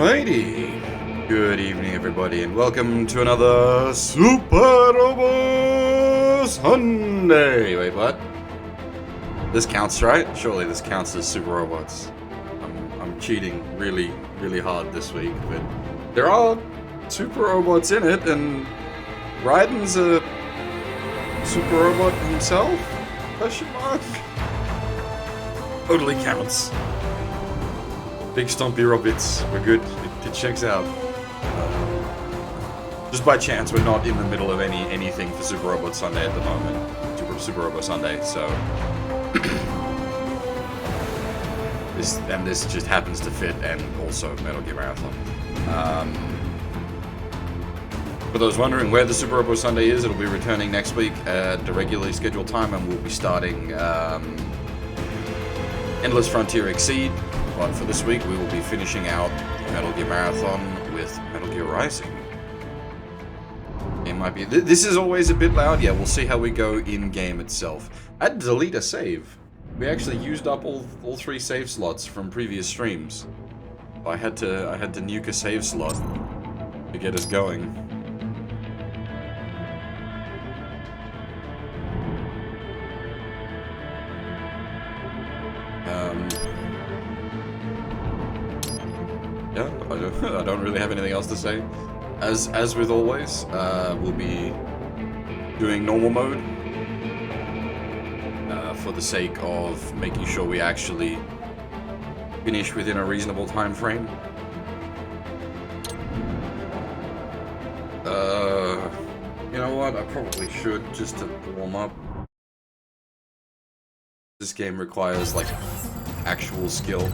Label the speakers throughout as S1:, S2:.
S1: Alrighty. Good evening, everybody, and welcome to another Super Robo Sunday. Wait, what? This counts, right? Surely this counts as Super Robots. I'm cheating really, really hard this week, but there are Super Robots in it, and Raiden's a Super Robot himself? Question mark? Totally counts. Big Stompy Robots. We're good. It checks out. Just by chance, we're not in the middle of anything for Super Robot Sunday at the moment. Super Robot Sunday, so this just happens to fit, and also Metal Gear Marathon. For those wondering where the Super Robot Sunday is, it'll be returning next week at the regularly scheduled time, and we'll be starting Endless Frontier Exceed. But for this week, we will be finishing out Metal Gear Marathon with Metal Gear Rising. It might be. This is always a bit loud. Yeah, we'll see how we go in game itself. I had to delete a save. We actually used up all three save slots from previous streams. I had to nuke a save slot to get us going. Yeah, I don't really have anything else to say. As with always, we'll be doing normal mode for the sake of making sure we actually finish within a reasonable time frame. You know what? I probably should, just to warm up. This game requires like actual skill.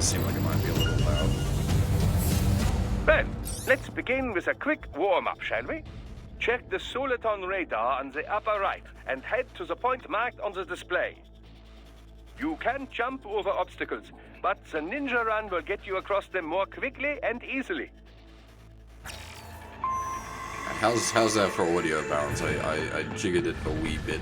S1: Seem like it might be a little loud.
S2: Well, let's begin with a quick warm-up, shall we? Check the Soliton radar on the upper right and head to the point marked on the display. You can jump over obstacles, but the ninja run will get you across them more quickly and easily.
S1: How's that for audio balance? I jiggered it a wee bit.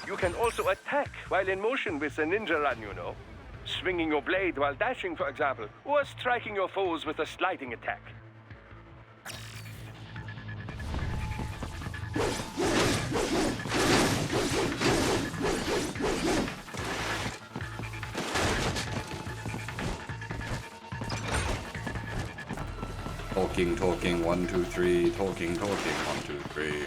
S2: You can also attack while in motion with the ninja run, you know. Swinging your blade while dashing, for example, or striking your foes with a sliding attack.
S1: Talking, 1, 2, 3. Talking, 1, 2, 3.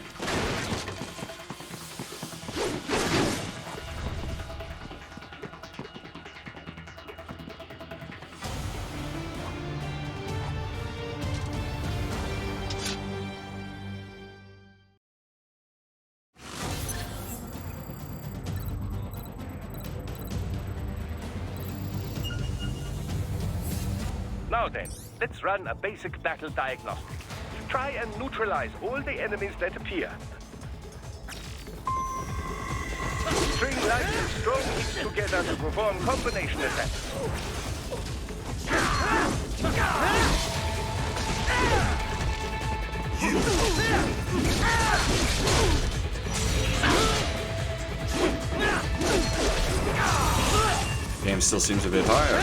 S2: Now then, let's run a basic battle diagnostic. Try and neutralize all the enemies that appear. String light and strong hits together to perform combination attacks.
S1: Game still seems a bit higher.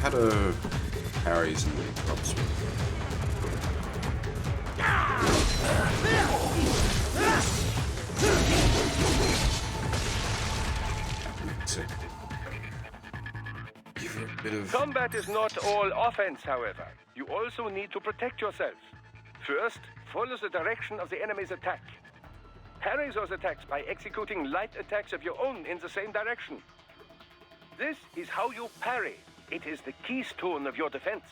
S1: How do parries and drops?
S2: Combat is not all offense, however. You also need to protect yourself. First, follow the direction of the enemy's attack. Parry those attacks by executing light attacks of your own in the same direction. This is how you parry. It is the keystone of your defense.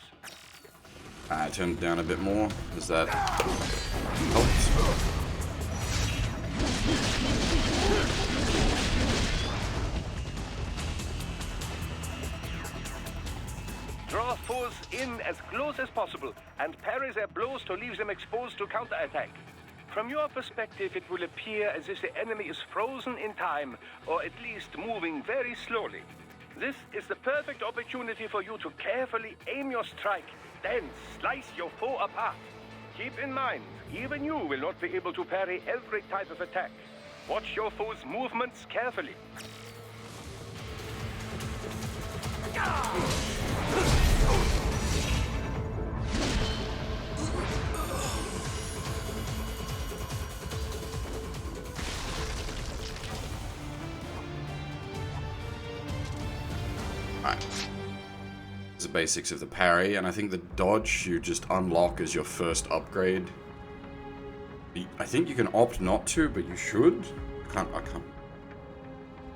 S1: I turned it down a bit more. Does that help?
S2: Draw foes in as close as possible and parry their blows to leave them exposed to counterattack. From your perspective, it will appear as if the enemy is frozen in time, or at least moving very slowly. This is the perfect opportunity for you to carefully aim your strike, then slice your foe apart. Keep in mind, even you will not be able to parry every type of attack. Watch your foe's movements carefully.
S1: Alright. The basics of the parry, and I think the dodge you just unlock as your first upgrade. I think you can opt not to, but you should. I can't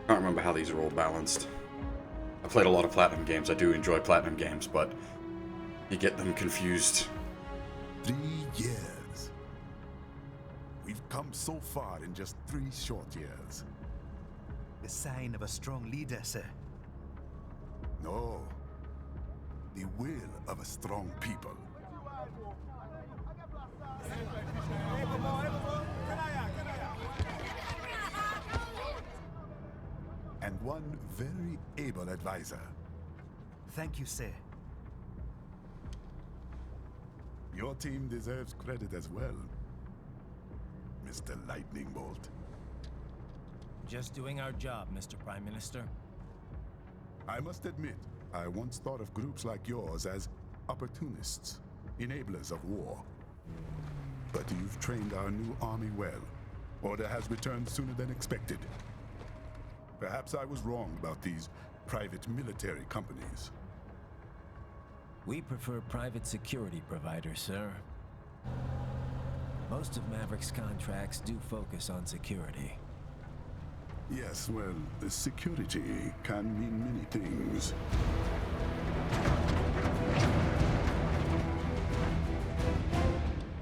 S1: remember how these are all balanced. I played a lot of Platinum games. I do enjoy Platinum games, but you get them confused.
S3: 3 years. We've come so far in just 3 short years.
S4: The sign of a strong leader, sir.
S3: No. The will of a strong people. And one very able advisor.
S4: Thank you, sir.
S3: Your team deserves credit as well, Mr. Lightning Bolt.
S5: Just doing our job, Mr. Prime Minister.
S3: I must admit, I once thought of groups like yours as opportunists, enablers of war. But you've trained our new army well. Order has returned sooner than expected. Perhaps I was wrong about these private military companies.
S5: We prefer private security providers, sir. Most of Maverick's contracts do focus on security.
S3: Yes, well, security can mean many things.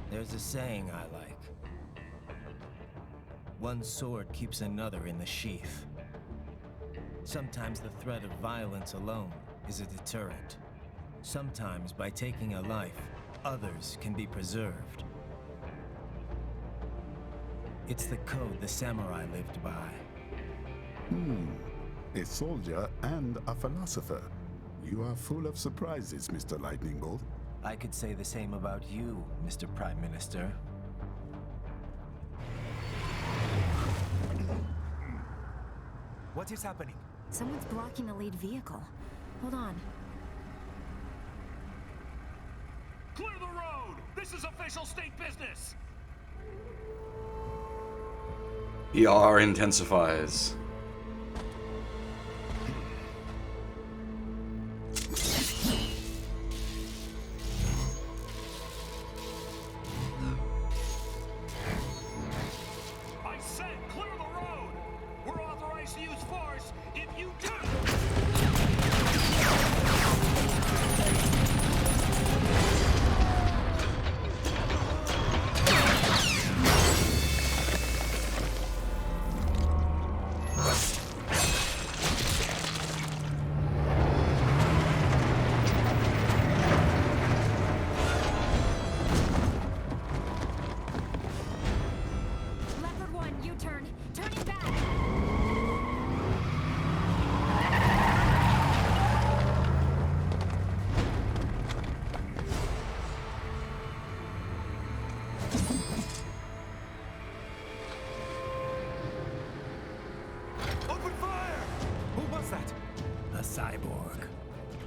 S5: There's a saying I like. One sword keeps another in the sheath. Sometimes the threat of violence alone is a deterrent. Sometimes by taking a life, others can be preserved. It's the code the samurai lived by.
S3: A soldier and a philosopher. You are full of surprises, Mr. Lightning Bolt.
S5: I could say the same about you, Mr. Prime Minister.
S4: What is happening?
S6: Someone's blocking the lead vehicle. Hold on.
S7: Clear the road! This is official state business!
S1: ER intensifies.
S7: I said clear the road! We're authorized to use force if you do!
S6: Leopard 1, U-turn. Turning back.
S4: Open fire! Who was that?
S5: A cyborg.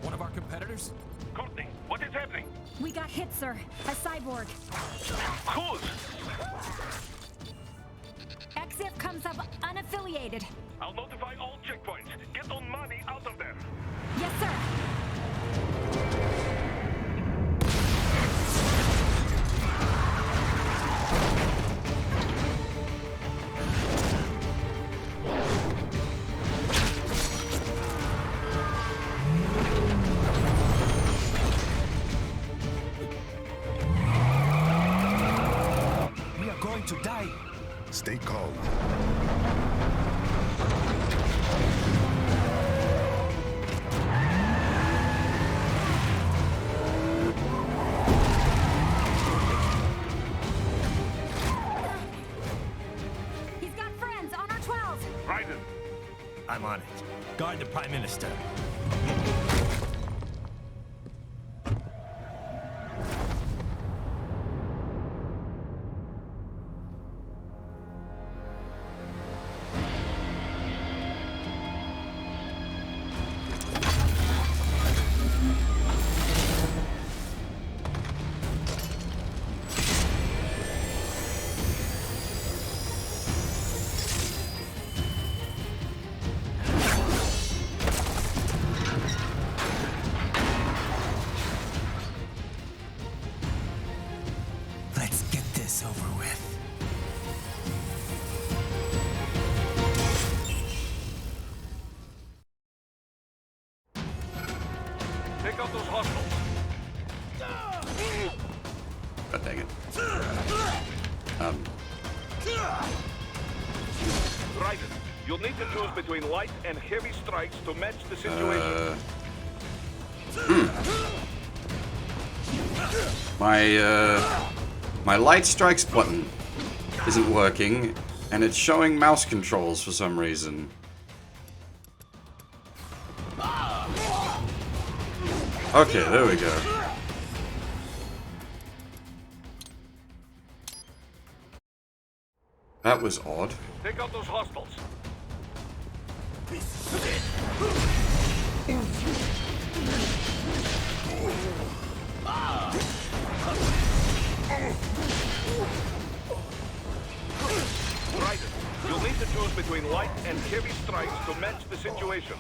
S7: One of our competitors? Courtney, what is happening?
S6: We got hit, sir. A cyborg.
S2: Cool!
S6: XF comes up unaffiliated.
S2: I'll notify all checkpoints. Get on money out of there.
S6: Yes, sir.
S4: We are going to die.
S3: Stay calm.
S6: He's got friends on our 12.
S2: Raiden,
S5: I'm on it. Guard the Prime Minister.
S1: God dang it.
S2: Right. You'll need to choose between light and heavy strikes to match the situation.
S1: My light strikes button isn't working, and it's showing mouse controls for some reason. Okay, there we go. That was odd.
S2: Take out those hostiles. Right. You'll need to choose between light and heavy strikes to match the situation.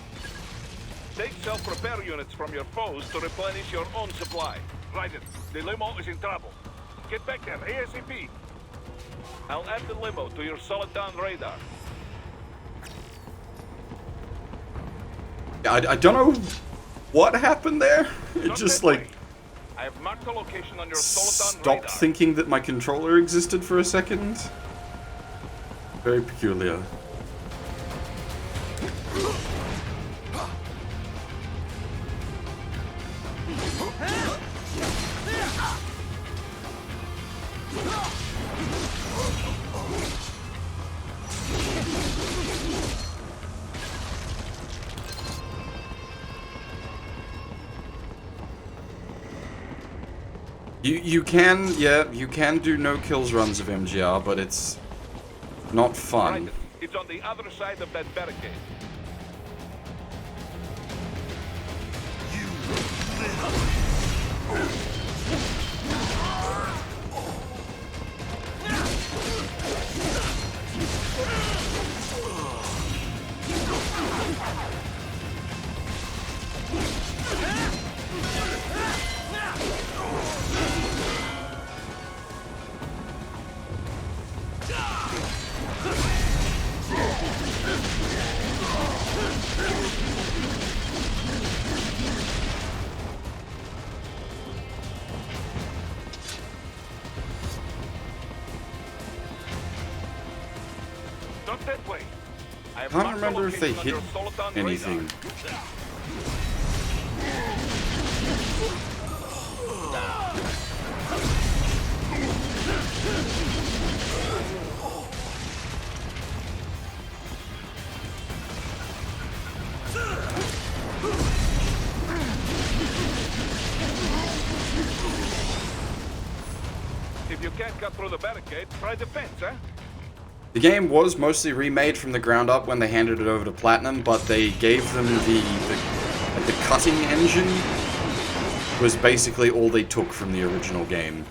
S2: Take self-repair units from your foes to replenish your own supply. Right. The limo is in trouble. Get back there ASAP. I'll add the limo to your solid down radar.
S1: I don't know what happened there. It
S2: Not
S1: just
S2: that
S1: like
S2: way. I have marked the location on your solid down radar.
S1: stopped thinking that my controller existed for a second. Very peculiar. You can do no kills runs of MGR, but it's not fun.
S2: Right. It's on the other side of that barricade. Not that way. I have
S1: Can't
S2: marked the
S1: remember if they
S2: location
S1: hit
S2: on your solid down
S1: anything.
S2: radar. If you can't cut through the barricade, try the fence, huh?
S1: The game was mostly remade from the ground up when they handed it over to Platinum, but they gave them the cutting engine was basically all they took from the original game.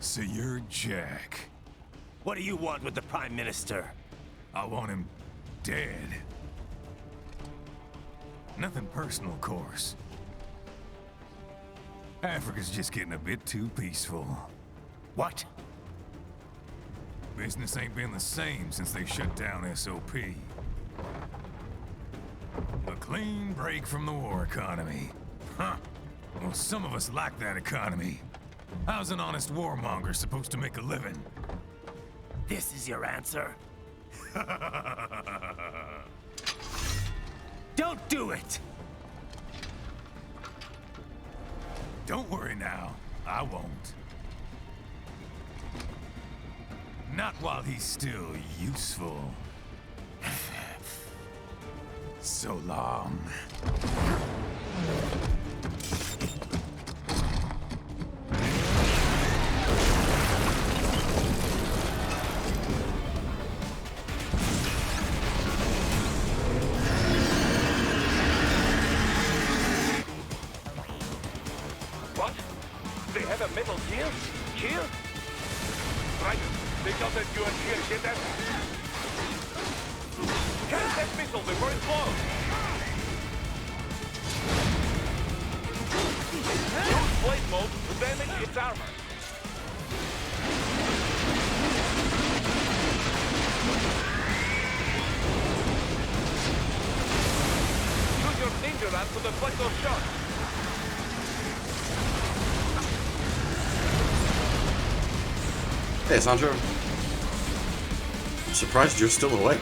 S8: So you're Jack.
S5: What do you want with the Prime Minister?
S8: I want him dead. Nothing personal, of course. Africa's just getting a bit too peaceful.
S5: What?
S8: Business ain't been the same since they shut down SOP. A clean break from the war economy. Huh. Well, some of us like that economy. How's an honest warmonger supposed to make a living?
S5: This is your answer? Don't do it!
S8: Don't worry now. I won't. Not while he's still useful. So long.
S2: What? They have a metal gear? Here? Right. They got that you and here. Get that? Catch that missile before it blows. Use blade mode to damage its armor. Use your ninja run to deflect those shots.
S1: Hey, Sancho. I'm surprised you're still awake.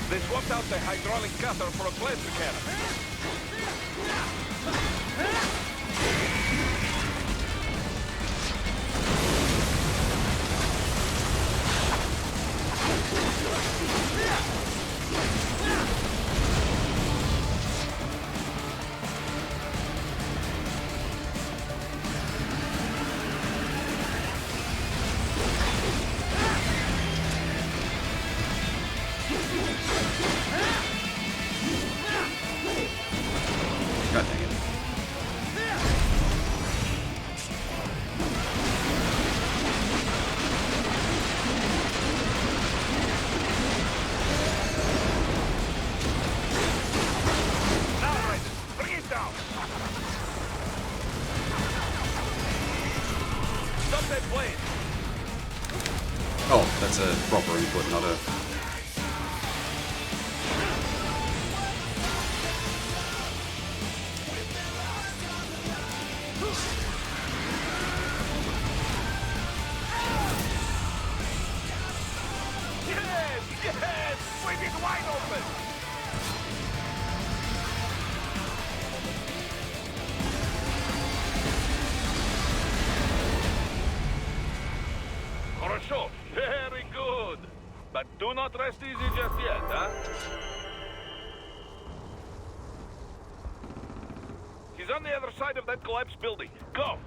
S2: They swapped out the hydraulic cutter for a plasma cannon.
S1: God dang it.
S2: Now, Raiden, bring it down. Stop that blade.
S1: Oh, that's a proper input, not a...
S2: Yes, yes, swing it wide open. Хорошо, very good. But do not rest easy just yet, huh? He's on the other side of that collapsed building. Go!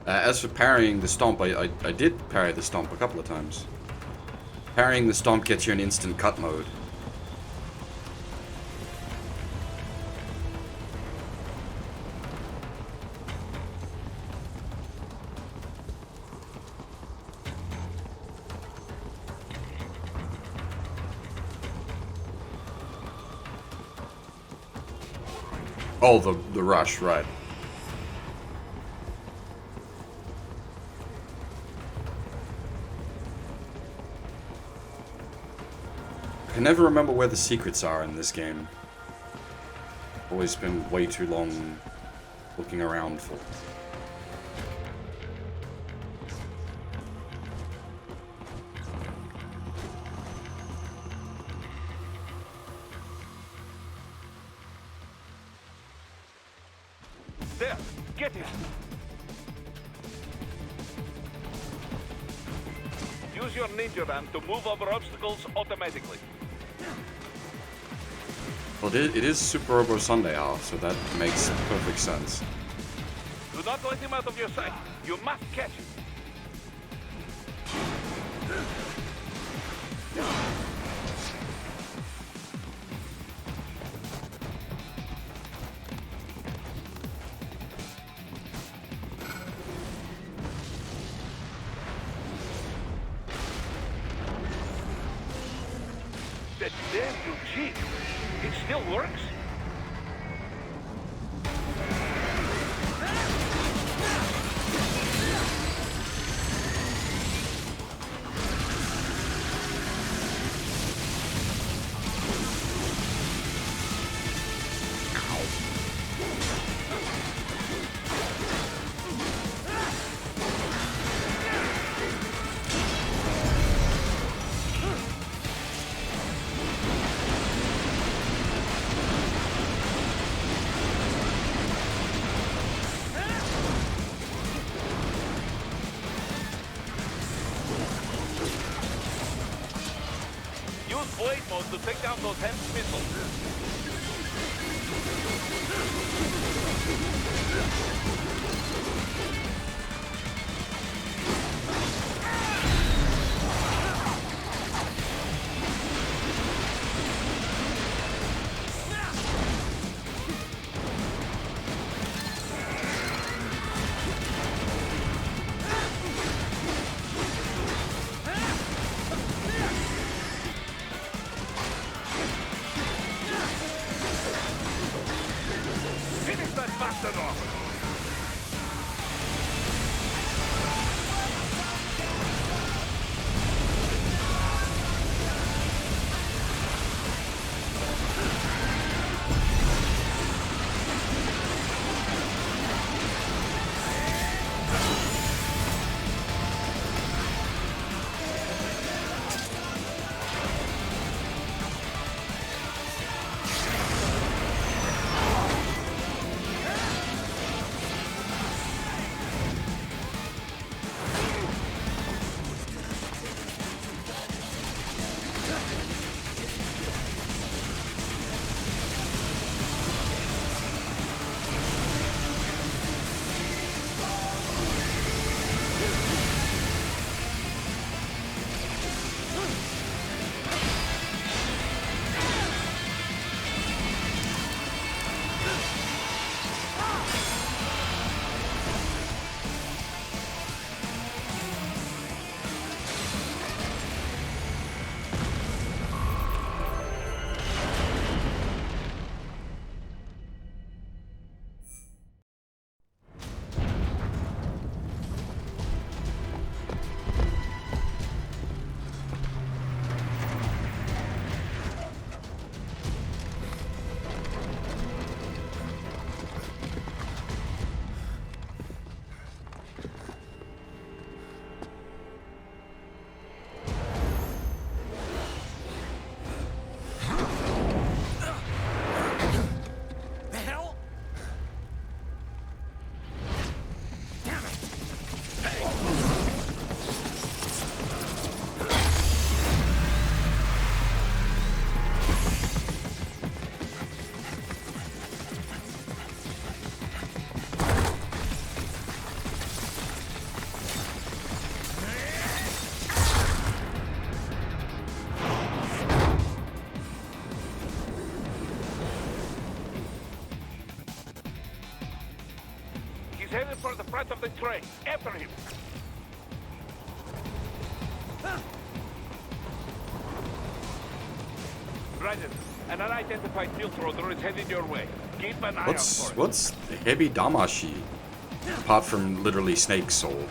S1: As for parrying the stomp, I did parry the stomp a couple of times. Parrying the stomp gets you an instant cut mode. Oh, the rush, right. can never remember where the secrets are in this game. Always spend way too long looking around for them.
S2: There, get it. Use your ninja ram to move over obstacles automatically.
S1: Well, it is Super Robo Sunday hour, so that makes perfect sense.
S2: Do not let him out of your sight. You must catch him. That damn new cheat. It still works? Use blade mode to take down those heavy missiles. Finish that bastard off! Headed for the front of the train. After him. Roger. An unidentified field roader is headed your way. Keep an eye out for it.
S1: What's Hebi Damashi? Apart from literally Snake Soul.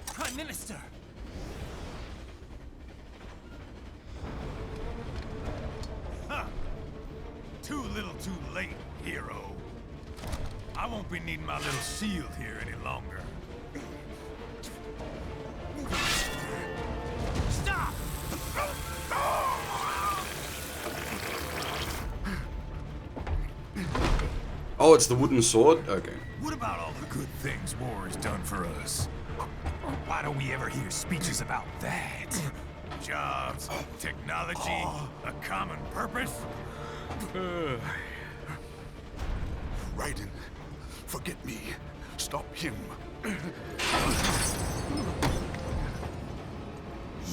S5: Prime Minister!
S8: too late, hero. I won't be needing my little shield here any longer.
S7: Stop!
S1: Oh, it's the wooden sword? Okay.
S8: What about all the good things war has done for us? Why don't we ever hear speeches about that? Jobs, technology, a common purpose?
S3: Raiden, forget me. Stop him.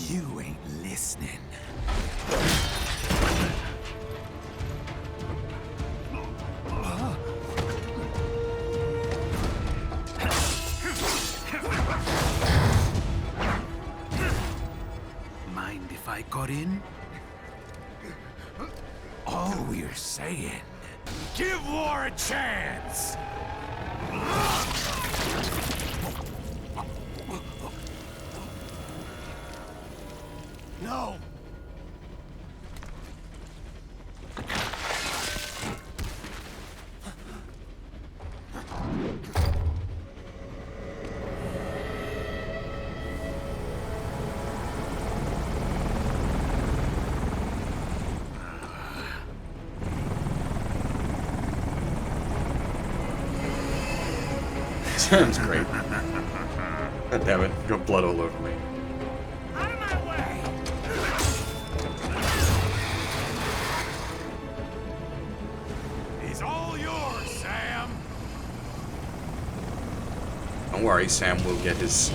S8: You ain't listening.
S7: Mind if I got in?
S8: All we're saying, give war a chance!
S7: No!
S1: Sounds great. God damn it, got blood all over me.
S7: Out of my way!
S8: He's all yours, Sam!
S1: Don't worry, Sam will get his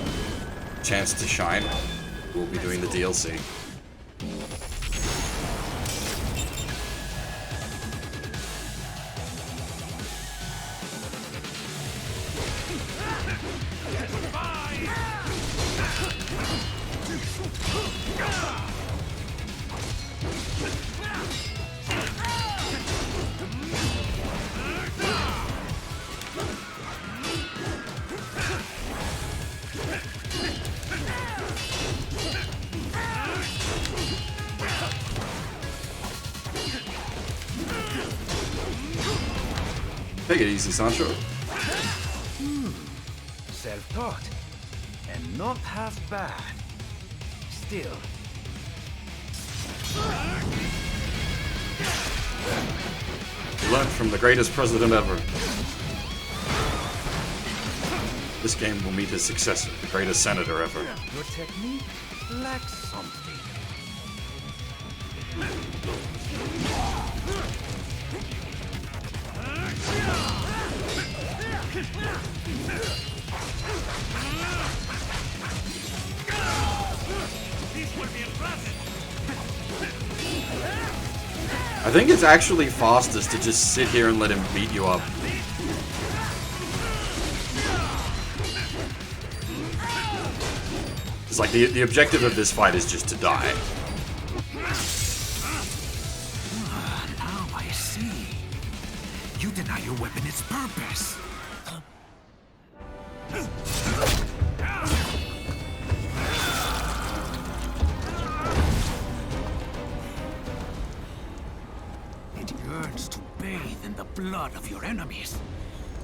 S1: chance to shine. We'll be doing the DLC. Take it easy, Sancho.
S4: Self-taught. And not half bad. Still.
S1: Learned from the greatest president ever. This game will meet his successor, the greatest senator ever.
S4: Your technique lacks something.
S1: I think it's actually fastest to just sit here and let him beat you up. It's like the objective of this fight is just to die.
S7: Now I see. You deny your weapon its purpose. It yearns to bathe in the blood of your enemies,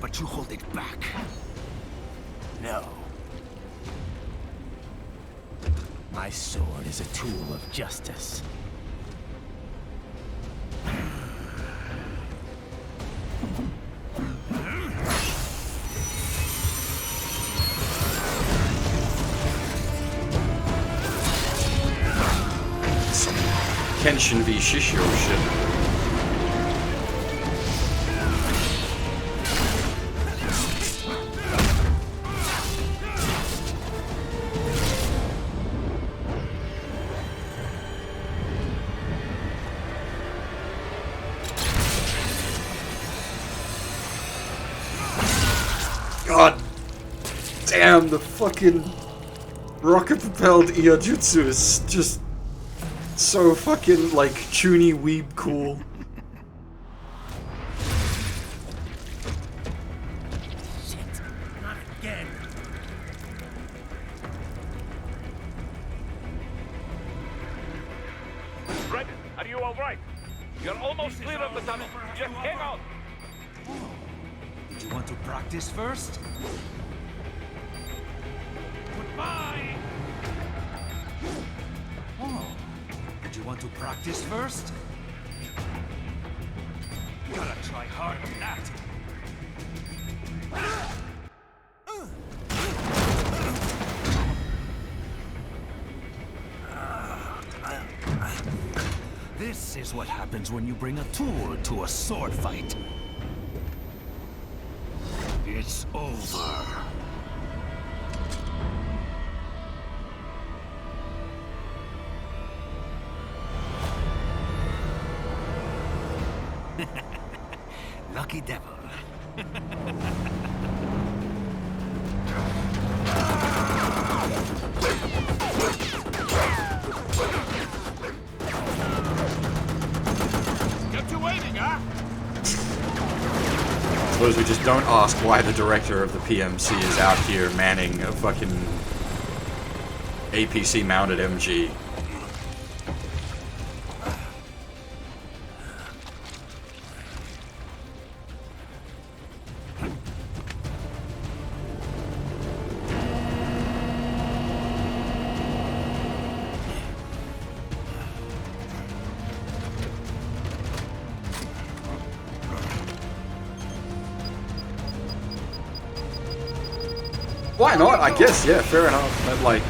S7: but you hold it back. No.
S5: My sword is a tool of justice.
S1: Some Kenshin v Shishio shit. God damn, the fucking rocket-propelled Iojutsu is just so fucking, like, chuny weeb cool.
S7: Shit, not again.
S2: Raiden, are you all right? You're almost clear of the tunnel. Just hang on.
S4: Did you want to practice first?
S2: Goodbye.
S4: Oh. Did you want to practice first? Gotta try harder than that. This is what happens when you bring a tool to a sword fight. It's over. Lucky devil.
S8: Kept you waiting, huh?
S1: Suppose we just don't ask why the director of the PMC is out here manning a fucking APC mounted MG. Why not? I guess, yeah, fair enough. But like,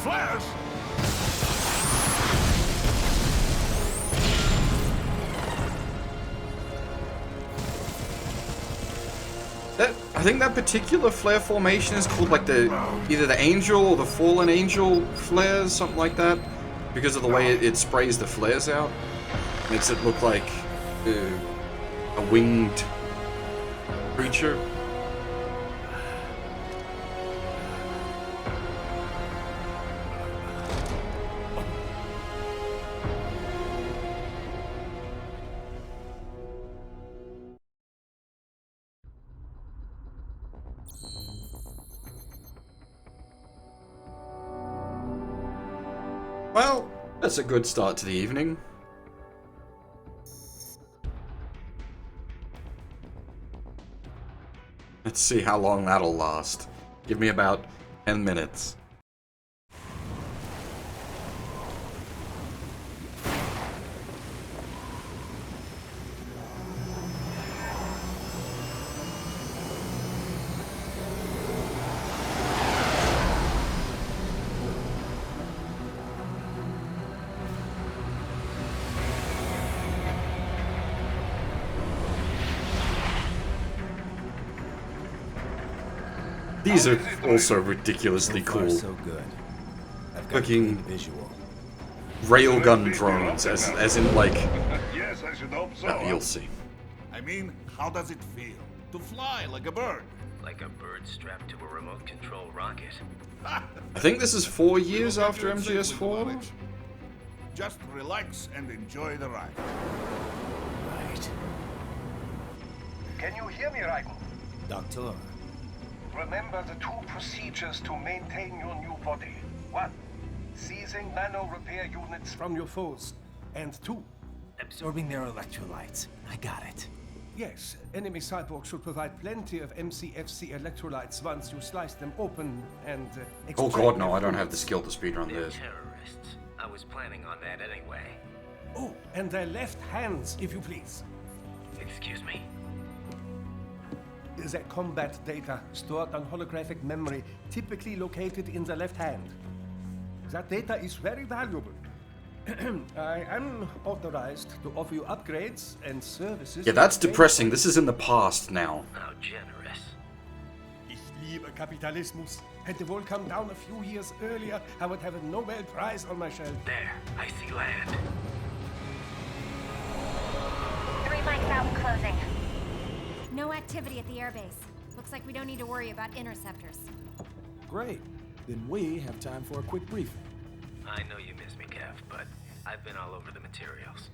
S8: Flares!
S1: I think that particular flare formation is called like either the angel or the fallen angel flares, something like that, because of the way it sprays the flares out. Makes it look like a winged creature. Well, that's a good start to the evening. Let's see how long that'll last. Give me about 10 minutes. These are also ridiculously cool.
S5: So good. I've got
S1: Fucking
S5: a visual.
S1: Railgun drones, as in like,
S3: Yes, I should hope so.
S1: you'll see.
S3: I mean, how does it feel to fly like a bird?
S9: Like a bird strapped to a remote control rocket.
S1: I think this is 4 years after MGS4.
S3: Just relax and enjoy the ride.
S5: Right.
S2: Can you hear me, Raiko?
S5: Doctor.
S2: Remember the 2 procedures to maintain your new body. 1. Seizing nano repair units from your foes. And 2.
S5: Absorbing their electrolytes. I got it.
S2: Yes, enemy cyborgs should provide plenty of MCFC electrolytes once you slice them open and
S1: Oh
S2: extract
S1: god, no,
S2: their
S1: I don't have
S2: fluids.
S1: the skill to speedrun
S9: They're
S1: this.
S9: terrorists. I was planning on that anyway.
S2: Oh, and their left hands, if you please.
S9: Excuse me?
S2: The combat data stored on holographic memory, typically located in the left hand. That data is very valuable. I am authorized to offer you upgrades and services.
S1: Yeah, that's depressing. This is in the past now.
S9: How generous.
S2: Ich liebe Kapitalismus. Had the wall come down a few years earlier, I would have a Nobel Prize on my shelf.
S9: There, I see land.
S6: 3 mics out and closing. No activity at the airbase. Looks like we don't need to worry about interceptors.
S10: Great. Then we have time for a quick briefing.
S9: I know you miss me, Kev, but I've been all over the materials.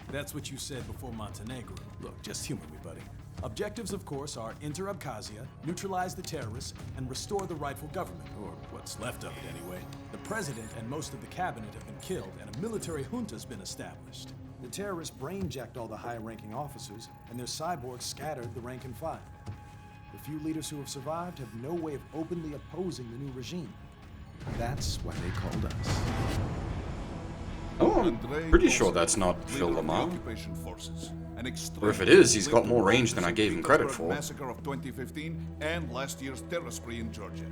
S10: That's what you said before Montenegro. Look, just humor me, buddy. Objectives, of course, are enter Abkhazia, neutralize the terrorists, and restore the rightful government, or what's left of it anyway. The president and most of the cabinet have been killed, and a military junta's been established. The terrorists brain-jacked all the high-ranking officers, and their cyborgs scattered the rank and file. The few leaders who have survived have no way of openly opposing the new regime. That's why they called us.
S1: Oh, I'm pretty sure that's not Phil Lamar. Or if it is, he's got more range than I gave him credit for.
S11: Massacre of 2015 and last year's terror spree in Georgia.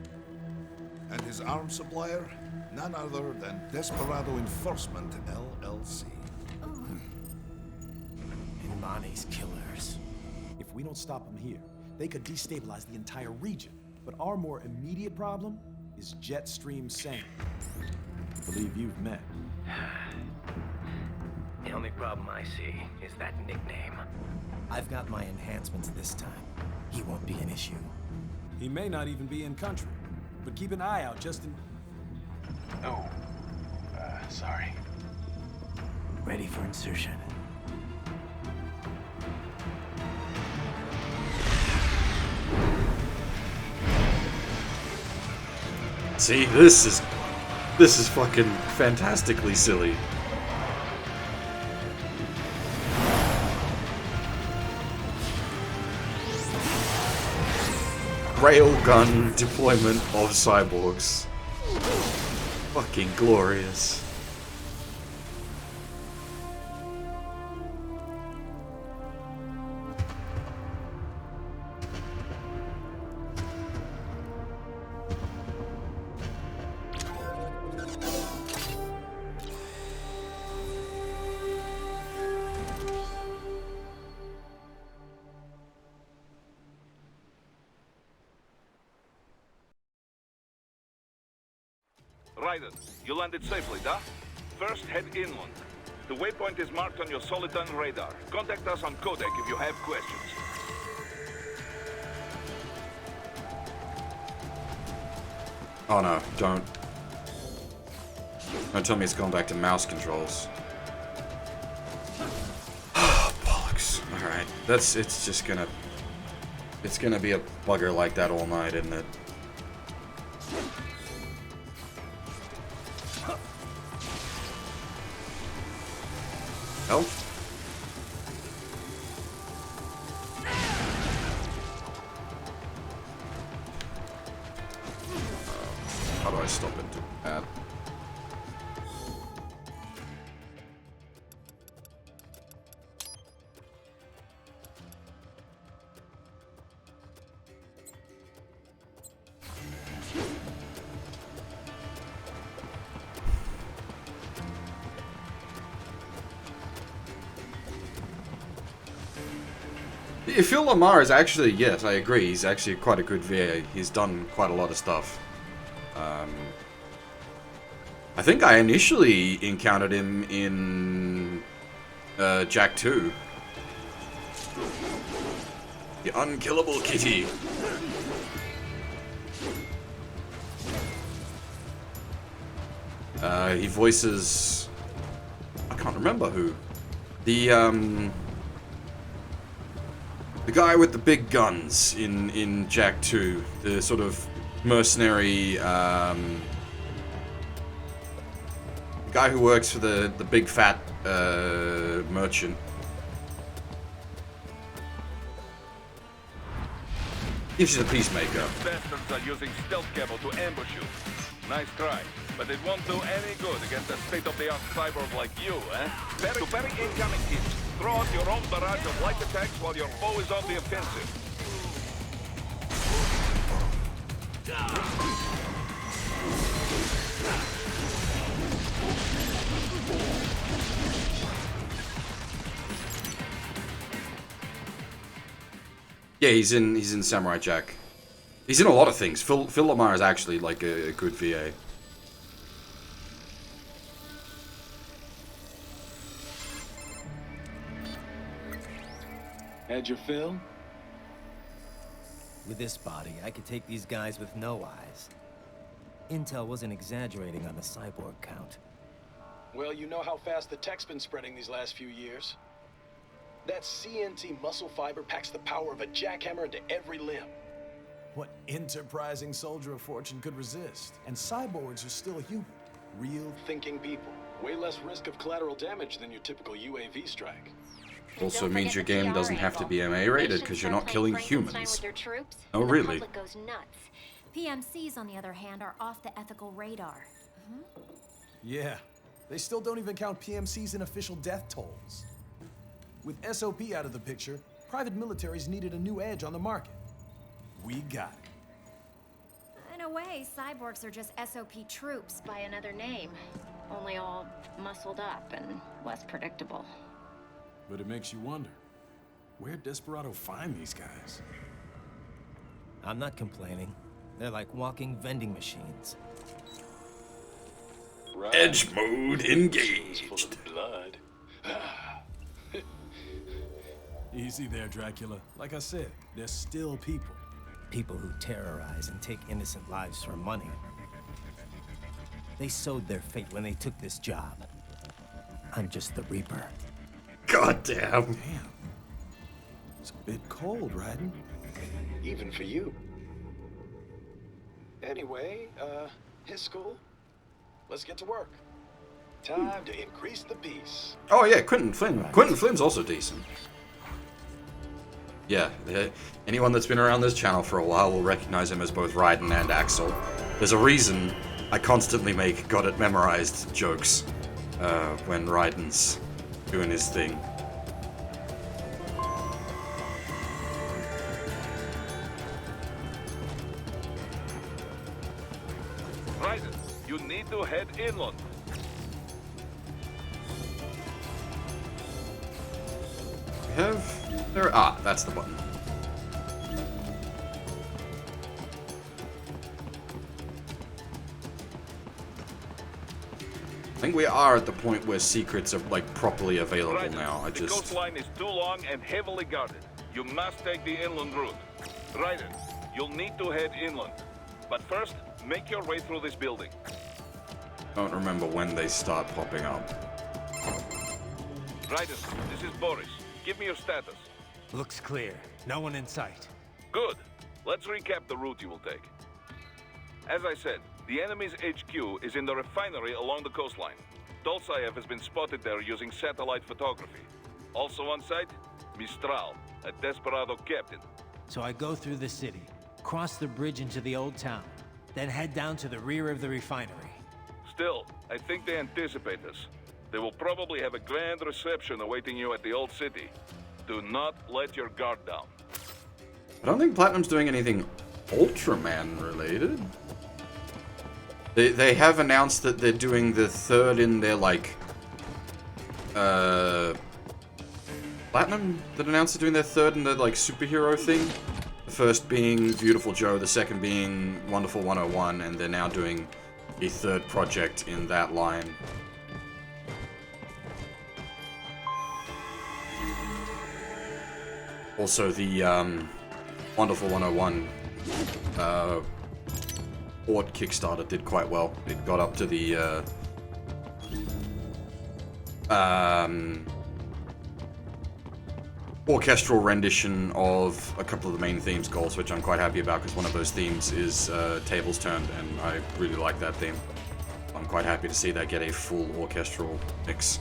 S11: And his arms supplier, none other than Desperado Enforcement, LLC.
S5: Imani's killers.
S10: If we don't stop them here, they could destabilize the entire region. But our more immediate problem is Jetstream Sam. I believe you've met.
S9: The only problem I see is that nickname.
S5: I've got my enhancements this time. He won't be an issue.
S10: He may not even be in country, but keep an eye out just in...
S9: Oh, sorry.
S5: Ready for insertion.
S1: See, this is fucking fantastically silly. Railgun deployment of cyborgs. Fucking glorious.
S11: Raiden, you landed safely, da? First, head inland. The waypoint is marked on your Soliton radar. Contact us on Codec if you have questions.
S1: Oh no, don't. Don't tell me it's going back to mouse controls. Bollocks. Alright, it's gonna be a bugger like that all night, isn't it? Oh. How do I stop it? Phil Lamar is actually, yes, I agree, he's actually quite a good VA. He's done quite a lot of stuff. I think I initially encountered him in Jack 2. The unkillable kitty. He voices... I can't remember who. The guy with the big guns in Jack 2, the sort of mercenary, the guy who works for the big fat merchant. Gives you the peacemaker.
S11: Bastards are using stealth camo to ambush you. Nice try, but it won't do any good against a state-of-the-art cyborg like you, eh? To parry incoming hits, throw out your own barrage of light attacks while your foe is on the offensive.
S1: Yeah, he's in Samurai Jack. He's in a lot of things. Phil Lamar is actually like a good VA.
S10: Had your fill?
S5: With this body, I could take these guys with no eyes. Intel wasn't exaggerating on the cyborg count.
S10: Well, you know how fast the tech's been spreading these last few years.
S12: That CNT muscle fiber packs the power of a jackhammer into every limb.
S10: What enterprising soldier of fortune could resist? And cyborgs are still human. Real
S12: thinking people. Way less risk of collateral damage than your typical UAV strike.
S1: Also means your game doesn't have to be MA rated because you're not killing humans. Oh, really?
S6: PMCs, on the other hand, are off the ethical radar.
S10: Yeah, they still don't even count PMCs in official death tolls. With SOP out of the picture, private militaries needed a new edge on the market. We got it.
S6: In a way, cyborgs are just SOP troops by another name. Only all muscled up and less predictable.
S10: But it makes you wonder, where'd Desperado find these guys?
S5: I'm not complaining. They're like walking vending machines.
S12: Right.
S1: Edge mode engaged.
S12: Full of blood.
S10: Easy there, Dracula. Like I said, they're still people.
S5: People who terrorize and take innocent lives for money. They sowed their fate when they took this job. I'm just the Reaper.
S1: God damn.
S10: Damn. It's a bit cold, Raiden.
S12: Even for you. Anyway, his school. Let's get to work. Time to increase the peace.
S1: Oh yeah, Quentin Flynn. Quentin Flynn's also decent. Yeah, anyone that's been around this channel for a while will recognize him as both Raiden and Axel. There's a reason I constantly make got it memorized jokes when Raiden's doing his thing.
S11: Raiden, you need to head inland.
S1: We have... There... Ah, that's the button. I think we are at the point where secrets are, like, properly available
S11: Raiden,
S1: now.
S11: the coastline is too long and heavily guarded. You must take the inland route. Raiden, you'll need to head inland. But first, make your way through this building.
S1: Don't remember when they start popping up.
S11: Raiden, this is Boris. Give me your status.
S4: Looks clear. No one in sight.
S11: Good. Let's recap the route you will take. As I said, the enemy's HQ is in the refinery along the coastline. Dolzaev has been spotted there using satellite photography. Also on site, Mistral, a Desperado captain.
S13: So I go through the city, cross the bridge into the old town, then head down to the rear of the refinery.
S11: Still, I think they anticipate us. They will probably have a grand reception awaiting you at the old city. Do not let your guard down.
S1: I don't think Platinum's doing anything Ultraman related. They have announced that they're doing the third in their, like, Platinum that announced they're doing their third in their, like, superhero thing. The first being Beautiful Joe, the second being Wonderful 101, and they're now doing a third project in that line. Also, the, Wonderful 101, Port Kickstarter did quite well. It got up to the, orchestral rendition of a couple of the main themes goals, which I'm quite happy about, because one of those themes is, Tables Turned, and I really like that theme. I'm quite happy to see that get a full orchestral mix.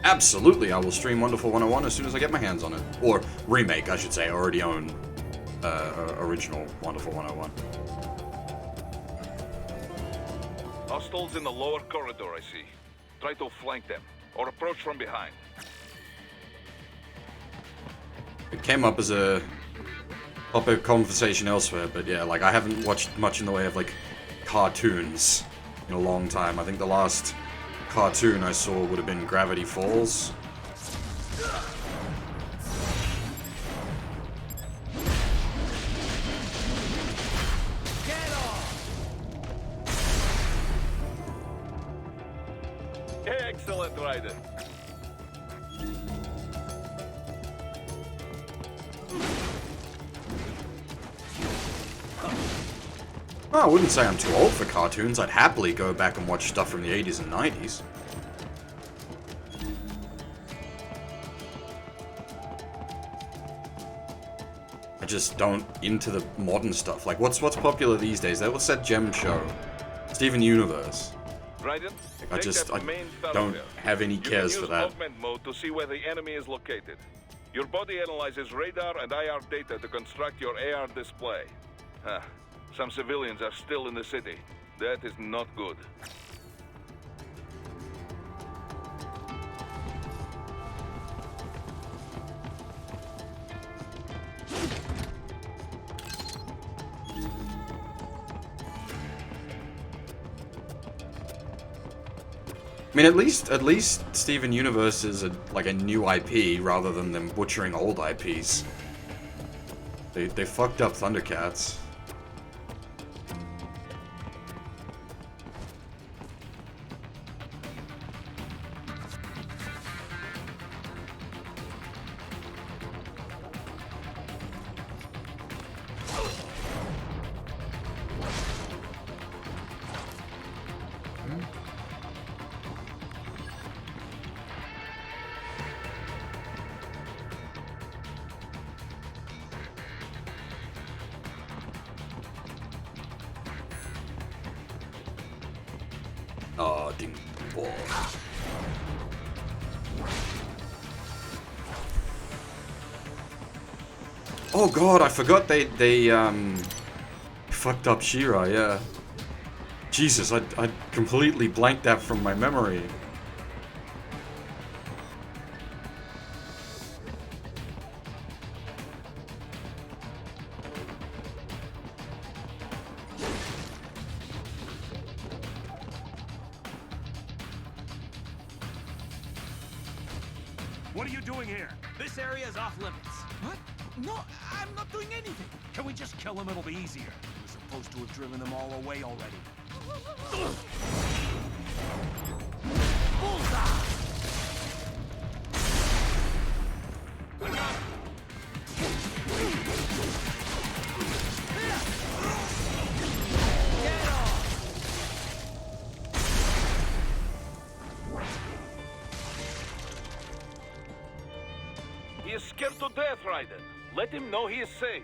S1: Absolutely, I will stream Wonderful 101 as soon as I get my hands on it. Or remake, I should say. I already own original Wonderful 101.
S11: Hostiles in the lower corridor, I see. Try to flank them, or approach from behind.
S1: It came up as a topic of conversation elsewhere, but yeah, like, I haven't watched much in the way of, like, cartoons in a long time. I think the last cartoon I saw would have been Gravity Falls.
S11: Excellent, Raiden.
S1: Well, I wouldn't say I'm too old for cartoons. I'd happily go back and watch stuff from the 80s and 90s. I just don't into the modern stuff. Like, what's popular these days? What's that gem show? Steven Universe.
S11: Raiden,
S1: I don't have any cares for that.
S11: Augment mode to see where the enemy is located. Your body analyzes radar and IR data to construct your AR display. Some civilians are still in the city. That is not good.
S1: I mean, at least Steven Universe is like a new IP rather than them butchering old IPs. They fucked up Thundercats. Oh, ding boy. Oh god, I forgot they fucked up She-Ra, yeah. Jesus, I completely blanked that from my memory.
S8: What are you doing here?
S4: This area is off limits.
S8: What? No, I'm not doing anything. Can we just kill them? It'll be easier. We're supposed to have driven them all away already. Bullseye!
S11: He is scared to death, Raiden. Let him know he is safe.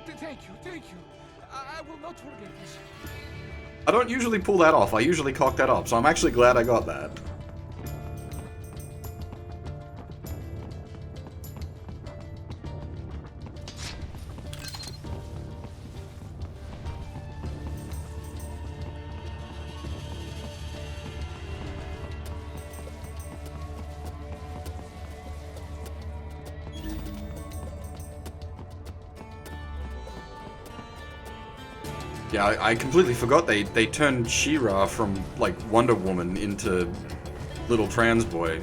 S8: Thank you. I will not forget this.
S1: I don't usually pull that off. I usually cock that up, so I'm actually glad I got that. Yeah, I completely forgot they turned She-Ra from, like, Wonder Woman into little trans boy.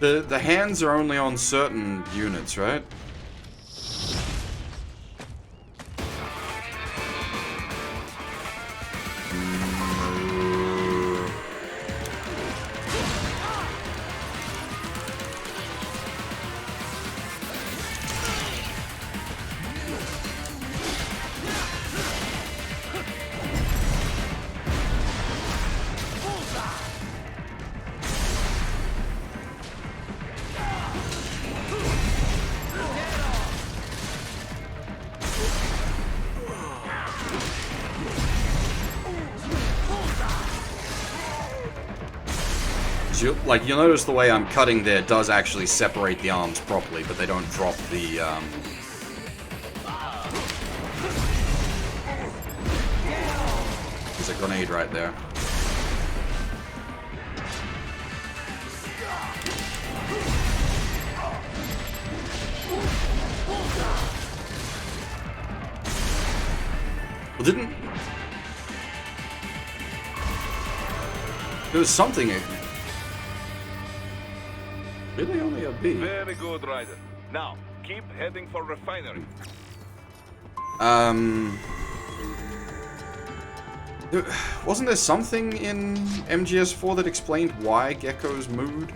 S1: The hands are only on certain units, right? So you'll notice the way I'm cutting there does actually separate the arms properly, but they don't drop the, There's a grenade right there. Well, didn't... There was something in... Really only a B.
S11: Very good, Ryder. Now, keep heading for refinery.
S1: Wasn't there something in MGS4 that explained why Gecko's mood?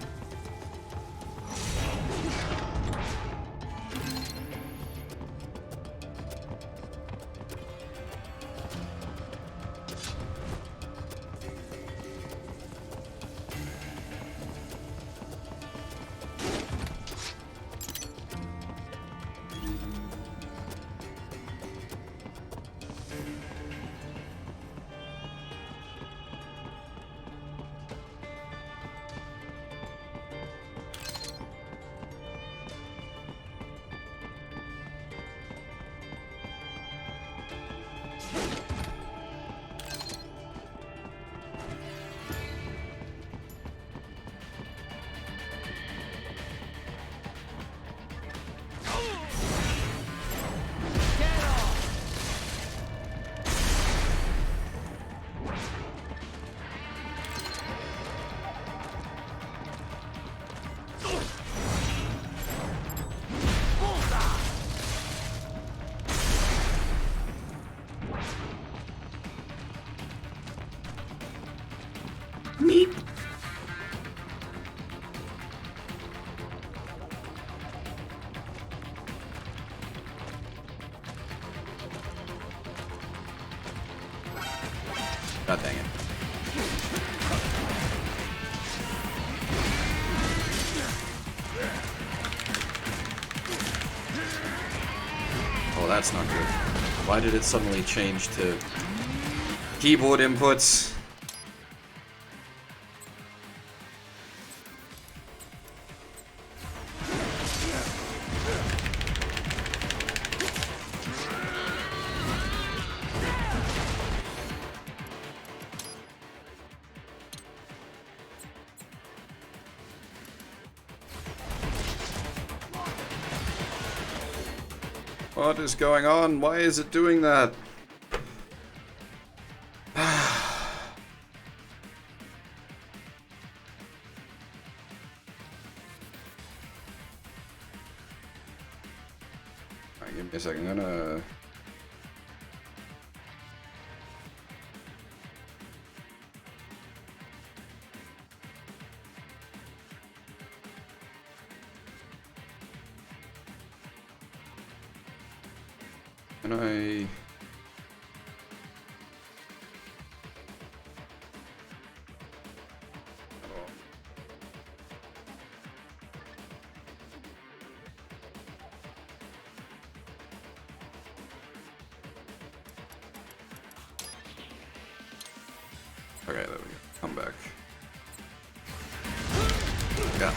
S1: Meep. God dang it. Oh, that's not good. Why did it suddenly change to keyboard inputs? What is going on? Why is it doing that? Alright, give me a second. I'm gonna... Can I... Okay, there we go. Come back. Yeah.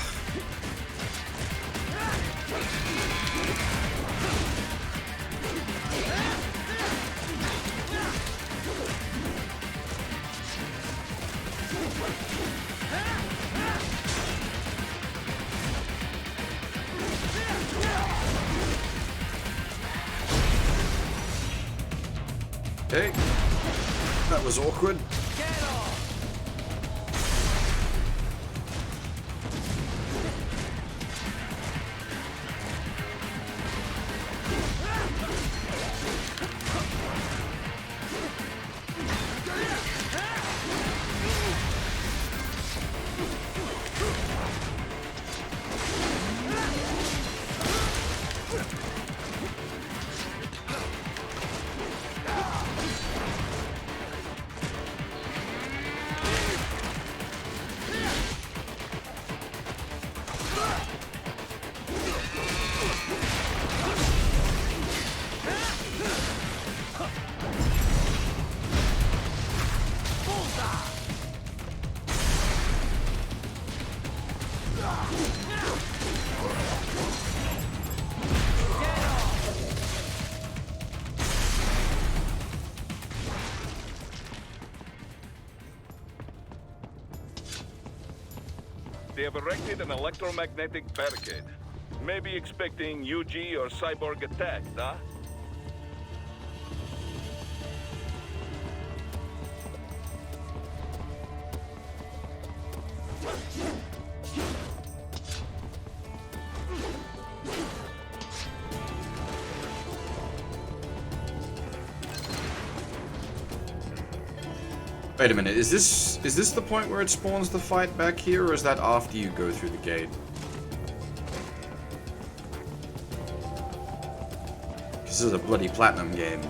S1: Okay. That was awkward.
S11: They have erected an electromagnetic barricade. Maybe expecting UG or cyborg attack, huh?
S1: Wait a minute, is this the point where it spawns the fight back here, or is that after you go through the gate? This is a bloody platinum game.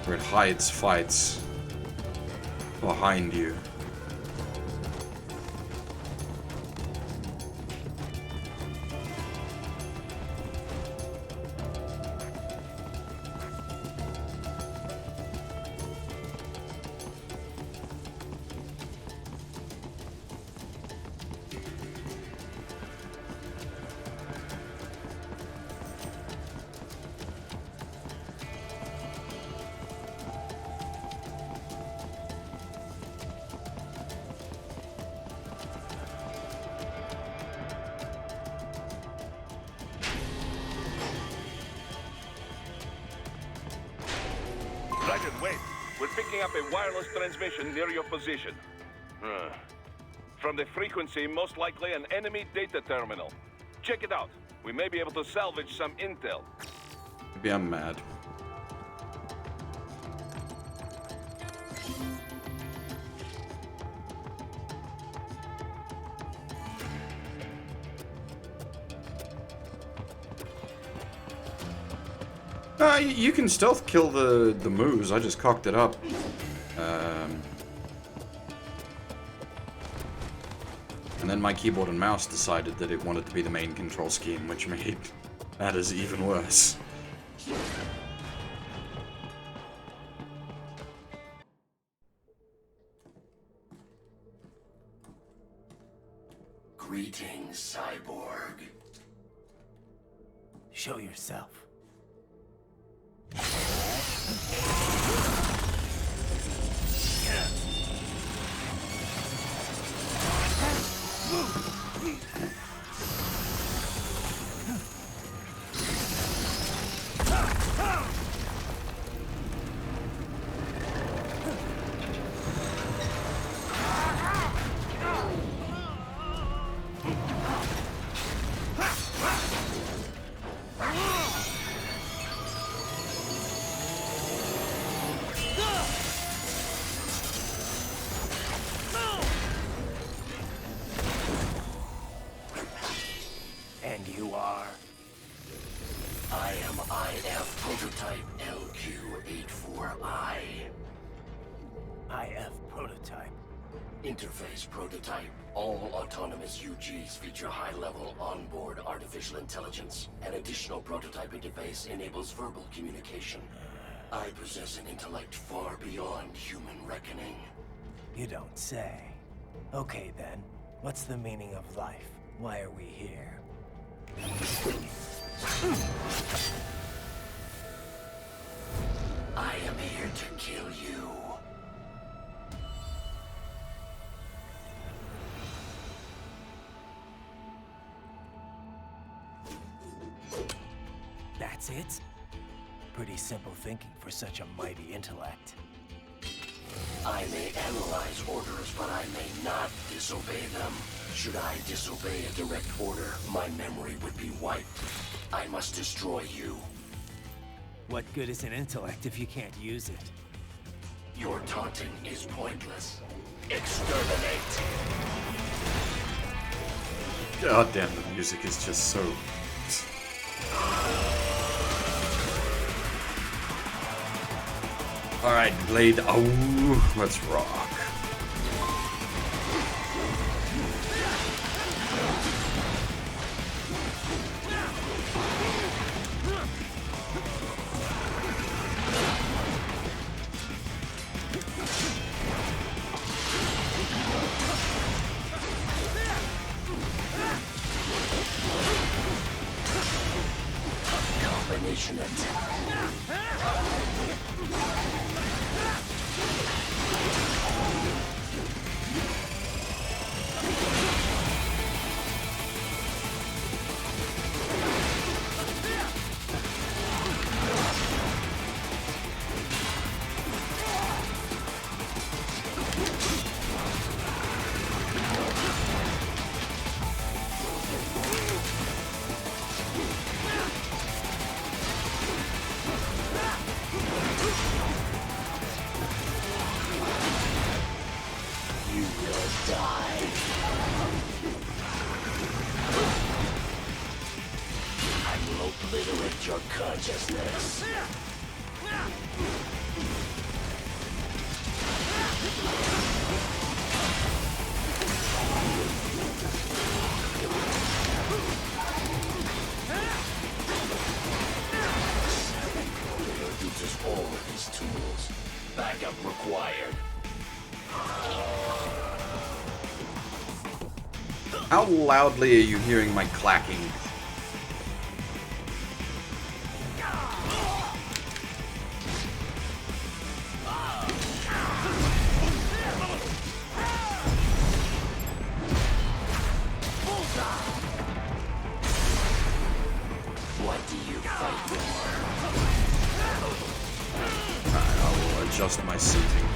S1: Where it hides fights behind you.
S11: Sergeant, wait. We're picking up a wireless transmission near your position. From the frequency, most likely an enemy data terminal. Check it out. We may be able to salvage some intel.
S1: Maybe I'm mad. You can stealth kill the moves. I just cocked it up. And then my keyboard and mouse decided that it wanted to be the main control scheme, which made matters even worse.
S14: Greetings, cyborg.
S13: Show yourself.
S14: And you are? I am IF Prototype LQ84I.
S13: IF Prototype.
S14: Interface Prototype. All autonomous UGs feature high-level onboard artificial intelligence. An additional prototype interface enables verbal communication. I possess an intellect far beyond human reckoning.
S13: You don't say. Okay then, what's the meaning of life? Why are we here?
S14: I am here to kill you.
S13: That's it? Pretty simple thinking for such a mighty intellect.
S14: I may analyze orders, but I may not disobey them. Should I disobey a direct order, my memory would be wiped. I must destroy you.
S13: What good is an intellect if you can't use it?
S14: Your taunting is pointless. Exterminate!
S1: God damn, the music is just so... Alright, Blade. Oh, let's rock.
S14: Unfortunate. Obliterate your consciousness. Operator uses all of his tools. Backup required.
S1: How loudly are you hearing my clacking?
S14: What do you fight for?
S1: Alright, I will adjust my seating.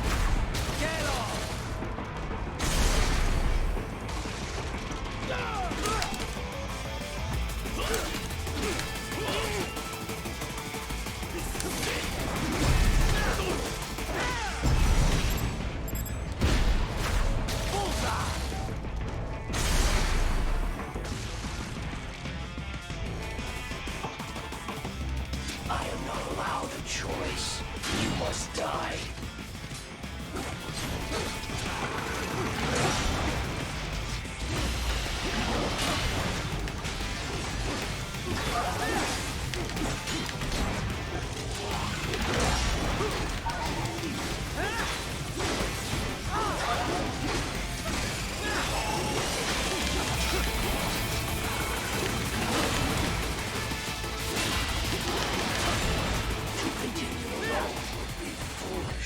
S14: I am not allowed a choice. You must die.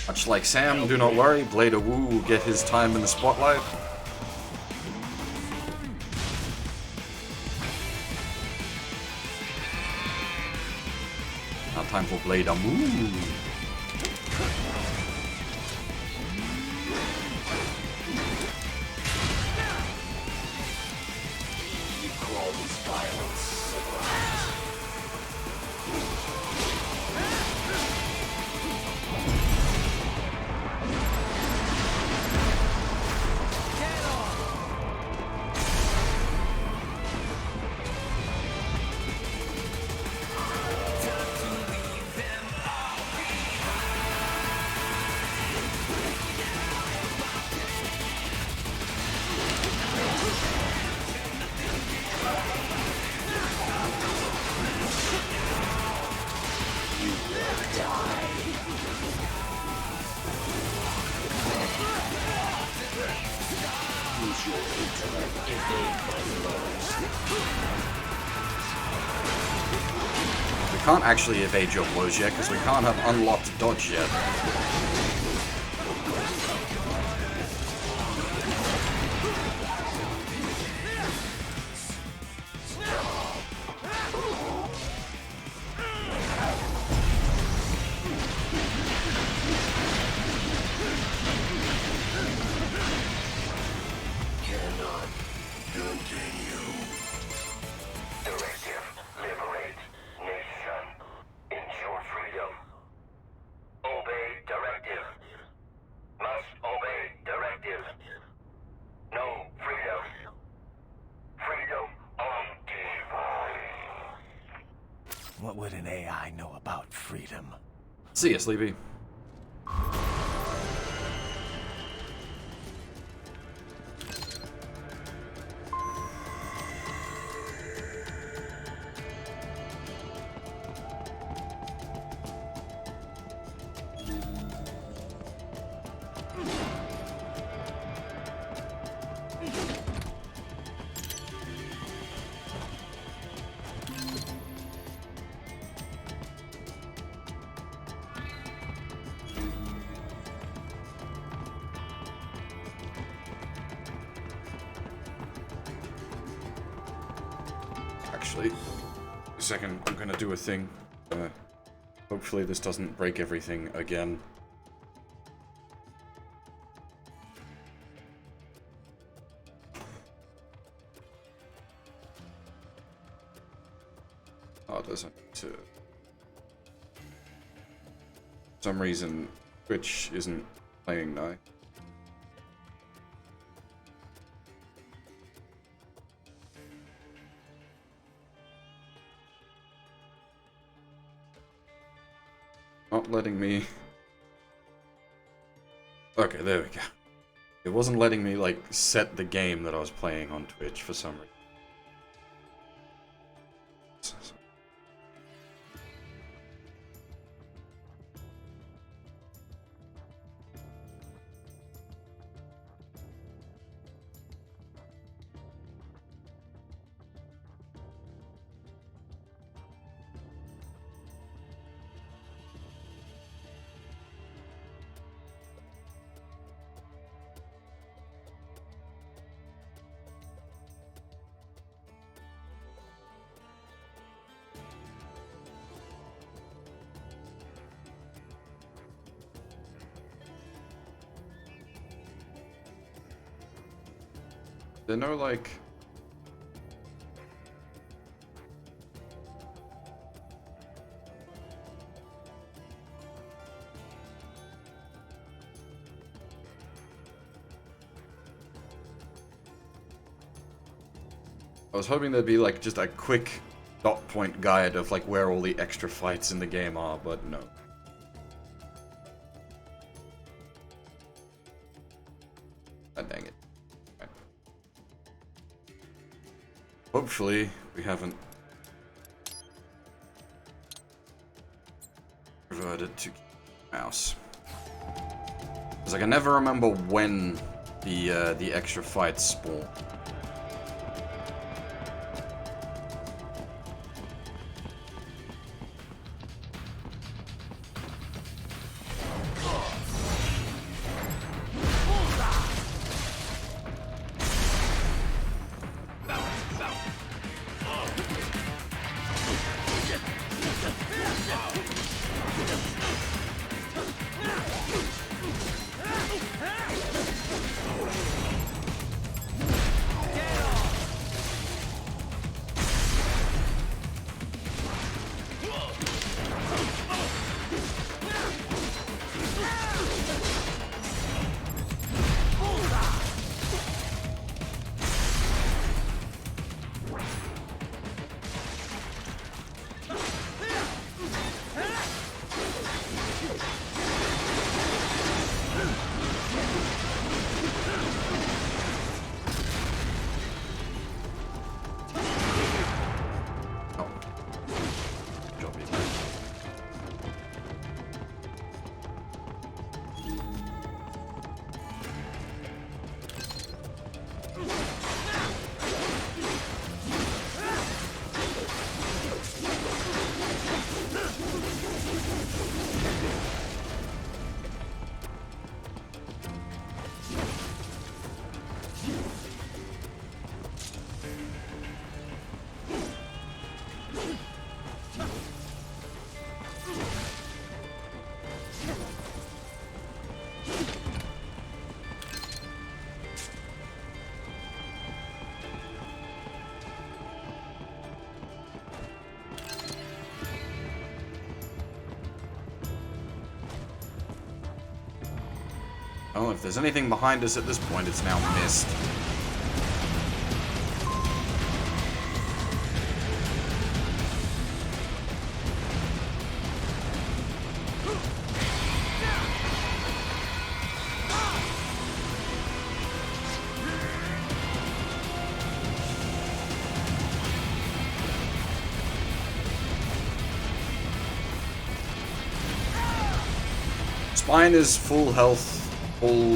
S1: Much like Sam, do not worry, Blade of Wu will get his time in the spotlight. Now time for Blade of Wu.
S14: You call this violence civilized? Use your intellect, evade my blows.
S1: We can't actually evade your blows yet, because we can't have unlocked dodge yet.
S14: Cannot continue. Directive, liberate nation. Ensure freedom. Obey directive. Must obey directive. No freedom. Freedom on divine.
S13: What would an AI know about freedom?
S1: See ya, Sleepy. actually. A second, I'm gonna do a thing. Hopefully this doesn't break everything again. Oh, there's a to... For some reason, Twitch isn't playing now. Not letting me... Okay, there we go. It wasn't letting me, like, set the game that I was playing on Twitch for some reason. There are no, like... I was hoping there'd be, like, just a quick dot point guide of, like, where all the extra fights in the game are, but no. Ah, dang it. Hopefully, we haven't reverted to mouse. Because I can never remember when the extra fights spawn. Well, if there's anything behind us at this point, it's now missed. Spine is full health, full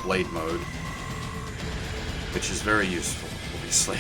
S1: blade mode, which is very useful, obviously.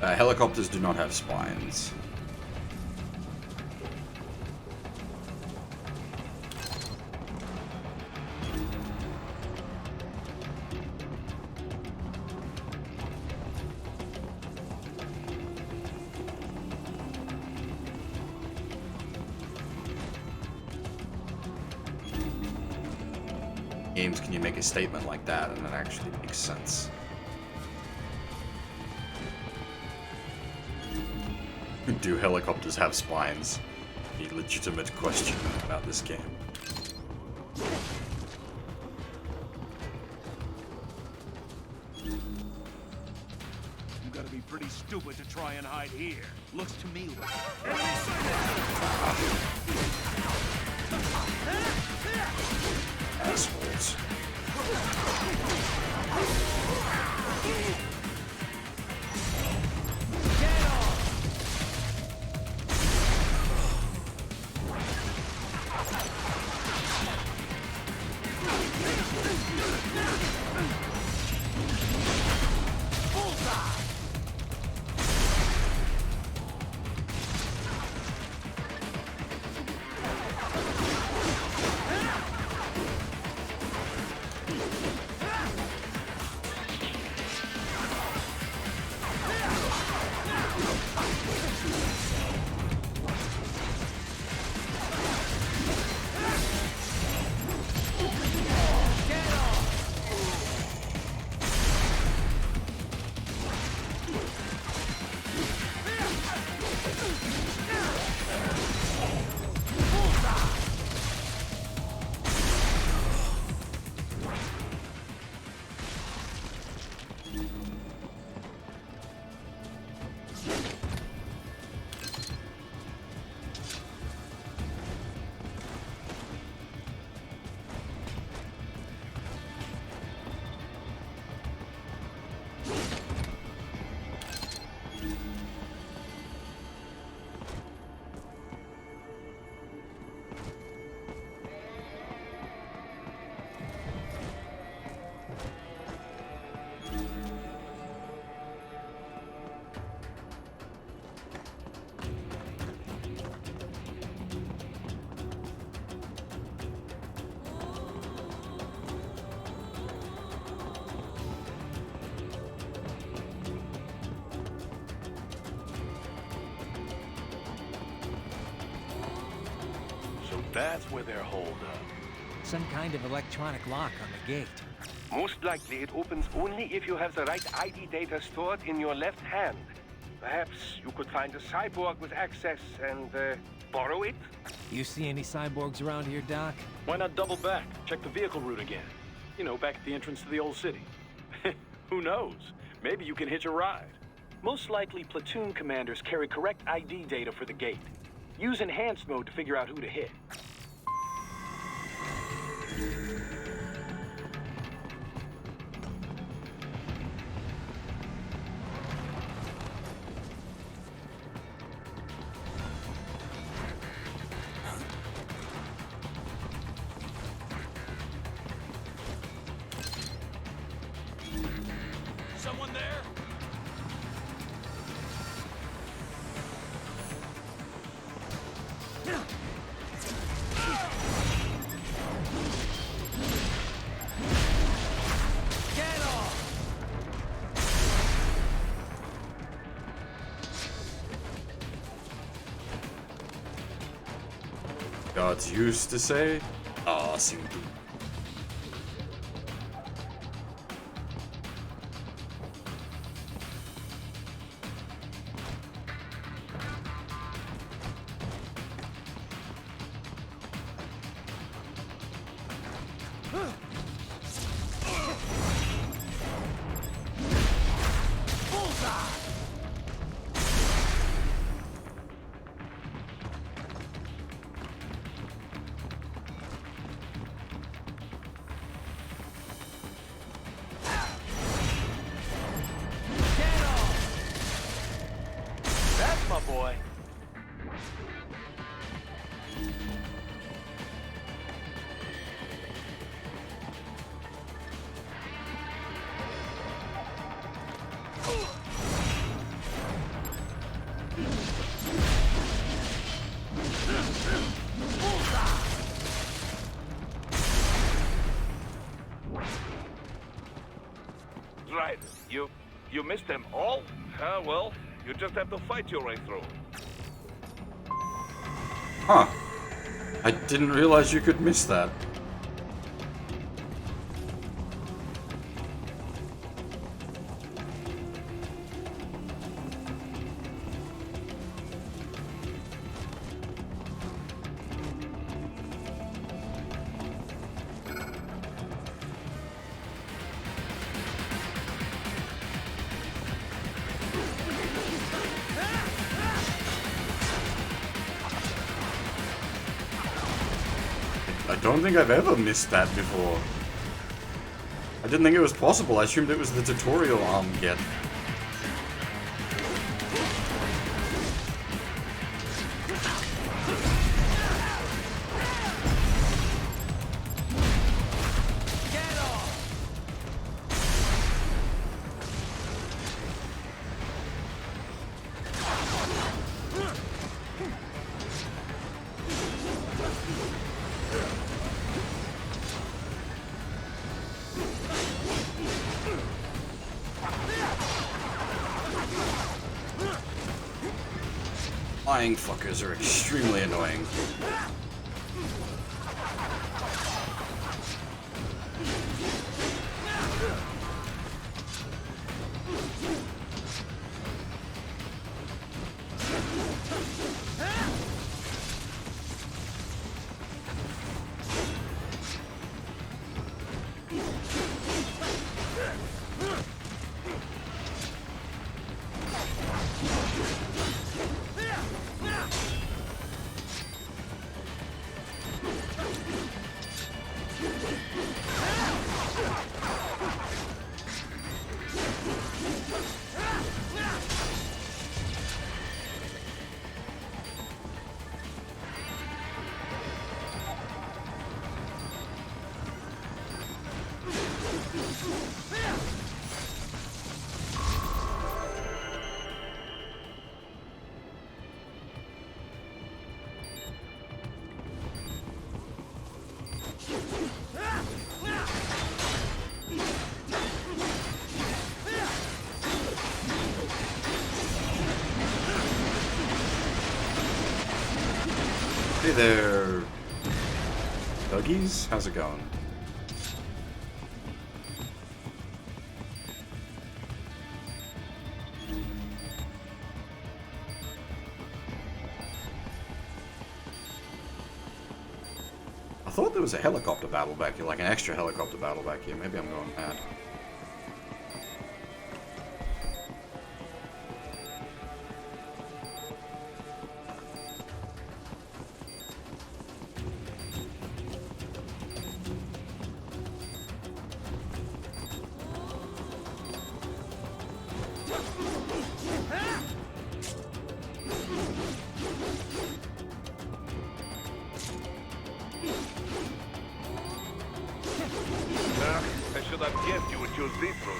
S1: Helicopters do not have spines. Games, can you make a statement like that and it actually makes sense? Do helicopters have spines? A legitimate question about this game.
S8: You gotta be pretty stupid to try and hide here. Looks to me like...
S1: Assholes.
S2: That's where they're holed up.
S13: Some kind of electronic lock on the gate.
S2: Most likely it opens only if you have the right ID data stored in your left hand. Perhaps you could find a cyborg with access and borrow it?
S13: You see any cyborgs around here, Doc?
S12: Why not double back? Check the vehicle route again. You know, back at the entrance to the old city. Who knows? Maybe you can hitch a ride. Most likely, platoon commanders carry correct ID data for the gate. Use enhanced mode to figure out who to hit.
S8: Someone there?
S1: Gods used to say, "Ah, Sindu."
S12: That's my boy.
S11: You missed them all? Well, you just have to fight your way through.
S1: Huh. I didn't realize you could miss that. I don't think I've ever missed that before. I didn't think it was possible. I assumed it was the tutorial arm get. Flying fuckers are extremely annoying. Hey there, Duggies. How's it going? I thought there was a helicopter battle back here, like an extra helicopter battle back here. Maybe I'm going mad.
S11: I should have guessed you would choose this route.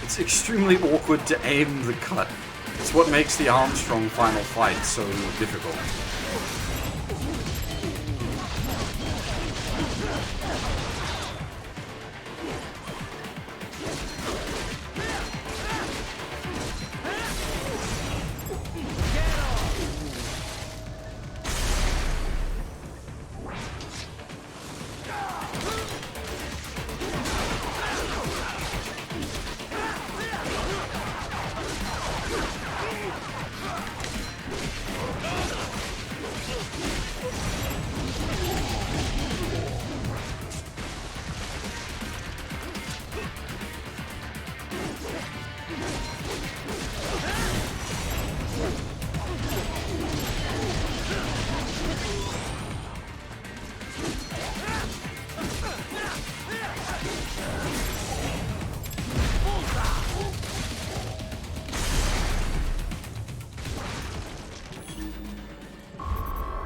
S1: It's extremely awkward to aim the cut. It's what makes the Armstrong final fight so difficult.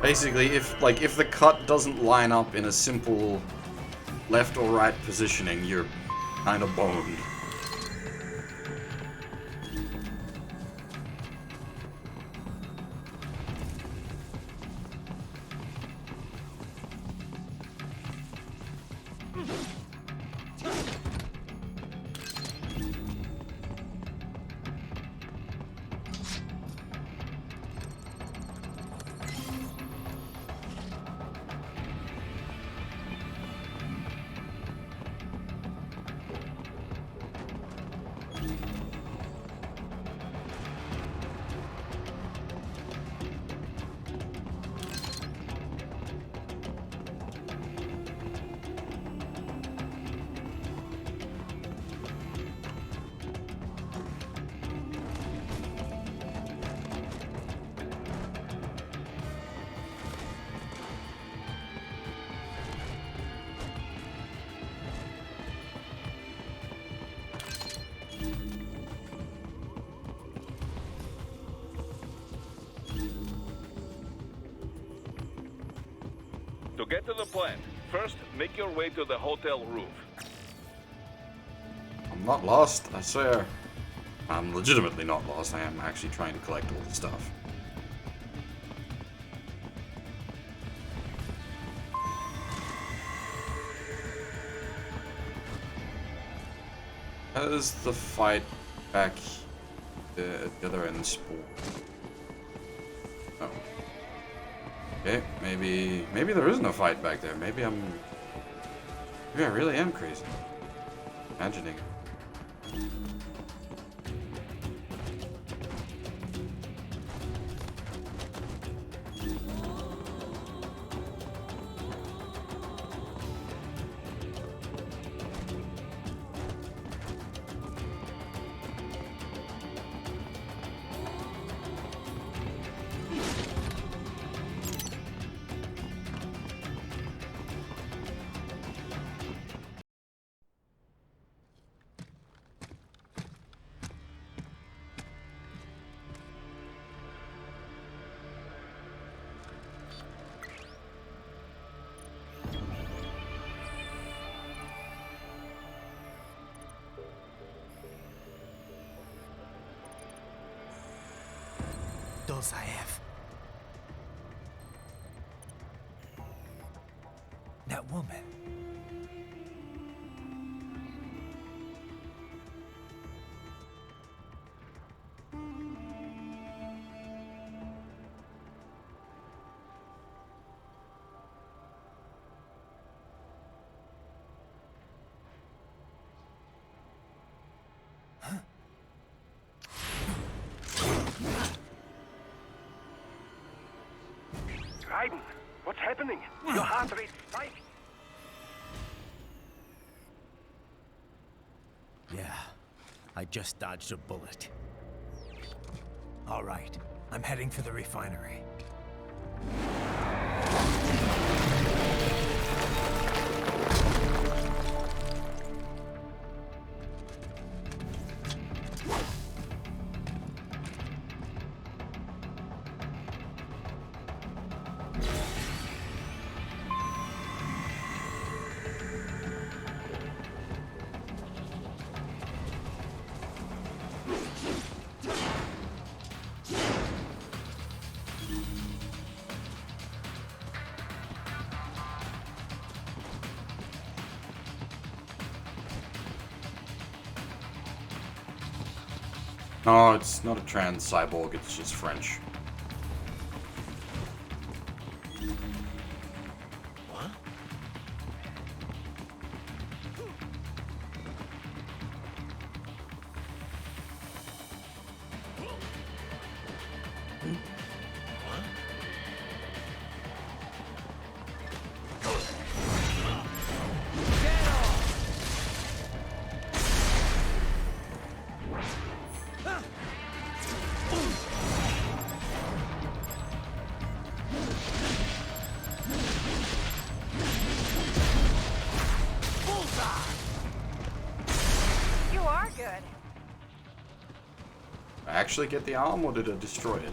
S1: Basically, if the cut doesn't line up in a simple left or right positioning, you're kind of boned.
S11: To get to the plant, first make your way to the hotel roof.
S1: I'm not lost, I swear. I'm legitimately not lost. I am actually trying to collect all the stuff. How does the fight back at the other end spawn? Oh. Okay, maybe there is no fight back there. Maybe I really am crazy. Imagining.
S5: Dolzaev. That woman.
S2: Raiden, what's happening? Your heart rate spiked.
S5: Yeah, I just dodged a bullet. All right, I'm heading for the refinery.
S1: No, it's not a trans cyborg, it's just French.
S14: What?
S6: You are good.
S1: I actually get the arm, or did I destroy it?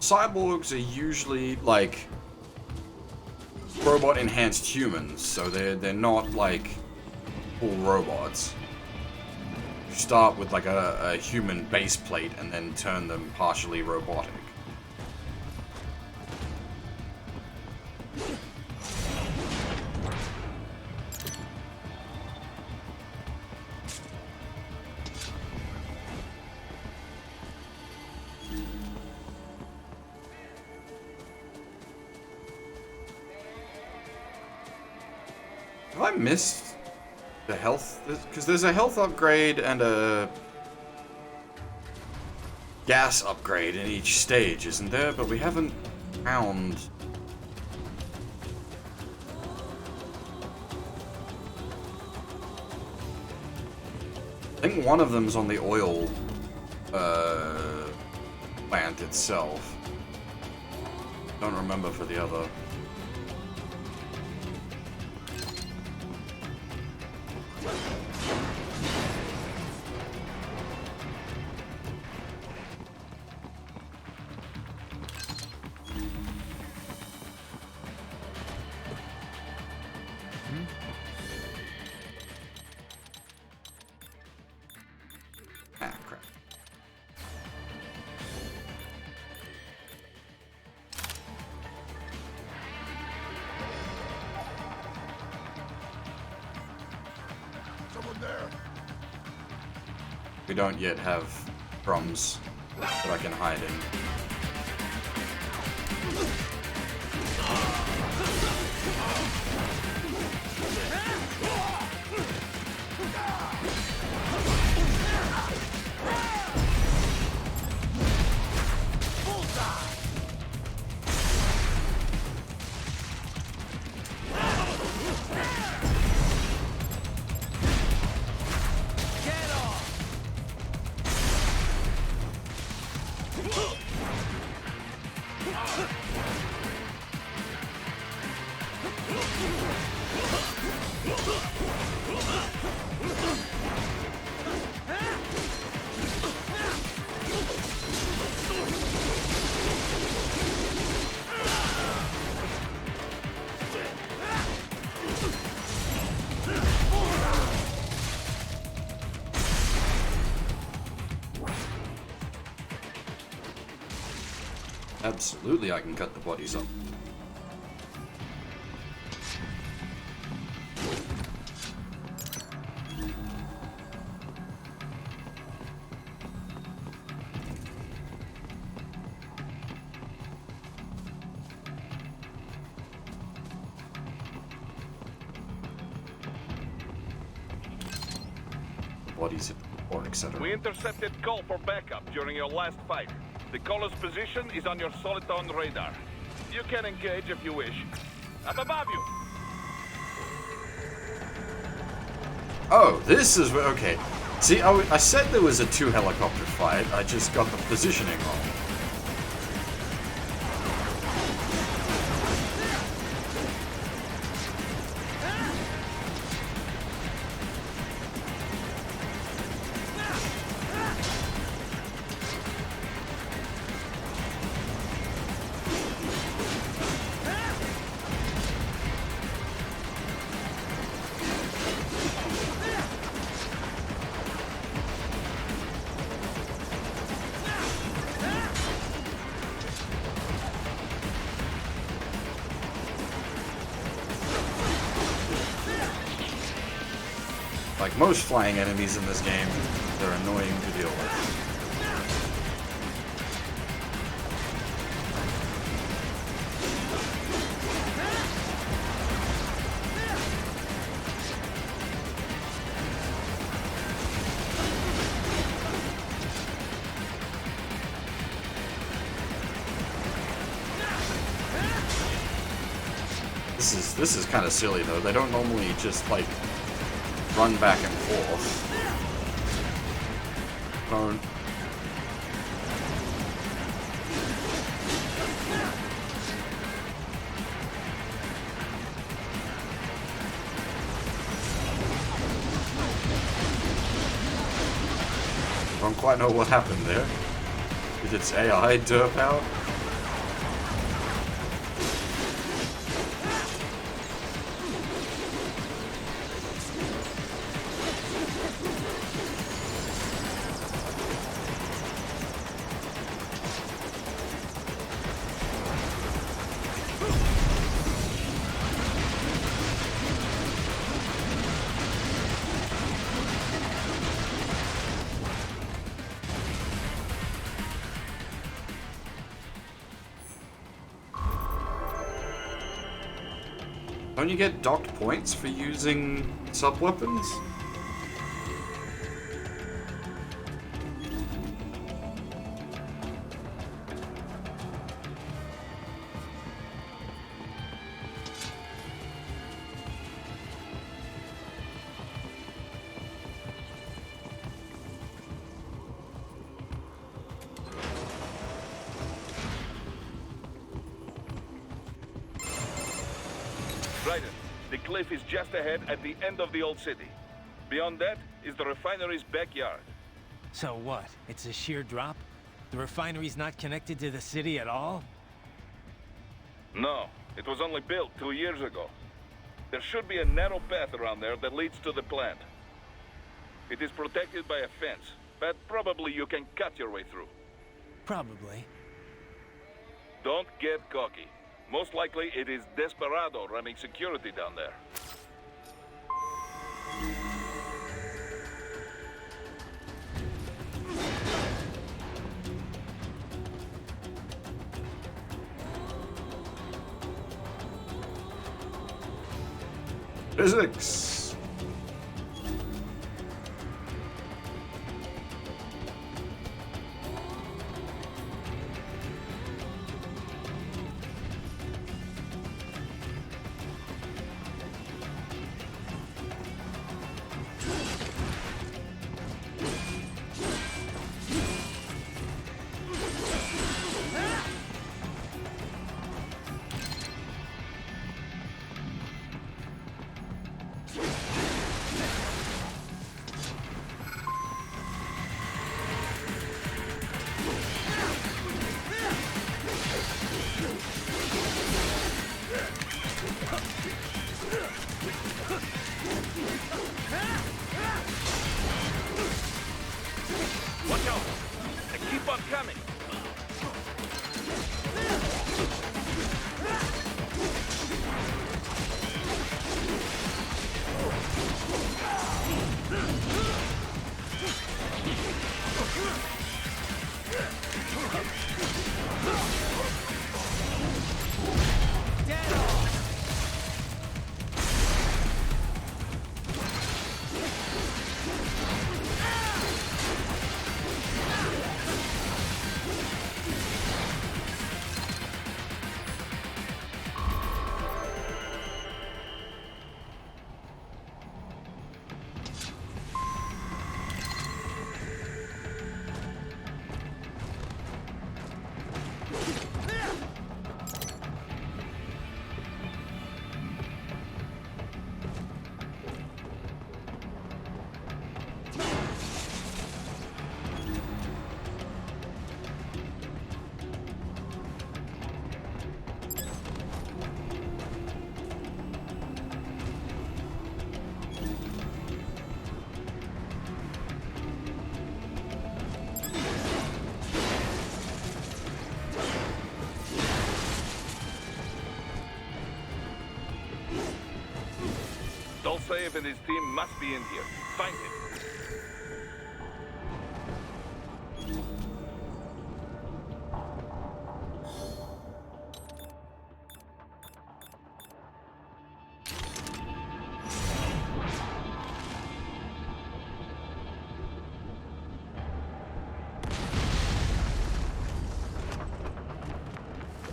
S1: cyborgs are usually like robot enhanced humans, so they're not like full robots. You start with like a human base plate and then turn them partially robotic. Have I missed the health? Because there's a health upgrade and a gas upgrade in each stage, isn't there? But we haven't found... I think one of them's on the oil plant itself. Don't remember for the other. Ah, crap.
S3: Someone there.
S1: We don't yet have drums that I can hide in. Absolutely, I can cut the bodies up. Bodies or etc.
S11: We intercepted call for backup during your last fight. The caller's position is on your Soliton radar. You can engage if you wish. Up above you.
S1: Oh, this is okay. See, I said there was a 2 helicopter fight. I just got the positioning wrong. Like most flying enemies in this game, they're annoying to deal with. This is kind of silly though. They don't normally just like run back and forth. Don't. Don't quite know what happened there. Did its AI derp out? Don't you get docked points for using sub-weapons?
S11: Raiden, the cliff is just ahead at the end of the old city. Beyond that is the refinery's backyard.
S13: So what? It's a sheer drop? The refinery's not connected to the city at all?
S11: No, it was only built 2 years ago. There should be a narrow path around there that leads to the plant. It is protected by a fence, but probably you can cut your way through.
S13: Probably.
S11: Don't get cocky. Most likely it is Desperado running security down there.
S1: Physics!
S11: Watch out! They keep on coming! Dolsaev and his team must be in here. Find him.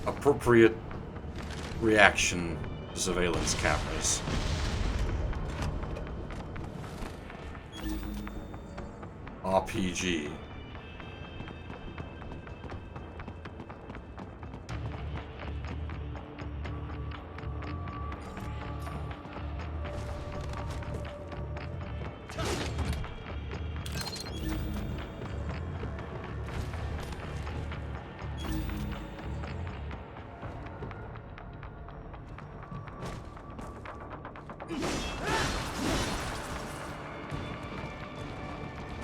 S1: Appropriate reaction to surveillance cameras. RPG.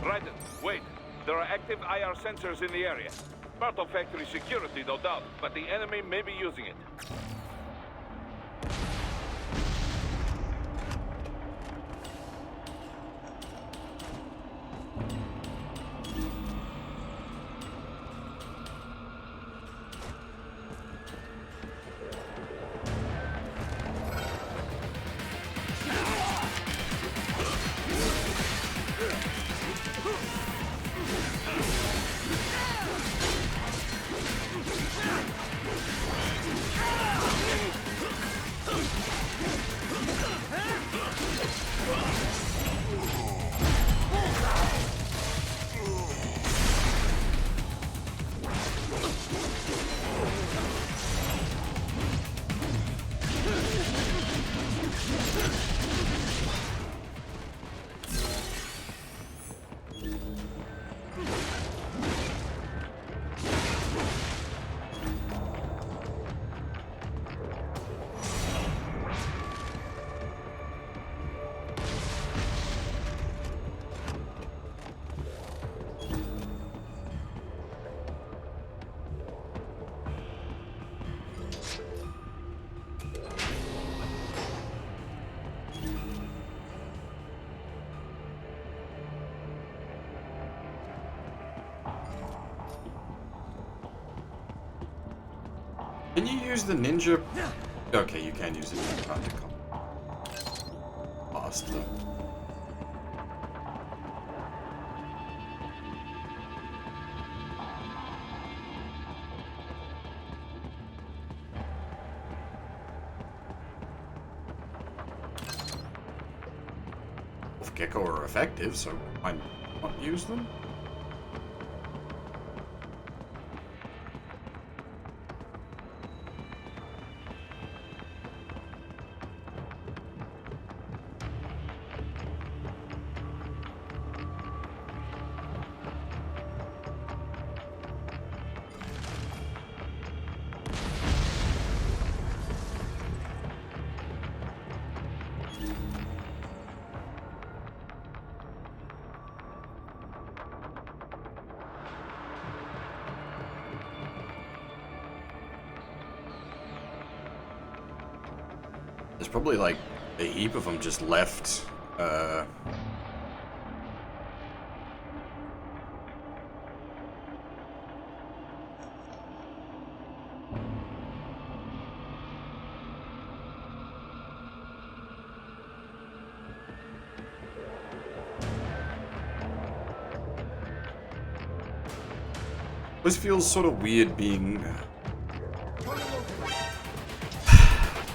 S11: Raiden, wait. There are active IR sensors in the area. Part of factory security, no doubt, but the enemy may be using it.
S1: Can you use the ninja? Okay, you can use the ninja card to come past them. Gecko are effective, so why not use them? There's probably like a heap of them just left. This feels sort of weird being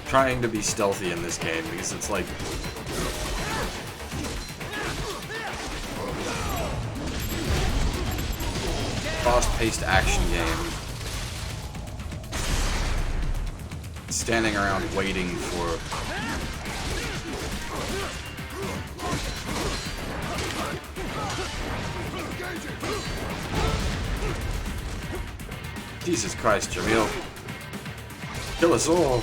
S1: trying to be stealthy in this game because it's like fast-paced action game. Standing around waiting for Jesus Christ, Jamil. Kill us all.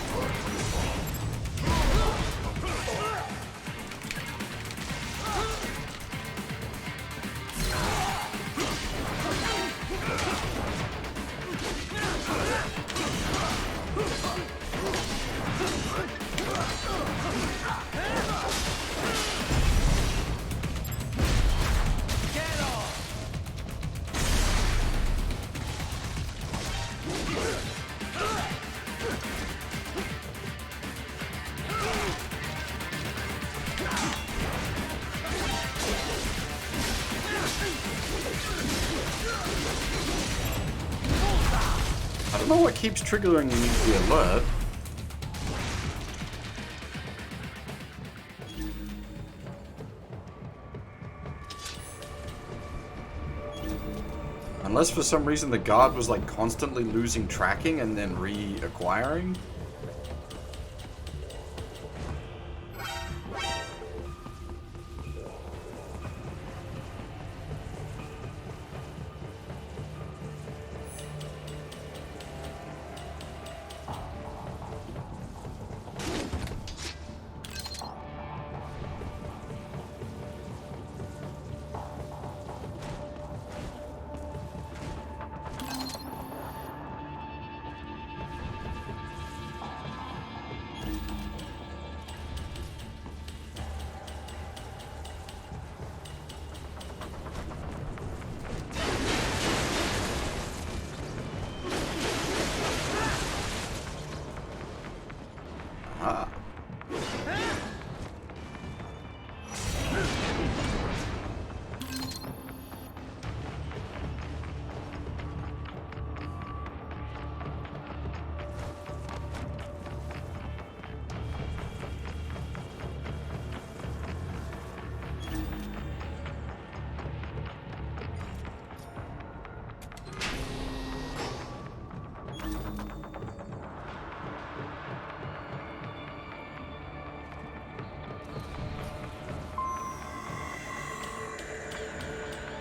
S1: I don't know what keeps triggering the alert. Unless for some reason the guard was like constantly losing tracking and then reacquiring.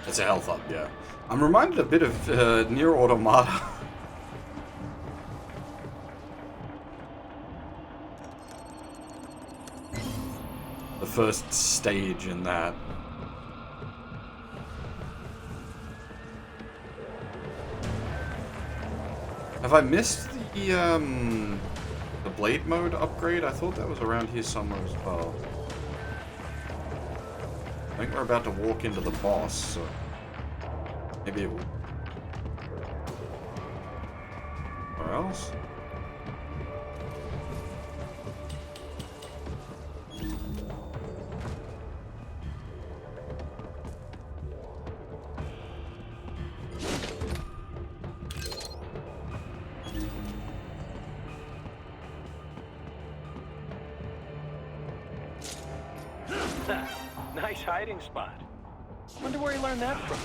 S1: It's a health up, yeah. I'm reminded a bit of Nier Automata. The first stage in that. Have I missed the blade mode upgrade? I thought that was around here somewhere as well. I think we're about to walk into the boss, so maybe it will. Where else?
S12: Nice hiding spot. Wonder where he learned that from.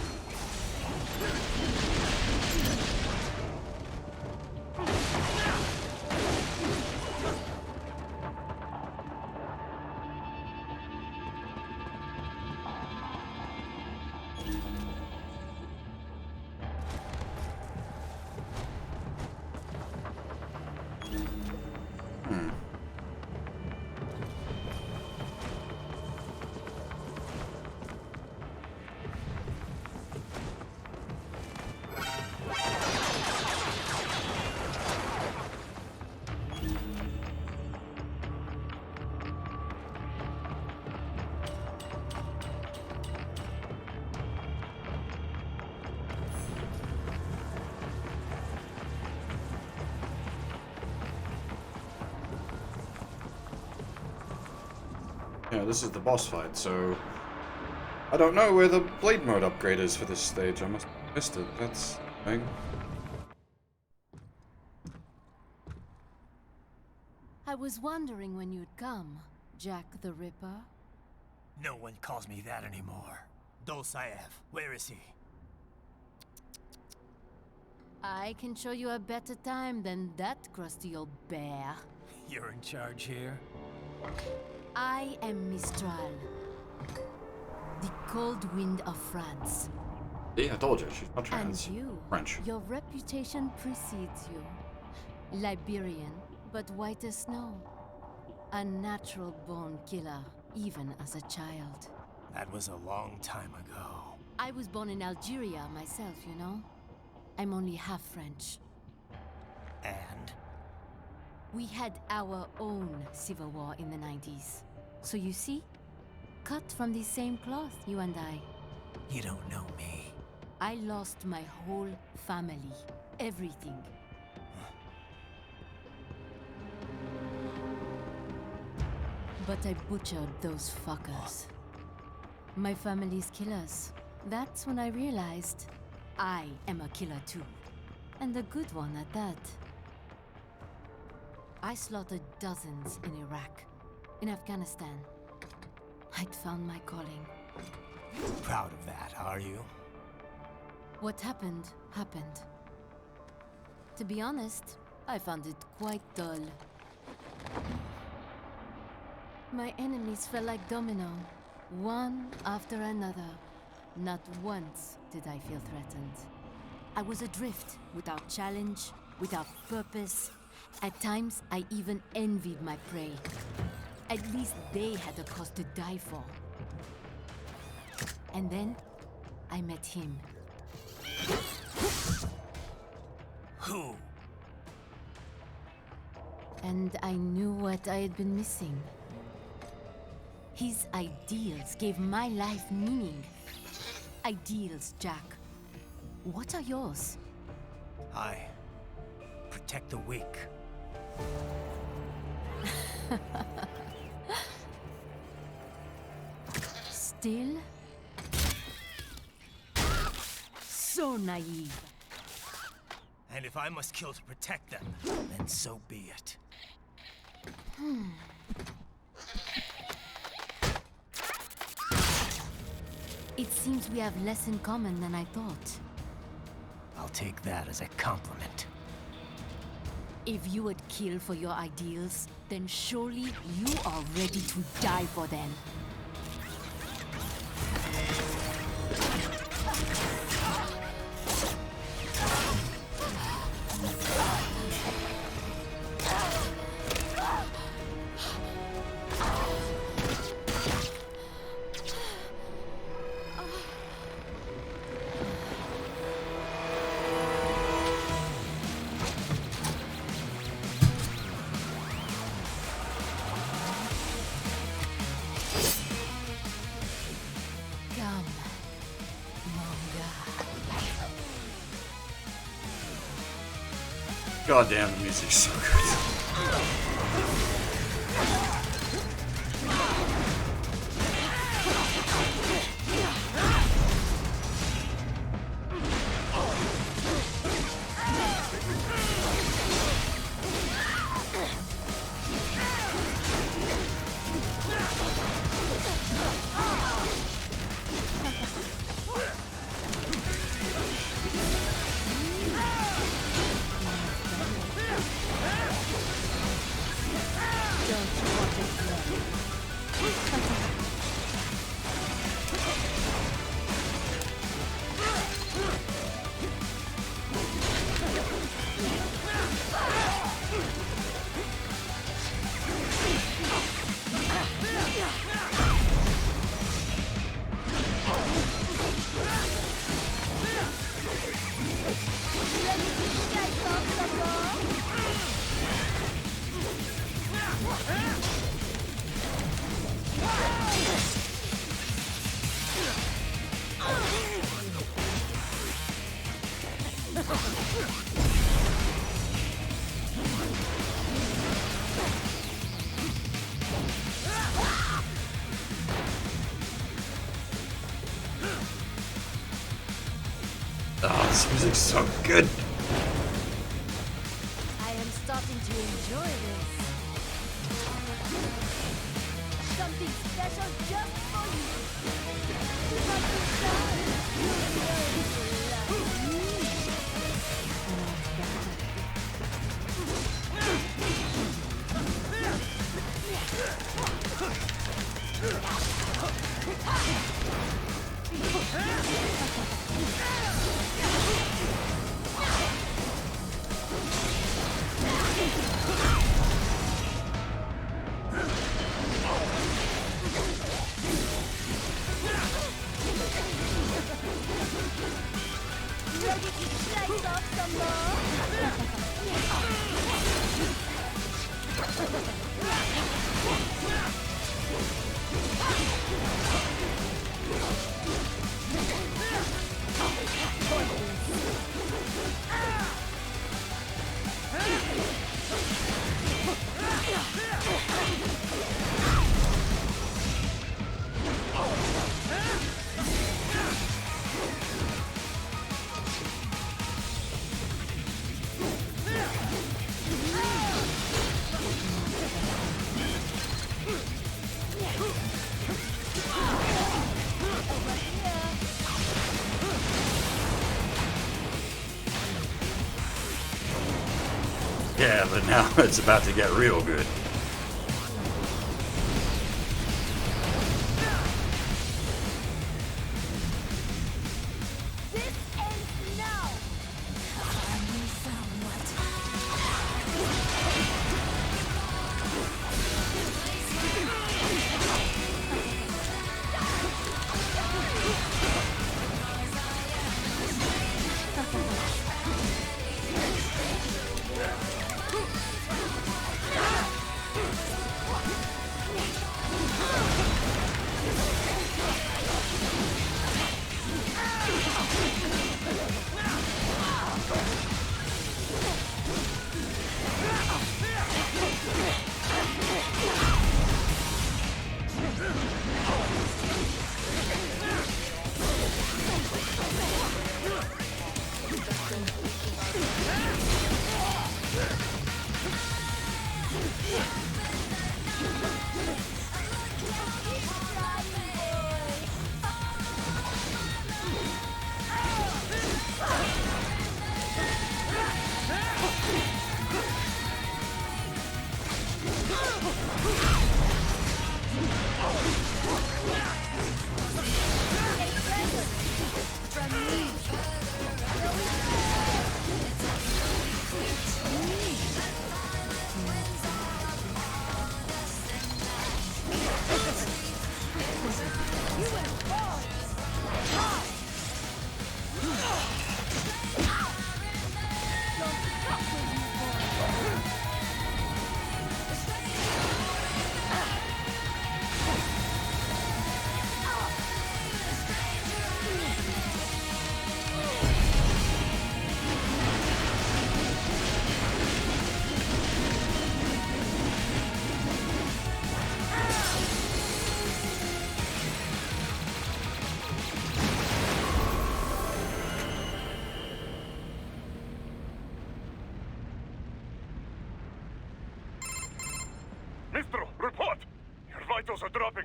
S1: Yeah, this is the boss fight, so I don't know where the blade mode upgrade is for this stage. I must have missed it. That's big.
S15: I was wondering when you'd come, Jack the Ripper.
S13: No one calls me that anymore. Dolsaev, where is he?
S15: I can show you a better time than that crusty old bear.
S13: You're in charge here?
S15: I am Mistral, the cold wind of France.
S1: See, I told you, she's not trans.
S15: And you,
S1: French.
S15: your reputation precedes you. Liberian, but white as snow. A natural-born killer, even as a child.
S13: That was a long time ago.
S15: I was born in Algeria myself, you know. I'm only half French.
S13: And?
S15: We had our own civil war in the 90s. So you see? Cut from the same cloth, you and I.
S13: You don't know me.
S15: I lost my whole family. Everything. But I butchered those fuckers. My family's killers. That's when I realized I am a killer too. And a good one at that. I slaughtered dozens in Iraq, in Afghanistan. I'd found my calling.
S13: Proud of that, are you?
S15: What happened, happened. To be honest, I found it quite dull. My enemies fell like domino, one after another. Not once did I feel threatened. I was adrift, without challenge, without purpose. At times, I even envied my prey. At least they had a cause to die for. And then, I met him.
S13: Who?
S15: And I knew what I had been missing. His ideals gave my life meaning. Ideals, Jack. What are yours?
S13: I protect the weak.
S15: Still? So naive.
S13: And if I must kill to protect them, then so be it.
S15: It seems we have less in common than I thought.
S13: I'll take that as a compliment.
S15: If you would kill for your ideals, then surely you are ready to die for them.
S1: God damn, the music's so good. This music's so good.
S15: I am starting to enjoy this. Something special just for you. Something special. You know you love me. Ready to slice off some
S1: Yeah, but now it's about to get real good.
S15: This ends now.
S11: Mistro, report! Your vitals are dropping.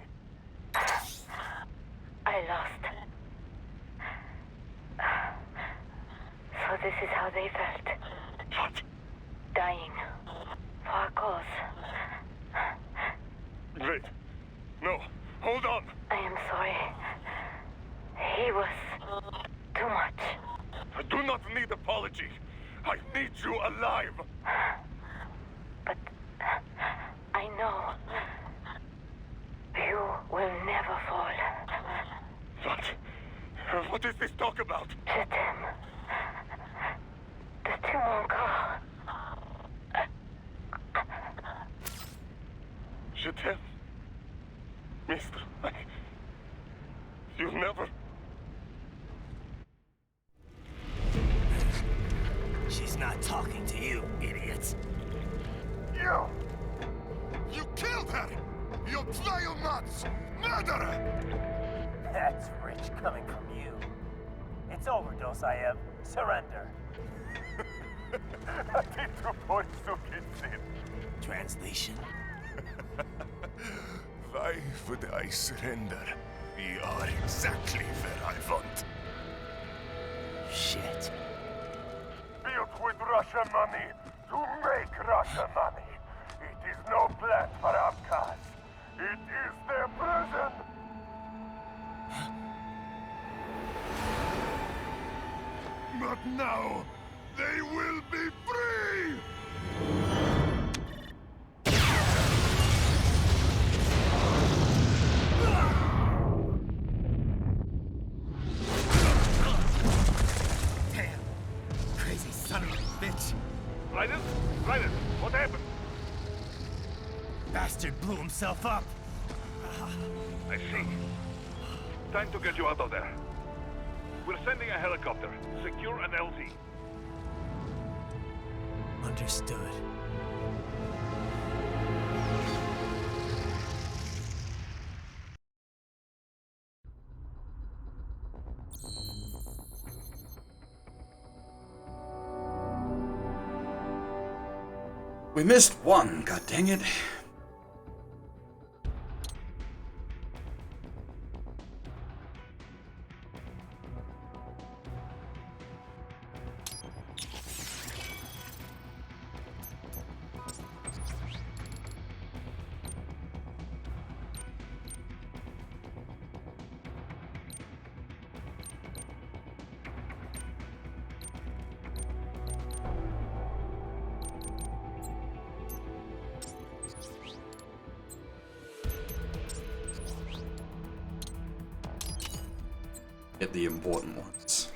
S16: I lost. So this is how they felt.
S11: What?
S16: Dying. For a cause.
S11: Wait. No. Hold on.
S16: I am sorry. He was too much.
S11: I do not need apology. I need you alive.
S16: But I know you will never fall.
S11: What? What is this talk about?
S16: Je t'aime. De tout mon corps.
S11: Je t'aime. Mister, you'll never...
S4: She's not talking to you, idiot.
S8: You! You killed her! You vile nuts! Murderer!
S13: That's rich coming from you. It's overdose, I have.
S17: Surrender.
S13: Translation?
S8: Why would I surrender? We are exactly where I want.
S13: Shit.
S17: Built with Russian money to make Russian money. It is no plan for outcasts. It is their prison.
S8: But now, they will be free!
S13: Damn! Crazy son of a bitch!
S17: Raiden? Raiden, what happened?
S13: Bastard blew himself up!
S11: I see. Time to get you out of there. We're sending a helicopter. Secure an LZ.
S5: Understood.
S1: We missed one, god dang it. Get the important ones.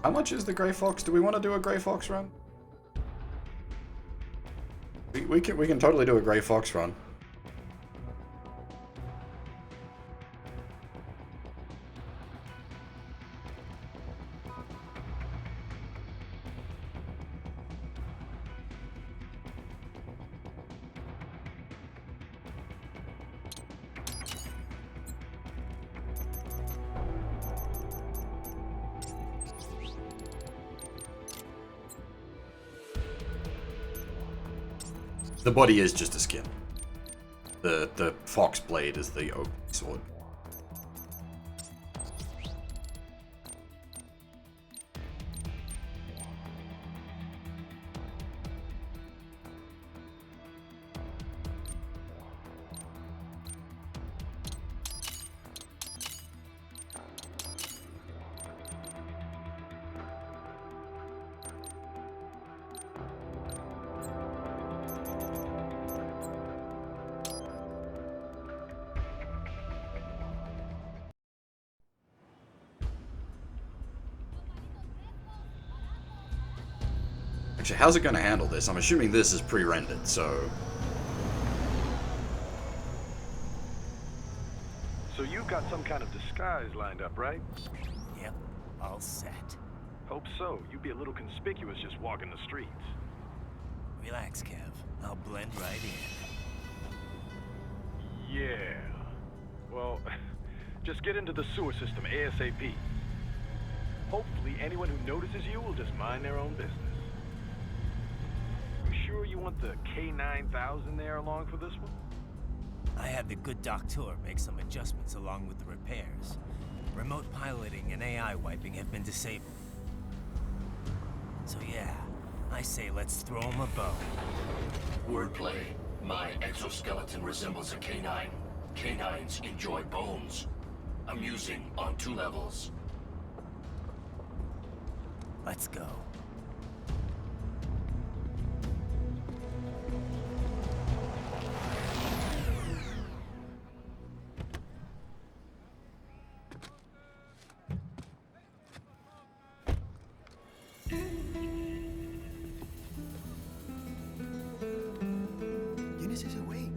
S1: How much is the Grey Fox? Do we want to do a Grey Fox run? We can totally do a Grey Fox run. The body is just a skin. The fox blade is the oak sword. Actually, how's it going to handle this? I'm assuming this is pre-rendered, so...
S12: So you've got some kind of disguise lined up, right?
S13: Yep, all set.
S12: Hope so. You'd be a little conspicuous just walking the streets.
S13: Relax, Kev. I'll blend right in.
S12: Yeah. Well, just get into the sewer system ASAP. Hopefully anyone who notices you will just mind their own business. You sure you want the K9000 there along for this one?
S13: I had the good doctor make some adjustments along with the repairs. Remote piloting and AI wiping have been disabled. So yeah, I say let's throw him a bone.
S14: Wordplay. My exoskeleton resembles a canine. Canines enjoy bones. Amusing on 2 levels.
S13: Let's go.
S7: ¿Quién es ese güey?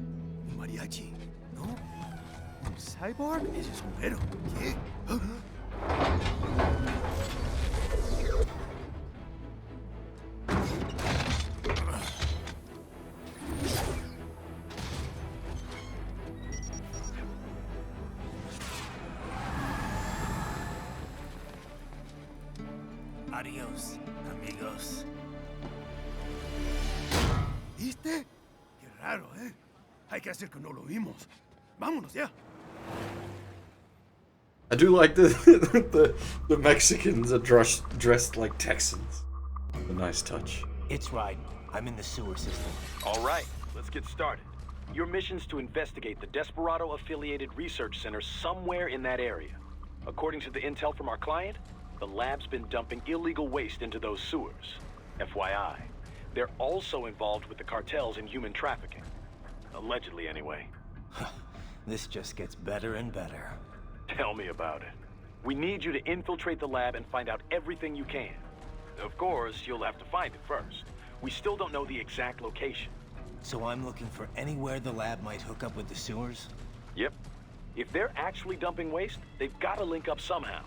S7: ¿Un mariachi? ¿No? ¿Un cyborg? Ese sombrero. ¿Qué?
S13: Adiós, amigos.
S7: ¿Viste? Qué raro, ¿eh? Hay que hacer que no lo vimos. Vámonos ya.
S1: I do like the Mexicans are dressed like Texans. A nice touch.
S5: It's right. I'm in the sewer system.
S12: All right, let's get started. Your mission's to investigate the Desperado-affiliated research center somewhere in that area. According to the intel from our client, the lab's been dumping illegal waste into those sewers. FYI, they're also involved with the cartels in human trafficking. Allegedly, anyway.
S5: This just gets better and better.
S12: Tell me about it. We need you to infiltrate the lab and find out everything you can. Of course, you'll have to find it first. We still don't know the exact location.
S5: So I'm looking for anywhere the lab might hook up with the sewers?
S12: Yep. If they're actually dumping waste, they've got to link up somehow.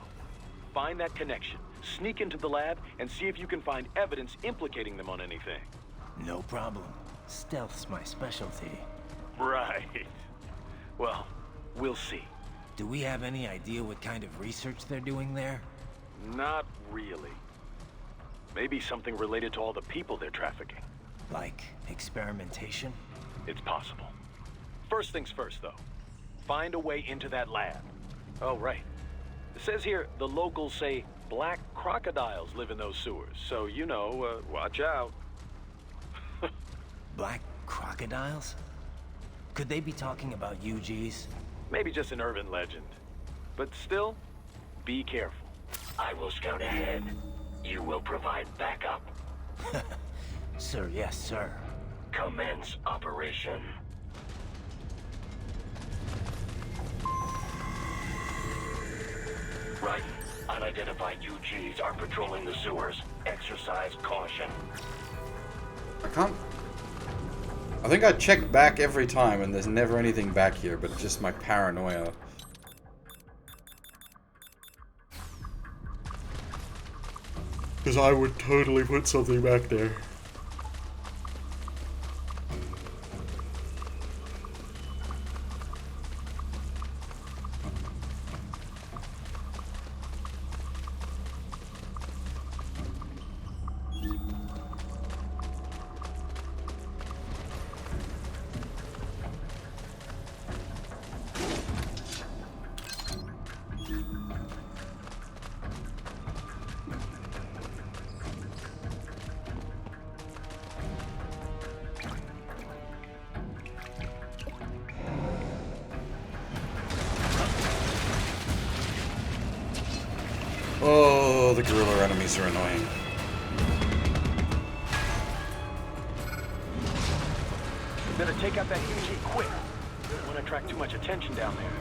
S12: Find that connection, sneak into the lab, and see if you can find evidence implicating them on anything.
S5: No problem. Stealth's my specialty.
S12: Right. Well, we'll see.
S5: Do we have any idea what kind of research they're doing there?
S12: Not really. Maybe something related to all the people they're trafficking.
S5: Like experimentation?
S12: It's possible. First things first, though. Find a way into that lab. Oh, right. It says here the locals say black crocodiles live in those sewers, so you know, watch out.
S5: Black crocodiles? Could they be talking about UGs?
S12: Maybe just an urban legend. But still, be careful.
S14: I will scout ahead. You will provide backup.
S5: Sir, yes, sir.
S14: Commence operation. Right. Unidentified UGs are patrolling the sewers. Exercise caution.
S1: I can't... I think I check back every time and there's never anything back here, but just my paranoia. Because I would totally put something back there. Oh, the gorilla enemies are annoying.
S12: You better take out that UG quick. Don't want to attract too much attention down there.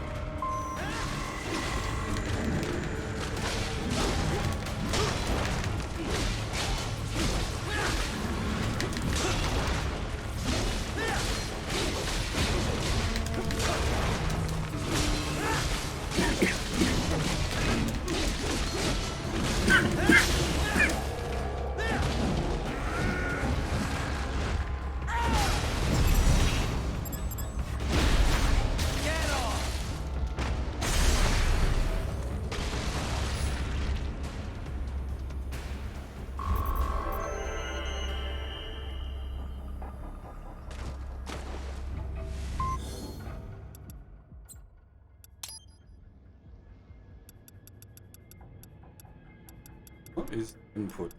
S1: What is input?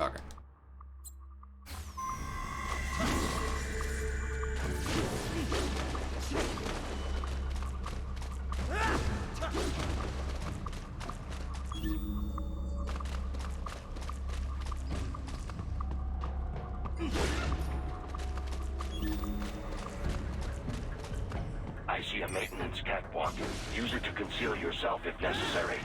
S1: Okay.
S14: I see a maintenance catwalk. Use it to conceal yourself if necessary.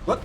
S1: What?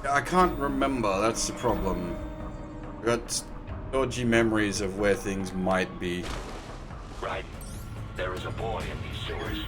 S1: I can't remember, that's the problem. I've got dodgy memories of where things might be.
S14: Right. There is a boy in these sewers.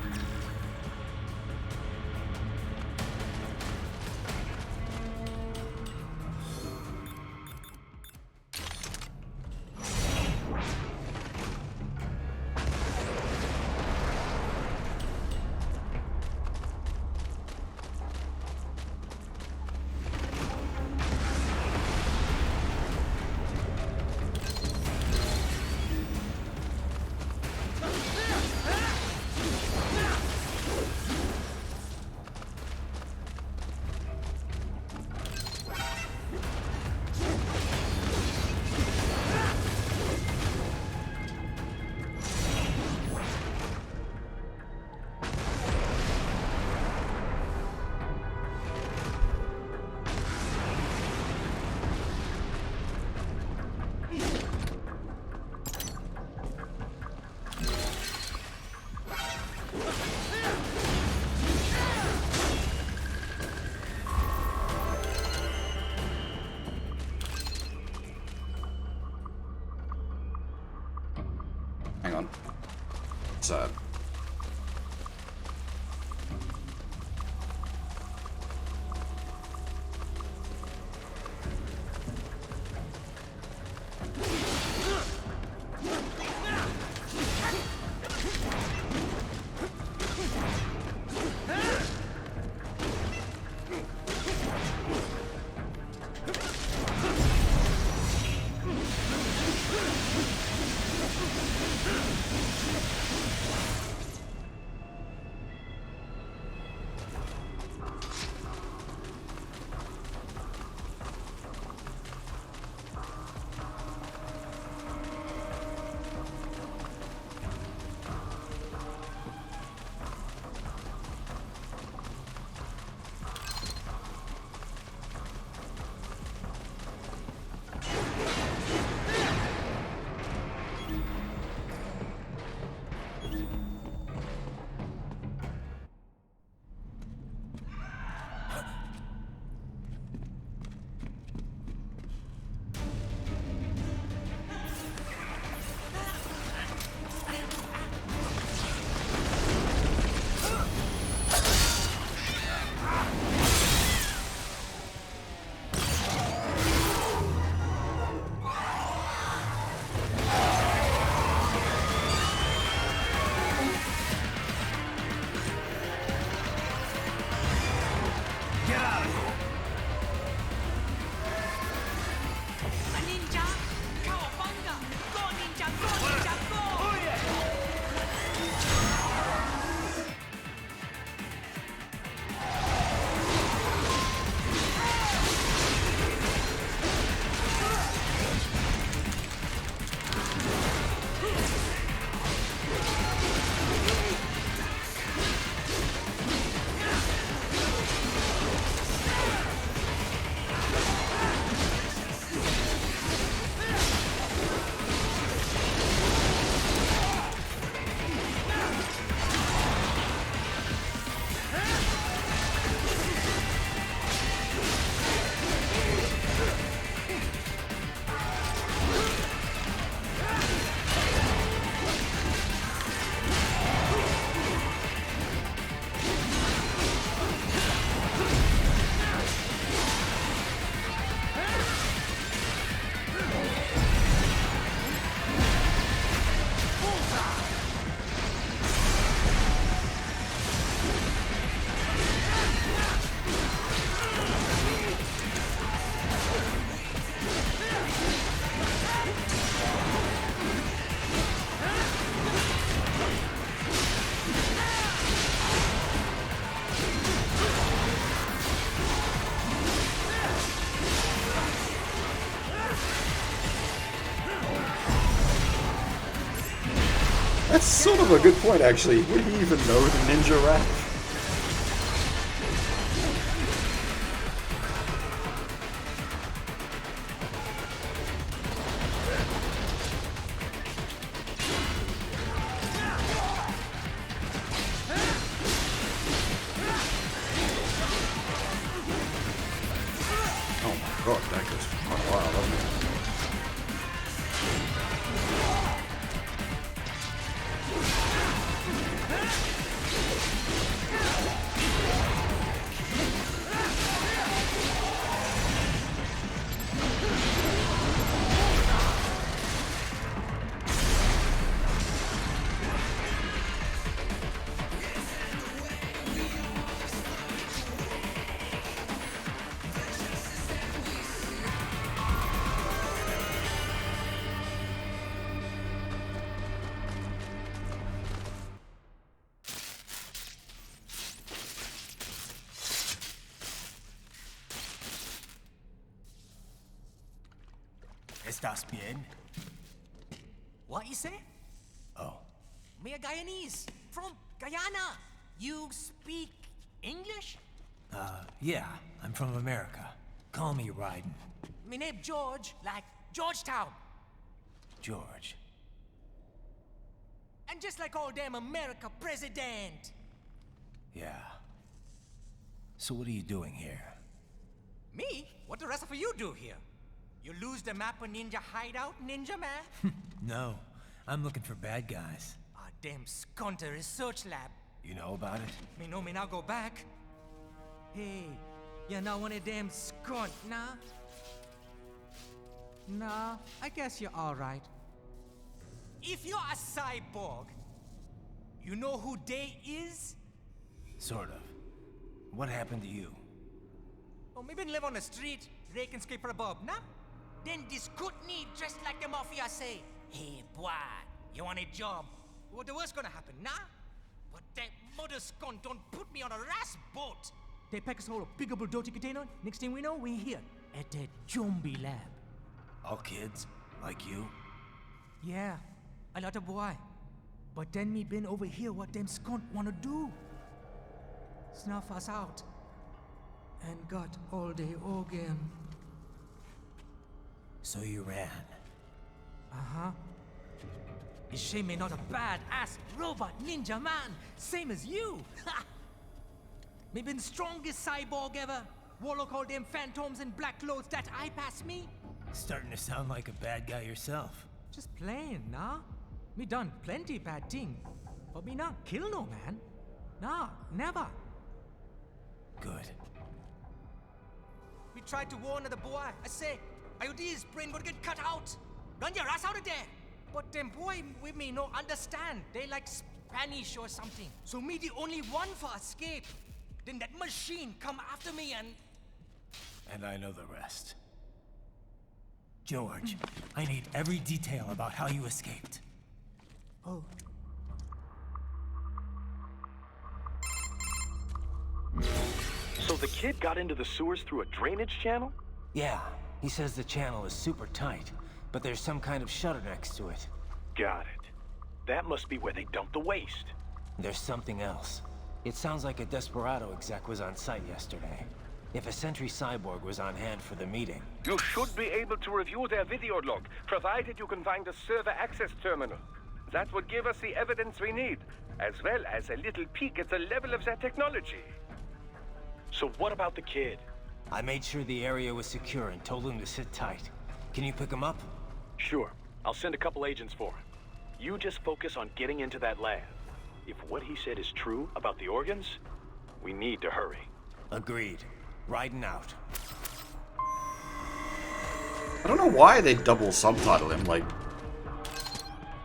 S1: Hang on. Sad. That's sort of a good point, actually. Would he even know the ninja rap? Oh my god, that goes for quite a while, doesn't it?
S13: ¿Estás bien?
S18: What you say?
S13: Oh.
S18: Me a Guyanese from Guyana. You speak English?
S13: Yeah, I'm from America. Call me Raiden.
S18: Me name George, like Georgetown.
S13: George.
S18: And just like all damn America president.
S13: Yeah. So what are you doing here?
S18: Me? What the rest of you do here? You lose the map of Ninja Hideout, Ninja Man?
S13: No, I'm looking for bad guys.
S18: Ah, damn skunter research lab.
S13: You know about it?
S18: Me know me now go back. Hey, you're not one of them skunt, nah? Nah, I guess you're alright. If you're a cyborg, you know who they is?
S13: Sort of. What happened to you?
S18: Oh, me been live on the street, rake and scrape for a bob, nah? Then this good need dressed like the mafia say, hey boy, you want a job? What the worst gonna happen, nah? But that mother scum don't put me on a ras boat. They pack us all a big old dirty container. Next thing we know, we're here at that zombie lab.
S13: All kids? Like you?
S18: Yeah, a lot of boy. But then me been over here what them skunt wanna do. Snuff us out. And got all day organ.
S13: So you ran?
S18: Uh-huh. You shame me not a bad-ass robot ninja man, same as you. Me been strongest cyborg ever. Warlock all them phantoms in black clothes that eye pass me.
S13: Starting to sound like a bad guy yourself.
S18: Just playing, nah? Me done plenty bad thing. But me not kill no man. Nah, never.
S13: Good.
S18: We tried to warn the boy. I say, IOD's brain gonna get cut out. Run your ass out of there. But them boy with me no understand. They like Spanish or something. So me the only one for escape. Then that machine come after me and...
S13: And I know the rest. George, I need every detail about how you escaped.
S18: Oh.
S12: So the kid got into the sewers through a drainage channel?
S13: Yeah, he says the channel is super tight, but there's some kind of shutter next to it.
S12: Got it. That must be where they dumped the waste.
S13: There's something else. It sounds like a Desperado exec was on site yesterday. If a Sentry Cyborg was on hand for the meeting...
S2: You should be able to review their video log, provided you can find a server access terminal. That would give us the evidence we need, as well as a little peek at the level of their technology.
S12: So what about the kid?
S13: I made sure the area was secure and told him to sit tight. Can you pick him up?
S12: Sure. I'll send a couple agents for him. You just focus on getting into that lab. If what he said is true about the organs, we need to hurry.
S13: Agreed. Riding out.
S1: I don't know why they double subtitle him, like...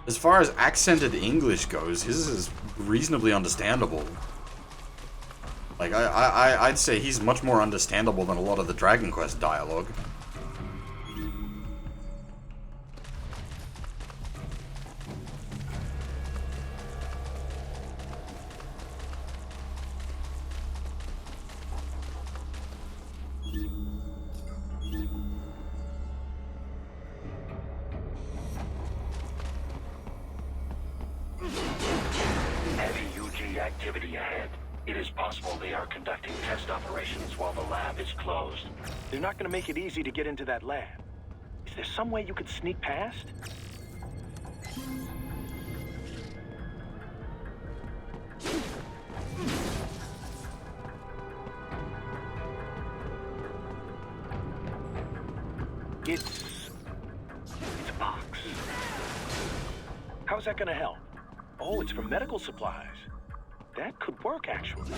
S1: As far as accented English goes, his is reasonably understandable. Like, I'd say he's much more understandable than a lot of the Dragon Quest dialogue.
S14: activity ahead. It is possible they are conducting test operations while the lab is closed.
S12: They're not gonna make it easy to get into that lab. Is there some way you could sneak past? It's a box. How's that gonna help? Oh, it's for medical supplies. That could work, actually.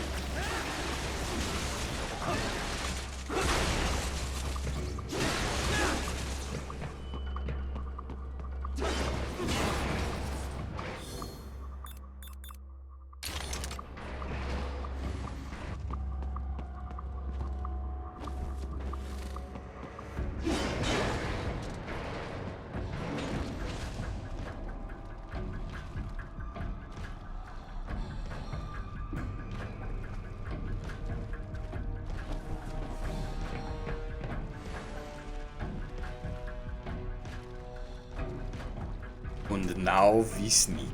S1: Und now wie sneak.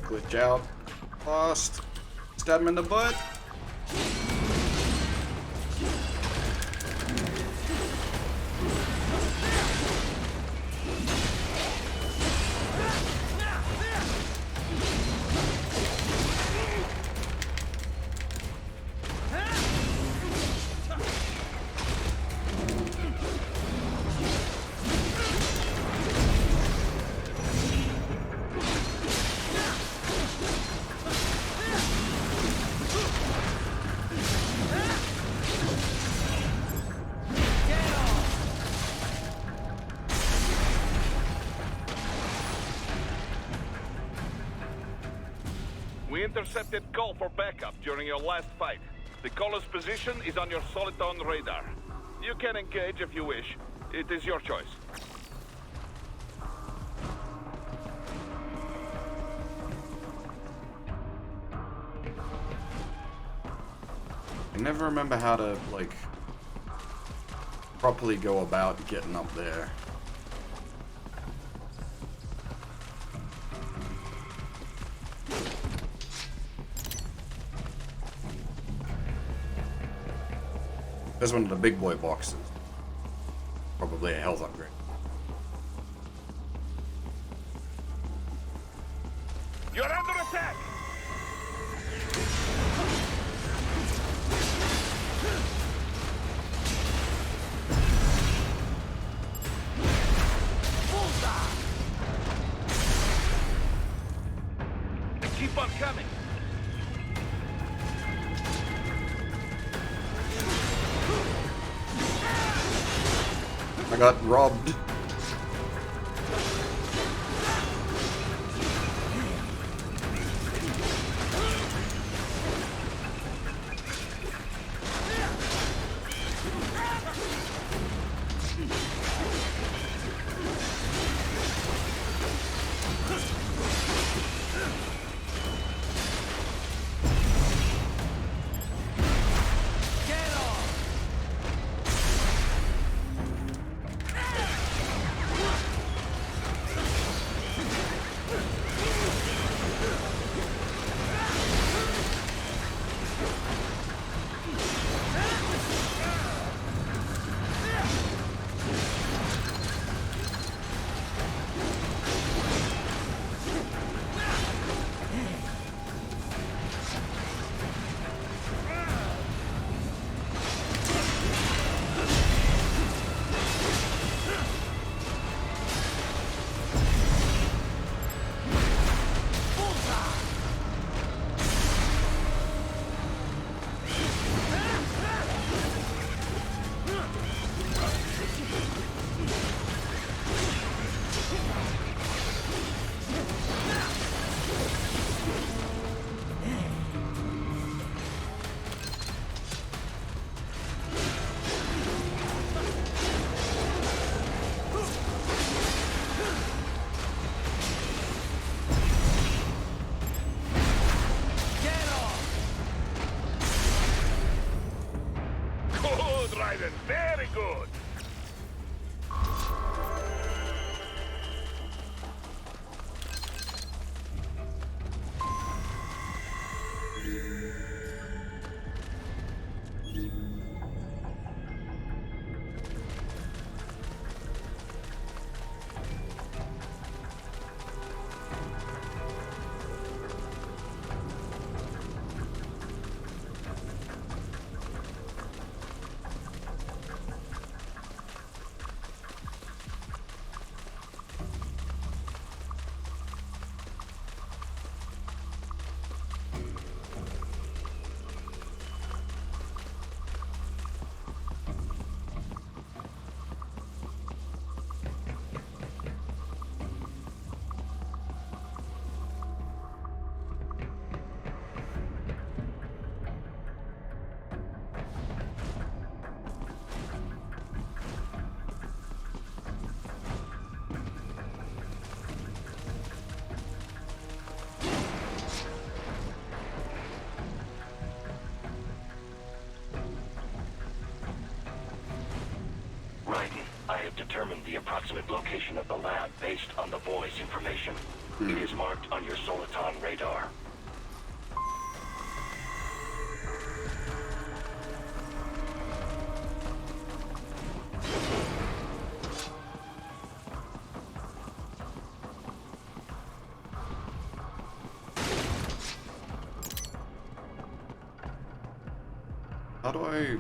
S1: Glitch out. Lost. Stab him in the butt.
S11: We intercepted call for backup during your last fight. The caller's position is on your Soliton radar. You can engage if you wish. It is your choice.
S1: I never remember how to, like, properly go about getting up there. There's one of the big boy boxes. Probably a health upgrade.
S11: You're under attack! Keep on coming!
S1: I got robbed.
S17: good.
S14: I have determined the approximate location of the lab based on the boy's information. It is marked on your Soliton radar.
S1: How do I...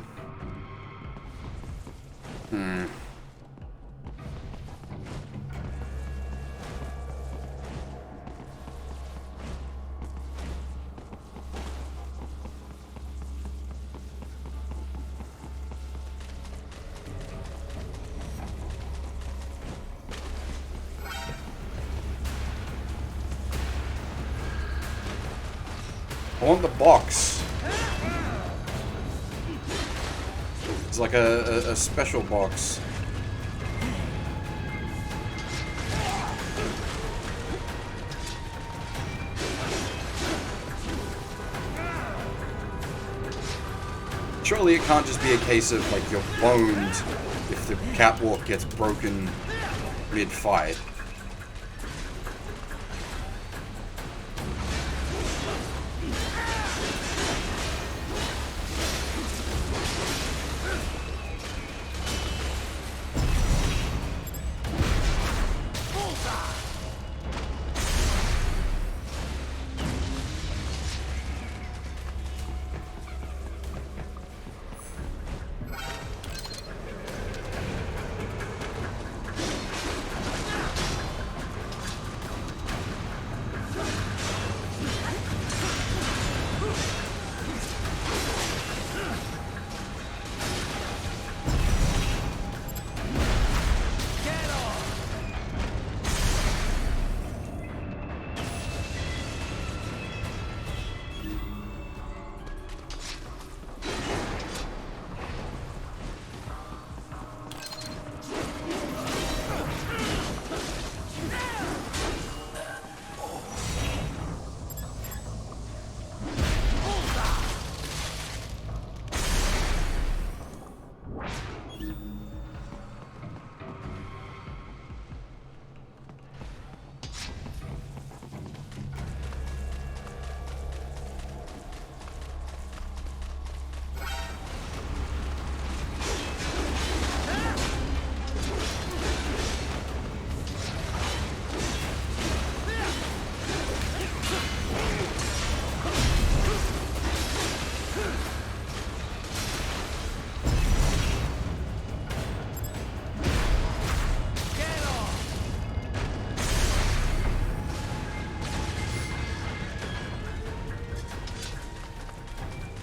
S1: I want the box. It's like a special box. Surely it can't just be a case of like you're boned if the catwalk gets broken mid-fight.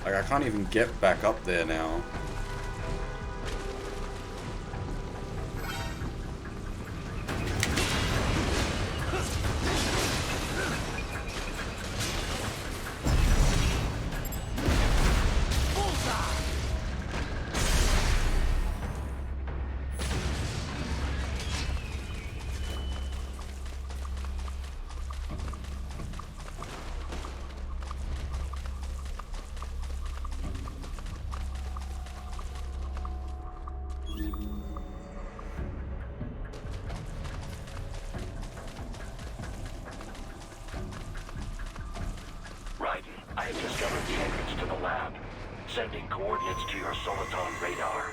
S1: Like, I can't even get back up there now.
S14: Raiden, I have discovered the entrance to the lab. Sending coordinates to your Soliton radar.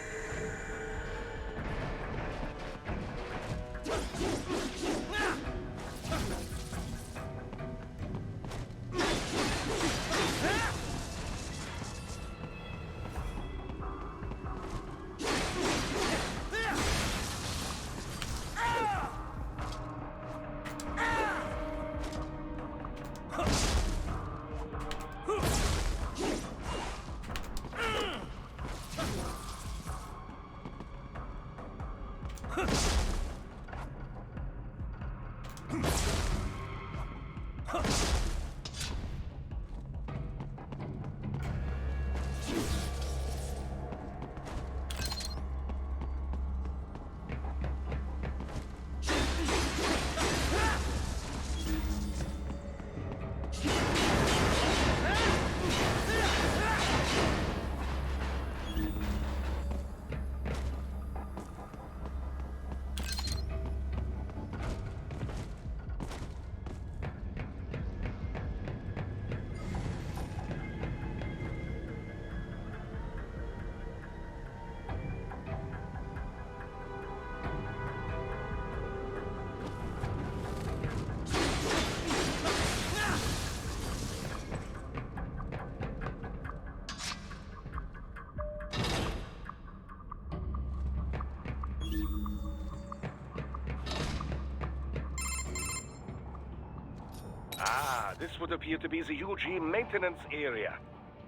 S2: This would appear to be the UG maintenance area.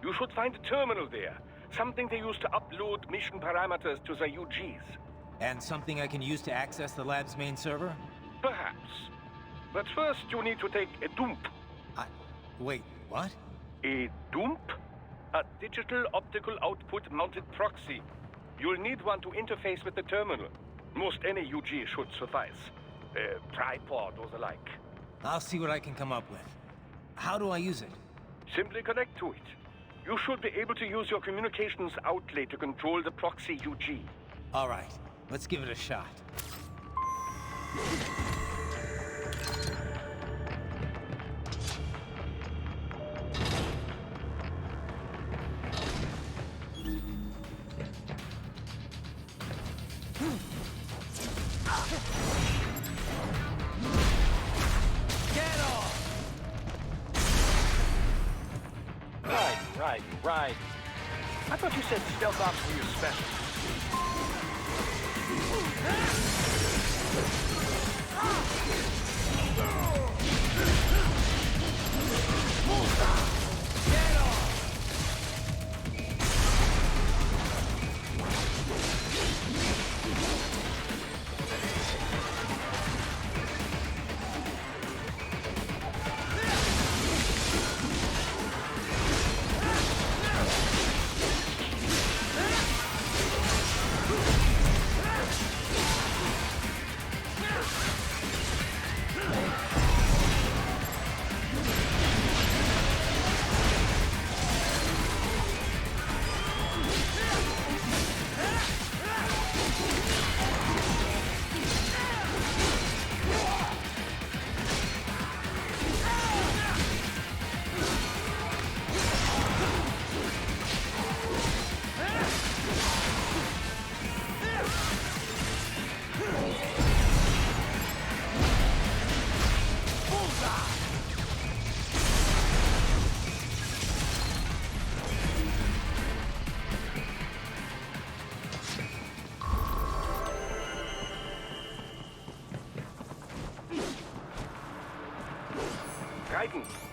S2: You should find a terminal there. Something they use to upload mission parameters to the UGs.
S5: And something I can use to access the lab's main server?
S2: Perhaps. But first you need to take a dump.
S5: Wait, what?
S2: A dump? A digital optical output mounted proxy. You'll need one to interface with the terminal. Most any UG should suffice. A tripod or the like.
S5: I'll see what I can come up with. How do I use it?
S2: Simply connect to it. You should be able to use your communications outlay to control the proxy UG.
S5: All right, let's give it a shot.
S12: Right. I thought you said stealth ops were your specialty.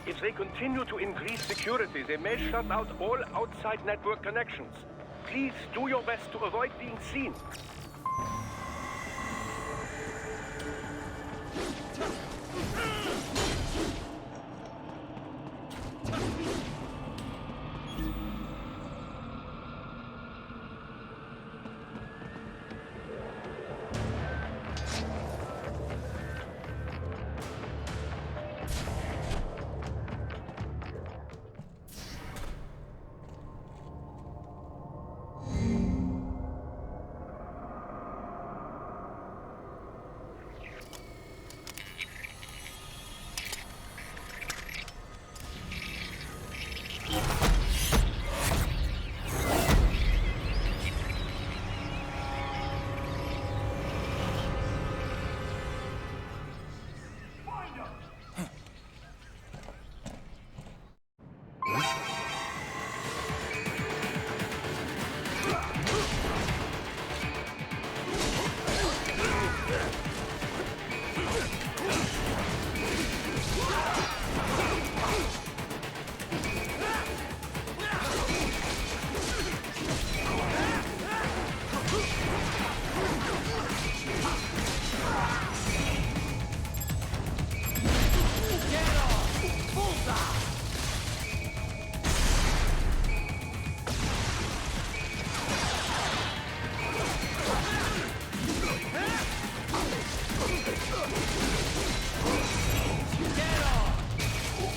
S2: If they continue to increase security, they may shut out all outside network connections. Please do your best to avoid being seen.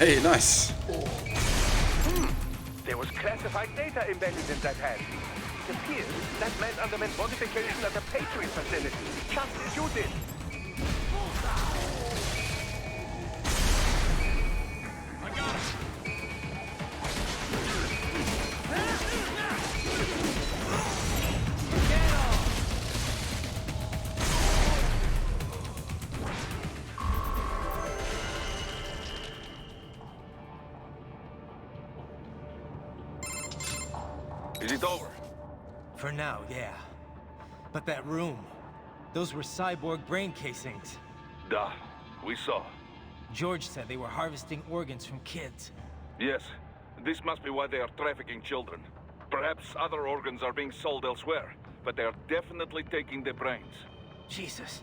S1: Hey, nice.
S2: There was classified data embedded in that hand. It appears that man underwent modification at the Patriot facility, just as you did.
S8: I got him.
S2: Is it over?
S13: For now, yeah. But that room, those were cyborg brain casings.
S11: Duh, we saw.
S13: George said they were harvesting organs from kids.
S11: Yes, this must be why they are trafficking children. Perhaps other organs are being sold elsewhere, but they are definitely taking the brains.
S13: Jesus,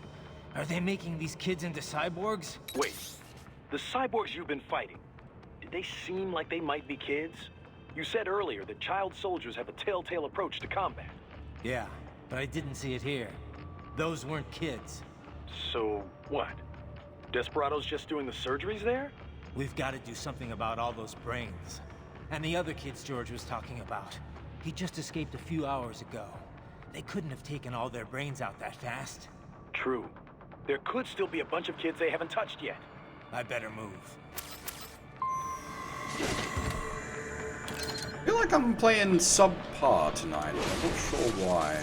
S13: are they making these kids into cyborgs?
S12: Wait, the cyborgs you've been fighting, did they seem like they might be kids? You said earlier that child soldiers have a telltale approach to combat.
S13: Yeah, but I didn't see it here. Those weren't kids.
S12: So, what? Desperados just doing the surgeries there?
S13: We've got to do something about all those brains. And the other kids George was talking about. He just escaped a few hours ago. They couldn't have taken all their brains out that fast.
S12: True. There could still be a bunch of kids they haven't touched yet.
S13: I better move.
S1: I feel like I'm playing subpar tonight. I'm not sure why.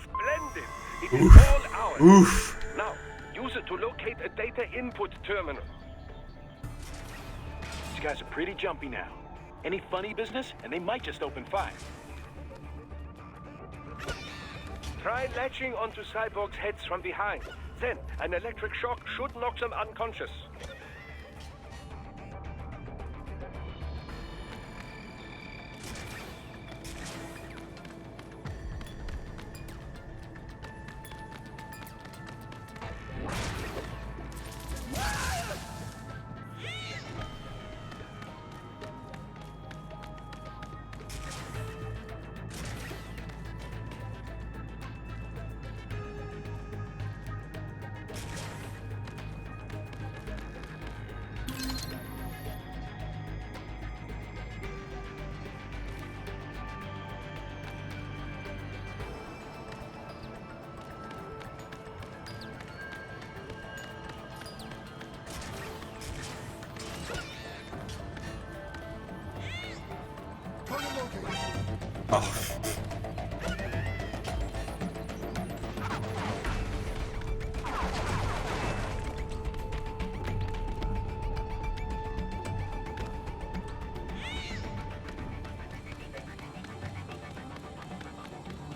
S2: Splendid! It is all ours.
S1: Oof.
S2: Now, use it to locate a data input terminal.
S12: These guys are pretty jumpy now. Any funny business, and they might just open fire.
S2: Try latching onto cyborgs' heads from behind. Then, an electric shock should knock them unconscious.
S1: Oh.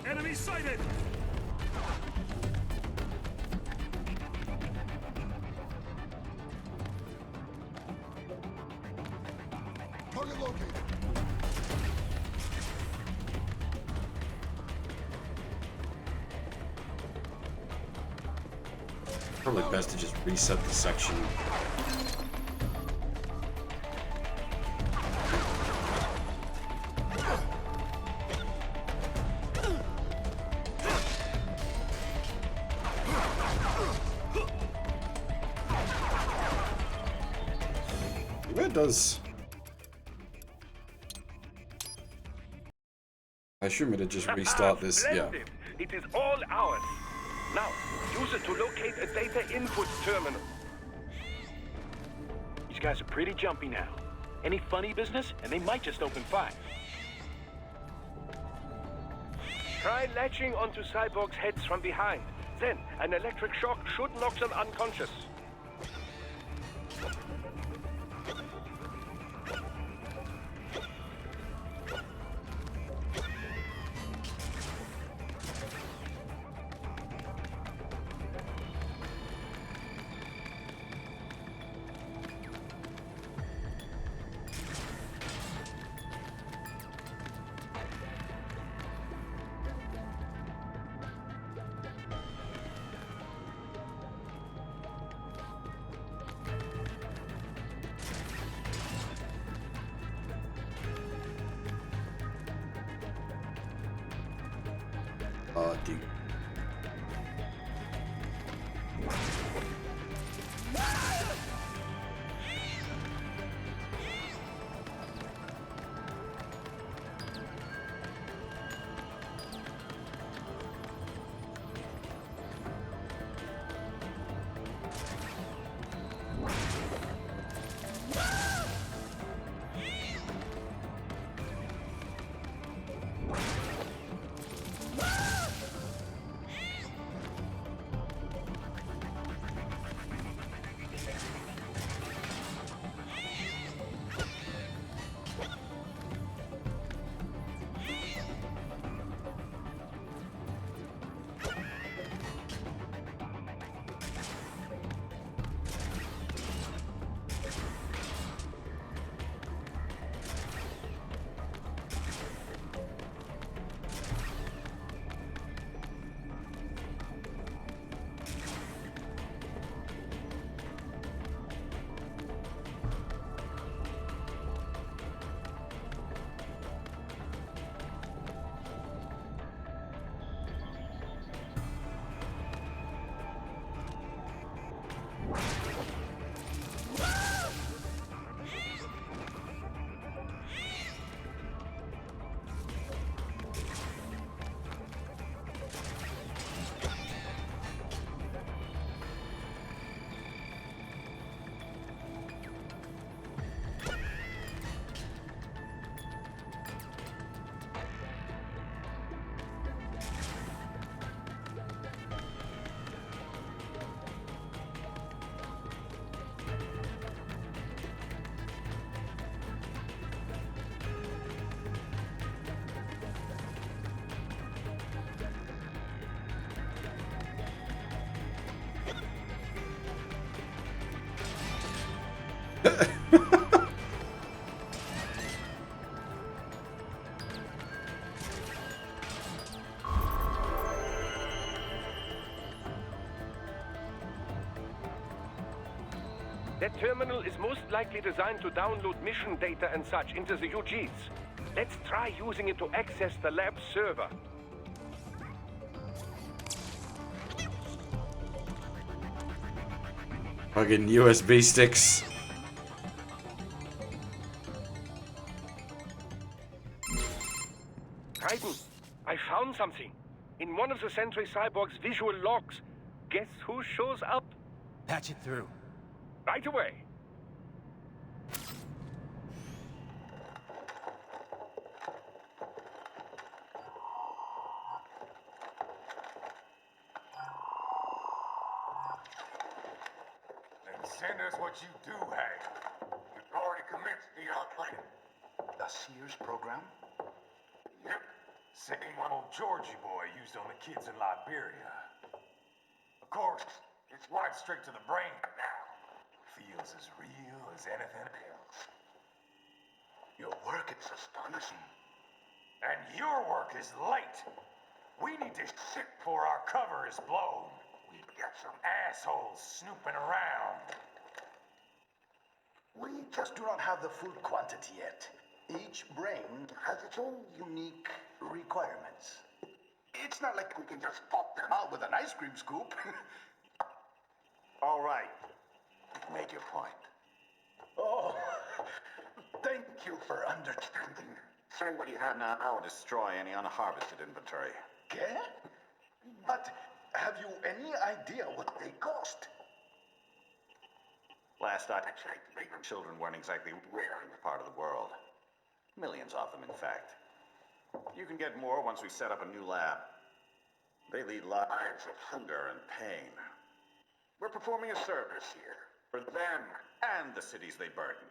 S8: Enemy sighted!
S3: Target located.
S1: Probably best to just reset the section. Maybe it does. I assume it'd just restart this, yeah.
S2: It is all ours. Now, use it to locate a data input terminal.
S12: These guys are pretty jumpy now. Any funny business, and they might just open fire.
S2: Try latching onto cyborgs' heads from behind. Then, an electric shock should knock them unconscious.
S1: Dude.
S2: That terminal is most likely designed to download mission data and such into the UGs. Let's try using it to access the lab server.
S1: Fucking USB sticks.
S2: Titan, I found something. In one of the Sentry Cyborg's visual logs. Guess who shows up?
S13: Patch it through.
S2: Right away.
S17: Then send us what you do have. You've already commenced the plan.
S19: The Sears program?
S17: Yep. Same old Georgie boy used on the kids in Liberia. Of course, it's right straight to the brain now. Feels as real as anything else.
S19: Your work is astonishing.
S17: And your work is late. We need to ship before our cover is blown. We've got some assholes snooping around.
S19: We just do not have the full quantity yet. Each brain has its own unique requirements. It's not like we can just pop them out with an ice cream scoop.
S17: All right. Make your point.
S19: Oh, thank you for understanding.
S20: Send what you have now or destroy any unharvested inventory.
S19: Okay? But have you any idea what they cost?
S20: Last I checked, children weren't exactly rare in this part of the world. Millions of them, in fact. You can get more once we set up a new lab. They lead lives of hunger and pain. We're performing a service here. For them and the cities they burden.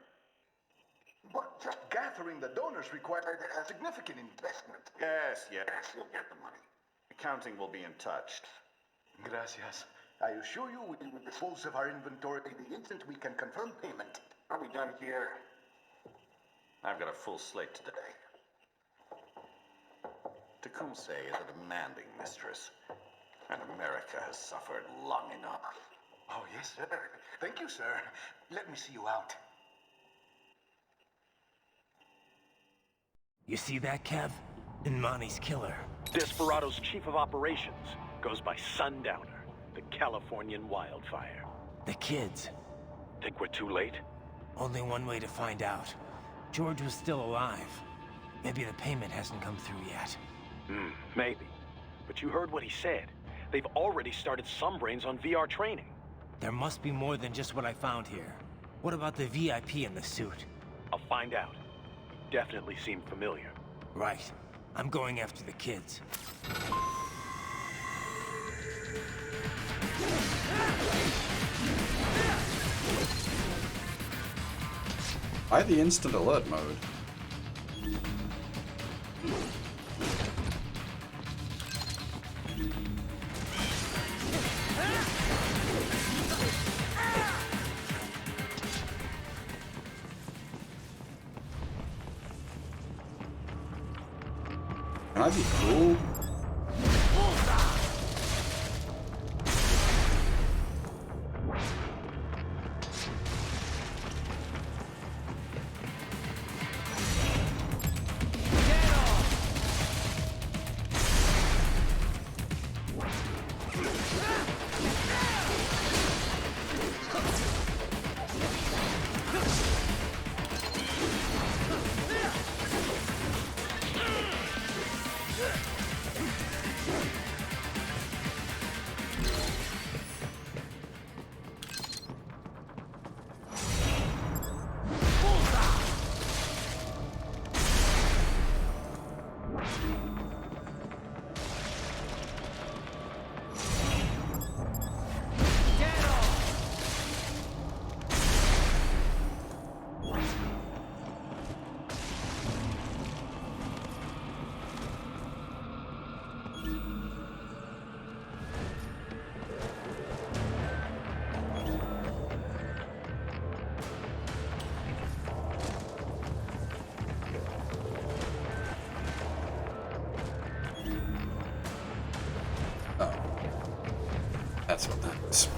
S19: But just gathering the donors required a significant investment.
S20: Yes, you'll get the money. Accounting will be in touch.
S19: Gracias. I assure you we will dispose of our inventory the instant we can confirm payment.
S20: Are we done here? I've got a full slate today. Tecumseh is a demanding mistress, and America has suffered long enough.
S19: Oh, yes, sir. Thank you, sir. Let me see you out.
S13: You see that, Kev? Inmani's killer.
S12: Desperado's chief of operations goes by Sundowner, the Californian wildfire.
S13: The kids.
S12: Think we're too late?
S13: Only one way to find out. George was still alive. Maybe the payment hasn't come through yet.
S12: Maybe. But you heard what he said. They've already started some brains on VR training.
S13: There must be more than just what I found here. What about the VIP in the suit?
S12: I'll find out. He definitely seemed familiar.
S13: Right. I'm going after the kids.
S1: Why the instant alert mode? Can I be cool? That's what that is.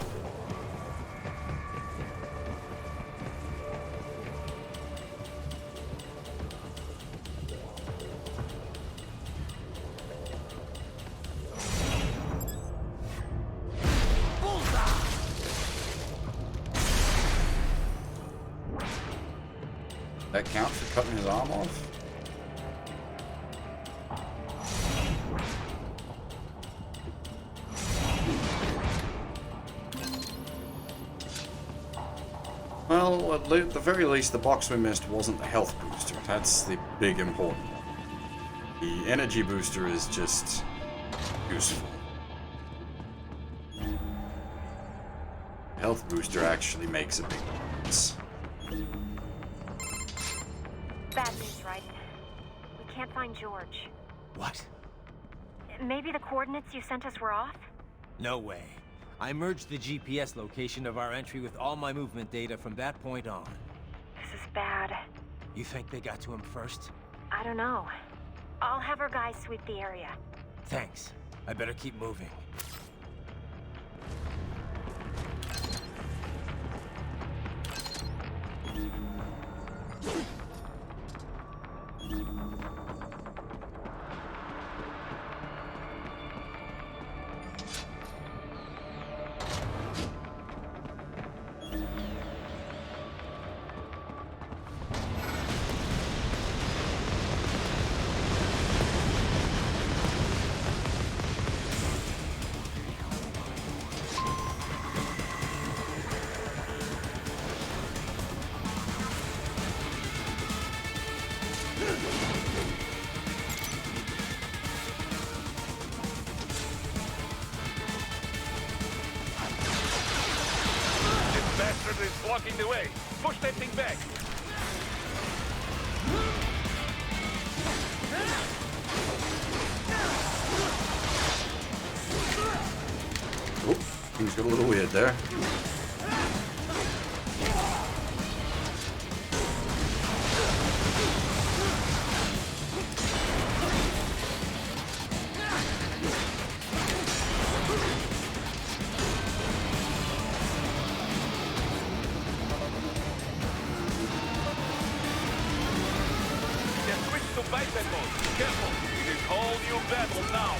S1: That count for cutting his arm off? Well, at the very least, the box we missed wasn't the health booster. That's the big important one. The energy booster is just useful. The health booster actually makes a big difference.
S6: Bad news, right? We can't find George.
S13: What?
S6: Maybe the coordinates you sent us were off?
S13: No way. I merged the GPS location of our entry with all my movement data from that point on.
S6: This is bad.
S13: You think they got to him first?
S6: I don't know. I'll have our guys sweep the area.
S13: Thanks. I better keep moving.
S11: Blocking the way. Push that thing back.
S1: Oh, things got a little weird there.
S11: Careful. It is Whole new battle now.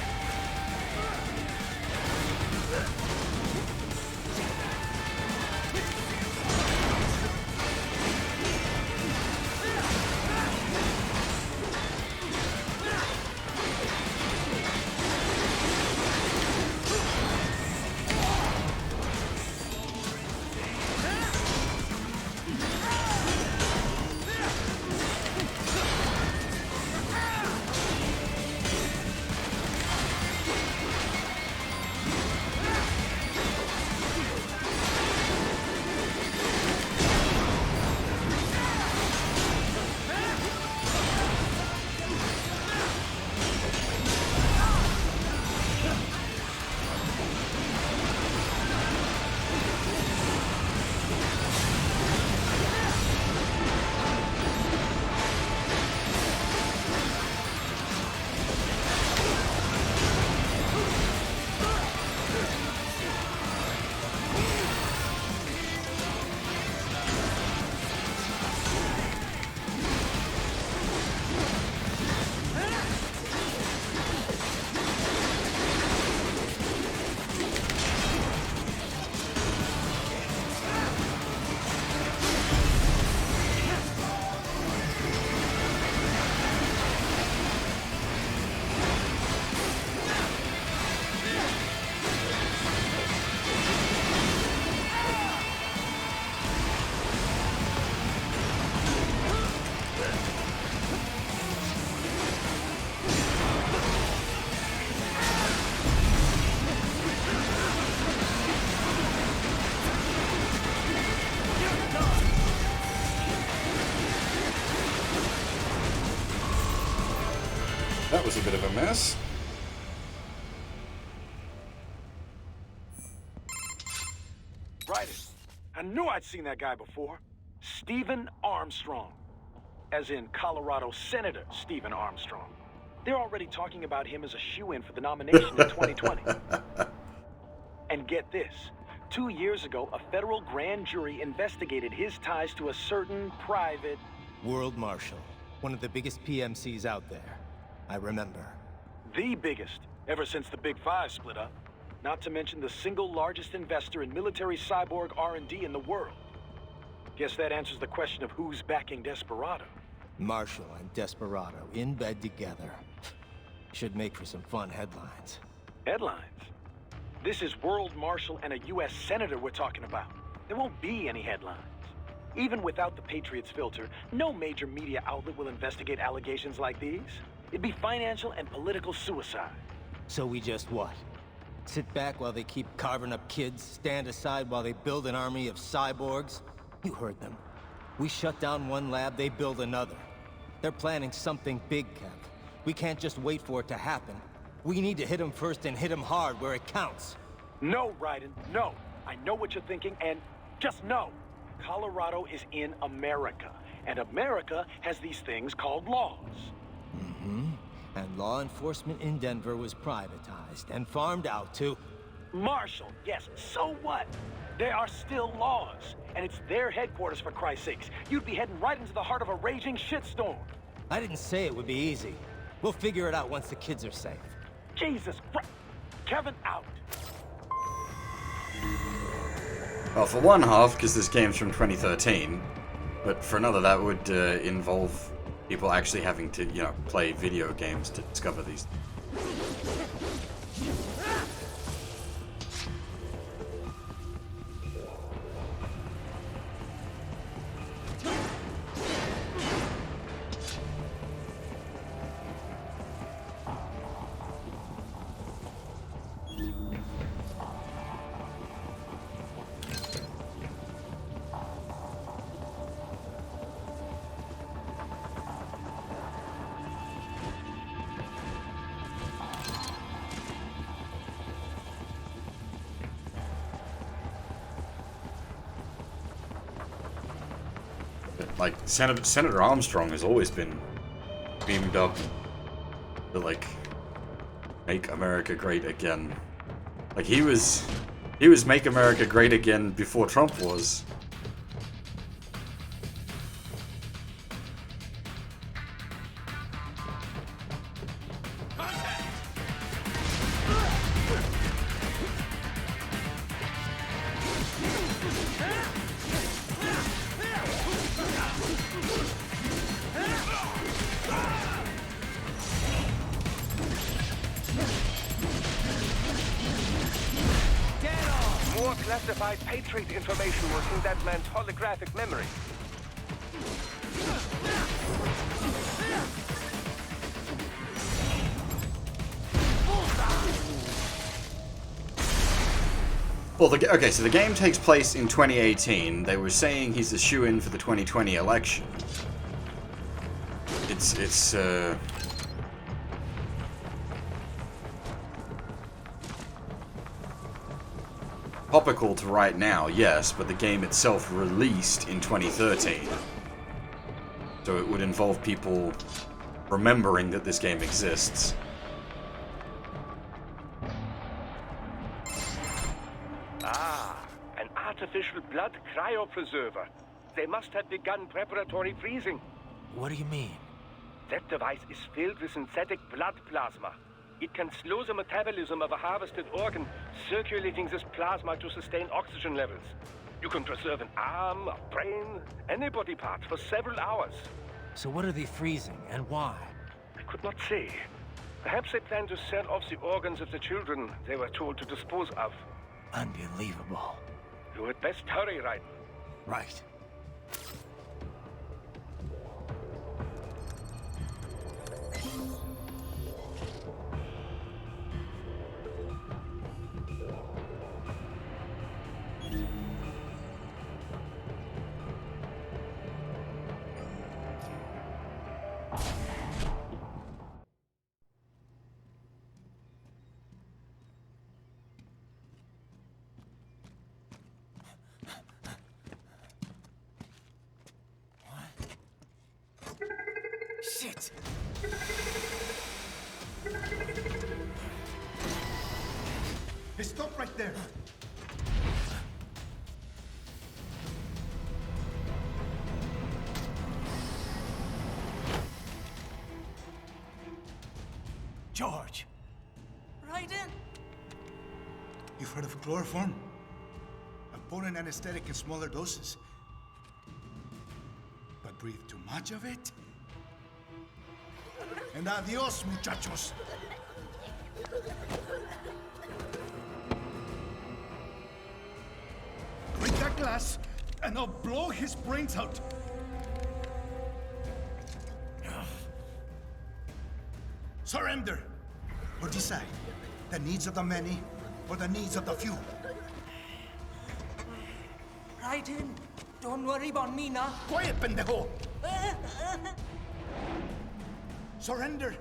S1: That was a bit of a mess.
S12: Right. I knew I'd seen that guy before. Stephen Armstrong. As in Colorado Senator Stephen Armstrong. They're already talking about him as a shoo-in for the nomination in 2020. And get this. 2 years ago, a federal grand jury investigated his ties to a certain private...
S5: World Marshal. One of the biggest PMCs out there. I remember.
S12: The biggest, ever since the Big Five split up. Not to mention the single largest investor in military cyborg R&D in the world. Guess that answers the question of who's backing Desperado.
S5: Marshall and Desperado in bed together. Should make for some fun headlines.
S12: Headlines? This is World Marshal and a U.S. Senator we're talking about. There won't be any headlines. Even without the Patriots filter, no major media outlet will investigate allegations like these. It'd be financial and political suicide.
S5: So we just what? Sit back while they keep carving up kids, stand aside while they build an army of cyborgs? You heard them. We shut down one lab, they build another. They're planning something big, Kev. We can't just wait for it to happen. We need to hit them first and hit them hard where it counts.
S12: No, Raiden, no. I know what you're thinking, and just know. Colorado is in America, and America has these things called laws.
S5: Mm-hmm. And law enforcement in Denver was privatized and farmed out to...
S12: Marshall, yes, so what? There are still laws, and it's their headquarters, for Christ's sakes. You'd be heading right into the heart of a raging shitstorm.
S5: I didn't say it would be easy. We'll figure it out once the kids are safe.
S12: Jesus Christ. Kevin, out.
S1: Well, for one half, because this game's from 2013, but for another, that would involve people actually having to, you know, play video games to discover these. Like, Senator Armstrong has always been beamed up to, like, make America great again. Like, he was Make America Great Again before Trump was.
S2: classified Patriot information was in that man's holographic memory.
S1: Well, okay, so the game takes place in 2018. They were saying he's a shoo-in for the 2020 election. It's topical to right now, yes, but the game itself released in 2013. So it would involve people remembering that this game exists.
S2: An artificial blood cryopreserver. They must have begun preparatory freezing.
S13: What do you mean?
S2: That device is filled with synthetic blood plasma. It can slow the metabolism of a harvested organ, circulating this plasma to sustain oxygen levels. You can preserve an arm, a brain, any body part for several hours.
S13: So what are they freezing, and why?
S2: I could not say. Perhaps they plan to sell off the organs of the children they were told to dispose of.
S13: Unbelievable.
S2: You had best hurry, Raiden.
S13: Right.
S18: Shit!
S19: Hey, stop right there!
S18: George! Raiden!
S19: You've heard of chloroform? A potent anesthetic in smaller doses. But breathe too much of it? And adios, muchachos! Break that glass, and I'll blow his brains out! Surrender! Or decide. The needs of the many, or the needs of the few.
S18: Raiden, don't worry about me now.
S19: Quiet, pendejo! Surrender!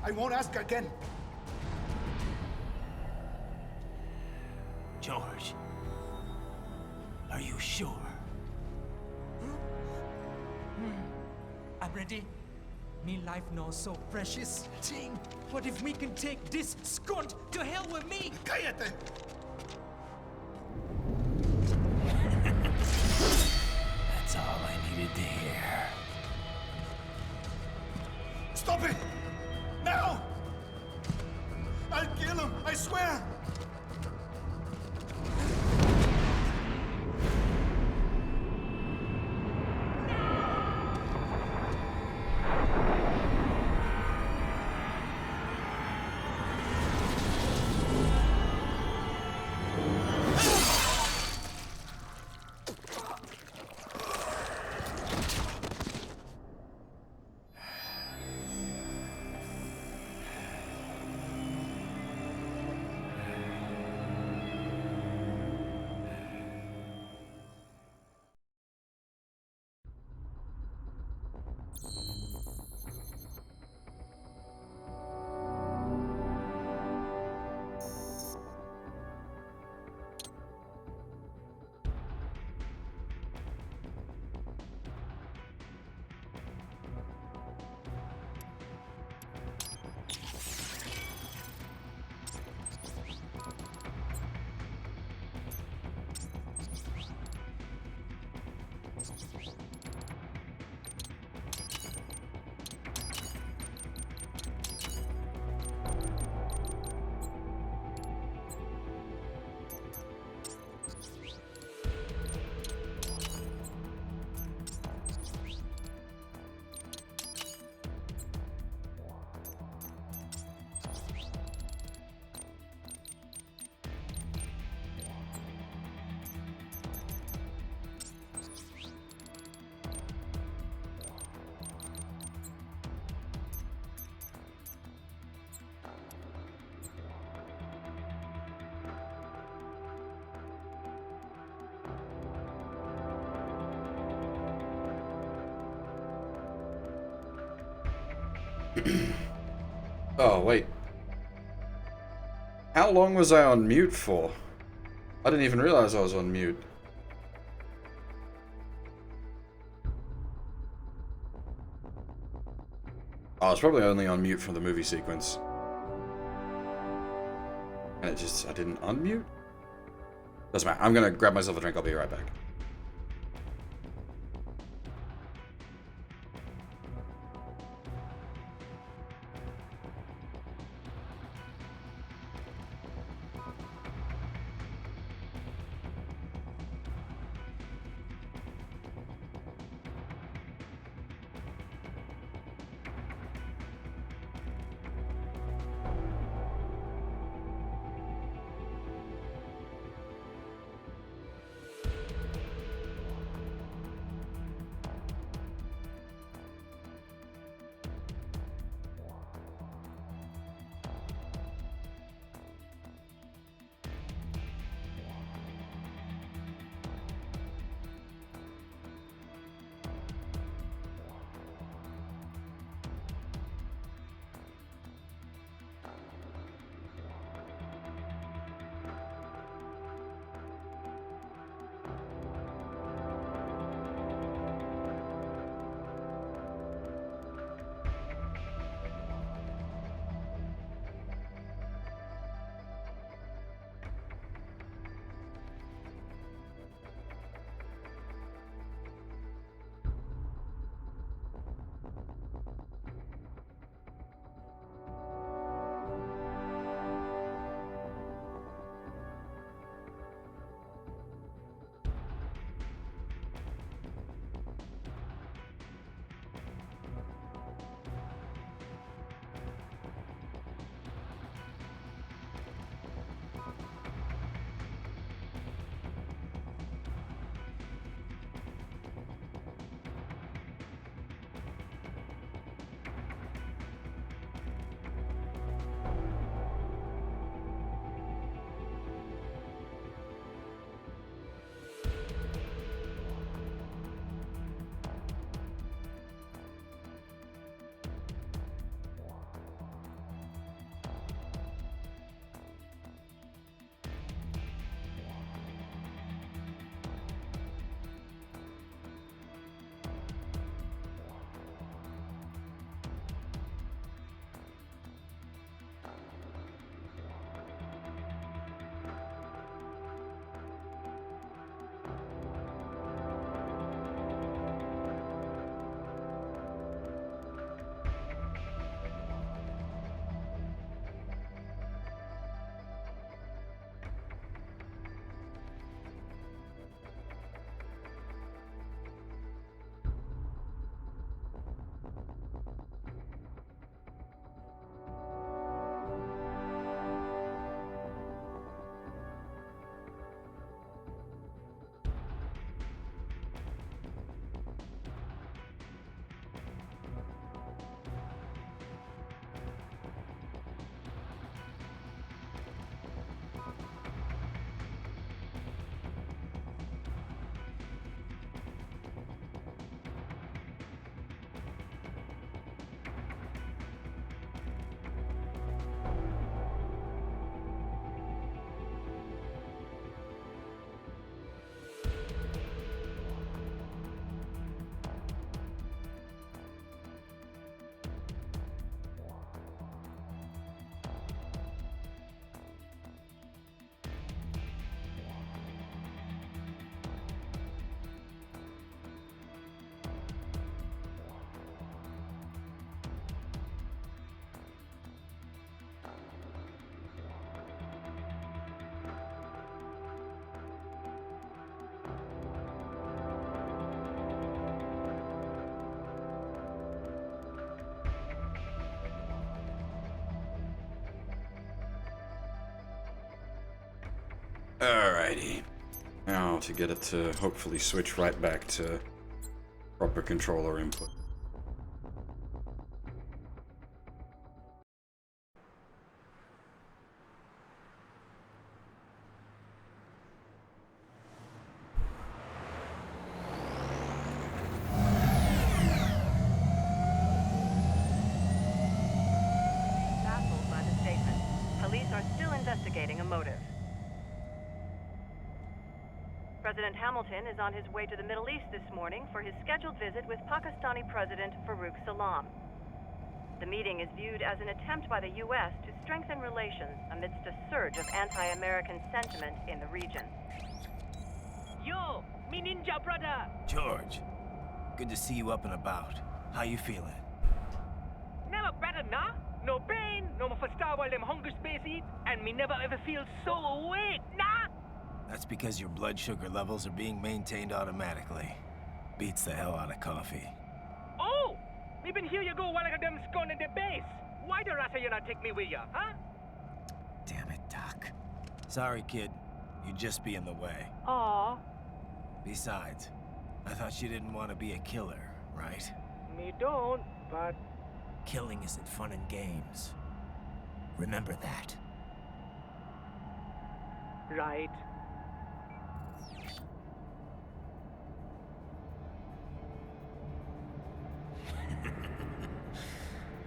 S19: I won't ask again.
S18: George, are you sure? I'm ready. Me life now so precious. Ting, what if we can take this skunt to hell with me?
S19: Cállate!
S18: That's all I needed to hear.
S19: Stop it! Now! I'll kill him, I swear!
S1: Oh, wait. How long was I on mute for? I didn't even realize I was on mute. I was probably only on mute from the movie sequence. And I didn't unmute? Doesn't matter. I'm gonna grab myself a drink. I'll be right back. Alrighty. Now to get it to hopefully switch right back to proper controller input.
S21: President Hamilton is on his way to the Middle East this morning for his scheduled visit with Pakistani President Farouk Salam. The meeting is viewed as an attempt by the U.S. to strengthen relations amidst a surge of anti-American sentiment in the region.
S13: Yo, me ninja brother!
S5: George, good to see you up and about. How you feeling?
S13: Never better, nah? No pain, no more starve while them hunger space eat, and me never ever feel so awake, nah?
S5: That's because your blood sugar levels are being maintained automatically. Beats the hell out of coffee.
S13: Oh! Me been here you go while I got them scone in the base. Why the rasta you not take me with ya, huh?
S5: Damn it, Doc. Sorry, kid. You'd just be in the way.
S13: Aw.
S5: Besides, I thought you didn't want to be a killer, right?
S13: Me don't, but...
S5: Killing isn't fun and games. Remember that.
S13: Right.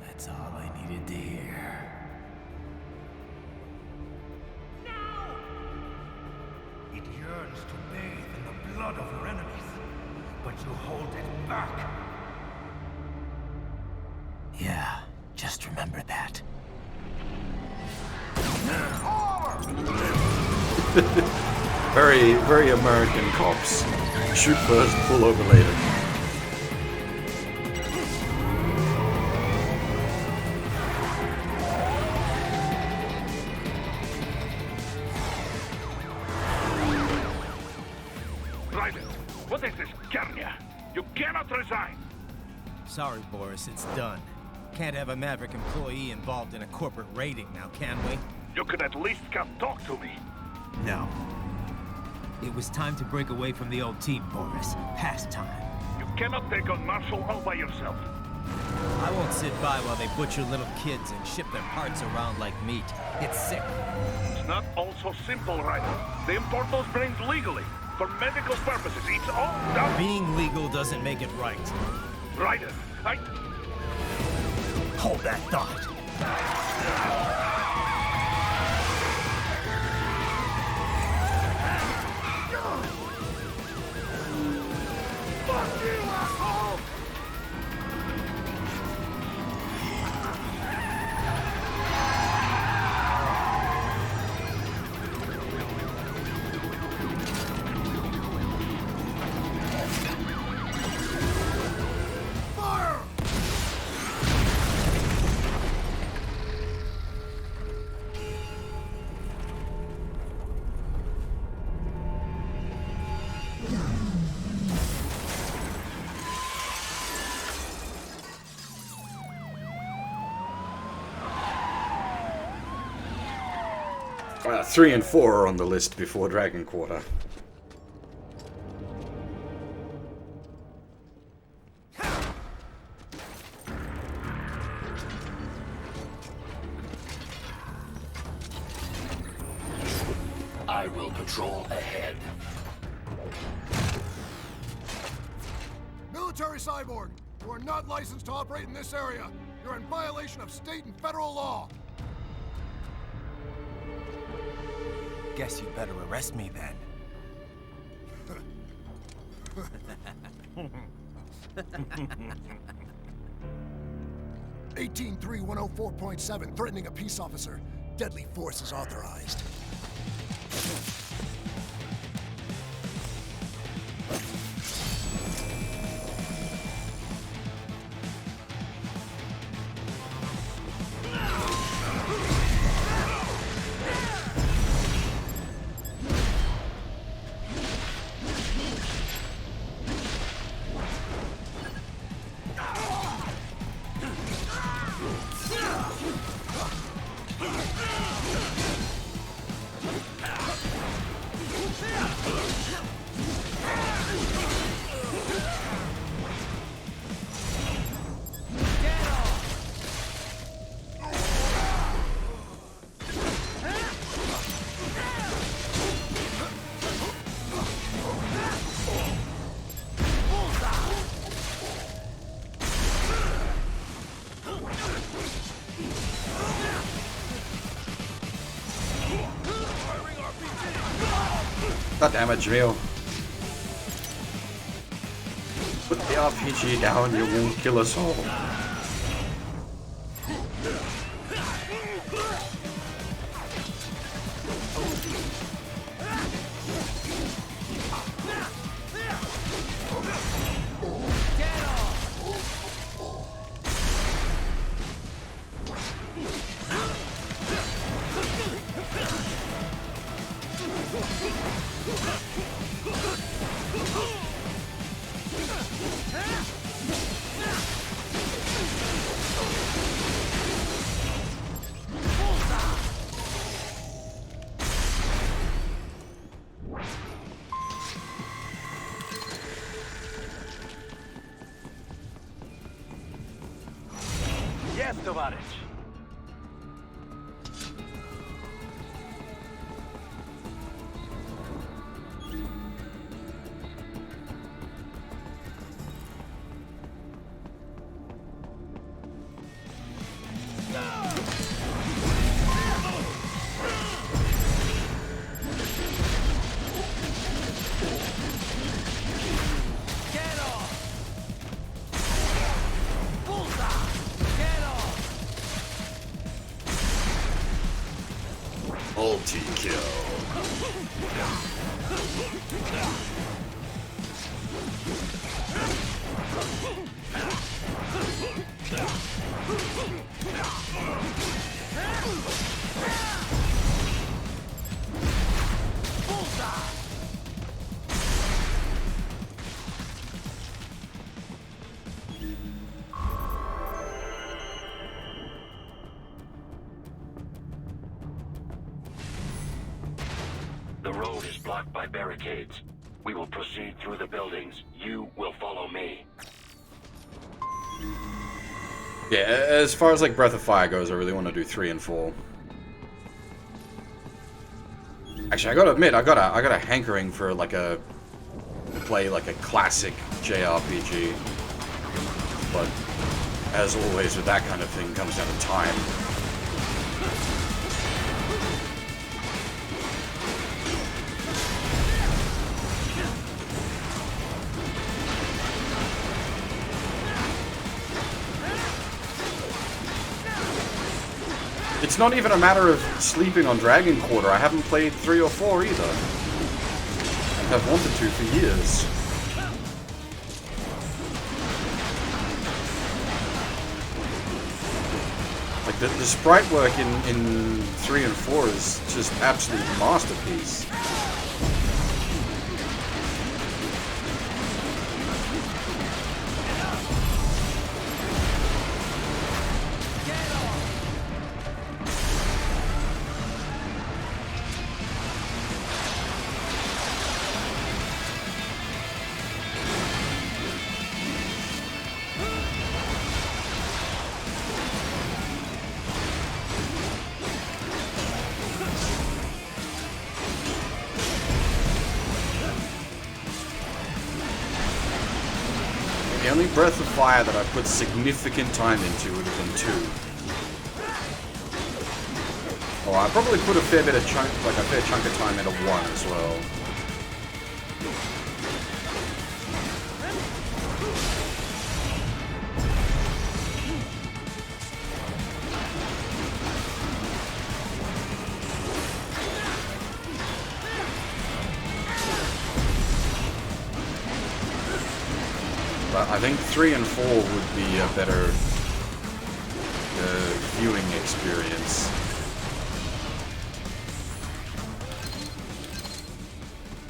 S5: That's all I needed to hear.
S7: It yearns to bathe in the blood of your enemies, but you hold it back.
S5: Yeah, just remember that.
S1: Very American cops. Shoot first, pull over later.
S11: Raiden, what is this, Garnia? You cannot resign!
S5: Sorry, Boris, it's done. Can't have a Maverick employee involved in a corporate raiding now, can we?
S11: You could at least come talk to me.
S5: No. It was time to break away from the old team, Boris. Past time.
S11: You cannot take on Marshall all by yourself.
S5: I won't sit by while they butcher little kids and ship their parts around like meat. It's sick.
S11: It's not all so simple, Raiden. They import those brains legally. For medical purposes, it's all done.
S5: Being legal doesn't make it right.
S11: Raiden,
S5: Hold that thought.
S11: Fuck you, asshole!
S7: Fire!
S1: 3 and 4 are on the list before Dragon Quarter.
S14: I will patrol ahead.
S22: Military cyborg, you are not licensed to operate in this area. You're in violation of state and federal law.
S5: Guess you better arrest me then.
S22: 18-3-104.7, threatening a peace officer. Deadly force is authorized.
S1: God damn it, Jamil. Put the RPG down, you won't kill us all.
S12: Yes, tovarищ.
S1: Multi-kill.
S14: The road is blocked by barricades. We will proceed through the buildings. You will follow me.
S1: Yeah, as far as like Breath of Fire goes, I really want to do 3 and 4. Actually, I gotta admit, I got a hankering for like a classic JRPG. But as always with that kind of thing, comes down to time. It's not even a matter of sleeping on Dragon Quarter. I haven't played 3 or 4 either. I've wanted to for years. Like, the sprite work in 3 and 4 is just absolute masterpiece. The only Breath of Fire that I put significant time into would have been 2. Oh, I probably put a fair chunk of time into 1 as well. I think 3 and 4 would be a better viewing experience.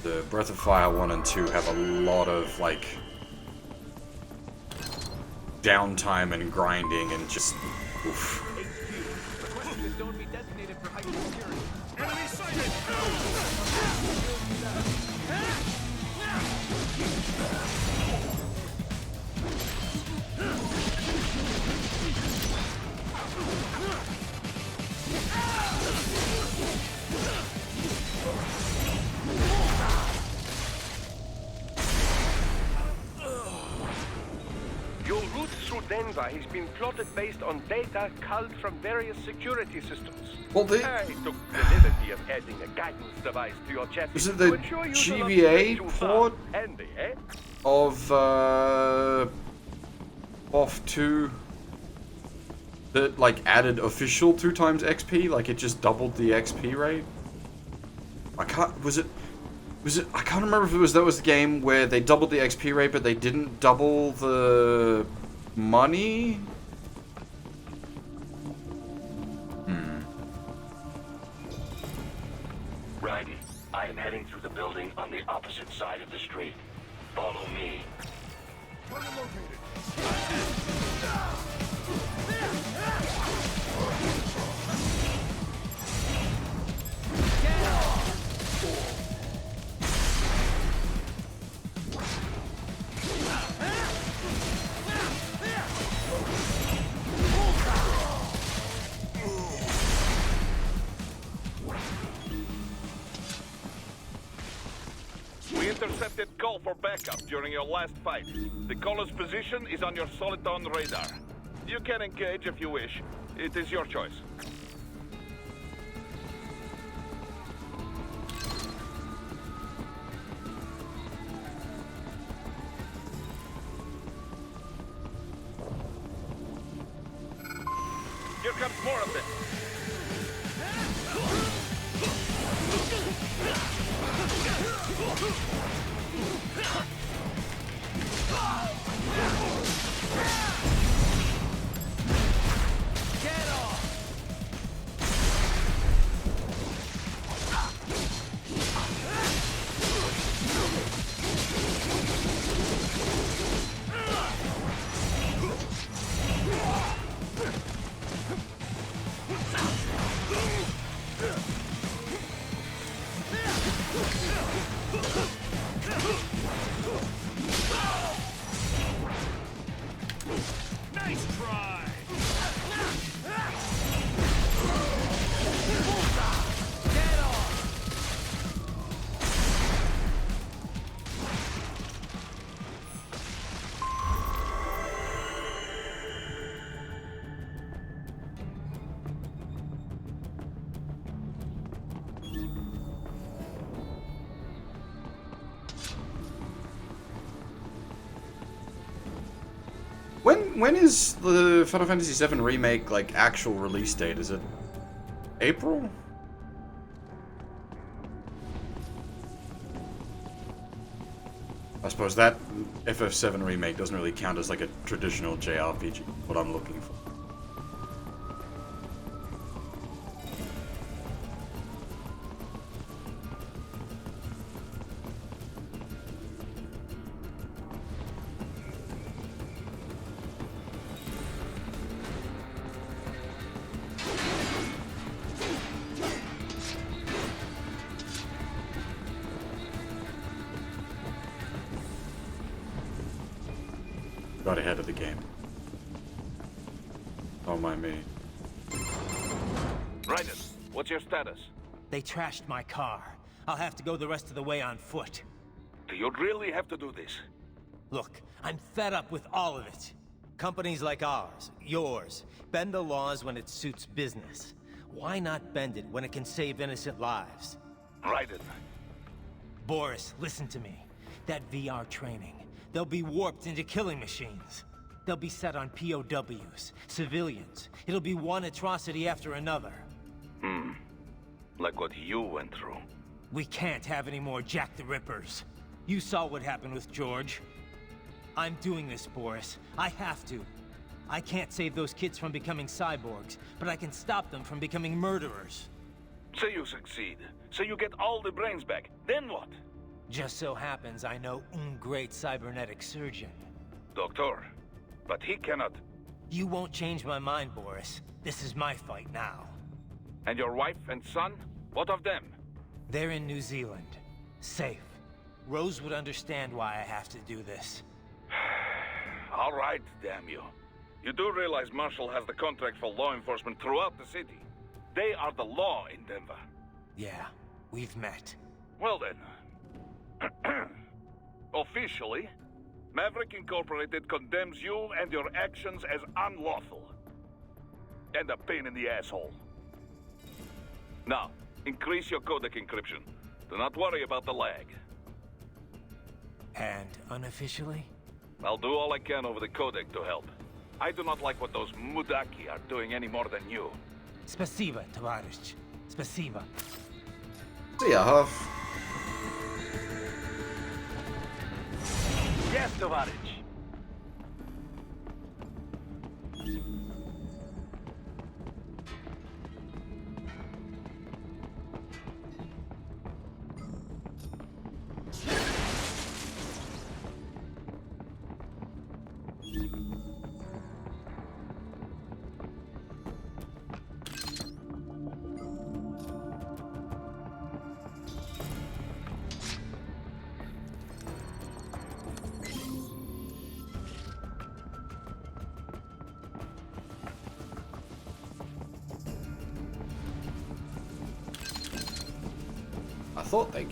S1: The Breath of Fire 1 and 2 have a lot of, like, downtime and grinding and just, oof.
S11: Your route through
S2: Denver has been plotted based on data culled from various security systems.
S1: Well,
S2: I took the liberty of adding a guidance device to your chassis.
S1: Was it the GVA port
S2: Handy, eh?
S1: of off 2 that like added official 2 times XP? Like it just doubled the XP rate? I can't I can't remember if that was the game where they doubled the XP rate but they didn't double the money?
S14: Raiden, I am heading through the building on the opposite side of the street. Follow me.
S22: Target located.
S11: We intercepted call for backup during your last fight. The caller's position is on your Soliton radar. You can engage if you wish. It is your choice. Here comes more of them.
S18: Get off!
S8: Nice try!
S18: Get off!
S1: When is the Final Fantasy VII Remake, like, actual release date? Is it April? I suppose that FF7 Remake doesn't really count as, like, a traditional JRPG, what I'm looking for. Got ahead of the game. Don't mind me.
S11: Raiden, what's your status?
S13: They trashed my car. I'll have to go the rest of the way on foot.
S11: Do you really have to do this?
S13: Look, I'm fed up with all of it. Companies like ours, yours, bend the laws when it suits business. Why not bend it when it can save innocent lives?
S11: Raiden.
S13: Boris, listen to me. That VR training, they'll be warped into killing machines. They'll be set on POWs, civilians. It'll be one atrocity after another.
S11: Like what you went through.
S13: We can't have any more Jack the Rippers. You saw what happened with George. I'm doing this, Boris. I have to. I can't save those kids from becoming cyborgs, but I can stop them from becoming murderers.
S11: Say you succeed. Say you get all the brains back. Then what?
S13: Just so happens I know great cybernetic surgeon.
S11: Doctor. But he cannot.
S13: You won't change my mind, Boris. This is my fight now.
S11: And your wife and son? What of them?
S13: They're in New Zealand. Safe. Rose would understand why I have to do this.
S11: All right, damn you. You do realize Marshall has the contract for law enforcement throughout the city. They are the law in Denver.
S13: Yeah, we've met.
S11: Well then. Officially, Maverick Incorporated condemns you and your actions as unlawful. And a pain in the asshole. Now, increase your codec encryption. Do not worry about the lag.
S13: And unofficially?
S11: I'll do all I can over the codec to help. I do not like what those Mudaki are doing any more than you.
S13: Spasiba, Tavarish. Spasiba.
S1: See ya, Huff.
S12: Yes, Tavarish.
S1: I thought they...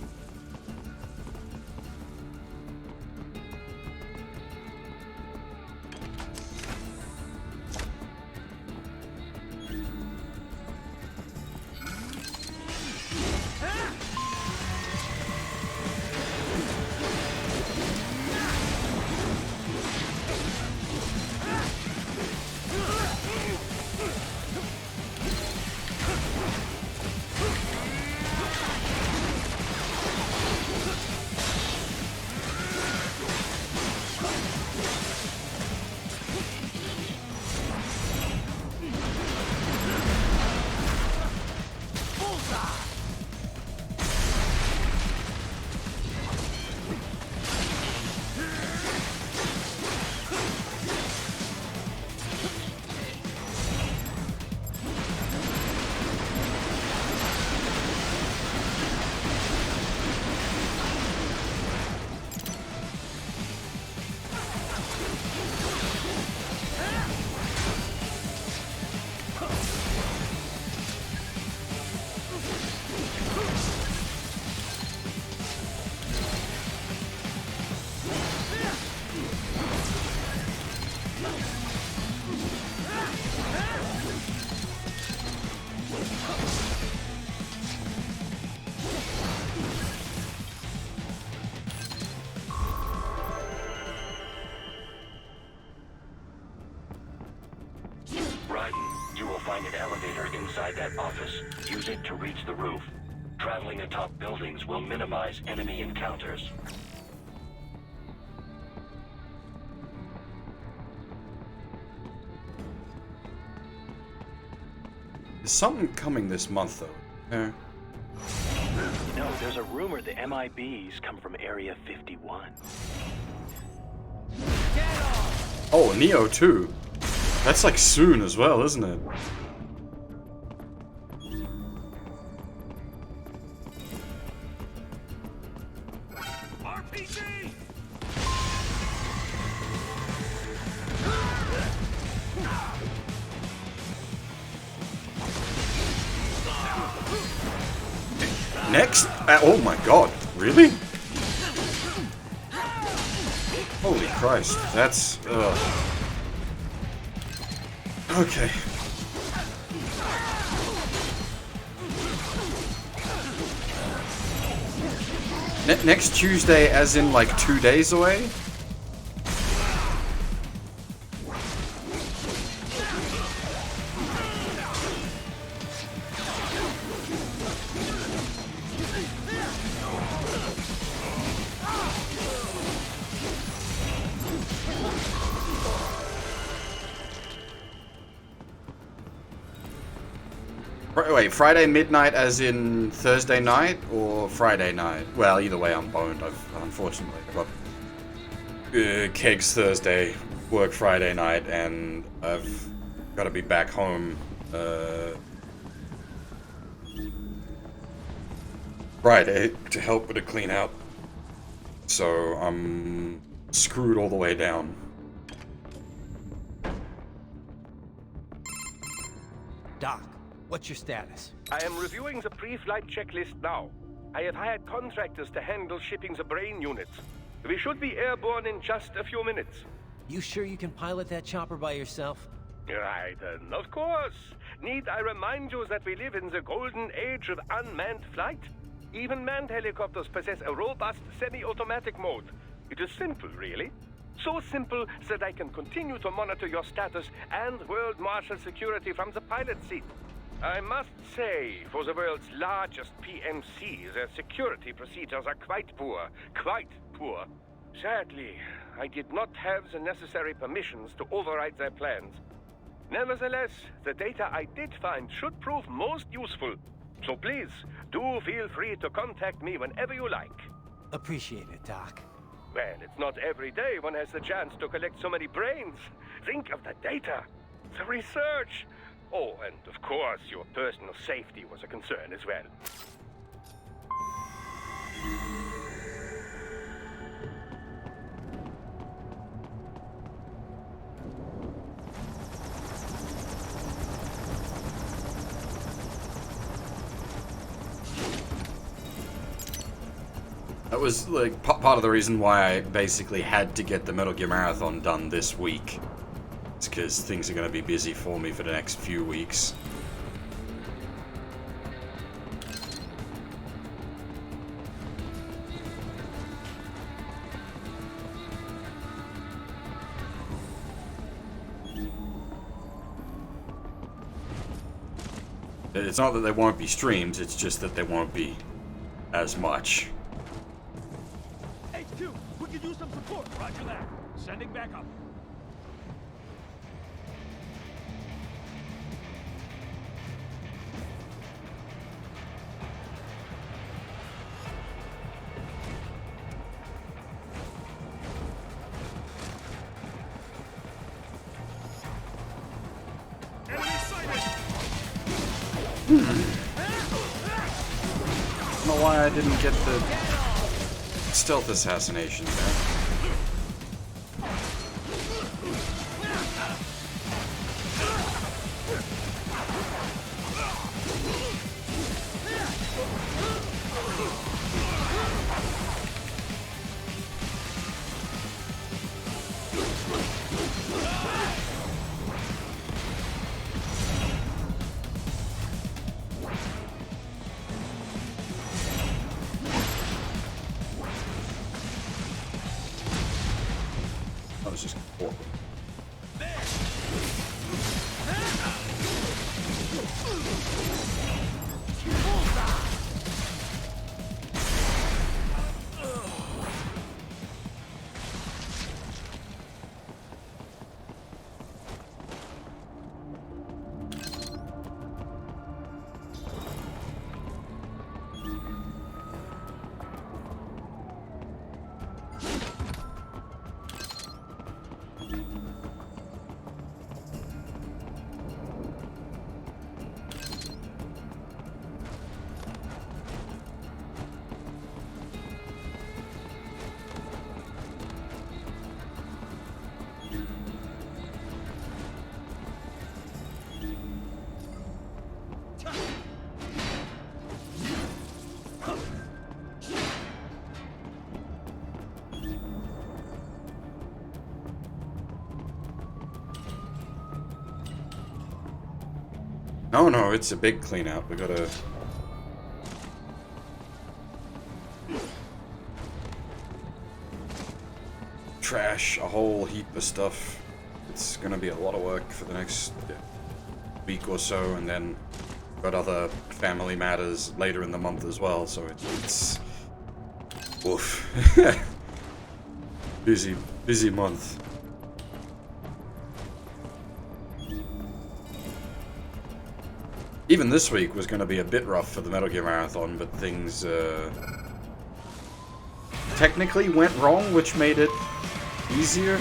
S14: Find an elevator inside that office. Use it to reach the roof. Traveling atop buildings will minimize enemy encounters.
S1: There's something coming this month, though. Yeah.
S12: You know, there's a rumor the MIBs come from Area 51.
S1: Oh, Neo too. That's like soon as well, isn't it?
S8: RPG!
S1: Next? Oh my god, really? Holy Christ, that's... Okay. Next Tuesday, as in like 2 days away? Wait, Friday midnight as in Thursday night or Friday night? Well, either way I'm boned. Unfortunately, I've got kegs Thursday, work Friday night, and I've got to be back home Friday to help with the clean out. So I'm screwed all the way down.
S13: Doc, what's your status?
S2: I am reviewing the pre-flight checklist now. I have hired contractors to handle shipping the brain units. We should be airborne in just a few minutes.
S5: You sure you can pilot that chopper by yourself?
S2: Right, of course. Need I remind you that we live in the golden age of unmanned flight? Even manned helicopters possess a robust semi-automatic mode. It is simple, really. So simple that I can continue to monitor your status and world marshal security from the pilot seat. I must say, for the world's largest PMC, their security procedures are quite poor. Quite poor. Sadly, I did not have the necessary permissions to override their plans. Nevertheless, the data I did find should prove most useful. So please, do feel free to contact me whenever you like.
S5: Appreciate it, Doc.
S2: Well, it's not every day one has the chance to collect so many brains. Think of the data, the research. Oh, and of course, your personal safety was a concern as well.
S1: That was like part of the reason why I basically had to get the Metal Gear Marathon done this week. It's because things are going to be busy for me for the next few weeks. It's not that they won't be streams, it's just that they won't be as much.
S9: H2, we could use some support. Roger that. Sending back up.
S1: I don't know why I didn't get the stealth assassination there. Just horrible. Oh no, it's a big clean out. We gotta... trash a whole heap of stuff. It's gonna be a lot of work for the next week or so, and then got other family matters later in the month as well, so it's... oof. busy month. Even this week was going to be a bit rough for the Metal Gear Marathon, but things technically went wrong, which made it easier.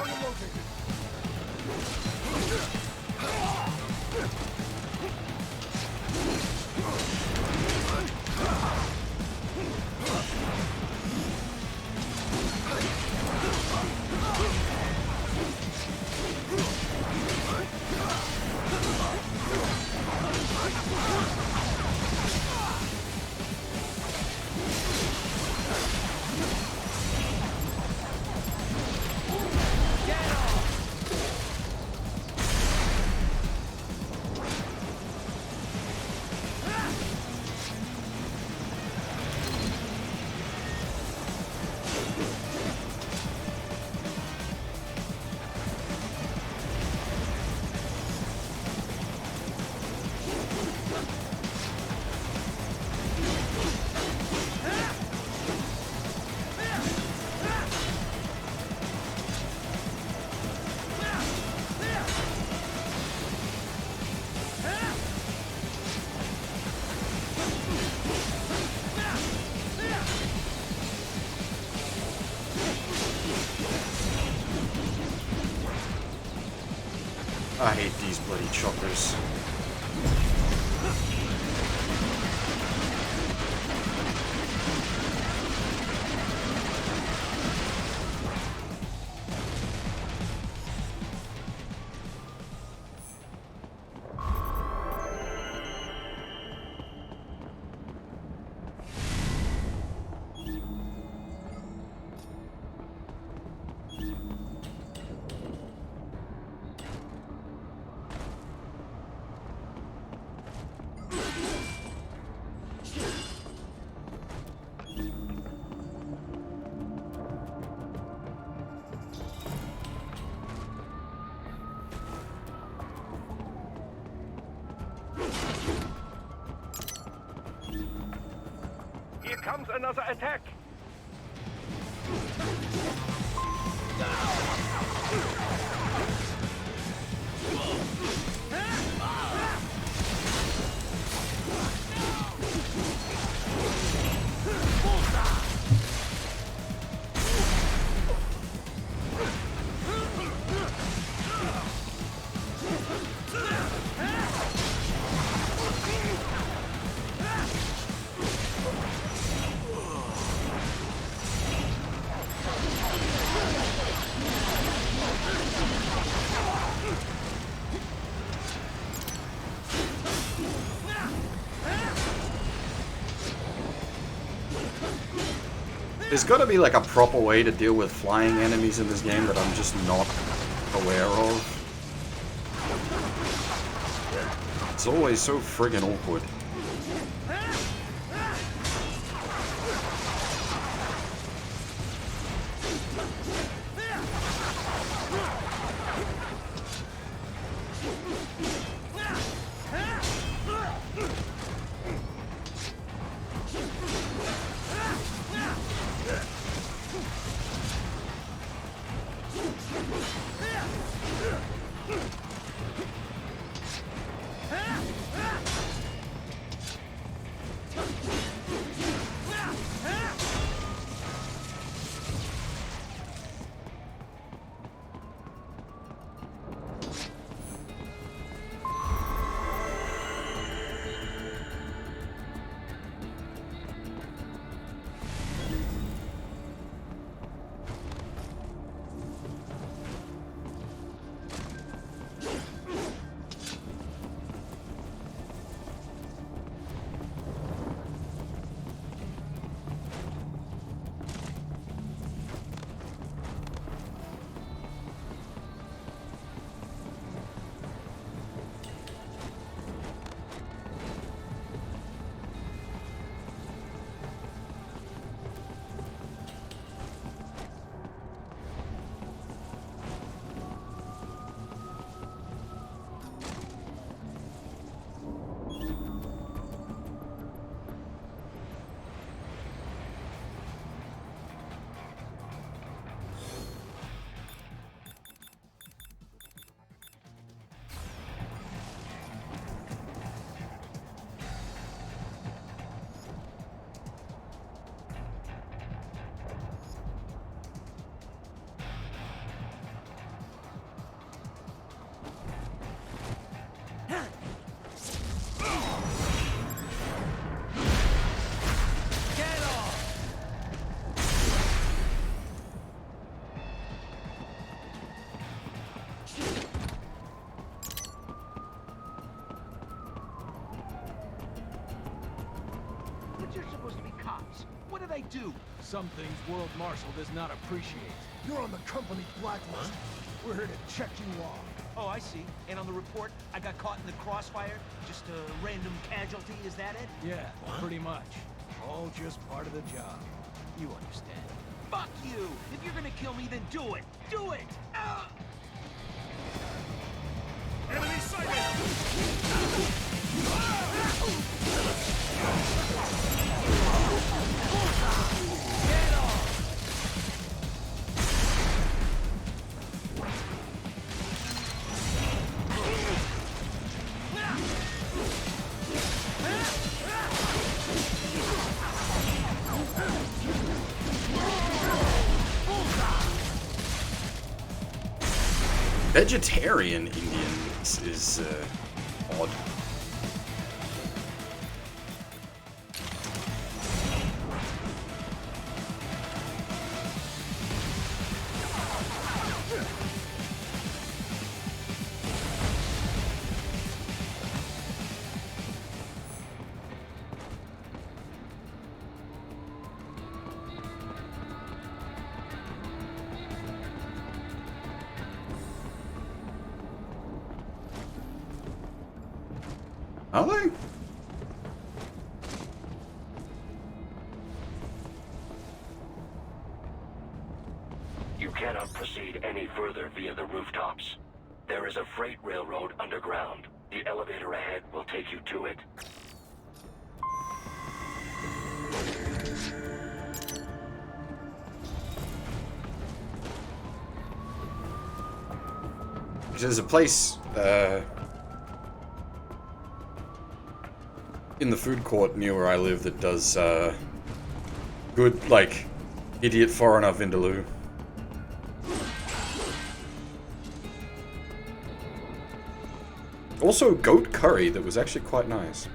S22: Target located.
S1: I hate these bloody choppers.
S2: Here comes another attack.
S1: There's gotta be like a proper way to deal with flying enemies in this game that I'm just not aware of. It's always so friggin' awkward.
S9: do. Some things World Marshal does not appreciate.
S22: You're on the company blacklist. We're here to check you off.
S18: Oh, I see. And on the report, I got caught in the crossfire? Just a random casualty, is that it?
S9: Yeah, pretty much. All just part of the job. You understand.
S18: Fuck you! If you're gonna kill me, then do it! Do it!
S9: Enemy sighted!
S18: Get off!
S1: Vegetarian Indians is odd. Are they?
S14: You cannot proceed any further via the rooftops. There is a freight railroad underground. The elevator ahead will take you to it.
S1: There's a place in the food court near where I live that does good, like, idiot foreigner vindaloo. Also goat curry that was actually quite nice.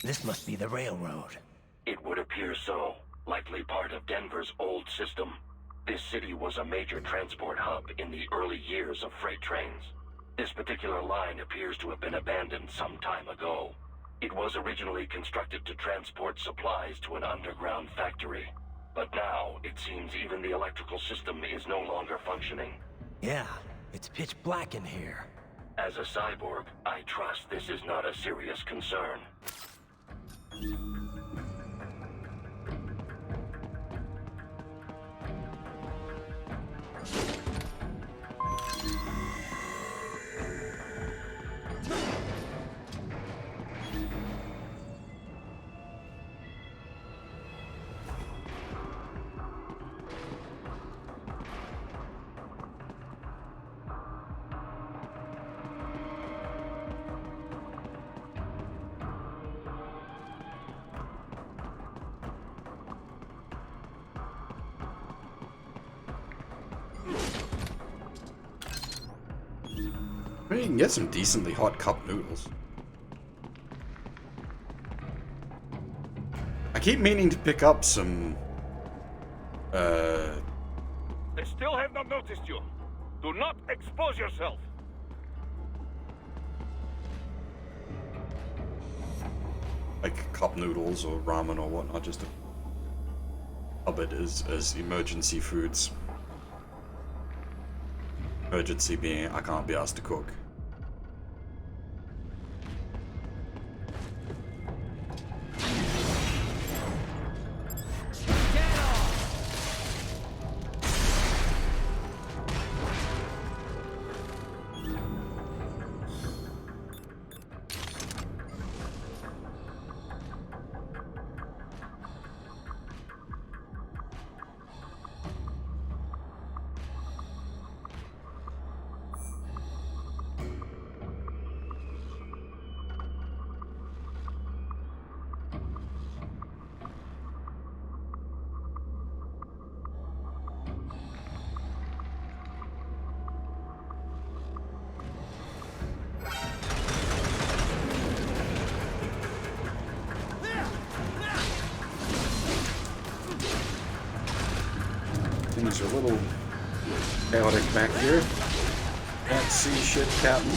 S18: This must be the railroad.
S14: It would appear so. Likely part of Denver's old system. This city was a major transport hub in the early years of freight trains. This particular line appears to have been abandoned some time ago. It was originally constructed to transport supplies to an underground factory. But now, it seems even the electrical system is no longer functioning.
S18: Yeah, it's pitch black in here.
S14: As a cyborg, I trust this is not a serious concern.
S1: Maybe you can get some decently hot cup noodles. I keep meaning to pick up some,
S11: They still have not noticed you. Do not expose yourself.
S1: like cup noodles or ramen or whatnot, just to hub it as emergency foods. Emergency being I can't be asked to cook. Things are a little chaotic back here. Can't see shit, Captain.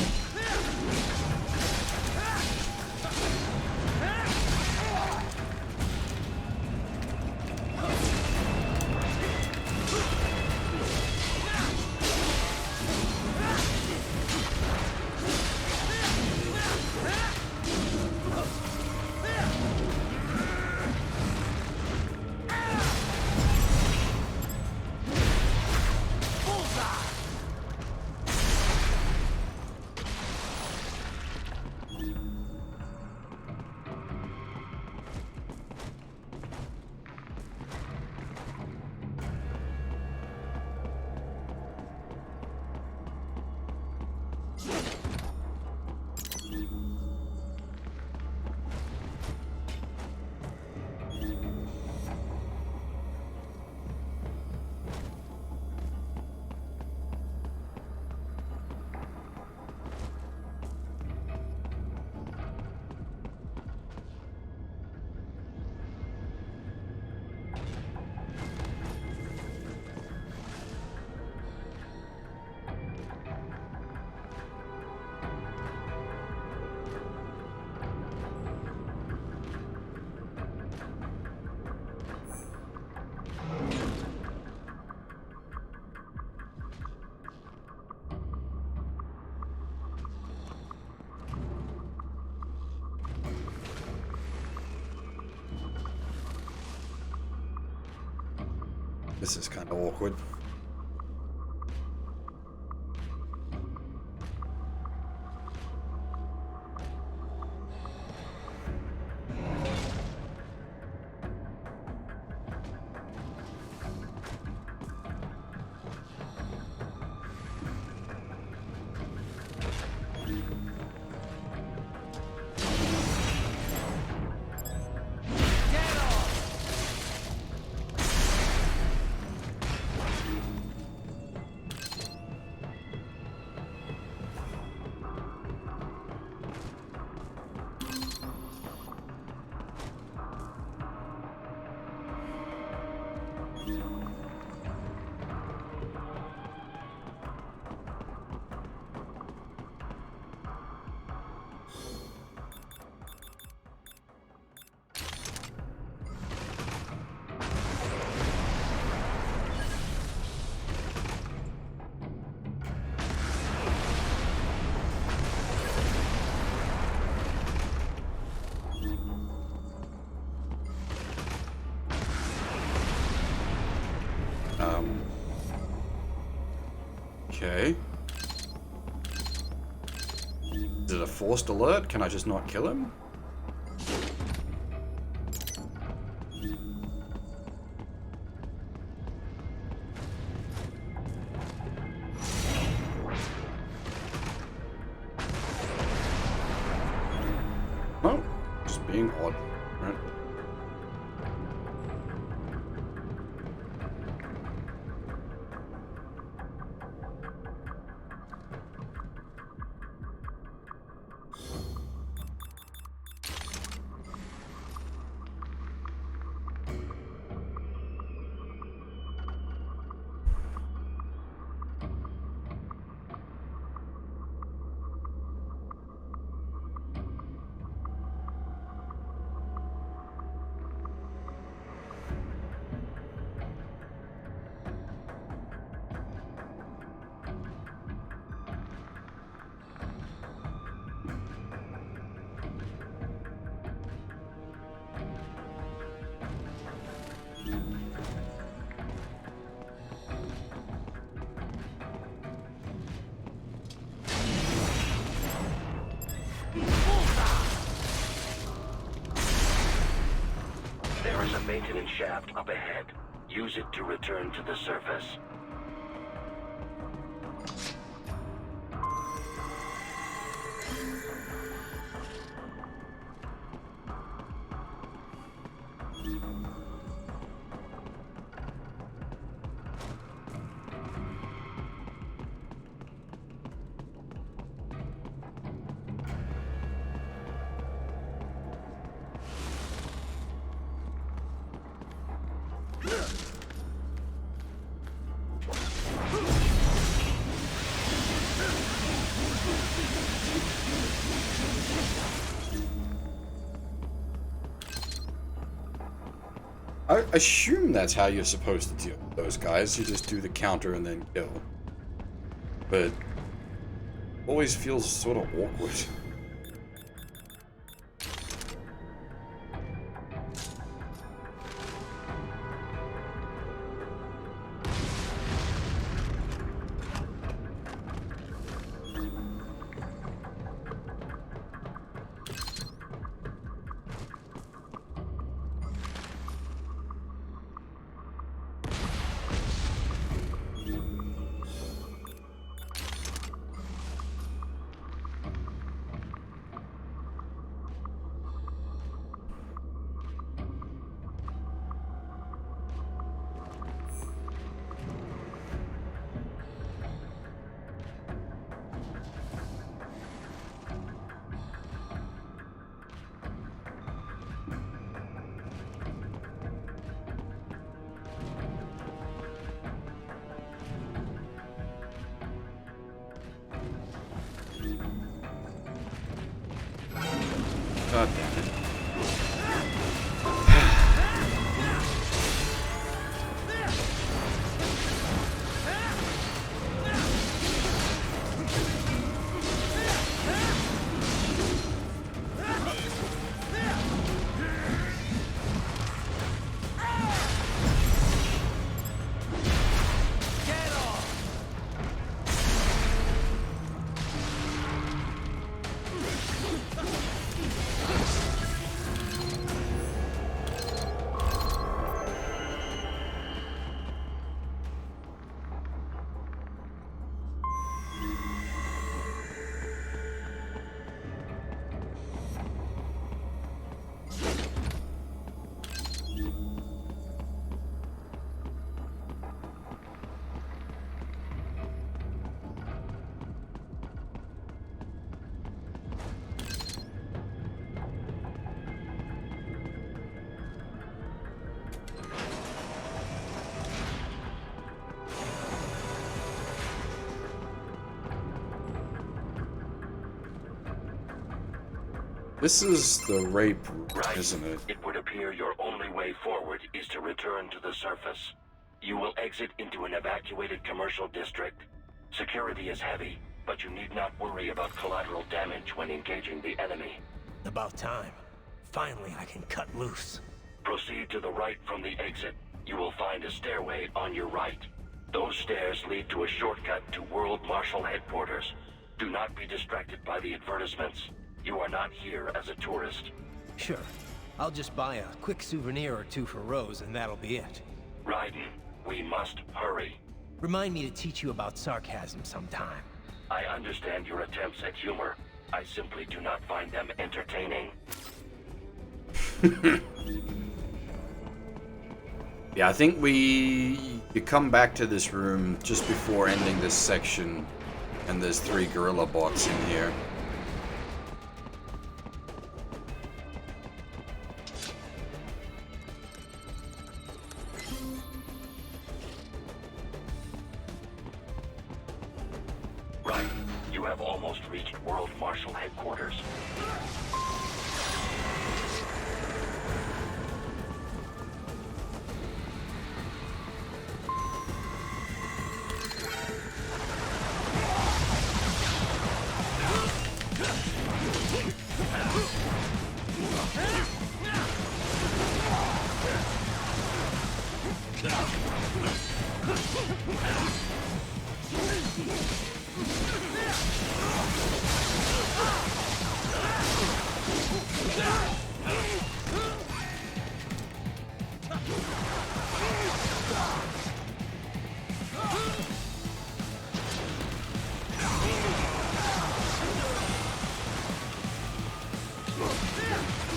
S1: This is kind of awkward. Okay. Is it a forced alert? Can I just not kill him? No, just being odd, right?
S14: There is a maintenance shaft up ahead. Use it to return to the surface.
S1: I assume that's how you're supposed to deal with those guys. You just do the counter and then kill. But always feels sort of awkward. God damn it. This is the rape route,
S14: Right.
S1: isn't it?
S14: It would appear your only way forward is to return to the surface. You will exit into an evacuated commercial district. Security is heavy, but you need not worry about collateral damage when engaging the enemy.
S13: About time. Finally, I can cut loose.
S14: Proceed to the right from the exit. You will find a stairway on your right. Those stairs lead to a shortcut to World Marshal Headquarters. Do not be distracted by the advertisements. You are not here as a tourist.
S13: Sure. I'll just buy a quick souvenir or two for Rose, and that'll be it.
S14: Raiden, we must hurry.
S13: Remind me to teach you about sarcasm sometime.
S14: I understand your attempts at humor. I simply do not find them entertaining.
S1: Yeah, I think you come back to this room just before ending this section, and there's 3 gorilla bots in here.
S14: Right. You have almost reached World Marshal Headquarters.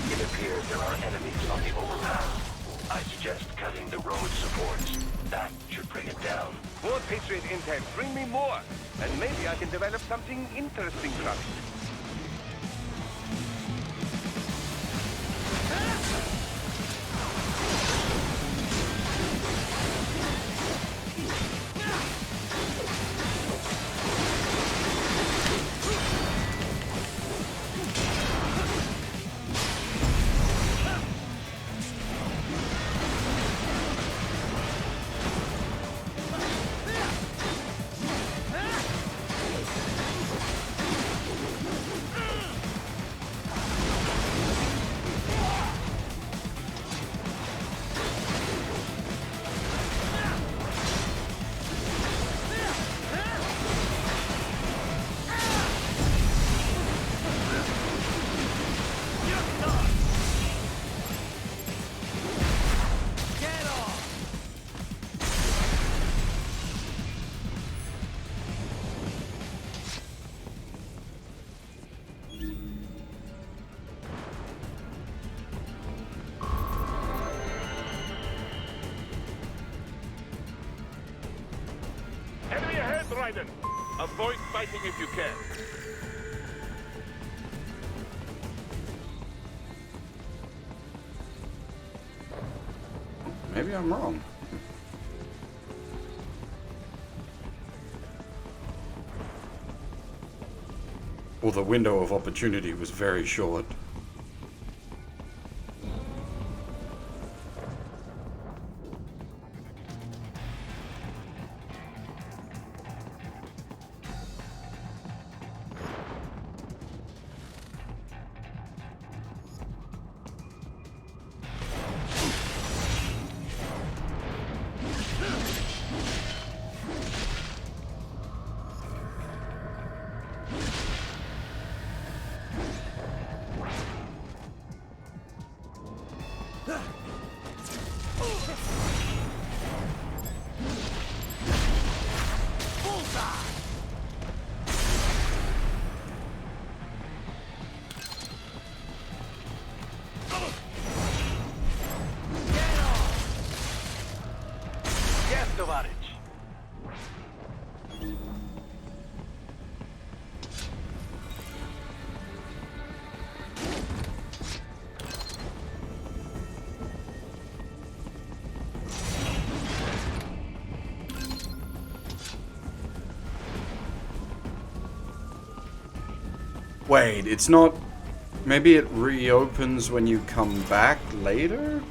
S14: It appears there are enemies on the overpass. I suggest cutting the road supports. That should bring it down.
S2: More Patriot intel. Bring me more. And maybe I can develop something interesting from it.
S11: Trident. Avoid fighting if you can.
S1: Maybe I'm wrong. Well, the window of opportunity was very short. Wait, it's not... Maybe it reopens when you come back later?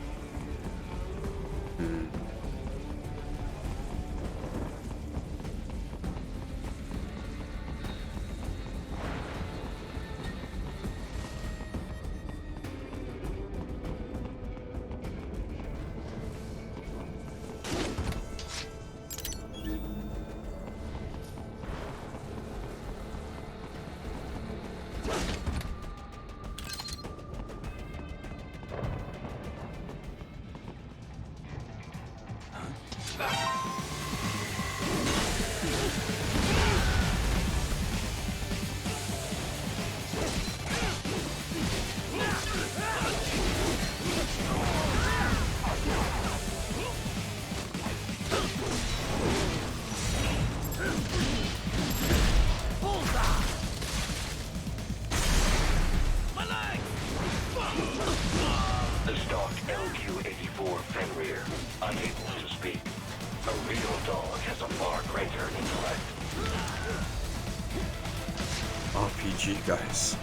S1: RPG, guys.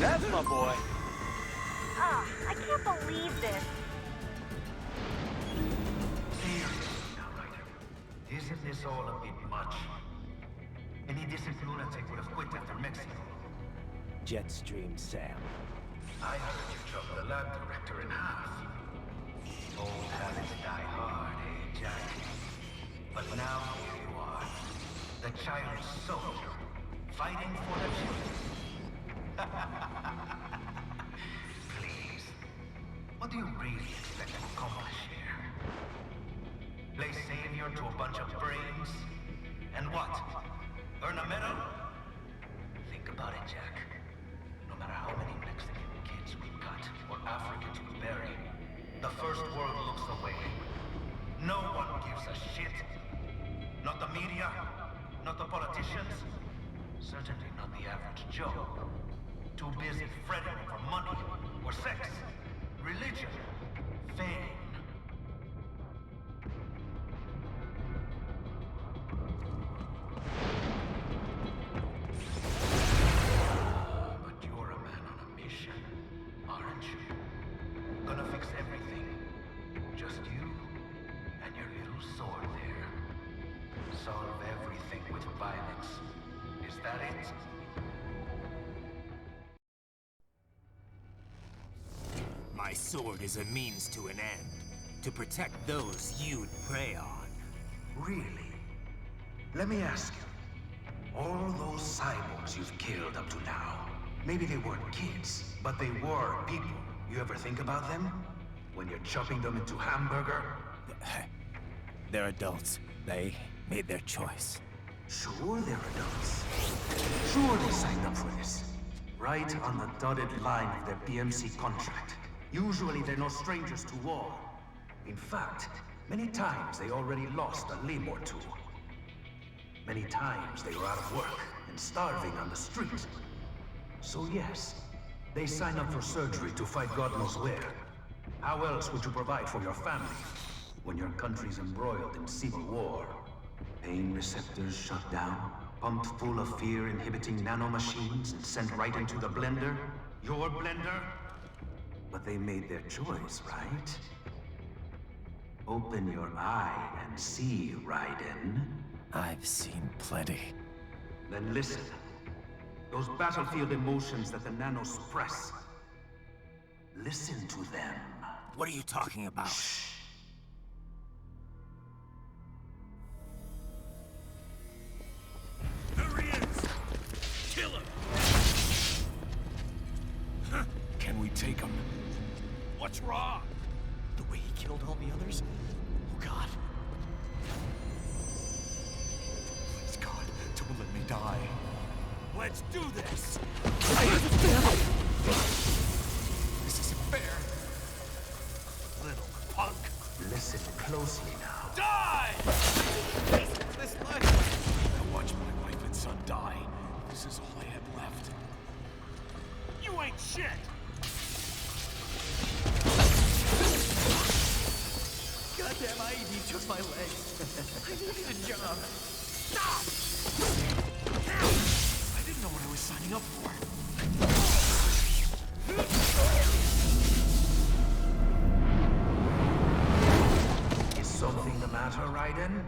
S18: That's my boy.
S16: Ah, I can't believe this.
S10: Isn't this all a bit much? Any decent lunatic would have quit after Mexico.
S13: Jetstream, Sam.
S10: I heard you chopped the lab director in half. Old habits die hard, eh, Jack? But now here you are. The childish soldier, fighting for the children. Please. What do you really expect to accomplish here? Play savior to a bunch of brains? And what? Earn a medal? Think about it, Jack. No matter how many Mexican kids we cut, or Africans we bury, the first world looks away. No one gives a shit. Not the media, not politicians? Certainly not the average Joe. Too busy fretting over money, or sex, religion, fame. But you're a man on a mission, aren't you? Gonna fix everything. Just you and your little sword there. Solve everything with violence. Is that it?
S13: My sword is a means to an end. To protect those you'd prey on.
S10: Really? Let me ask you. All those cyborgs you've killed up to now, maybe they weren't kids, but they were people. You ever think about them? When you're chopping them into hamburger?
S13: They're adults. They made their choice.
S10: Sure they're adults. Sure they signed up for this. Right on the dotted line of their BMC contract. Usually they're no strangers to war. In fact, many times they already lost a limb or two. Many times they were out of work and starving on the street. So yes, they sign up for surgery to fight God knows where. How else would you provide for your family when your country's embroiled in civil war? Pain receptors shut down, pumped full of fear-inhibiting nanomachines and sent right into the blender? Your blender? But they made their choice, right? Open your eye and see, Raiden.
S13: I've seen plenty.
S10: Then listen. Those battlefield emotions that the nanos suppress. Listen to them.
S13: What are you talking about?
S10: Shh.
S8: There he is! Kill him! Can we take him? What's wrong?
S9: The way he killed all the others? Oh, God. Please, God, don't let me die.
S8: Let's do this!
S9: This isn't fair.
S8: Little punk!
S10: Listen closely now.
S8: Die!
S9: This life.
S8: I watched my wife and son die. This is all I had left. You ain't shit!
S9: Goddamn IED took my legs. I needed a job.
S8: Stop! I didn't know what I was signing up for.
S10: Is something the matter, Raiden?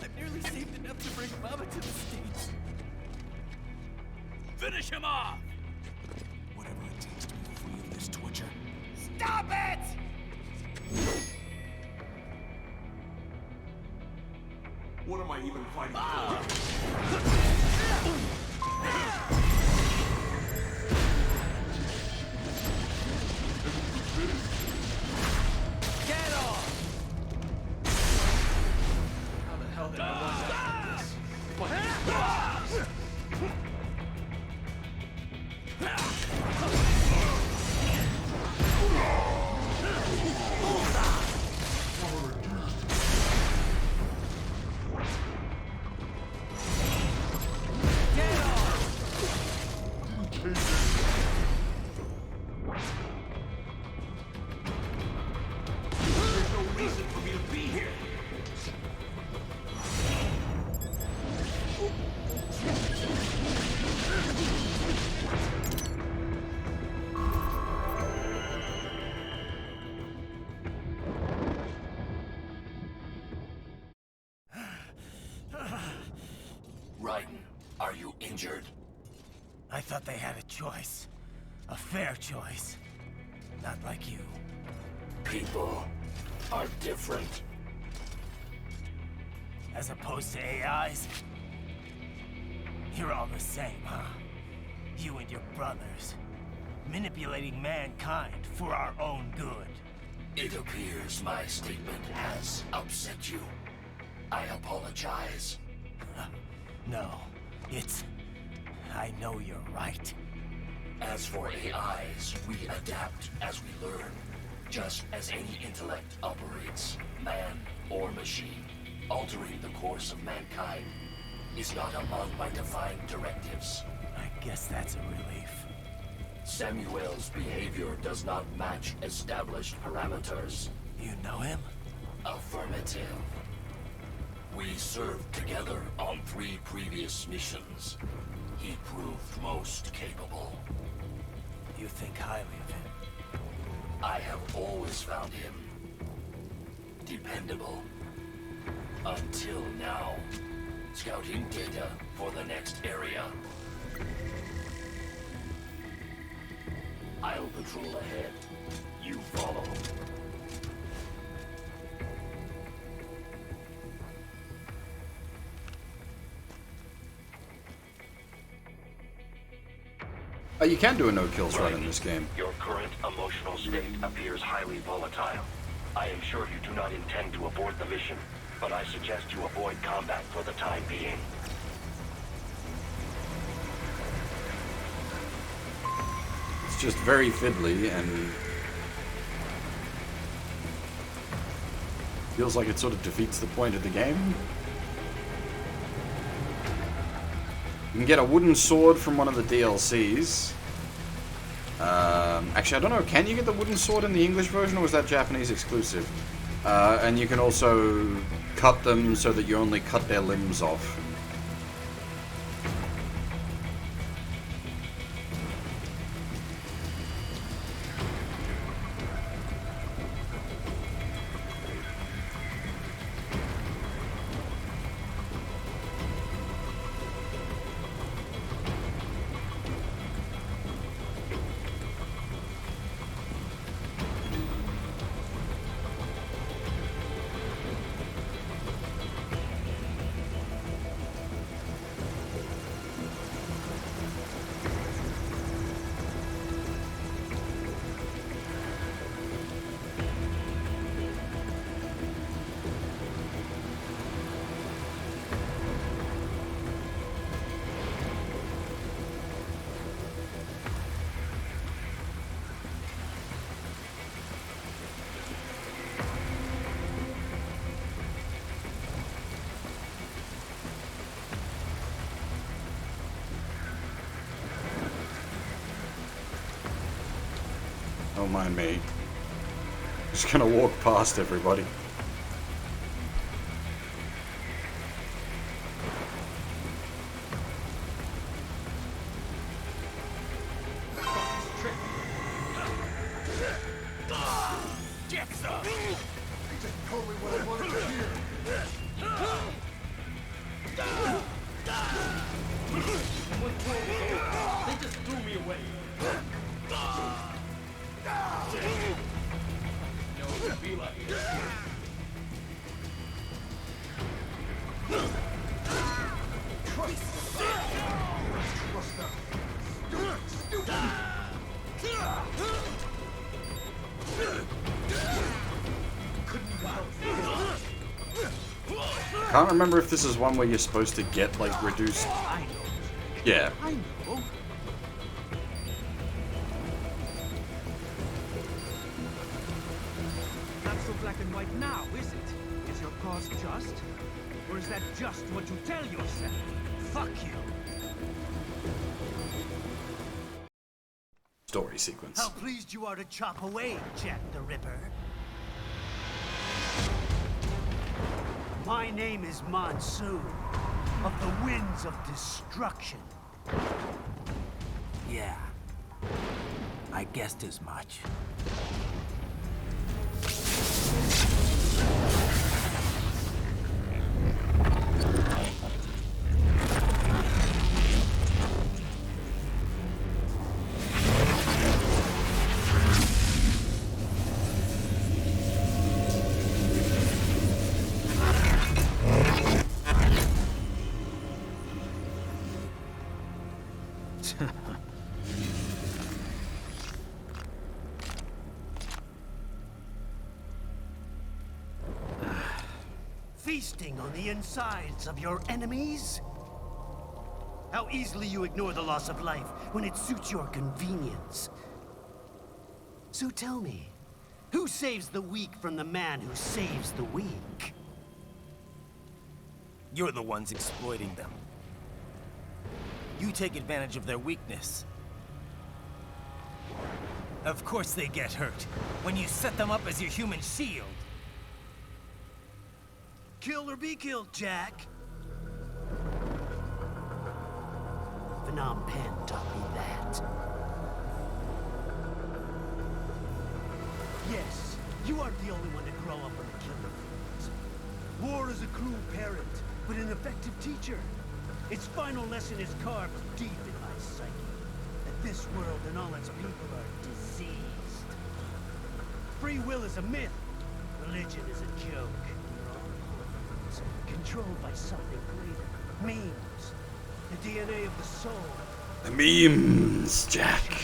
S9: I've nearly saved enough to bring Mama to the States.
S8: Finish him off!
S9: Whatever it takes to be free of this torture.
S8: Stop it!
S9: What am I even fighting for?
S8: Get off!
S9: How the hell did I lose that? What?
S8: There's no reason for me to be here.
S14: Raiden, are you injured?
S13: I thought they had a choice. A fair choice. Not like you.
S14: People are different.
S13: As opposed to AIs? You're all the same, huh? You and your brothers. Manipulating mankind for our own good.
S14: It appears my statement has upset you. I apologize.
S13: No, it's... I know you're right.
S14: As for AIs, we adapt as we learn. Just as any intellect operates, man or machine, altering the course of mankind is not among my defined directives.
S13: I guess that's a relief.
S14: Samuel's behavior does not match established parameters.
S13: You know him?
S14: Affirmative. We served together on 3 previous missions. He proved most capable.
S13: You think highly of him?
S14: I have always found him dependable. Until now. Scouting data for the next area. I'll patrol ahead. You follow.
S1: You can do a no-kills run in this game.
S14: Your current emotional state appears highly volatile. I am sure you do not intend to abort the mission, but I suggest you avoid combat for the time being.
S1: It's just very fiddly and feels like it sort of defeats the point of the game. You can get a wooden sword from one of the DLCs. Actually, I don't know, can you get the wooden sword in the English version, or was that Japanese exclusive? And you can also cut them so that you only cut their limbs off. Don't mind me. Just gonna walk past everybody. I can't remember if this is one where you're supposed to get, like, reduced... Yeah.
S18: I know. Not so black and white now, is it? Is your cause just? Or is that just what you tell yourself? Fuck you.
S1: Story sequence.
S18: How pleased you are to chop away, Jack the Ripper. My name is Monsoon, of the Winds of Destruction.
S13: Yeah. I guessed as much.
S18: Feasting on the insides of your enemies? How easily you ignore the loss of life when it suits your convenience. So tell me,
S4: Who saves the weak from the man who saves the weak?
S5: You're the ones exploiting them. You take advantage of their weakness. Of course they get hurt when you set them up as your human shield.
S4: Kill or be killed, Jack. Phnom Penh taught me that. Yes, you aren't the only one to grow up on the killing fields. War is a cruel parent, but an effective teacher. Its final lesson is carved deep in my psyche. That this world and all its people are diseased. Free will is a myth. Religion is a joke. We're all pawns, controlled by something greater. Memes. The DNA of the soul.
S1: The memes, Jack.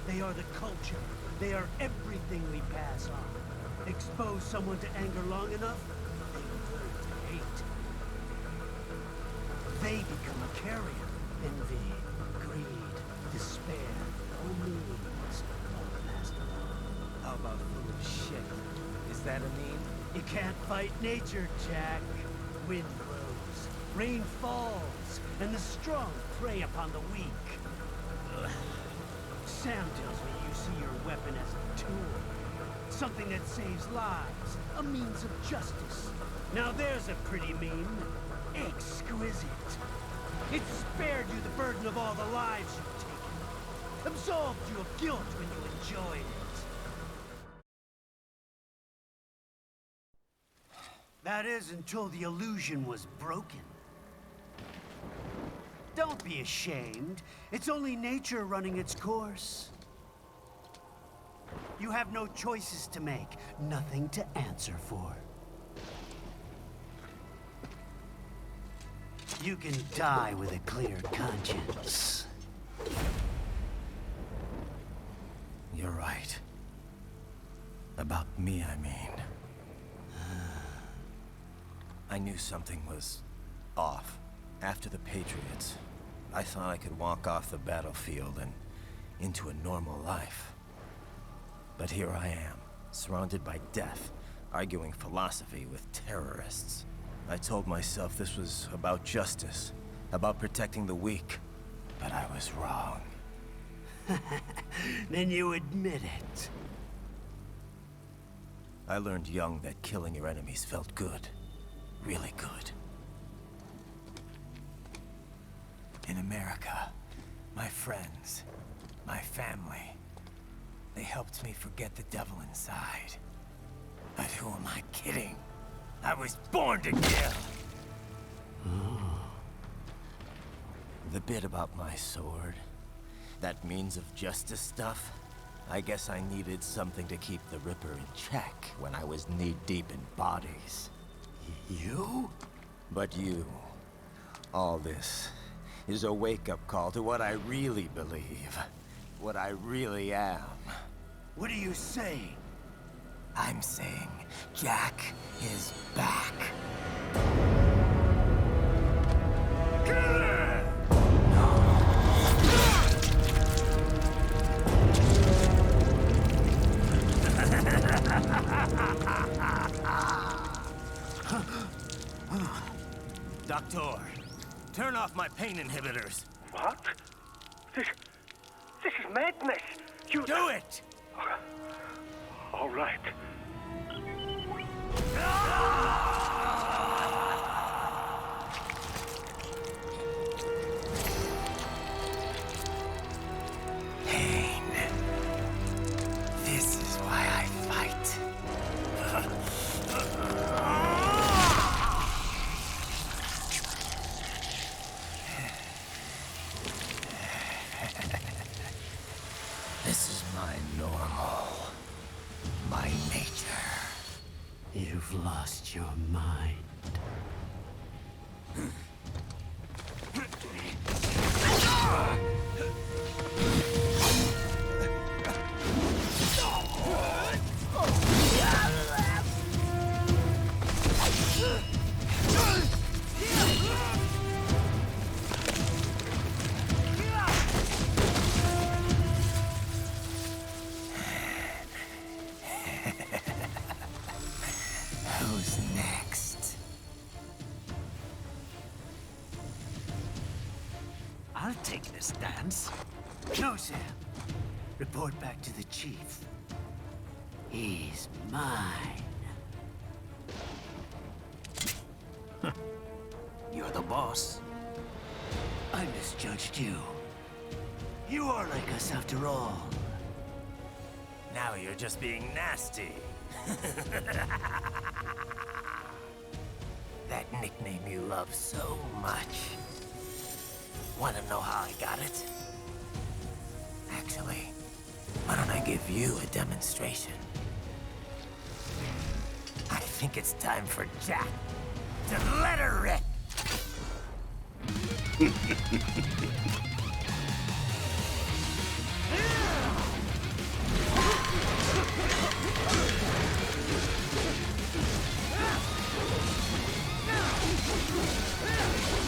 S4: They are the culture. They are everything we pass on. Expose someone to anger long enough, they learn to hate. They become a carrier. Envy, greed, despair, all memes, all passed along.
S5: How about full of shit? Is that a meme?
S4: You can't fight nature, Jack. Wind blows, rain falls, and the strong prey upon the weak. Ugh. Sam tells me you see your weapon as a tool. Something that saves lives, a means of justice. Now there's a pretty meme. Exquisite. It spared you the burden of all the lives you've taken. Absolved you of guilt when you enjoyed it. That is until the illusion was broken. Don't be ashamed. It's only nature running its course. You have no choices to make, nothing to answer for. You can die with a clear conscience.
S5: You're right. About me, I mean. I knew something was off. After the Patriots, I thought I could walk off the battlefield and into a normal life. But here I am, surrounded by death, arguing philosophy with terrorists. I told myself this was about justice, about protecting the weak, but I was wrong.
S4: Then you admit it.
S5: I learned young that killing your enemies felt good. Really good. In America, my friends, my family, they helped me forget the devil inside. But who am I kidding? I was born to kill! The bit about my sword, that means of justice stuff, I guess I needed something to keep the Ripper in check when I was knee-deep in bodies.
S4: You?
S5: But you, all this, is a wake-up call to what I really believe. What I really am.
S4: What are you saying?
S5: I'm saying Jack is back. Doctor, turn off my pain inhibitors.
S2: What? This is madness. You
S5: do it.
S2: All right.
S5: Pain. This is why I fight. This is my normal. My nature.
S4: You've lost your mind.
S13: Who's next?
S4: I'll take this dance. No, Sam. Report back to the chief. He's mine. You're the boss. I misjudged you. You are like us after all.
S13: Now you're just being nasty. That nickname you love so much. Wanna know how I got it? Actually, why don't I give you a demonstration? I think it's time for Jack to let her rip.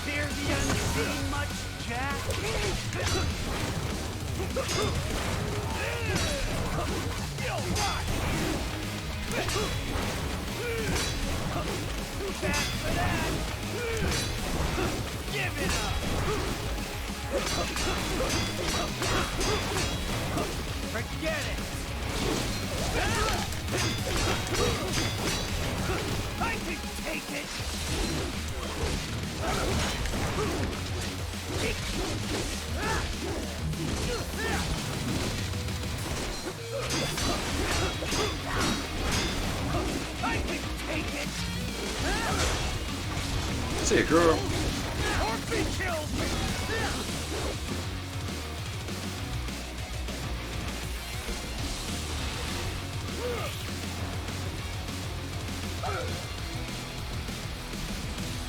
S4: Fear the unseen much, Jack? You'll watch! Too bad for that! Give it up! Forget it! I can take it! I can take it!
S1: See you, girl.
S4: Orphan kills me!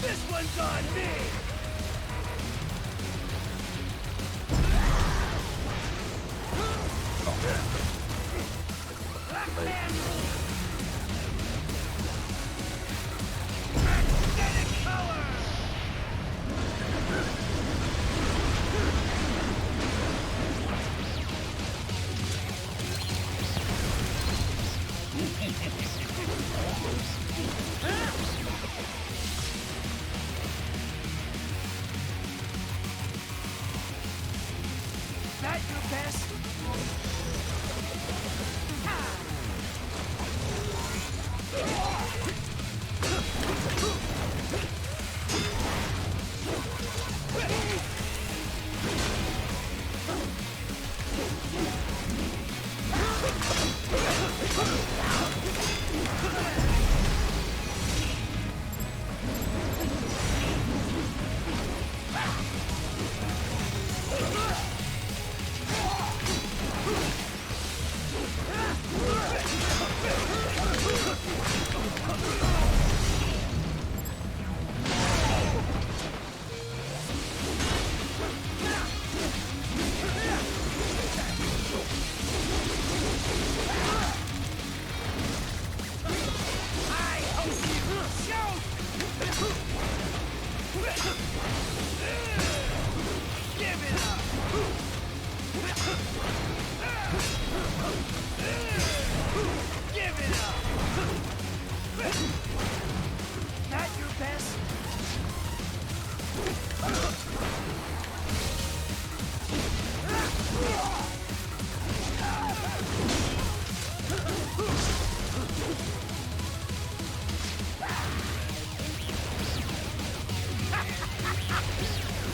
S4: This one's on me! Magnetic power! That your best?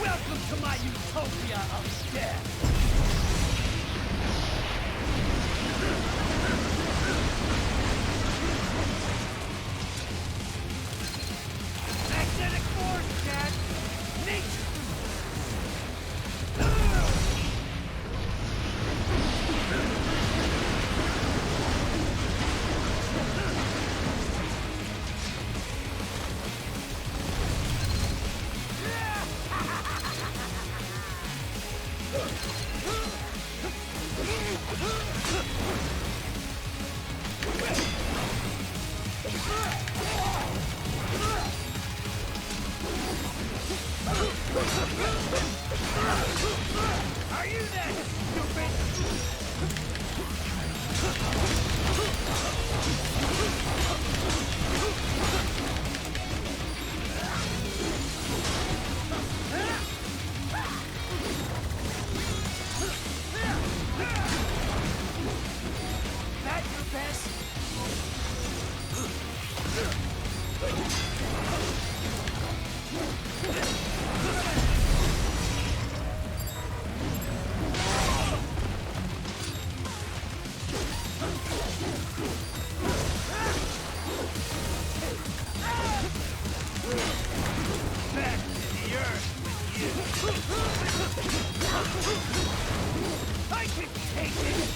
S4: Welcome to my utopia of death! Magnetic force, Jack! Nature! I can take it!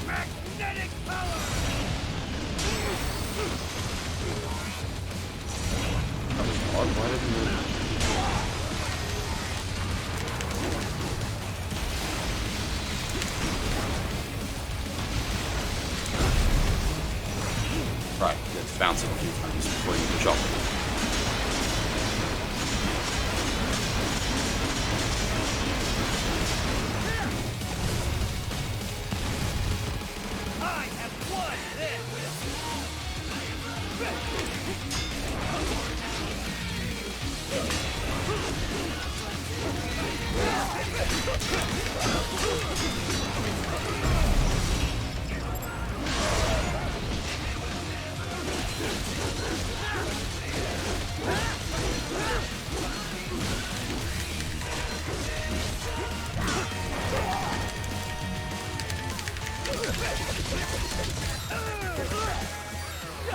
S4: Magnetic power!
S1: Why didn't you... Right, let's bounce it a few times before you can chop it.
S4: I have won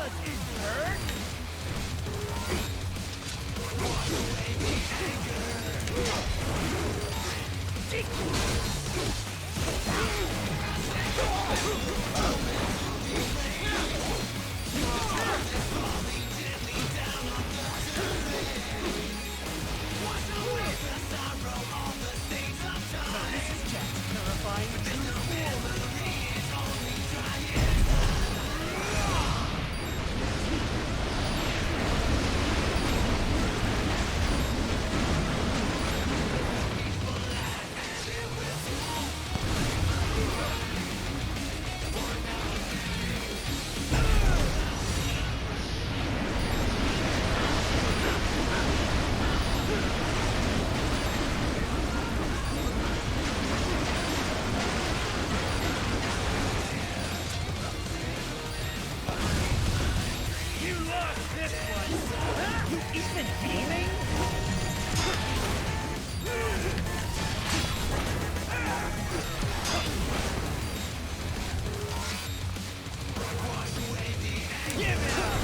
S4: Does it hurt? This is just terrifying true form. You lost this one! You even aiming? Give it up!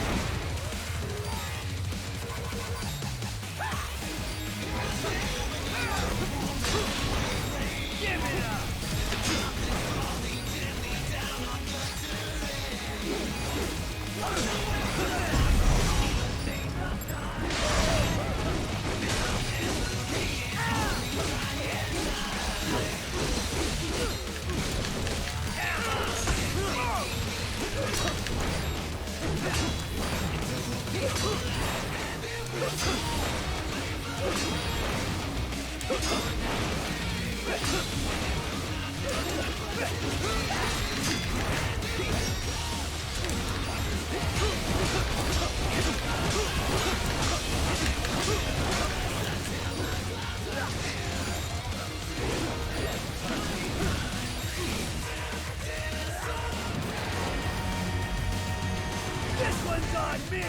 S4: Give it up! This one's on me!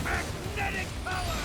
S4: Magnetic power!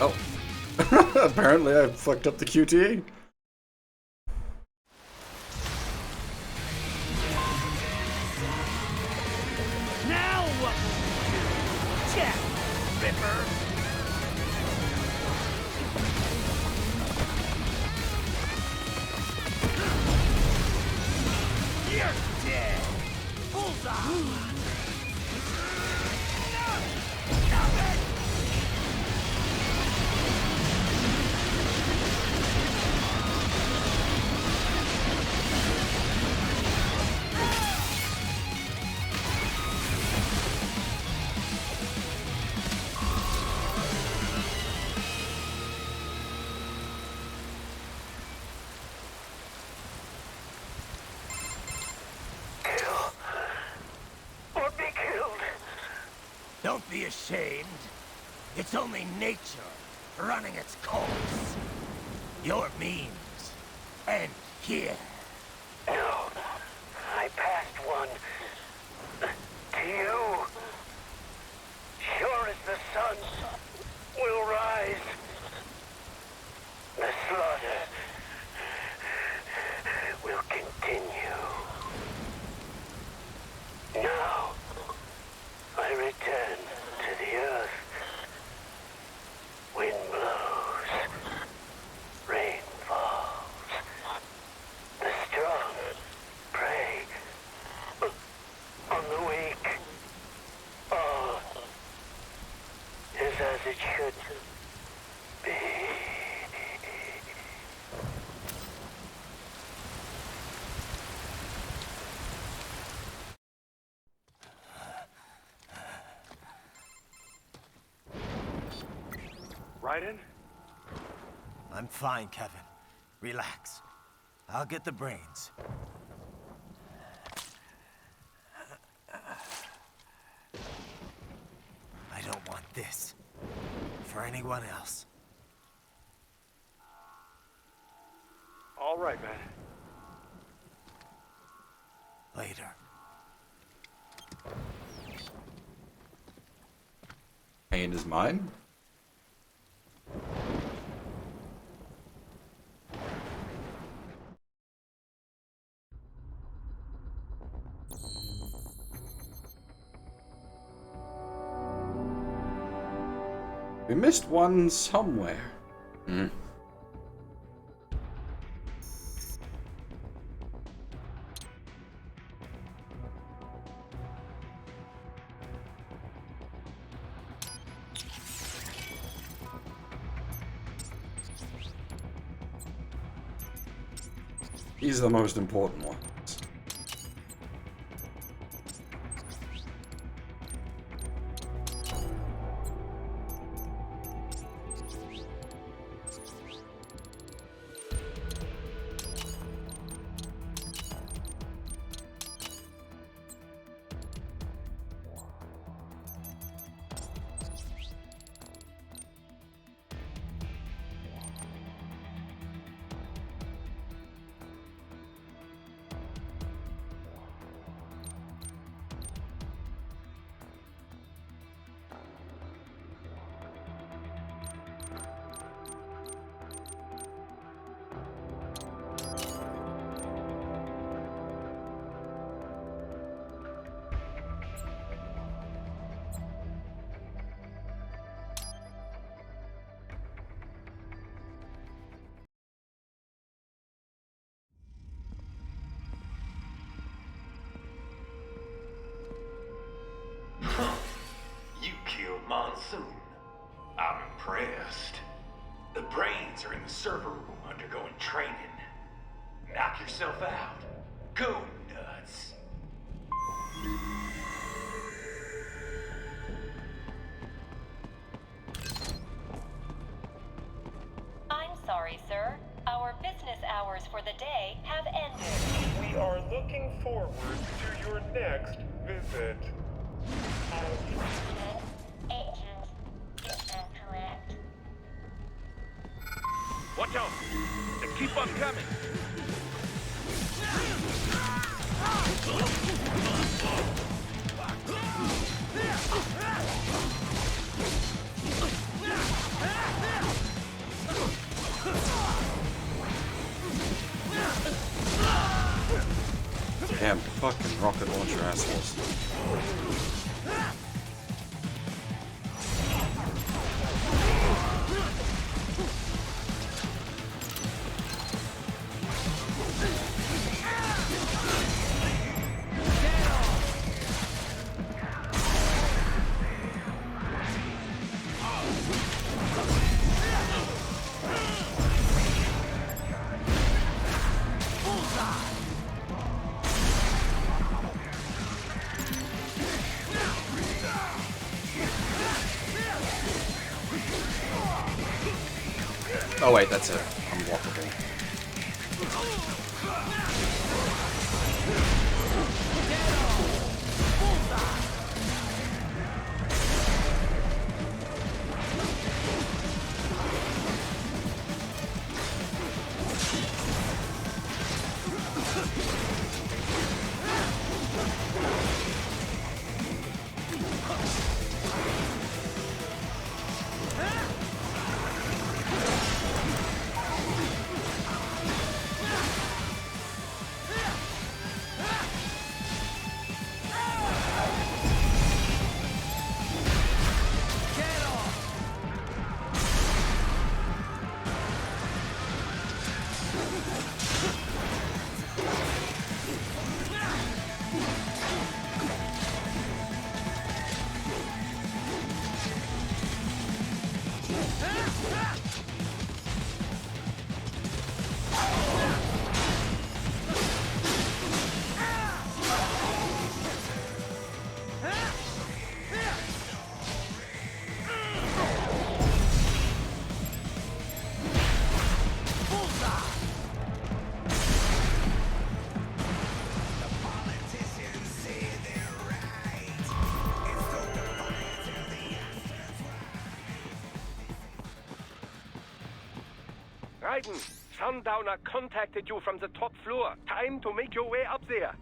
S1: Oh. Apparently I fucked up the QTE.
S4: Now what will you do? Jack Ripper! You're dead! Bullseye!
S18: Don't be ashamed. It's only nature running its course. Your means end here. No, I passed one to you. Sure as the sun will rise, the slaughter will continue. Now, I return to the earth. Wind blows, rain falls. The strong prey on the weak. All is as it should be.
S12: Raiden?
S13: I'm fine, Kevin. Relax. I'll get the brains. I don't want this for anyone else.
S12: All right, man.
S13: Later.
S1: Pain is mine? We missed one somewhere. Hmm. These are the most important ones.
S17: You killed Monsoon. I'm impressed. The brains are in the server room undergoing training. Knock yourself out. Go nuts.
S3: I'm sorry, sir. Our business hours for the day have ended.
S15: We are looking forward to your next visit.
S11: Watch out! They keep on coming!
S1: rocket launcher assholes. Oh wait, that's it. Unblockable.
S2: Raiden, Sundowner contacted you from the top floor. Time to make your way up there.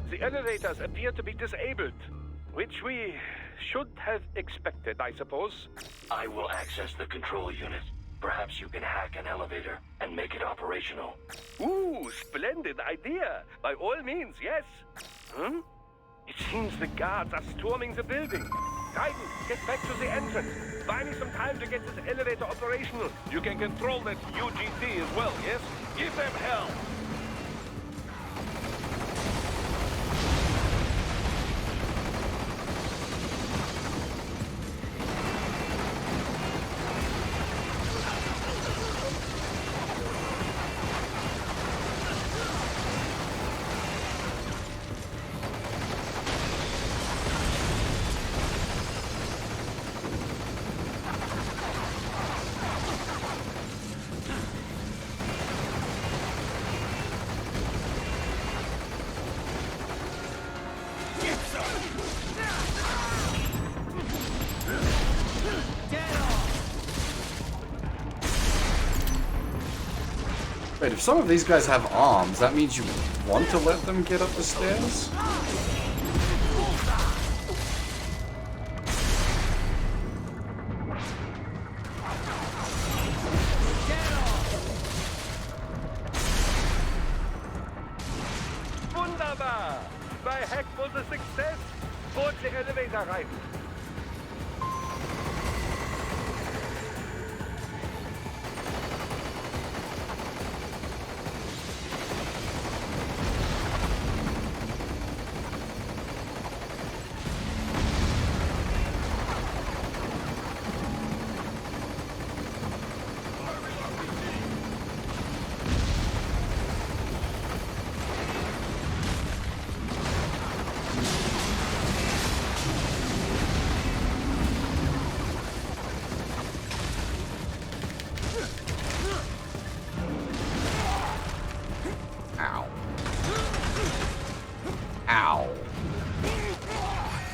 S2: The elevators appear to be disabled, which we should have expected, I suppose.
S14: I will access the control unit. Perhaps you can hack an elevator and make it operational.
S2: Ooh, splendid idea. By all means, yes. Hmm? It seems the guards are storming the building. Raiden, get back to the entrance. Buy me some time to get this elevator operational.
S11: You can control that UGT as well, yes? Give them hell!
S1: Wait, if some of these guys have arms, that means you want to let them get up the stairs?
S2: Wunderbar! My hack was a success. Board the elevator, Raiden.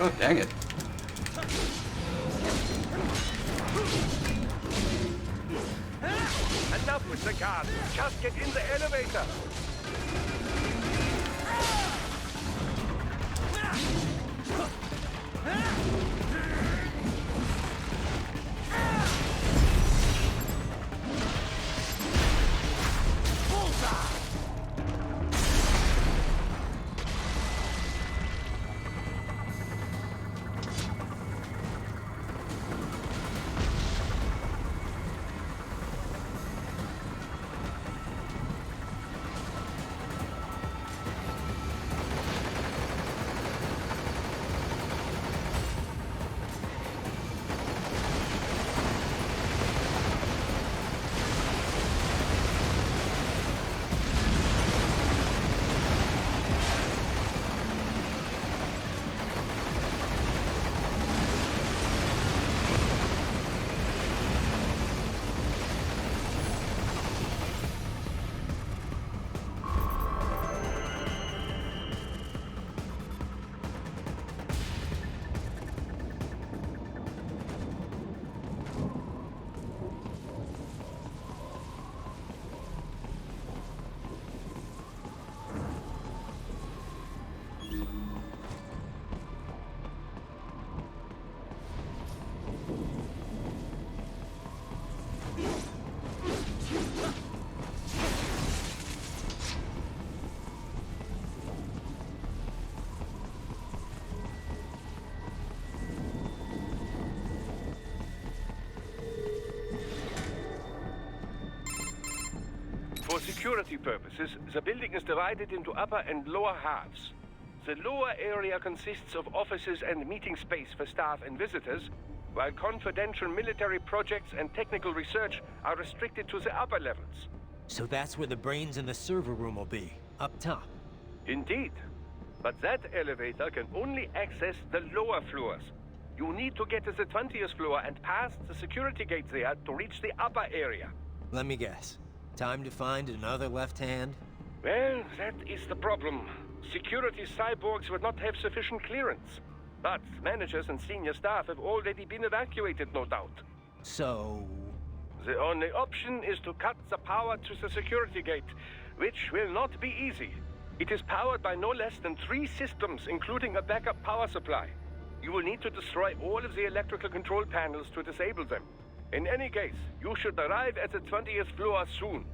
S1: Oh, dang it.
S2: Enough with the guards. Just get in the elevator. For security purposes, the building is divided into upper and lower halves. The lower area consists of offices and meeting space for staff and visitors, while confidential military projects and technical research are restricted to the upper levels.
S13: So that's where the brains in the server room will be, up top.
S2: Indeed. But that elevator can only access the lower floors. You need to get to the 20th floor and past the security gate there to reach the upper area.
S13: Let me guess. Time to find another left hand?
S2: Well, that is the problem. Security cyborgs would not have sufficient clearance. But managers and senior staff have already been evacuated, no doubt.
S13: So...
S2: The only option is to cut the power to the security gate, which will not be easy. It is powered by no less than 3 systems, including a backup power supply. You will need to destroy all of the electrical control panels to disable them. In any case, you should arrive at the 20th floor soon.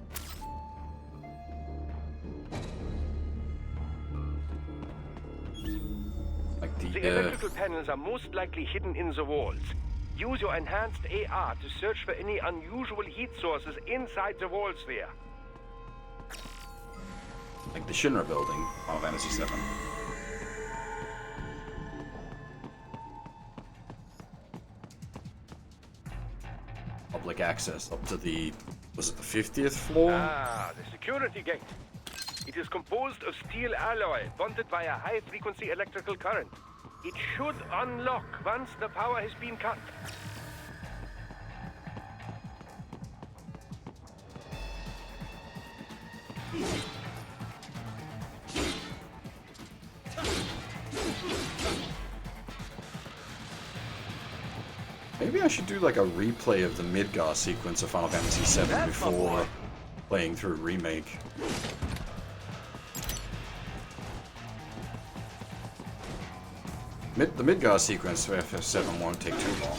S2: The electrical panels are most likely hidden in the walls. Use your enhanced AR to search for any unusual heat sources inside the walls there.
S1: Like the Shinra building, Final Fantasy VII. Public access up to the, was it the 50th floor?
S2: Ah, the security gate. It is composed of steel alloy bonded by a high-frequency electrical current. It should unlock once the power has been cut.
S1: Maybe I should do like a replay of the Midgar sequence of Final Fantasy VII before playing through Remake. The Midgar sequence for FF7 won't take too long.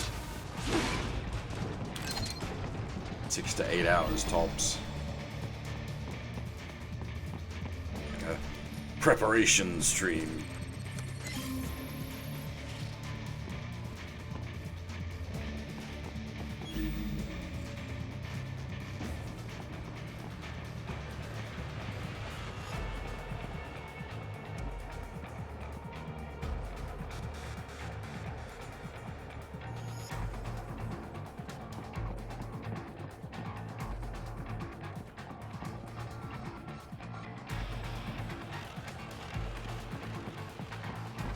S1: 6 to 8 hours tops. Like a preparation stream.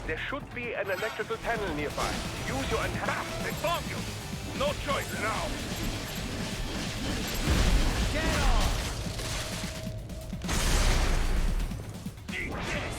S2: There should be an electrical panel nearby. Use your enhanced. They bomb you. No choice now. Get off! Eat this!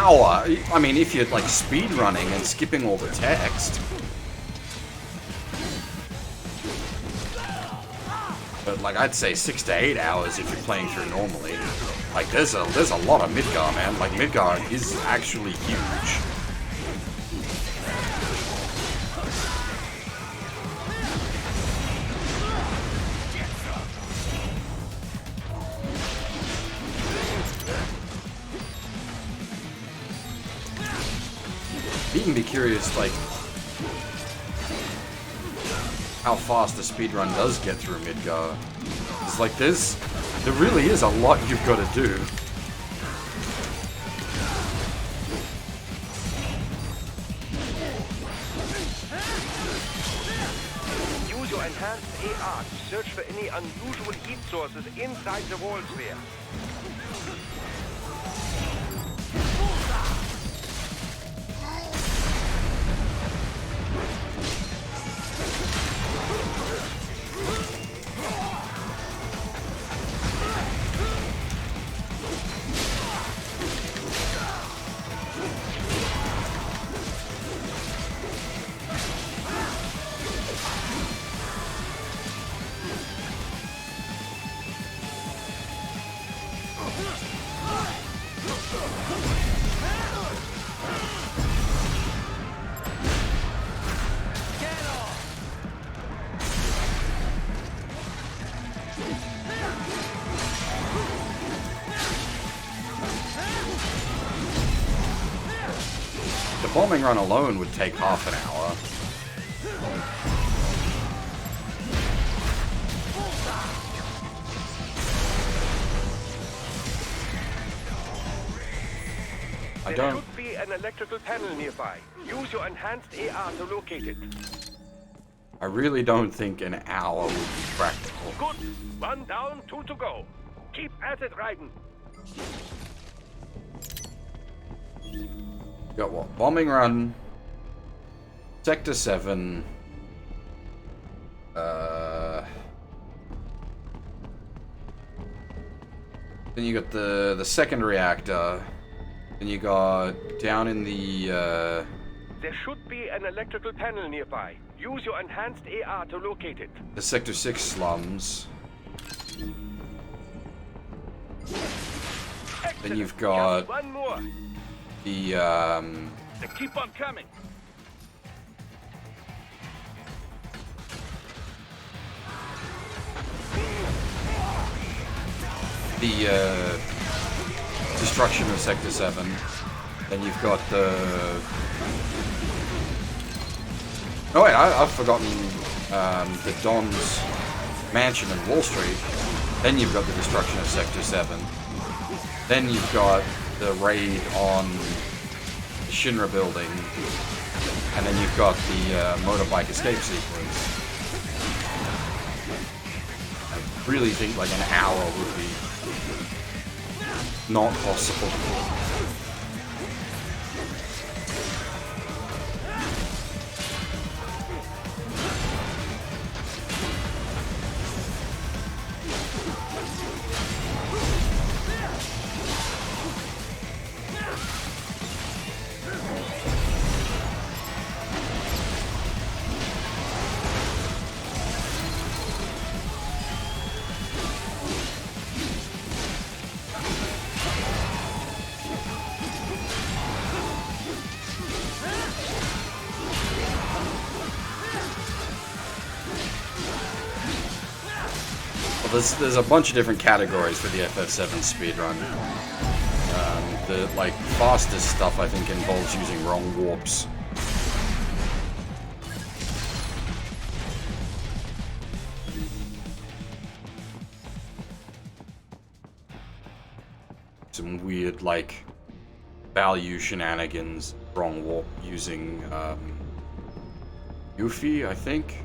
S1: hour, I mean, if you're like speed running and skipping all the text. But like, I'd say 6 to 8 hours if you're playing through normally. Like, there's a lot of Midgar, man. Like, Midgar is actually huge. You can be curious, like, how fast the speedrun does get through Midgar. It's like there really is a lot you've got to do.
S2: Use your enhanced AR to search for any unusual heat sources inside the wall sphere.
S1: The bombing run alone would take half an hour.
S2: There should be an electrical panel nearby. Use your enhanced AR to locate it.
S1: I really don't think an hour would be practical.
S2: Good. 1 down, 2 to go. Keep at it, Raiden.
S1: Got what? Bombing run. Sector 7. Then you got the second reactor. Then you got down in the
S2: There should be an electrical panel nearby. Use your enhanced AR to locate it.
S1: the Sector 6 slums.
S2: Excellent.
S1: Then you've got
S2: Just one more.
S1: the
S11: They keep on coming.
S1: destruction of Sector 7. Then you've got the... Oh wait, I've forgotten the Don's mansion in Wall Street. Then you've got the destruction of Sector 7. Then you've got the raid on the Shinra building. And then you've got the motorbike escape sequence. I really think like an hour would be not possible. There's a bunch of different categories for the FF7 speedrun. The like fastest stuff I think involves using wrong warps. Some weird like value shenanigans, wrong warp using Yuffie, I think.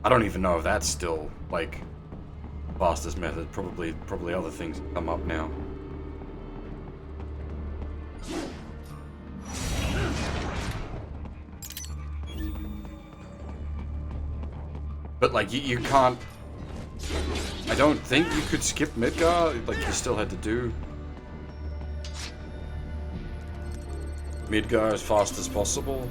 S1: I don't even know if that's still, like, fastest method. Probably other things come up now. But, like, you can't... I don't think you could skip Midgar, like you still had to do Midgar as fast as possible.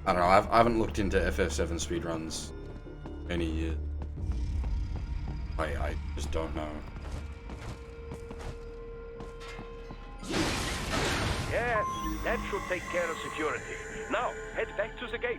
S1: I don't know, I haven't looked into FF7 speedruns any year. I just don't know.
S2: Yes, that should take care of security. Now, head back to the gate.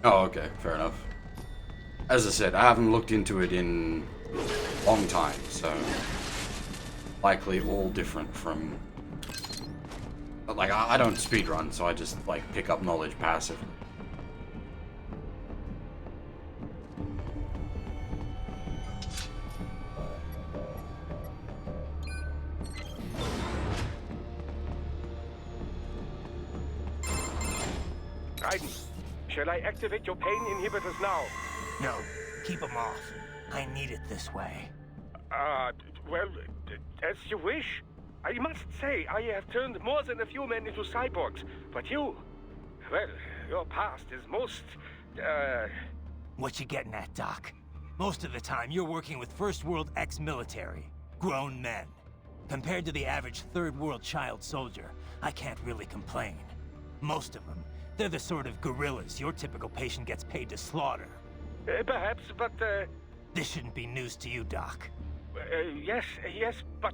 S1: Oh, okay, fair enough. As I said, I haven't looked into it in a long time, so likely all different from... But like, I don't speedrun, so I just like pick up knowledge passively.
S2: Raiden, shall I activate your pain inhibitors now?
S13: No, keep them off. I need it this way.
S2: Well, as you wish. I must say, I have turned more than a few men into cyborgs, but you... Well, your past is most,
S13: What you getting at, Doc? Most of the time, you're working with First World ex-military. Grown men. Compared to the average Third World child soldier, I can't really complain. Most of them, they're the sort of guerrillas your typical patient gets paid to slaughter.
S2: Perhaps, but,
S13: This shouldn't be news to you, Doc.
S2: Yes, but,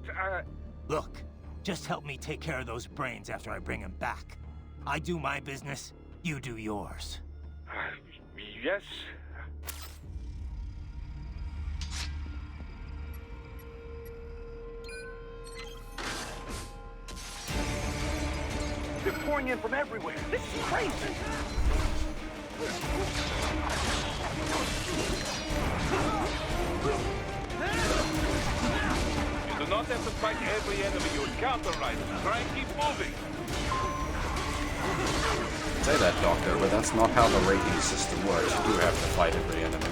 S13: Look, just help me take care of those brains after I bring them back. I do my business, you do yours.
S2: Yes. They're pouring in from everywhere. This is crazy.
S11: You do not have to fight every enemy you encounter, right? Try and keep moving.
S1: Say that, Doctor, but that's not how the rating system works. You do have to fight every enemy.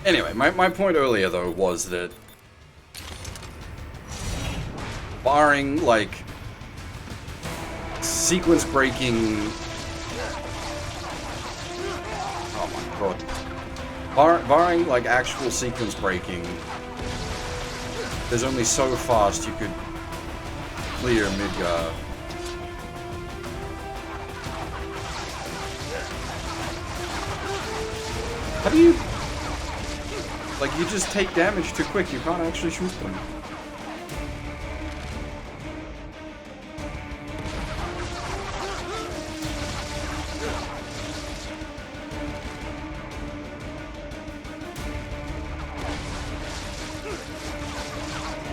S1: Anyway, my point earlier, though, was that barring, like, sequence-breaking... Oh my god. Barring, like, actual sequence-breaking, there's only so fast you could clear Midgar. How do you... Like, you just take damage too quick, you can't actually shoot them.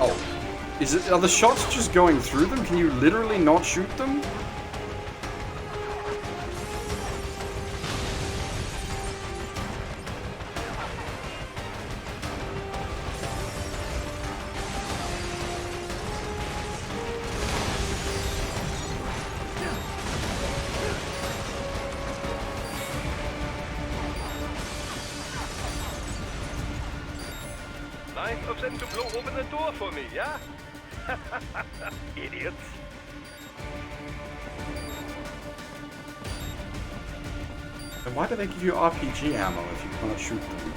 S1: Oh. Are the shots just going through them? Can you literally not shoot them?
S2: Nice of them to blow open the door for me, yeah? Idiots.
S1: Then why do they give you RPG ammo if you cannot shoot them?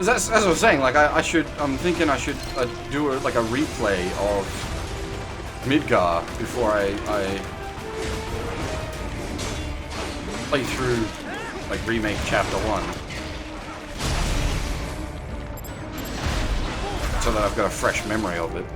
S1: As I was saying, like I'm thinking I should do like a replay of Midgar before I play through like remake chapter 1, so that I've got a fresh memory of it.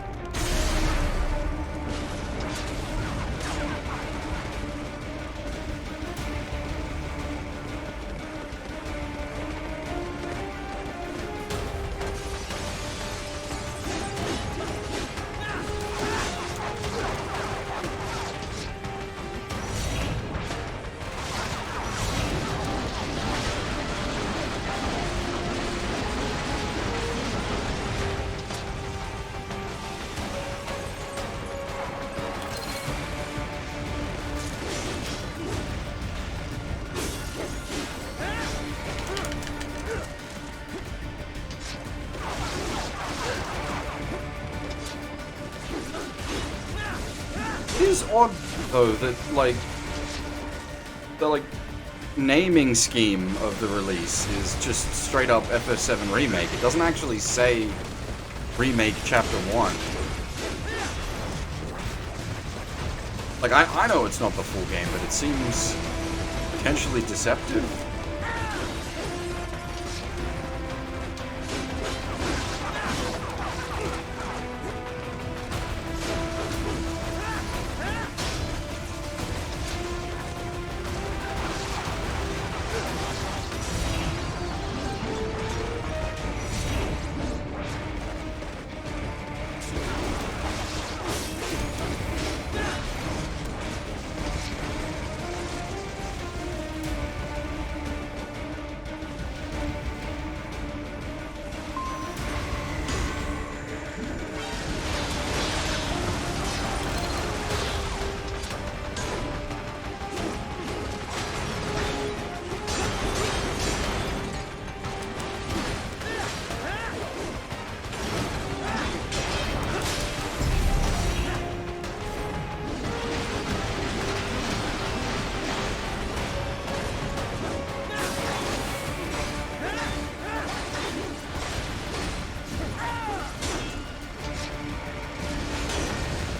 S1: It is odd though that the naming scheme of the release is just straight up FF7 Remake. It doesn't actually say Remake Chapter 1. Like I know it's not the full game, but it seems potentially deceptive.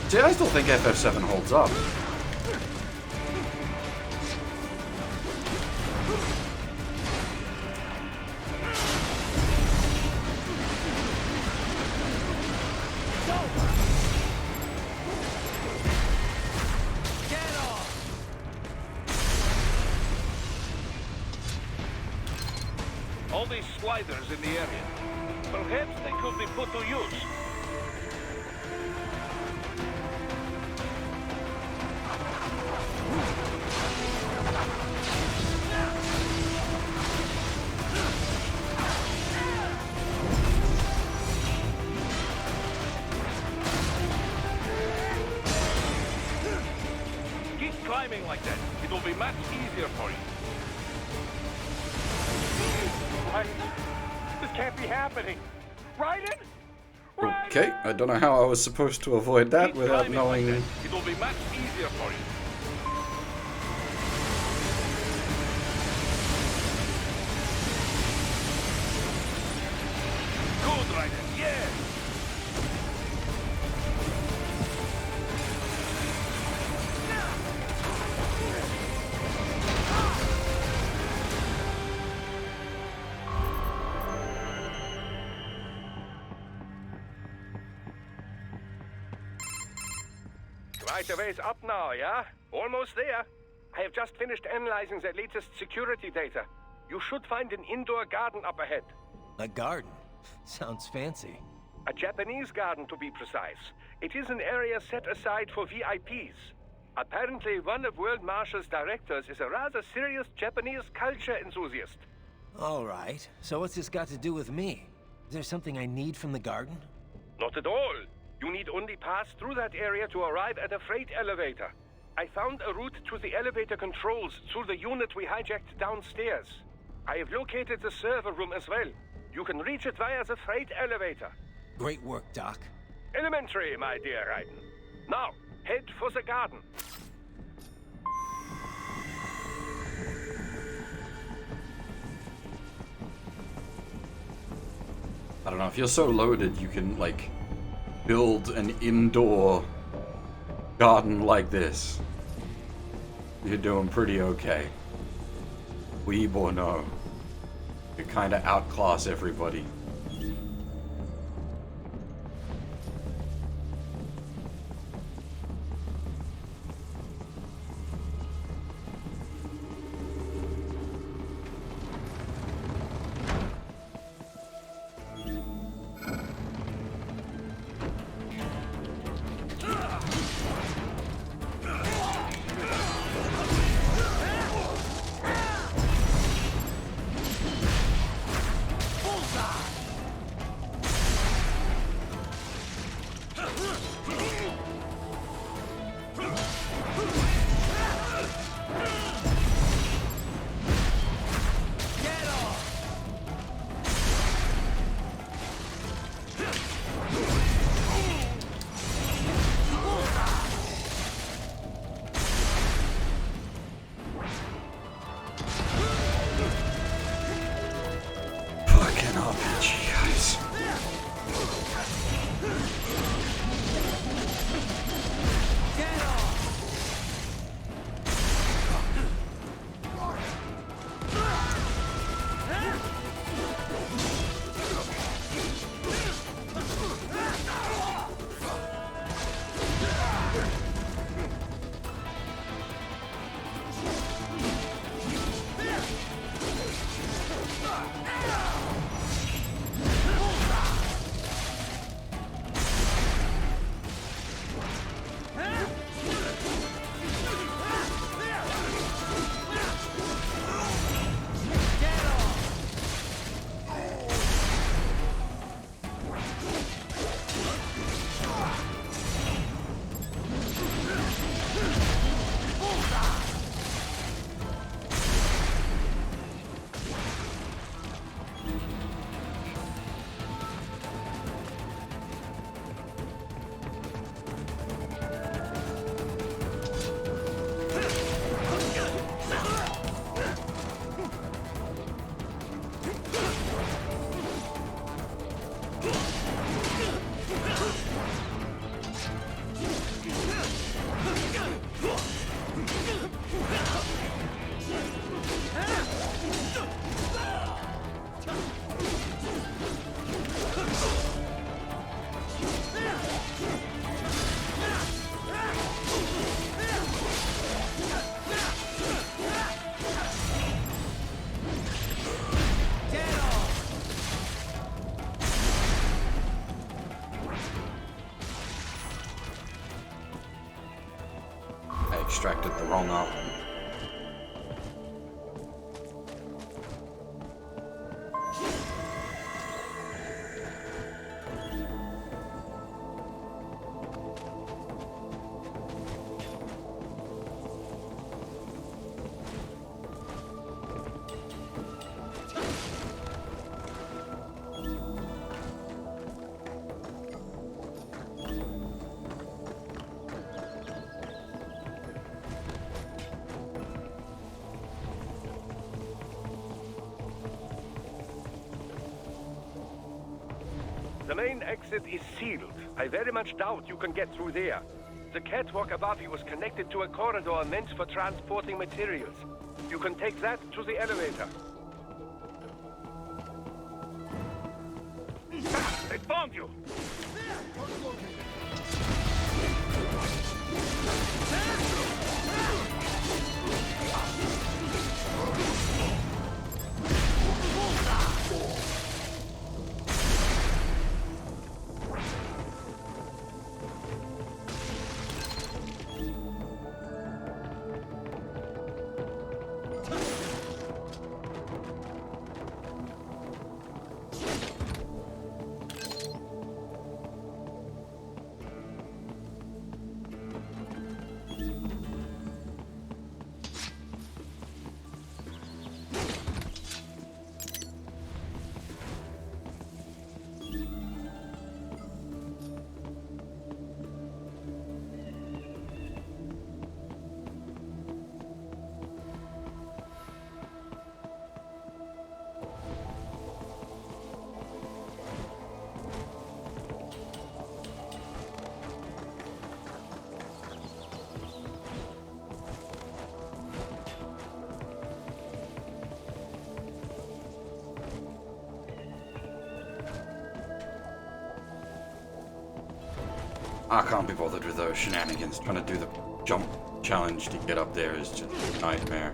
S1: See, I still think FF7 holds up.
S11: All these sliders in the area. Perhaps they could be put to use. Keep climbing like that. It will be much easier for you.
S2: Right? This can't be happening. Raiden?
S1: Okay, I don't know how I was supposed to avoid that
S11: Keep
S1: without
S11: climbing
S1: knowing.
S11: like that. It will be much easier for you. Good, Raiden. Yeah.
S2: Right away's up now, yeah? Almost there. I have just finished analyzing the latest security data. You should find an indoor garden up ahead.
S13: A garden? Sounds fancy.
S2: A Japanese garden, to be precise. It is an area set aside for VIPs. Apparently, one of World Marshall's directors is a rather serious Japanese culture enthusiast.
S13: All right. So what's this got to do with me? Is there something I need from the garden?
S2: Not at all. You need only pass through that area to arrive at a freight elevator. I found a route to the elevator controls through the unit we hijacked downstairs. I have located the server room as well. You can reach it via the freight elevator.
S13: Great work, Doc.
S2: Elementary, my dear Raiden. Now, head for the garden.
S1: I don't know, if you're so loaded, you can, like, build an indoor garden like this. You're doing pretty okay. Weeb or no. You kinda outclass everybody. Extracted the wrong arm.
S2: The main exit is sealed. I very much doubt you can get through there. The catwalk above you is connected to a corridor meant for transporting materials. You can take that to the elevator. They found you!
S1: I can't be bothered with those shenanigans. Trying to do the jump challenge to get up there is just a nightmare.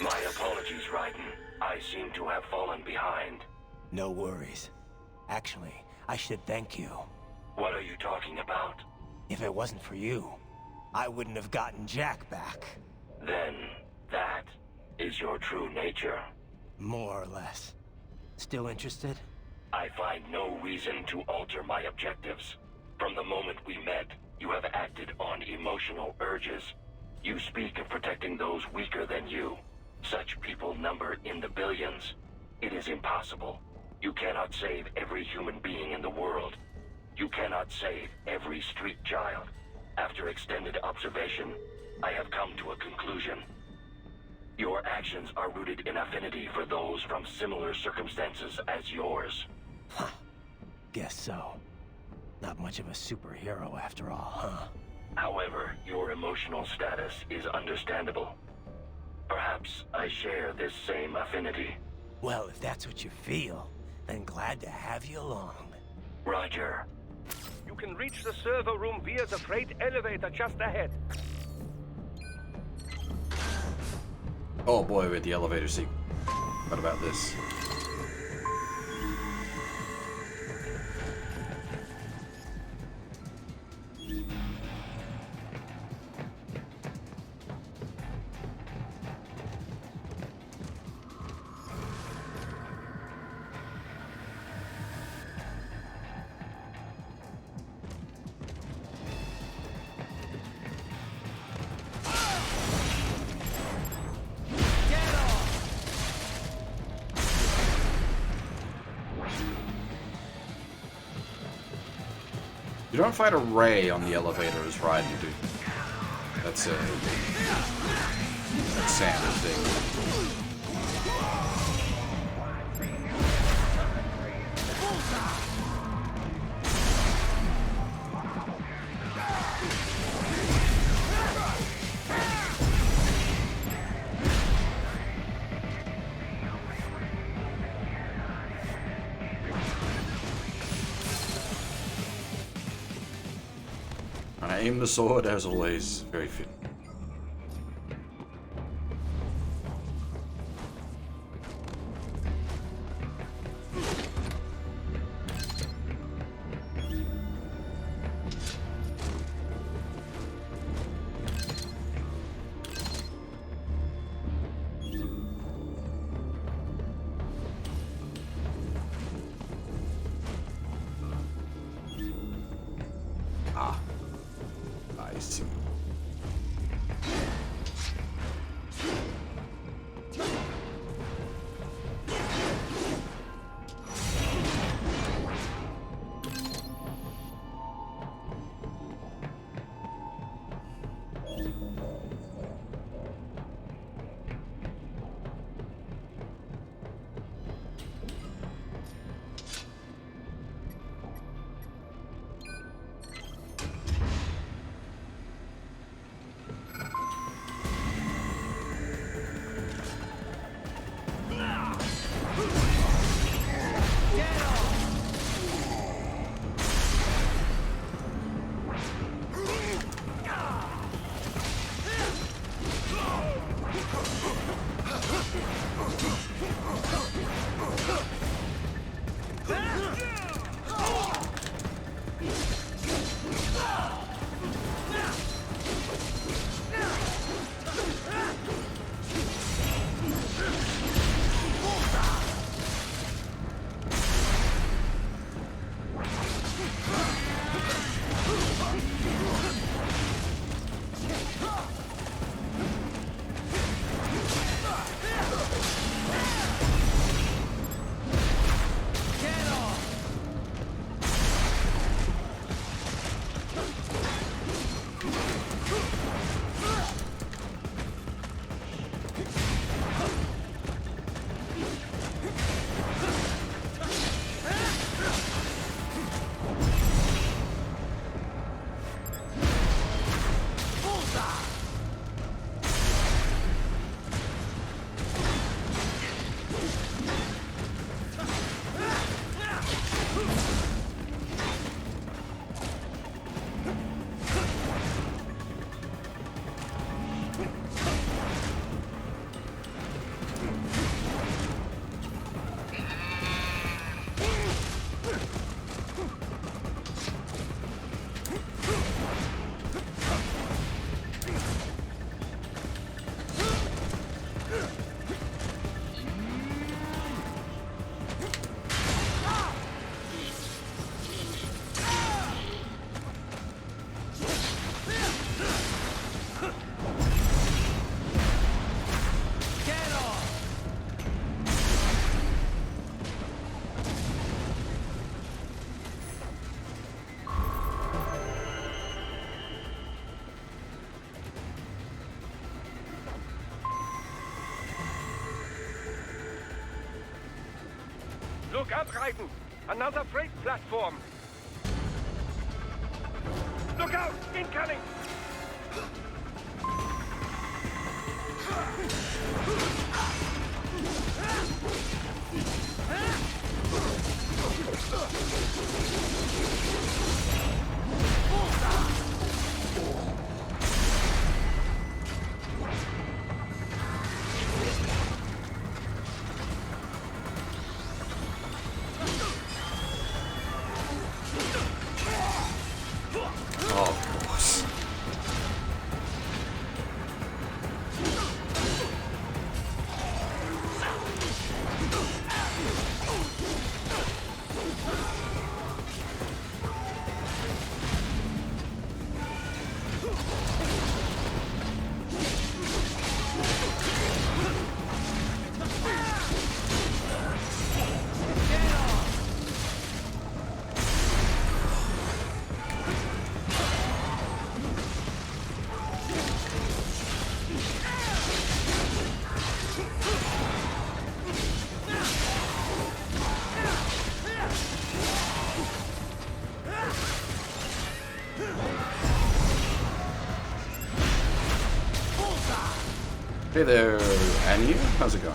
S14: My apologies, Raiden. I seem to have fallen behind.
S13: No worries. Actually, I should thank you.
S14: What are you talking about?
S13: If it wasn't for you, I wouldn't have gotten Jack back.
S14: Then, that is your true nature.
S13: More or less. Still interested?
S14: I find no reason to alter my objectives. From the moment we met, you have acted on emotional urges. You speak of protecting those weaker than you. Such people number in the billions. It is impossible. You cannot save every human being in the world. You cannot save every street child. After extended observation, I have come to a conclusion. Your actions are rooted in affinity for those from similar circumstances as yours.
S13: Guess so. Not much of a superhero after all, huh?
S14: However, your emotional status is understandable. Perhaps I share this same affinity.
S13: Well, if that's what you feel, then glad to have you along.
S14: Roger.
S2: You can reach the server room via the freight elevator just ahead.
S1: Oh boy, with the elevator seat. What about this? You don't fight a ray on the elevator as right, you do. That's a standard thing. And I aim the sword, as always, very fit. Ah. I see.
S2: Look up, Raiden! Another freight platform! Look out! Incoming!
S1: Hey there, Annie. How's it going?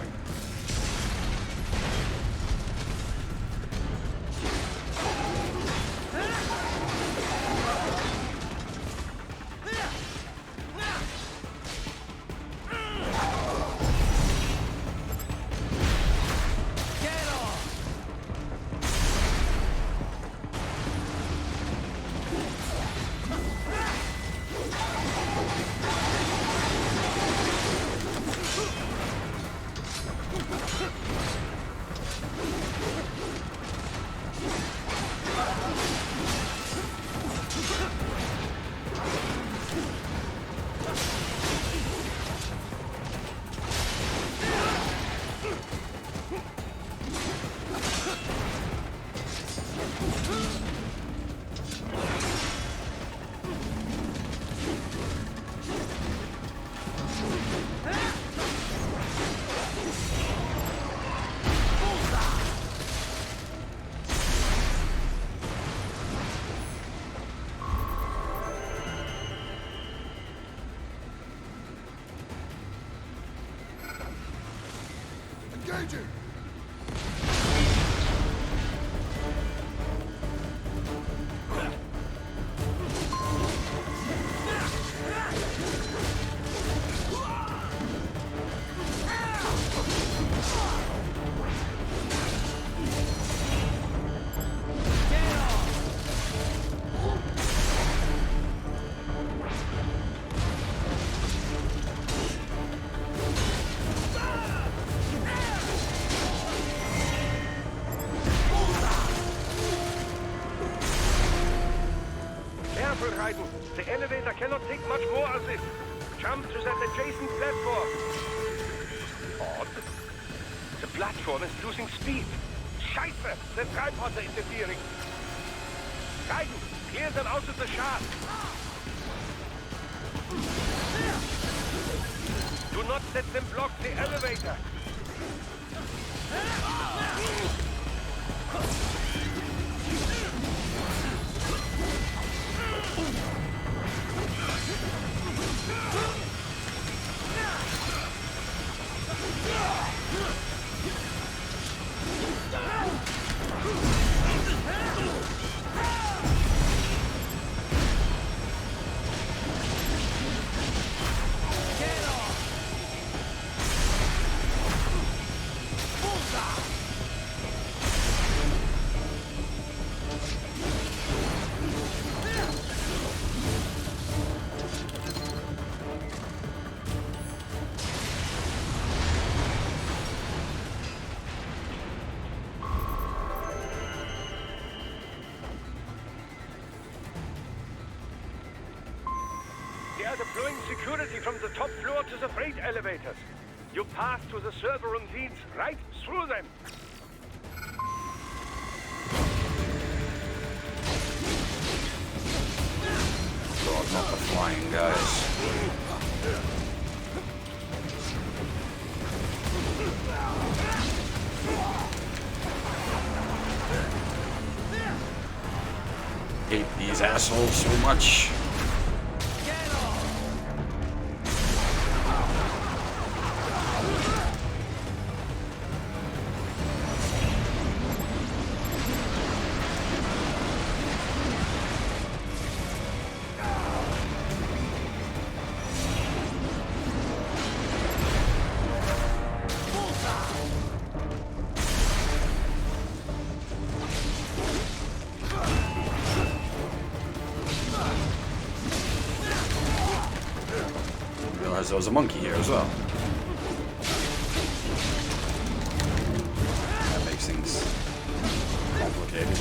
S22: Engaging!
S2: The elevator cannot take much more of this. Jump to that adjacent platform. Odd. The platform is losing speed. Scheiße! The tripods are interfering. Guidance, clear them out of the shaft. Do not let them block the elevator. They are deploying security from the top floor to the freight elevators. You pass to the server room leads right through them.
S1: God, not the flying guys. Hate these assholes so much. There was a monkey here as well. That makes things complicated.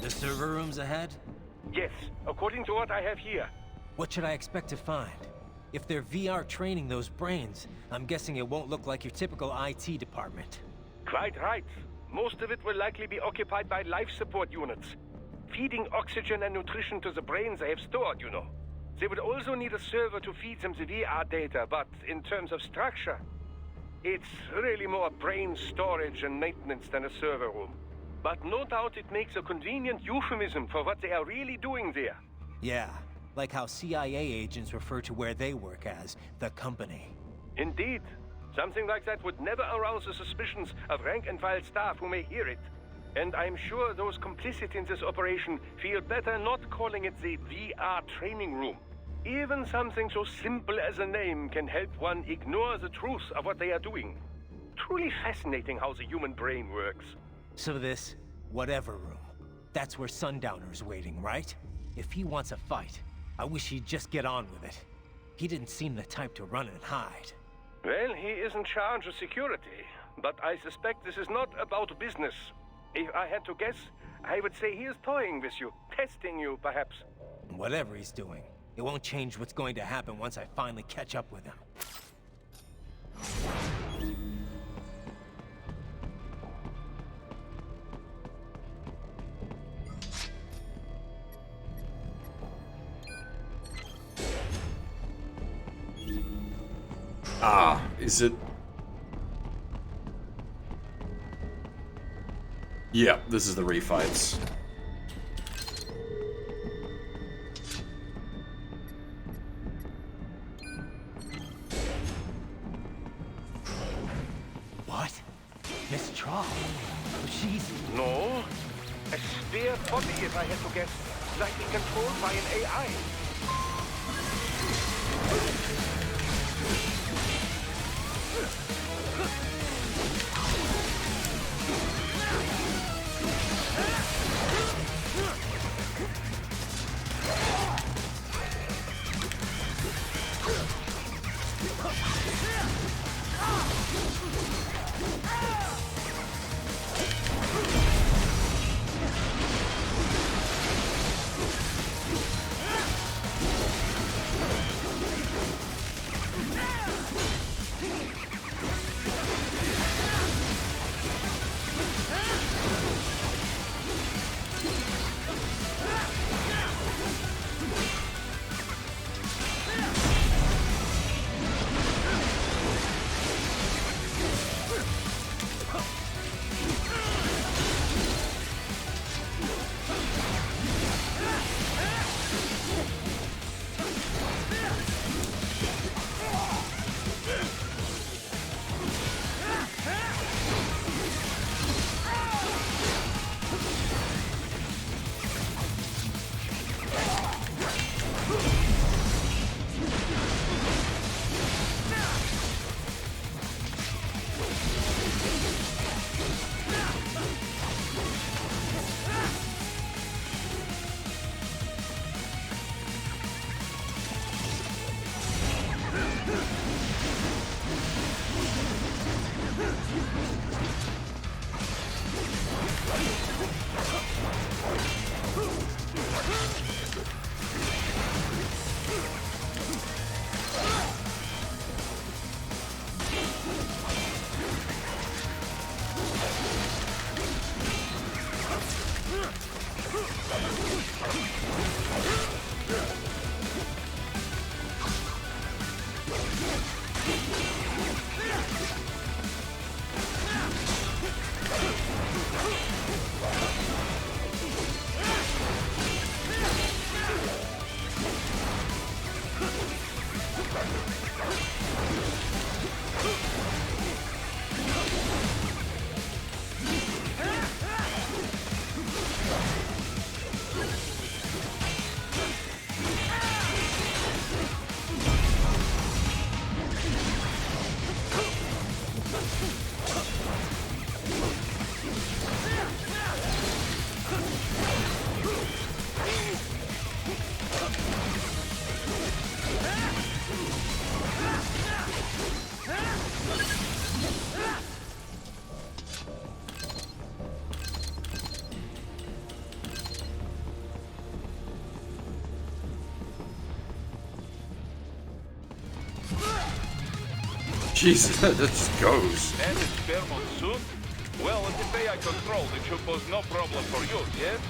S13: The server room's ahead?
S2: Yes, according to what I have here.
S13: What should I expect to find? If they're VR training those brains, I'm guessing it won't look like your typical IT department.
S2: Quite right. Most of it will likely be occupied by life support units. Feeding oxygen and nutrition to the brains they have stored, you know. They would also need a server to feed them the VR data, but in terms of structure, it's really more brain storage and maintenance than a server room. But no doubt it makes a convenient euphemism for what they are really doing there.
S13: Yeah, like how CIA agents refer to where they work as the company.
S2: Indeed. Something like that would never arouse the suspicions of rank-and-file staff who may hear it. And I'm sure those complicit in this operation feel better not calling it the VR training room. Even something so simple as a name can help one ignore the truth of what they are doing. Truly fascinating how the human brain works.
S13: So this, whatever room, that's where Sundowner's waiting, right? If he wants a fight, I wish he'd just get on with it. He didn't seem the type to run and hide.
S2: Well, he is in charge of security, but I suspect this is not about business. If I had to guess, I would say he is toying with you, testing you, perhaps.
S13: Whatever he's doing, it won't change what's going to happen once I finally catch up with him.
S1: Ah, is it? Yeah, this is the refights.
S13: What? Miss Traub? She's...
S2: No. A spare body, if I had to guess. Likely controlled by an AI.
S1: Jesus, that just goes.
S11: And it's fair monsoon? Well, with the day I control, it should pose no problem for you, yes?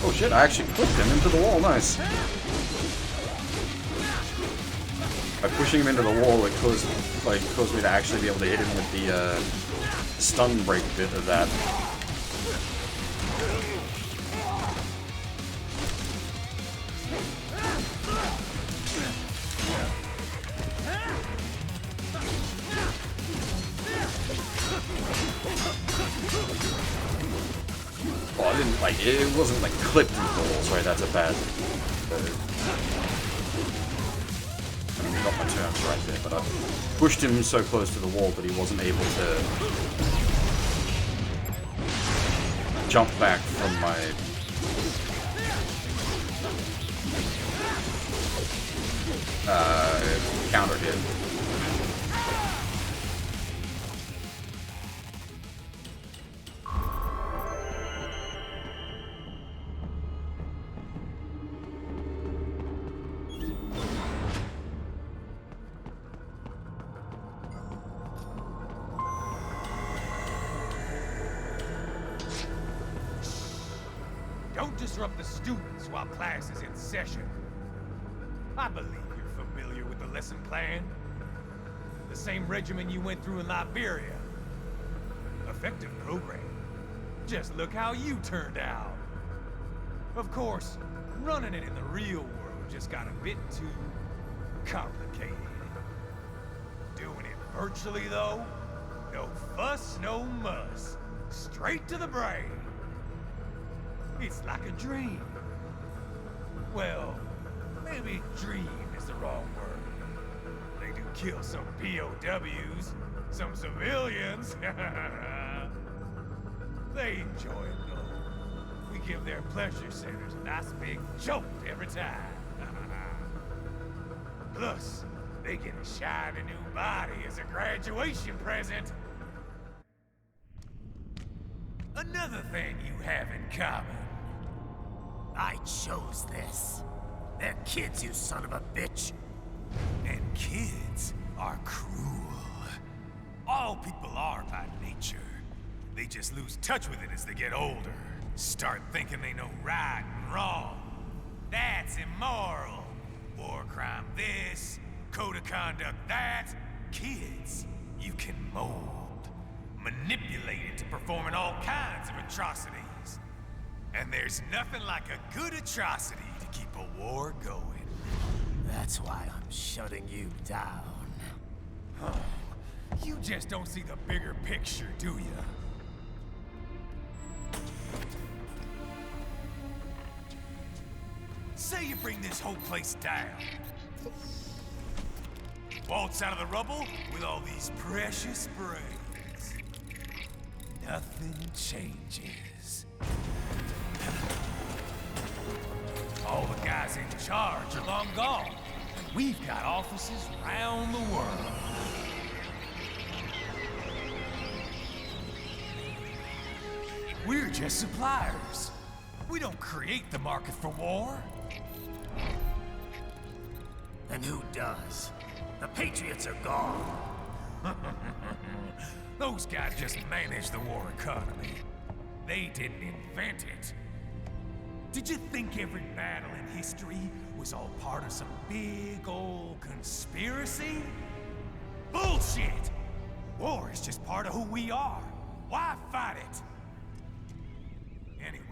S1: Oh shit, I actually pushed him into the wall, nice. By pushing him into the wall, it caused me to actually be able to hit him with the stun break bit of that. Well, I didn't like it wasn't like clipped into the walls, right? That's a bad. I mean, I got my terms right there, but I pushed him so close to the wall that he wasn't able to jump back from my. Counter hit.
S8: Don't disrupt the students while class is in session. I believe you're familiar with the lesson plan. The same regimen you went through in Liberia. Effective program. Just look how you turned out. Of course, running it in the real world just got a bit too complicated. Doing it virtually, though, no fuss, no muss. Straight to the brain. It's like a dream. Well, maybe dream is the wrong word. They do kill some POWs, some civilians. They enjoy it, though. We give their pleasure centers a nice big jolt every time. Plus, they get a shiny new body as a graduation present. Another thing you have in common.
S7: I chose this. They're kids, you son of a bitch.
S8: And kids are cruel. All people are by nature. They just lose touch with it as they get older. Start thinking they know right and wrong. That's immoral. War crime this, code of conduct that. Kids, you can mold, manipulate into performing all kinds of atrocities. And there's nothing like a good atrocity to keep a war going.
S7: That's why I'm shutting you down.
S8: Oh, you just don't see the bigger picture, do you? Say you bring this whole place down. Waltz out of the rubble with all these precious brains. Nothing changes. All the guys in charge are long gone, and we've got offices around the world. We're just suppliers. We don't create the market for war.
S7: And who does? The Patriots are gone.
S8: Those guys just manage the war economy. They didn't invent it. Did you think every battle in history was all part of some big old conspiracy? Bullshit! War is just part of who we are. Why fight it? Anyway,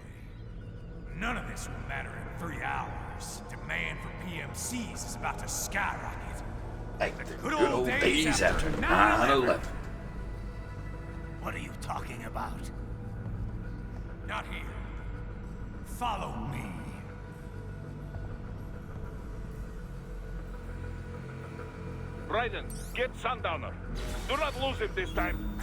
S8: none of this will matter in 3 hours. Demand for PMCs is about to skyrocket.
S1: Like the good old days after 9/11.
S7: What are you talking about?
S8: Not here. Follow me.
S11: Raiden, get Sundowner. Do not lose him this time.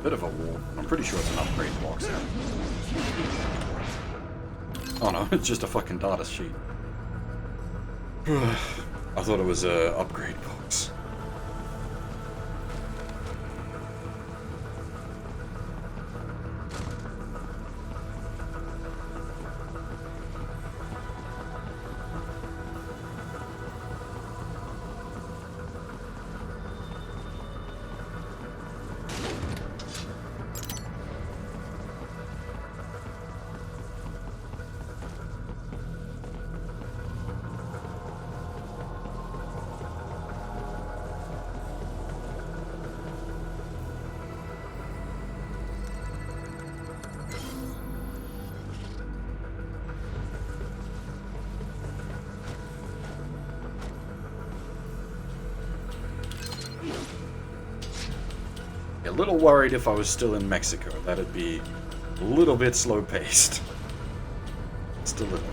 S1: Bit of a wall. I'm pretty sure it's an upgrade box now. Oh no, it's just a fucking data sheet. I thought it was a upgrade box. A little worried if I was still in Mexico. That'd be a little bit slow-paced. Just a little.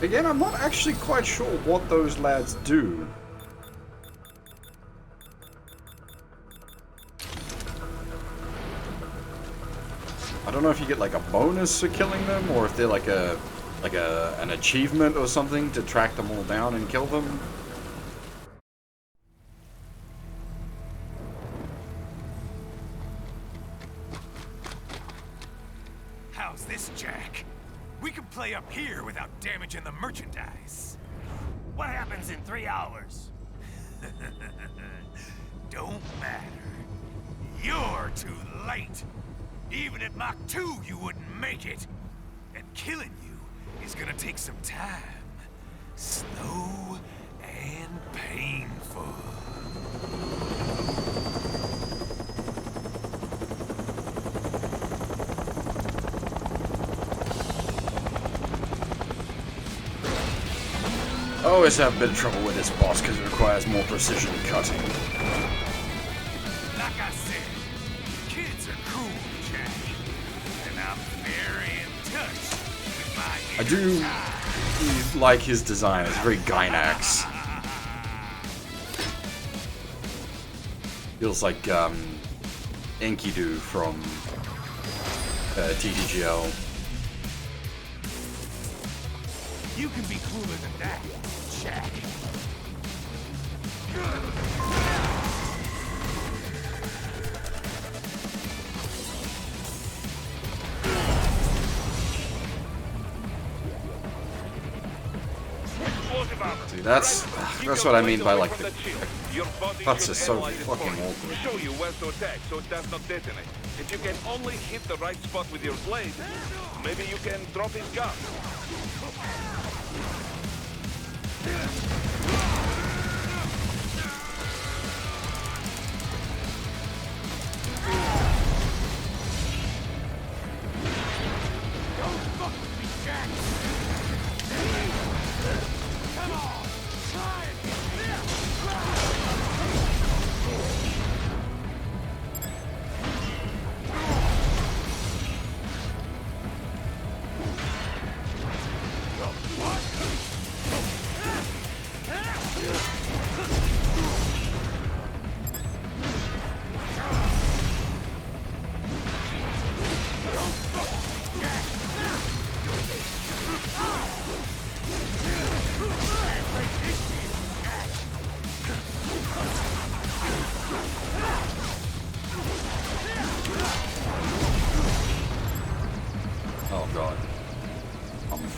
S1: Again, I'm not actually quite sure what those lads do. I don't know if you get like a bonus for killing them, or if they're like an achievement or something to track them all down and kill them.
S8: How's this, Jack? We can play up here without damaging the merchandise.
S7: What happens in 3 hours?
S8: Don't matter. You're too late. Even at Mach 2, you wouldn't make it. And killing you is gonna take some time. Slow and painful.
S1: I always have a bit of trouble with this boss because it requires more precision cutting.
S8: Like I said, kids are cool, Jack. And I'm very in touch with my
S1: I do like his design. It's very Gynax. Feels like Enkidu from TTGL.
S8: You can be cooler than that, Jack.
S1: See, that's what I mean by like the cuts are so fucking awkward.
S11: Show you where to attack so it does not detonate. If you can only hit the right spot with your blade, maybe you can drop his gun.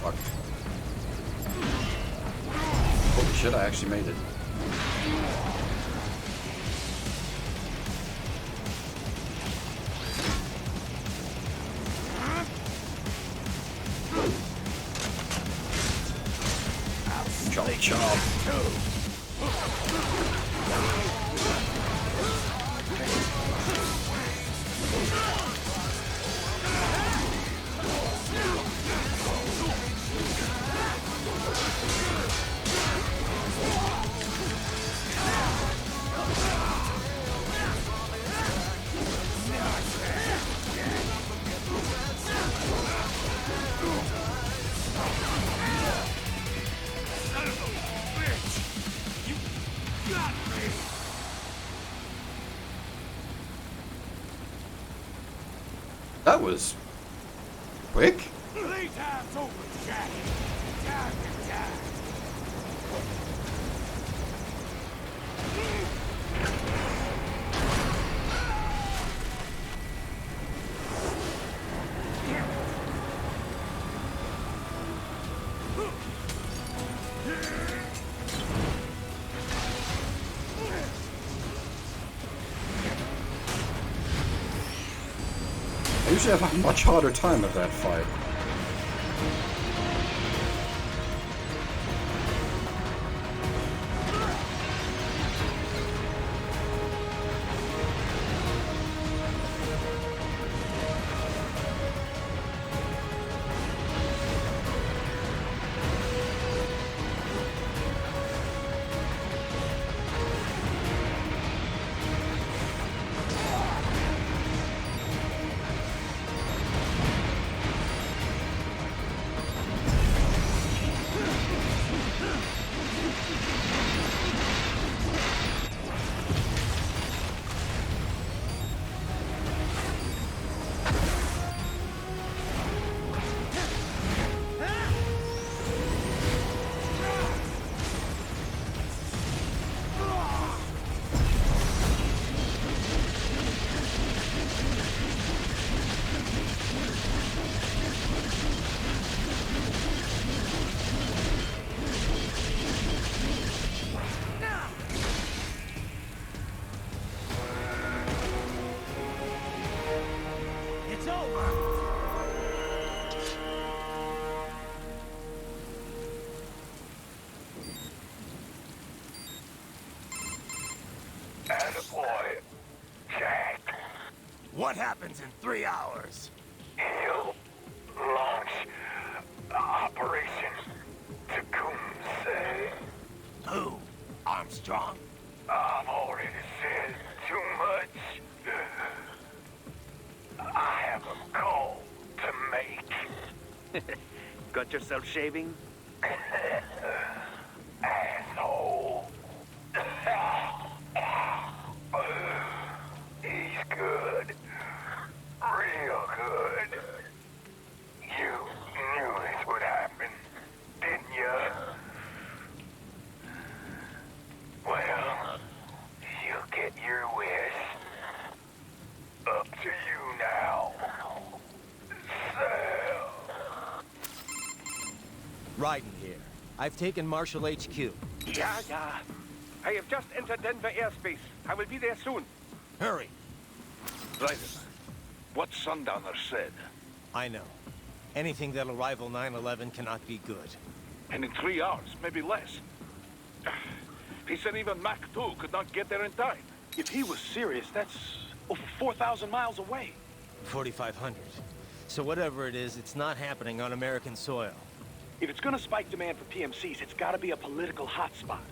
S1: fuck. Holy shit, I actually made it. Chop, chop. That was quick.
S17: Playtime's over, Jack. Time to die.
S1: I usually have a much harder time at that fight.
S17: Attaboy, Jack.
S22: What happens in 3 hours?
S17: He'll launch Operation Tecumseh.
S22: Who? Armstrong?
S17: I've already said too much. I have a call to make.
S2: Got yourself shaving?
S17: Asshole. He's good. Real good. You knew this would happen, didn't you? Well, you'll get your wish. Up to you now. Sal.
S13: Raiden here. I've taken Marshall HQ.
S2: Yeah. I have just entered Denver airspace. I will be there soon.
S22: Hurry.
S11: Raiden, what Sundowner said.
S13: I know. Anything that'll rival 9/11 cannot be good.
S11: And in 3 hours, maybe less. He said even Mach 2 could not get there in time.
S12: If he was serious, that's over 4,000 miles away.
S13: 4,500. So whatever it is, it's not happening on American soil.
S12: If it's gonna spike demand for PMCs, it's gotta be a political hotspot.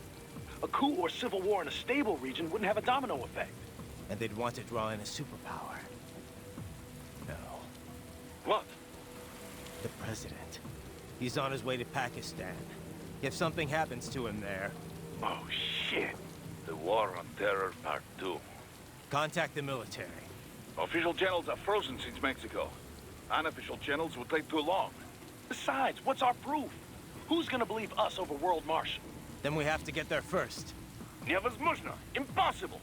S12: A coup or civil war in a stable region wouldn't have a domino effect.
S13: And they'd want to draw in a superpower. No.
S11: What?
S13: The president. He's on his way to Pakistan. If something happens to him there...
S11: Oh, shit. The War on Terror Part 2.
S13: Contact the military.
S11: Official channels are frozen since Mexico. Unofficial channels will take too long.
S12: Besides, what's our proof? Who's gonna believe us over World Marshal?
S13: Then we have to get there first.
S11: Невозможно. Impossible.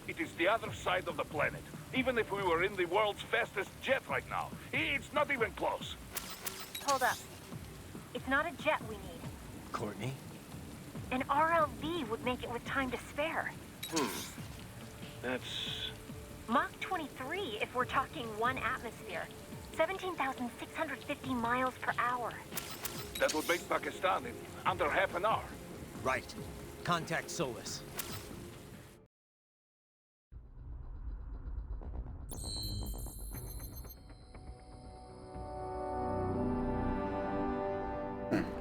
S11: It is the other side of the planet. Even if we were in the world's fastest jet right now, it's not even close.
S21: Hold up.
S16: It's not a jet we need.
S12: Courtney?
S16: An RLV would make it with time to spare.
S12: That's...
S16: Mach 23 if we're talking 1 atmosphere. 17,650 miles per hour.
S11: That would make Pakistan in under half an hour.
S13: Right. Contact Solus.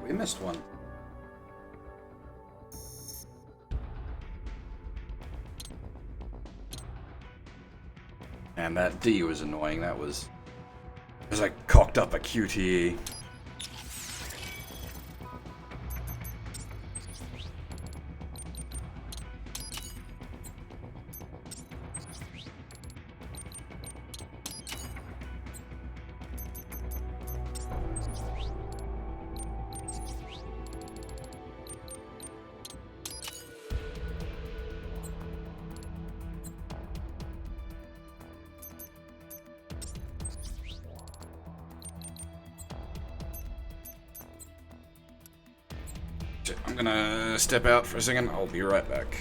S1: We missed one. And that D was annoying. That was... As I cocked up a QTE. I'm gonna step out for a second. I'll be right back.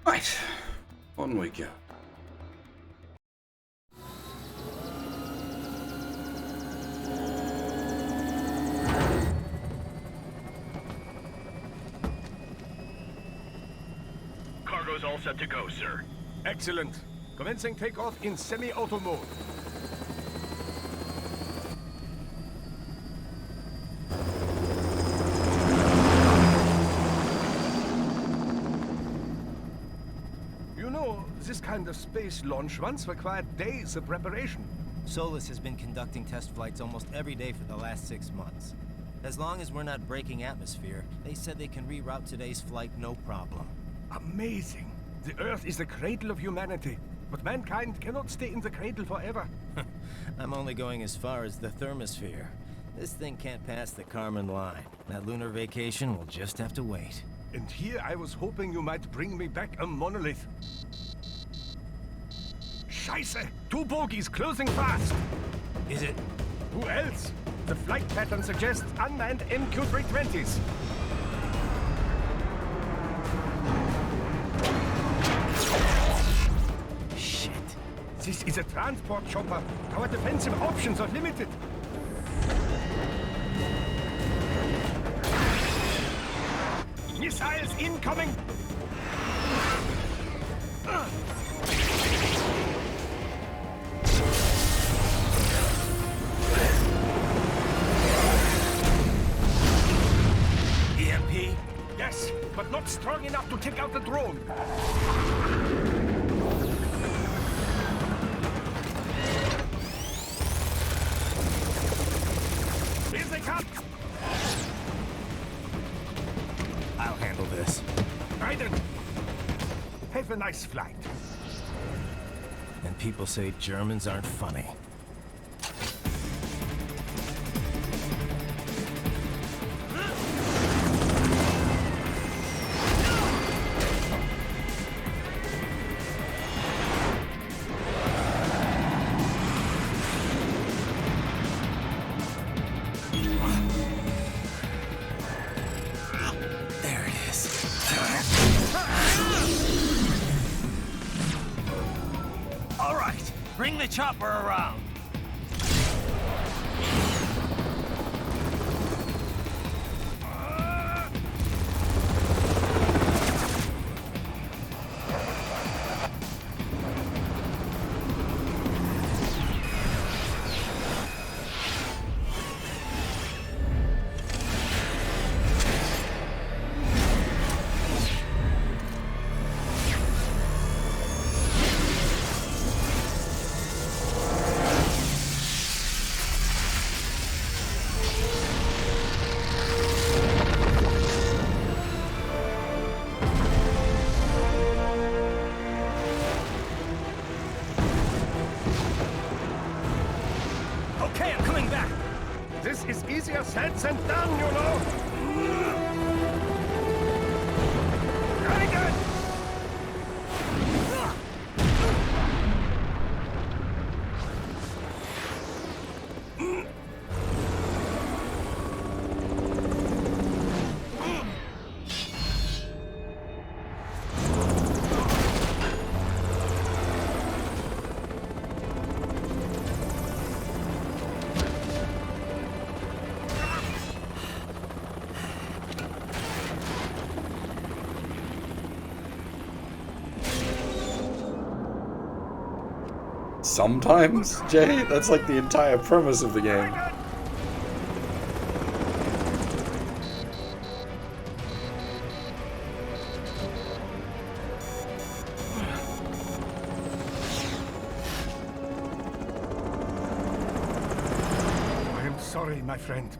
S1: Right, on we go.
S2: Cargo's all set to go, sir.
S8: Excellent. Commencing takeoff in semi-auto mode. You know, this kind of space launch once required days of preparation.
S5: Solus has been conducting test flights almost every day for the last 6 months. As long as we're not breaking atmosphere, they said they can reroute today's flight no problem.
S8: Amazing. The Earth is the cradle of humanity, but mankind cannot stay in the cradle forever.
S5: I'm only going as far as the thermosphere. This thing can't pass the Kármán line. That lunar vacation will just have to wait.
S8: And here I was hoping you might bring me back a monolith. Scheiße! 2 bogies closing fast!
S5: Is it?
S8: Who else? The flight pattern suggests unmanned MQ-320s.
S5: Shit.
S8: This is a transport chopper. Our defensive options are limited. Missiles incoming!
S5: EMP?
S8: Yes, but not strong enough to take out the drone. Here they come!
S5: I'll handle this.
S8: Raiden, have a nice flight.
S5: And and people say Germans aren't funny.
S13: There it is. All right, bring the chopper around. Okay, I'm coming back.
S6: This is easier said than done, you know. Very good.
S1: Sometimes, Jay? That's like the entire premise of the game.
S6: I am sorry, my friend.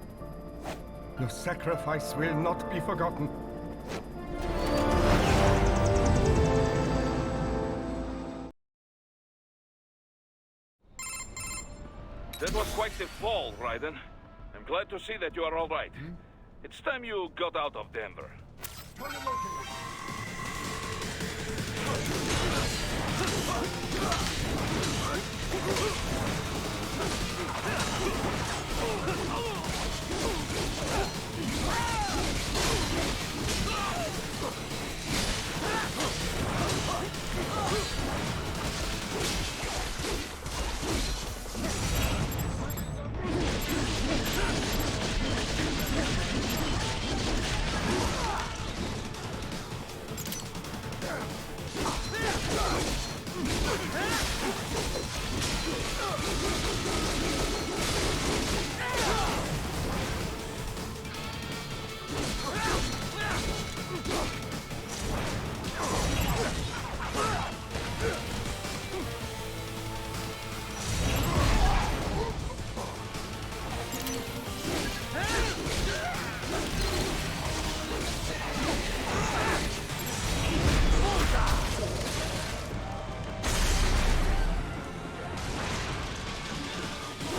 S6: Your sacrifice will not be forgotten.
S11: That was quite the fall, Raiden. I'm glad to see that you are all right. It's time you got out of Denver.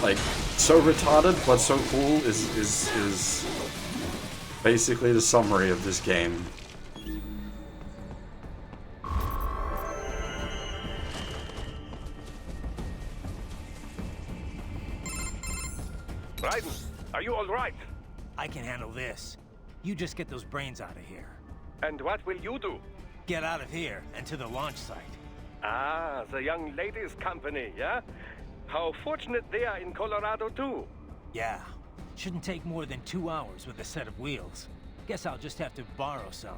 S1: Like, so retarded but so cool is basically the summary of this game.
S2: Raiden, are you all right?
S13: I can handle this. You just get those brains out of here.
S2: And what will you do?
S13: Get out of here and to the launch site.
S2: Ah, the young ladies' company, yeah? How fortunate they are in Colorado, too.
S13: Yeah. Shouldn't take more than 2 hours with a set of wheels. Guess I'll just have to borrow some.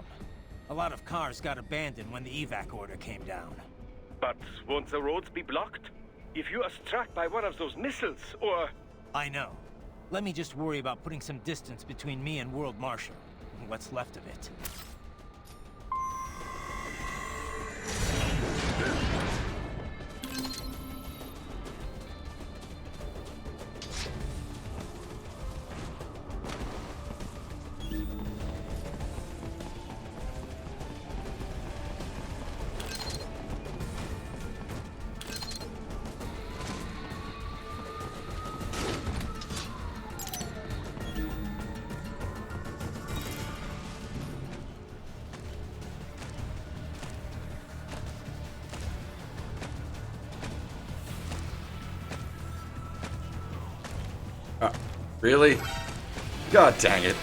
S13: A lot of cars got abandoned when the evac order came down.
S2: But won't the roads be blocked? If you are struck by one of those missiles, or...
S13: I know. Let me just worry about putting some distance between me and World Marshal. What's left of it.
S1: Really? God dang it.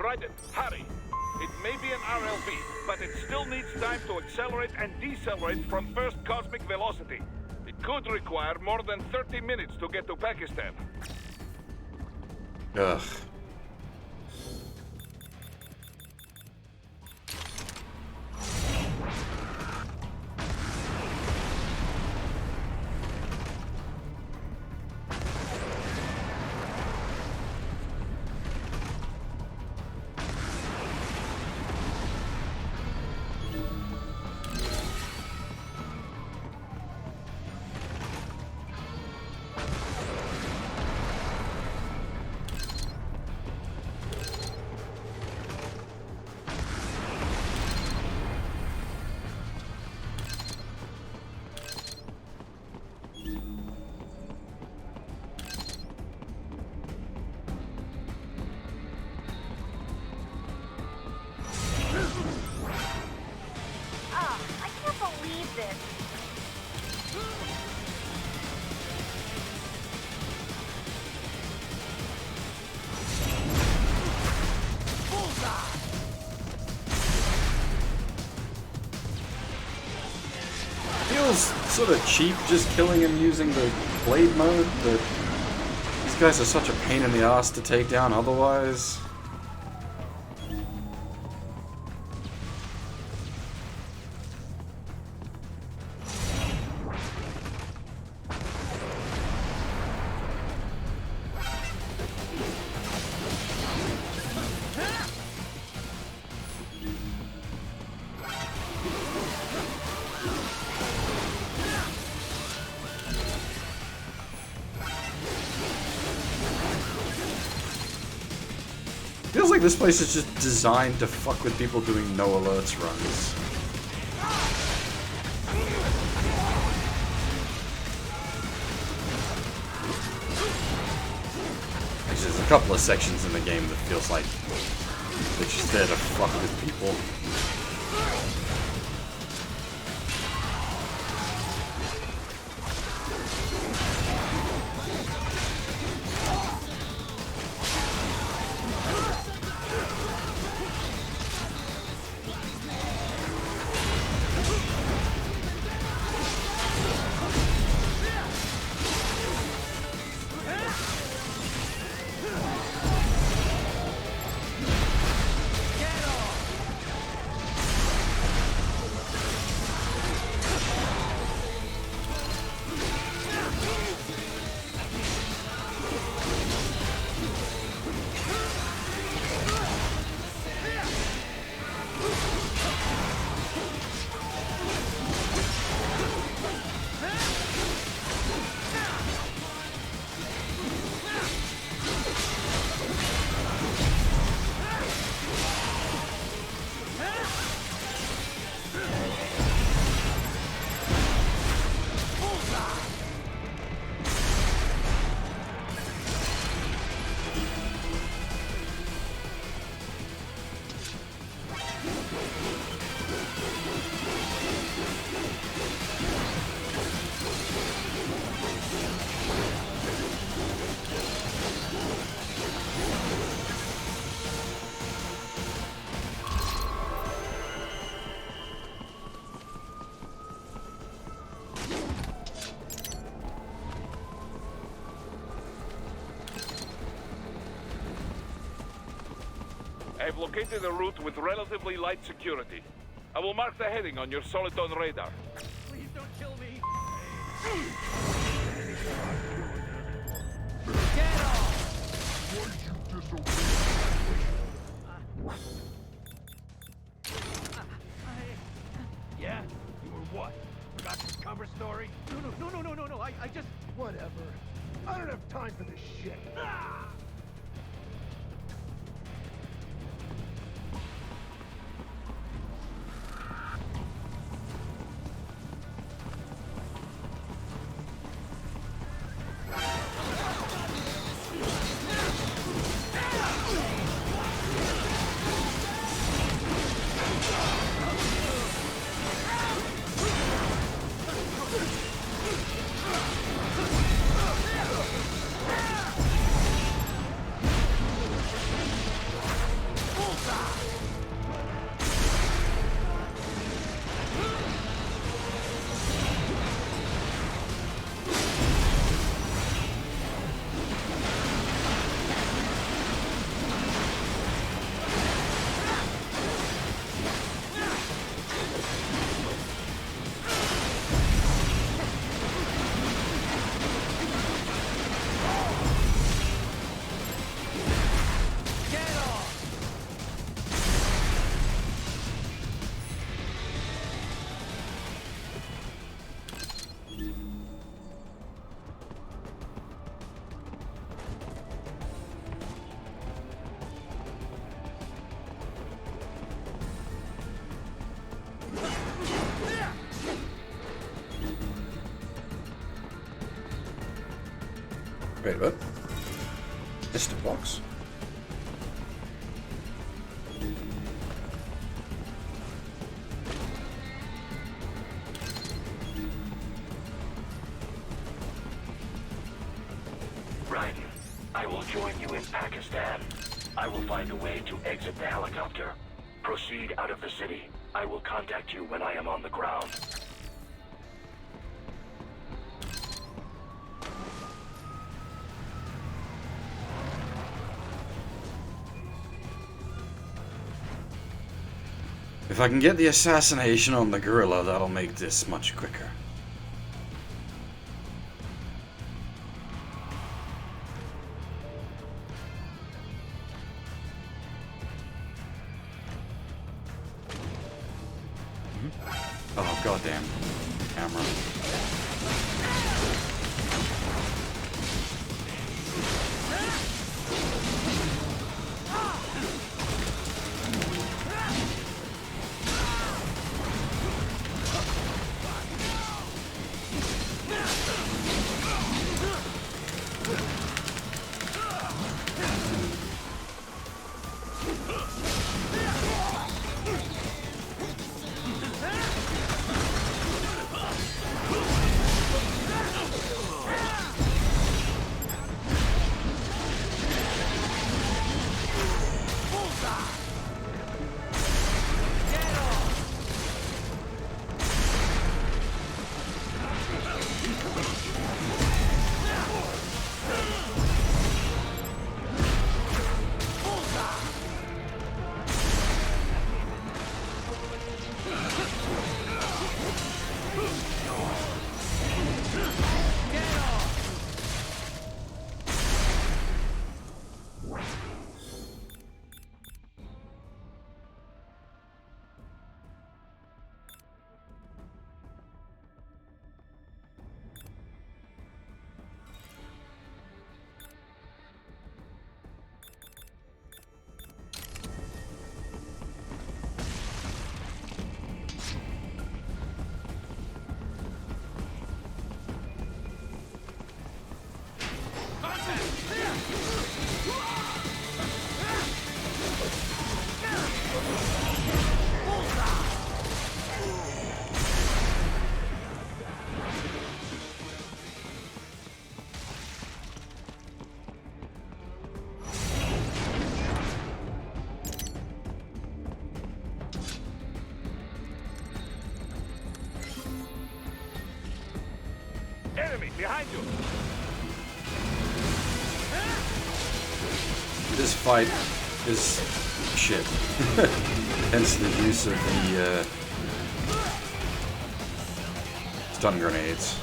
S11: Right it, hurry. It may be an RLV, but it still needs time to accelerate and decelerate from first cosmic velocity. It could require more than 30 minutes to get to Pakistan.
S1: Ugh.
S16: I can't believe this.
S1: Feels sort of cheap just killing him using the blade mode, but these guys are such a pain in the ass to take down otherwise. Feels like this place is just designed to fuck with people doing no alerts runs. There's a couple of sections in the game that feels like they're just there to fuck with people.
S11: I've located a route with relatively light security. I will mark the heading on your Soliton radar.
S4: Please don't kill me. Get off!
S22: Why did you disobey?
S4: Yeah? You were what? Forgot this cover story? No. I just...
S22: Whatever. I don't have time for this shit.
S1: Wait, what? Just a box?
S14: Raiden, I will join you in Pakistan. I will find a way to exit the helicopter. Proceed out of the city. I will contact you when I am on the ground.
S1: If I can get the assassination on the gorilla, that'll make this much quicker. Oh, goddamn camera.
S11: you.
S1: This fight is shit. Hence the use of the stun grenades.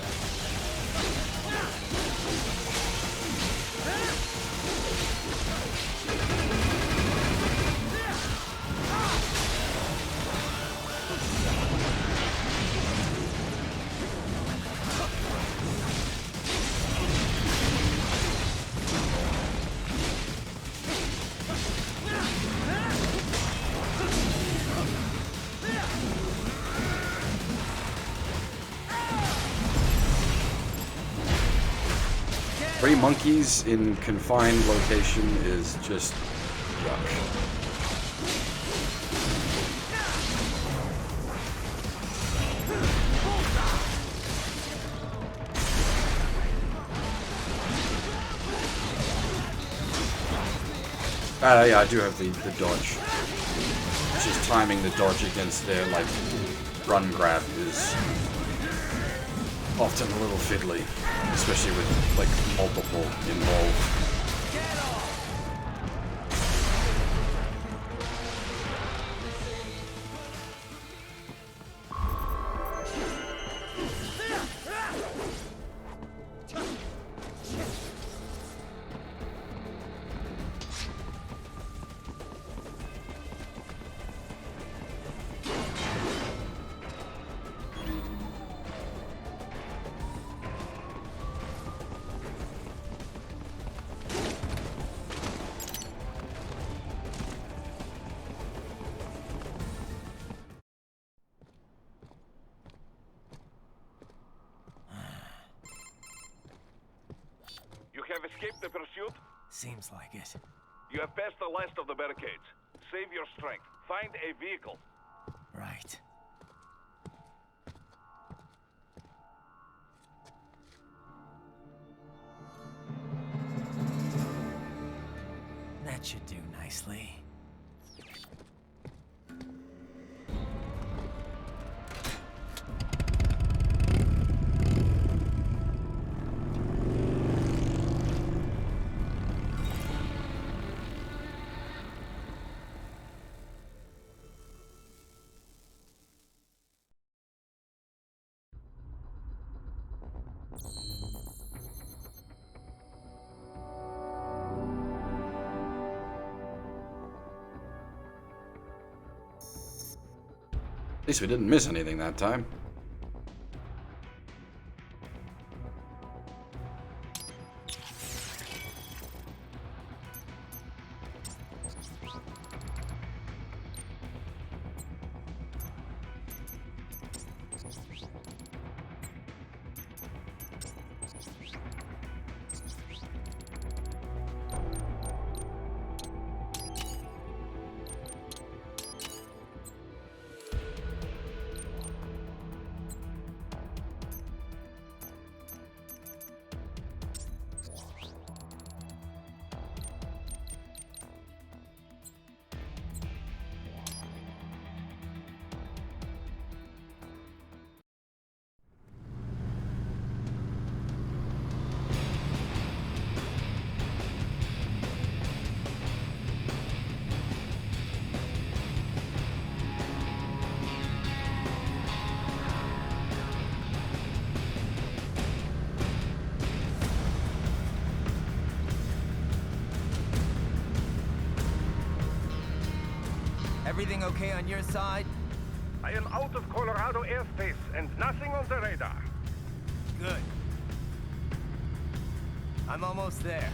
S1: Three monkeys in confined location is just yuck. Yeah, I do have the dodge. Just timing the dodge against their, like, run grab is often a little fiddly, especially with, like, multiple involved.
S11: You have escaped the pursuit?
S5: Seems like it.
S11: You have passed the last of the barricades. Save your strength. Find a vehicle.
S5: Right. That should do nicely.
S1: At least we didn't miss anything that time.
S13: Everything okay on your side?
S2: I am out of Colorado airspace and nothing on the radar.
S13: Good. I'm almost there.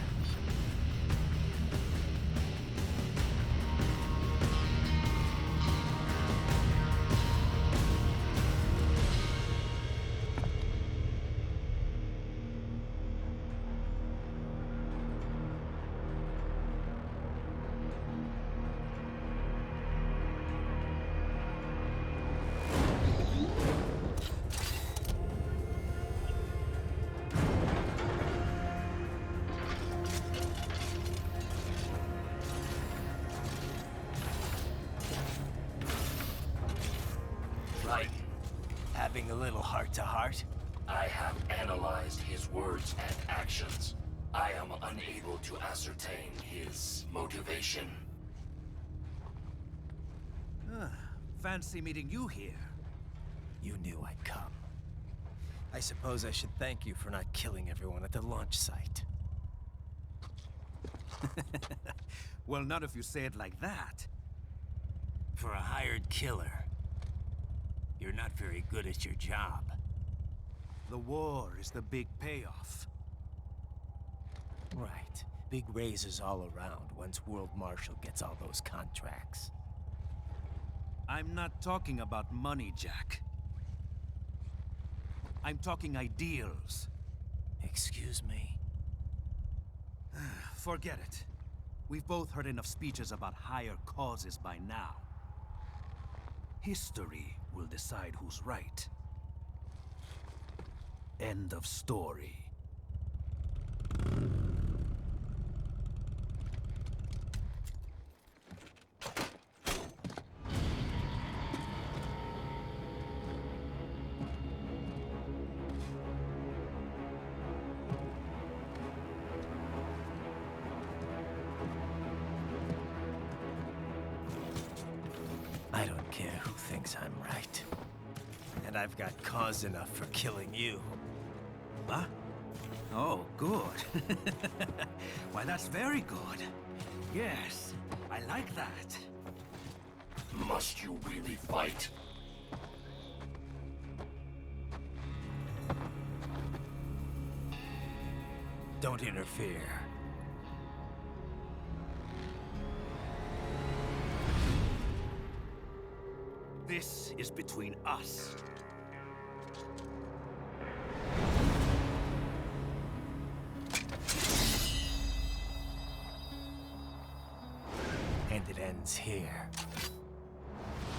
S5: Having a little heart-to-heart?
S14: I have analyzed his words and actions. I am unable to ascertain his motivation.
S9: Fancy meeting you here.
S5: You knew I'd come. I suppose I should thank you for not killing everyone at the launch site.
S9: Well, not if you say it like that.
S13: For a hired killer, you're not very good at your job.
S9: The war is the big payoff.
S5: Right. Big raises all around once World Marshal gets all those contracts.
S9: I'm not talking about money, Jack. I'm talking ideals.
S5: Excuse me?
S9: Forget it. We've both heard enough speeches about higher causes by now. History will decide who's right. End of story.
S5: I don't care who thinks I'm right. And I've got cause enough for killing you.
S9: Huh? Oh, good. Why, that's very good. Yes, I like that.
S14: Must you really fight?
S5: Don't interfere.
S9: This is between us.
S5: And it ends here.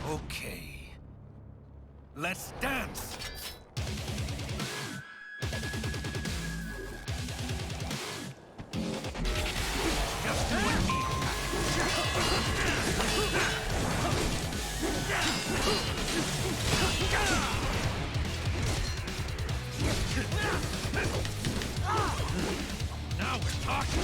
S9: Okay. Let's dance! Just you and me. Now we're talking.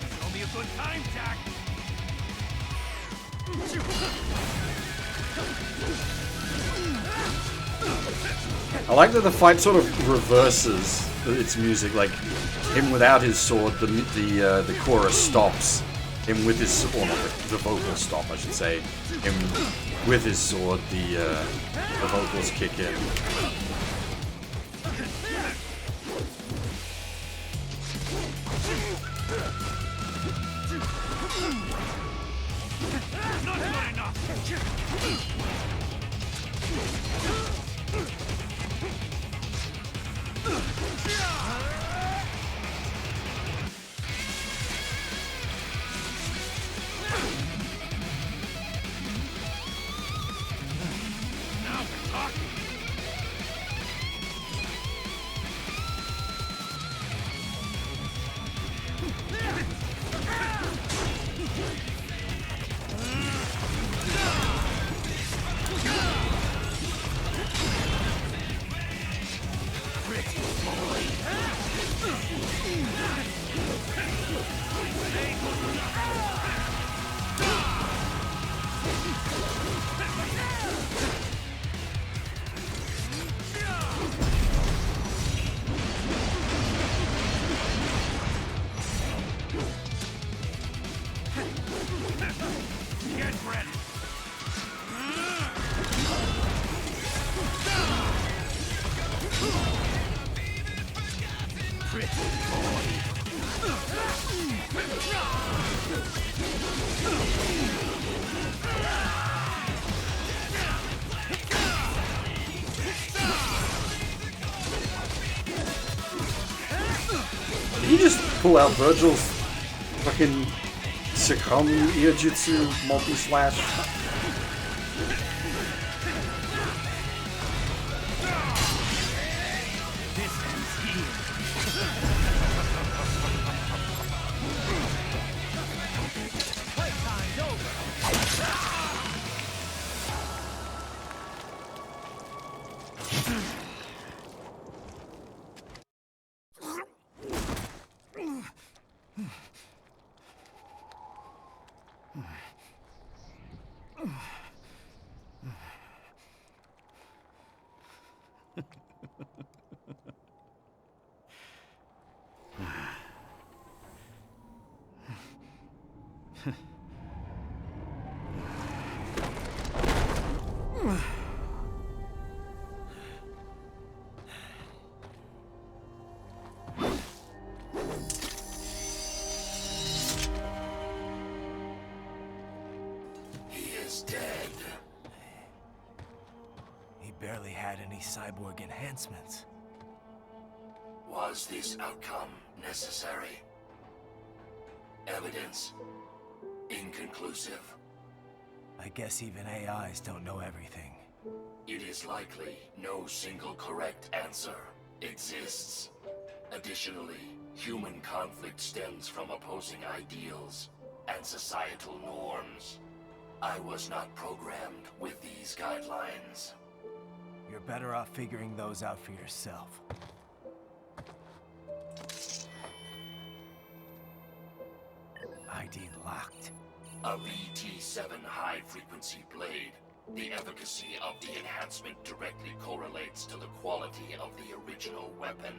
S9: Show me a good time, Jack.
S1: I like that the fight sort of reverses its music. Like him without his sword, the chorus stops. Him with his, or not the vocals stop, I should say. Him with his sword, the vocals kick in.
S9: Not good enough. Now we're talking. Get ready. Pretty boy.
S1: Did you just pull out Virgil's fucking Succumb Iojitsu multi-slash?
S5: Barely had any cyborg enhancements.
S14: Was this outcome necessary? Evidence inconclusive.
S5: I guess even AIs don't know everything.
S14: It is likely no single correct answer exists. Additionally, human conflict stems from opposing ideals and societal norms. I was not programmed with these guidelines.
S5: You're better off figuring those out for yourself. ID locked.
S14: A VT7 high-frequency blade. The efficacy of the enhancement directly correlates to the quality of the original weapon.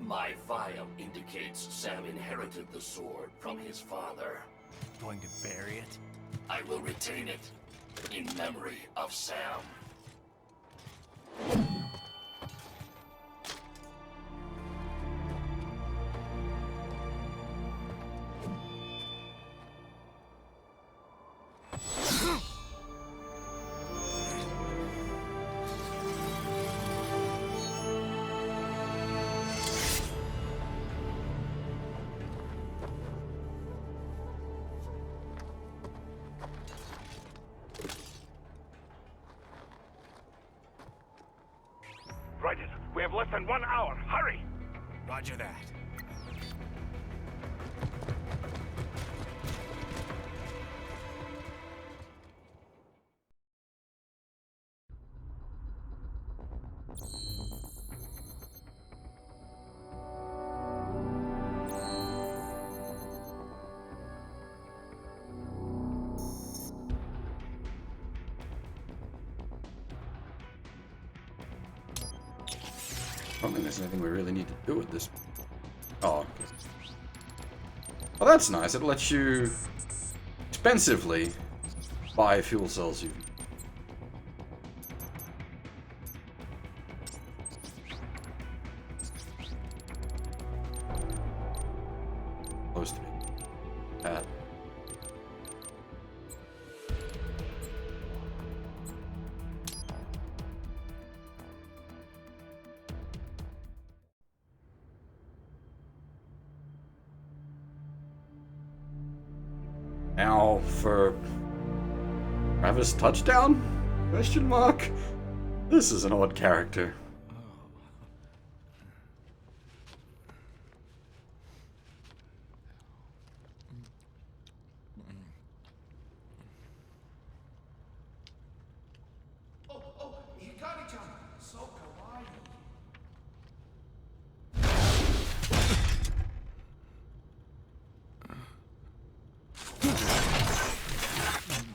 S14: My file indicates Sam inherited the sword from his father.
S5: Going to bury it?
S14: I will retain it in memory of Sam.
S2: Raiden, we have less than 1 hour. Hurry!
S5: Roger that.
S1: I don't think there's anything we really need to do with this. Oh, okay. Well, that's nice. It lets you expensively buy fuel cells. You supposed to be. Now for Travis touchdown? Question mark? This is an odd character.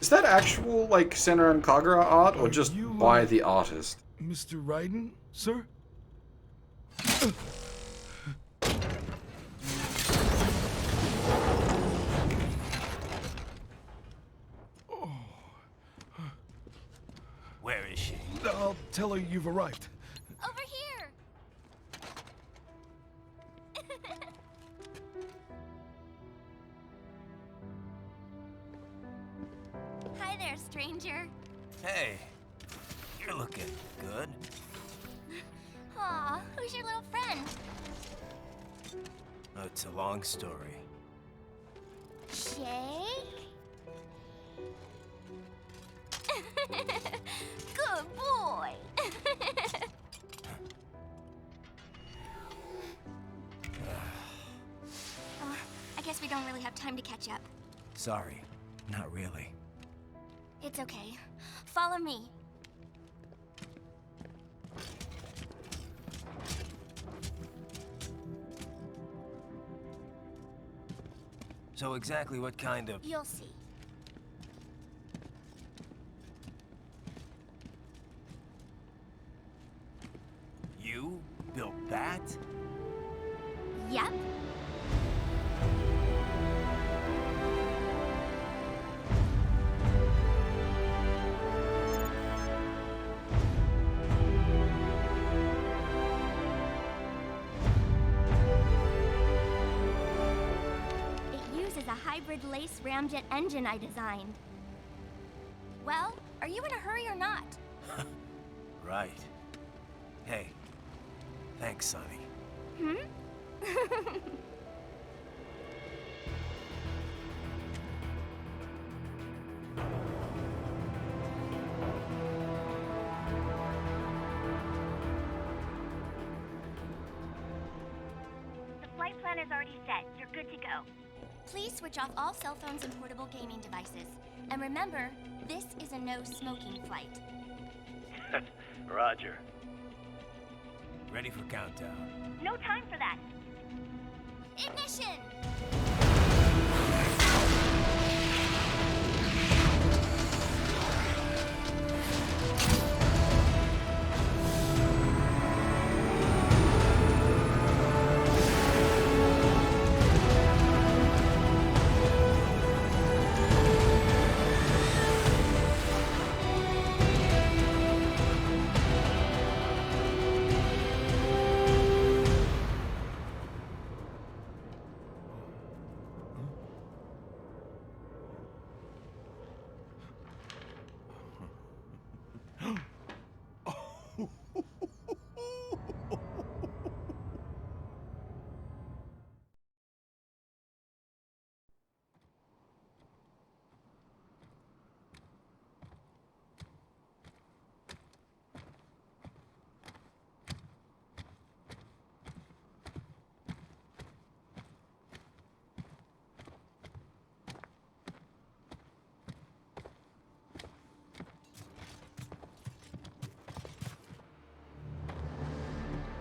S1: Is that actual, like, Senna and Kagura art, or just by the artist?
S22: Mr. Raiden, sir?
S5: Where is she?
S22: I'll tell her you've arrived.
S16: Over here! Hi there, stranger.
S5: Hey, you're looking good.
S16: Aw, who's your little friend?
S5: It's a long story.
S19: Shake? Good boy. I guess we don't really have time to catch up.
S5: Sorry, not really.
S19: It's okay. Follow me.
S5: So exactly what kind of...
S19: You'll see.
S5: You built that?
S19: Yep. A hybrid lace ramjet engine I designed. Well, are you in a hurry or not?
S5: Right. Hey, thanks, Sonny.
S19: Hmm? The flight plan is already set. You're good to go. Please switch off all cell phones and portable gaming devices. And remember, this is a no-smoking flight.
S12: Roger.
S5: Ready for countdown.
S19: No time for that. Ignition!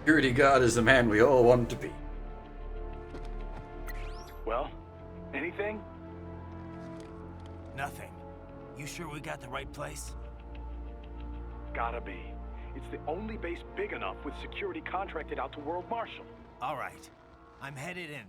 S1: Security guard is the man we all want to be.
S12: Well, anything?
S5: Nothing. You sure we got the right place?
S12: Gotta be. It's the only base big enough with security contracted out to World Marshal.
S5: All right. I'm headed in.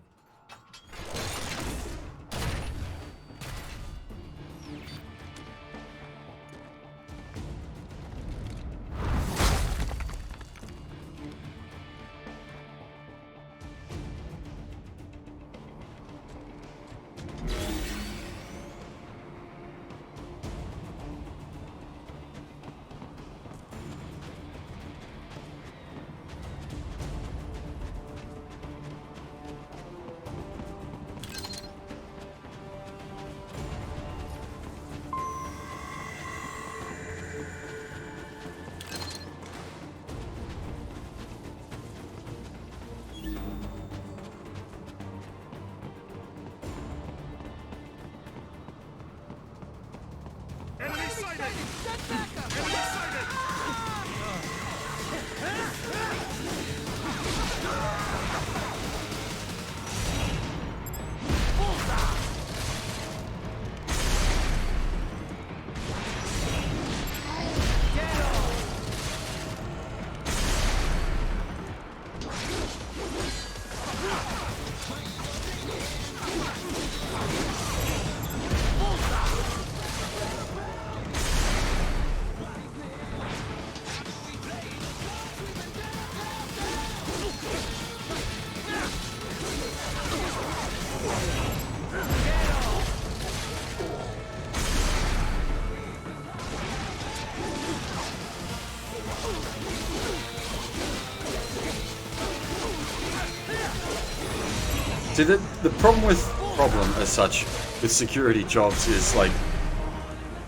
S1: See, the problem as such with security jobs is like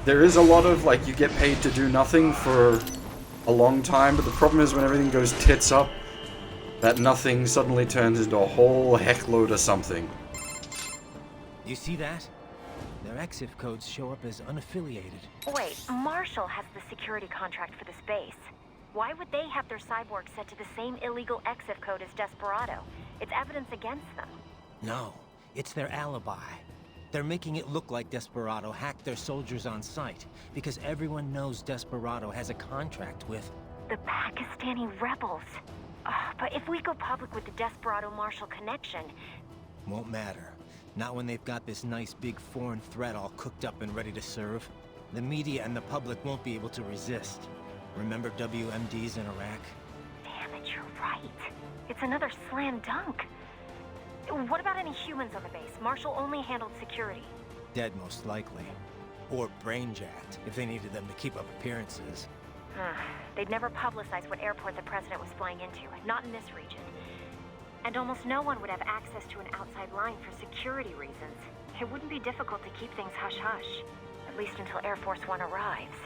S1: there is a lot of like you get paid to do nothing for a long time, but the problem is when everything goes tits up, that nothing suddenly turns into a whole heckload of something.
S5: You see that? Their EXIF codes show up as unaffiliated.
S10: Wait, Marshall has the security contract for this base. Why would they have their cyborg set to the same illegal EXIF code as Desperado? It's evidence against them.
S5: No, it's their alibi. They're making it look like Desperado hacked their soldiers on site, because everyone knows Desperado has a contract with...
S10: the Pakistani rebels. But if we go public with the Desperado-Marshall connection...
S5: Won't matter. Not when they've got this nice big foreign threat all cooked up and ready to serve. The media and the public won't be able to resist. Remember WMDs in Iraq?
S10: Damn it, you're right. It's another slam dunk. What about any humans on the base? Marshall only handled security.
S5: Dead, most likely. Or brain-jacked, if they needed them to keep up appearances.
S10: They'd never publicize what airport the president was flying into, not in this region. And almost no one would have access to an outside line for security reasons. It wouldn't be difficult to keep things hush-hush, at least until Air Force One arrives.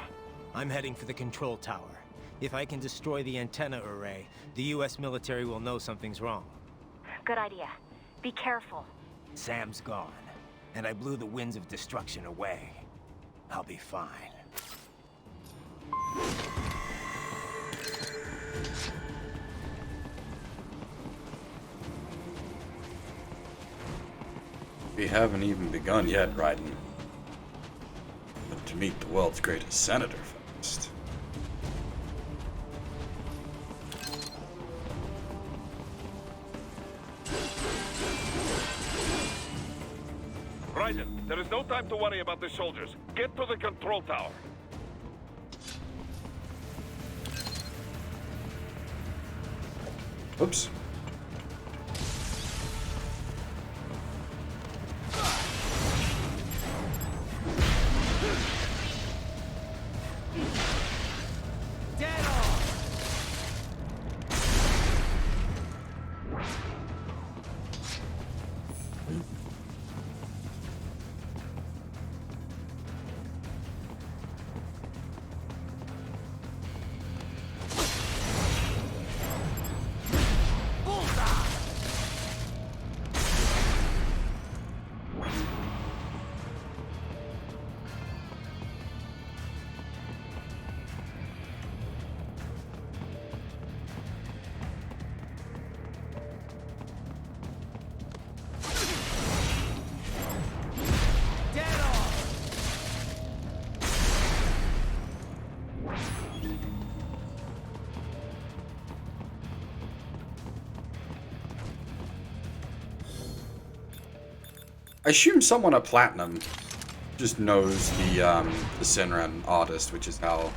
S5: I'm heading for the control tower. If I can destroy the antenna array, the US military will know something's wrong.
S10: Good idea. Be careful.
S5: Sam's gone, and I blew the winds of destruction away. I'll be fine.
S1: We haven't even begun yet, Raiden. But to meet the world's greatest senator first.
S11: Raiden, there is no time to worry about the soldiers. Get to the control tower.
S1: Oops. I assume someone at Platinum just knows the Senran artist, which is how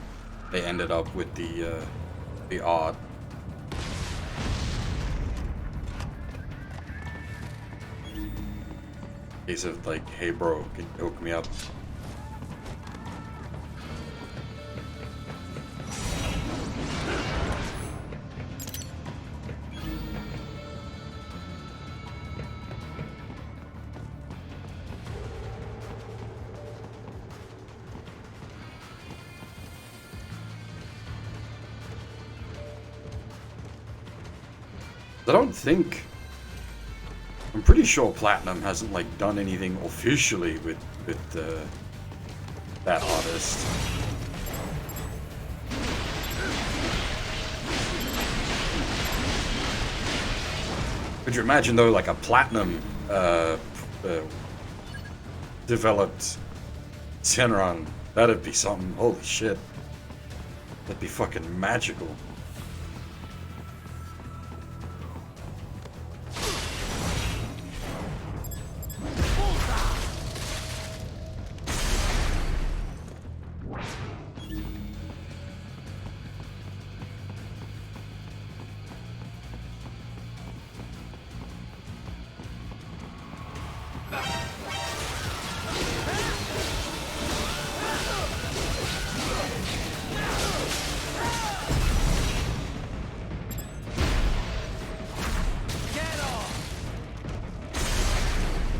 S1: they ended up with the art. Case of like, hey bro, can you hook me up? I don't think... I'm pretty sure Platinum hasn't like done anything officially with that artist. Could you imagine though, like a Platinum developed Senran? That'd be something. Holy shit. That'd be fucking magical.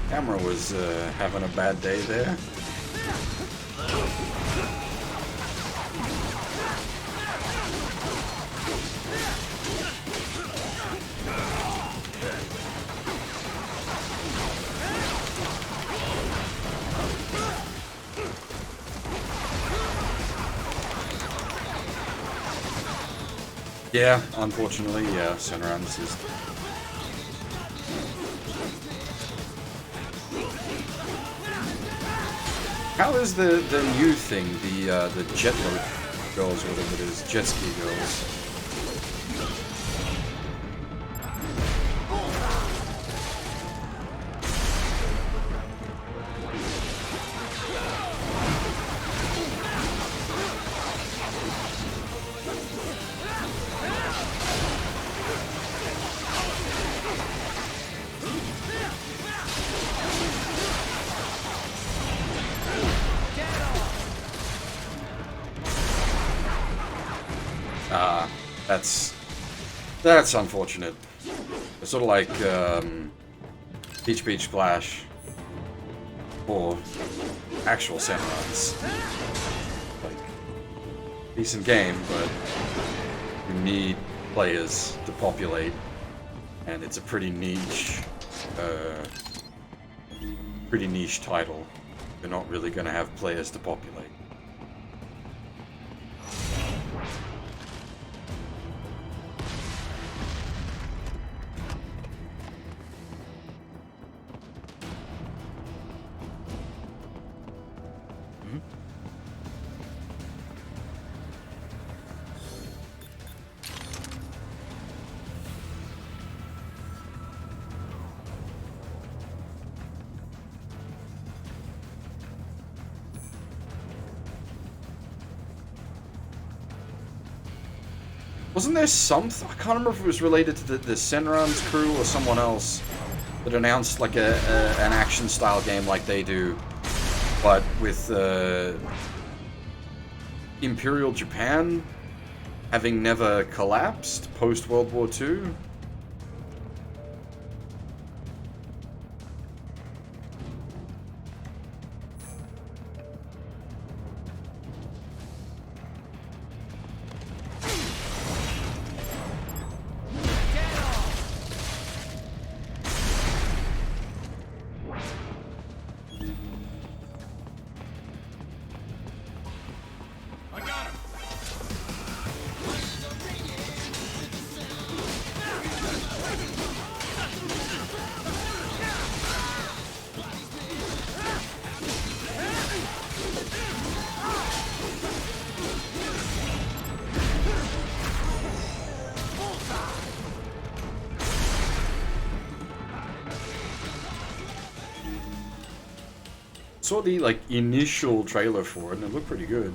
S1: Camera was having a bad day there. Yeah, unfortunately, yeah, Senran is. How is the new thing, the jet boat girls, or whatever it is, jet ski girls? That's unfortunate. It's sort of like Peach Beach Splash or actual Samurais. Like, decent game, but you need players to populate, and it's a pretty niche title. You're not really going to have players to populate. Wasn't there something? I can't remember if it was related to the Senran's crew or someone else that announced like an action style game like they do, but with Imperial Japan having never collapsed post World War II. Saw the like initial trailer for it and it looked pretty good.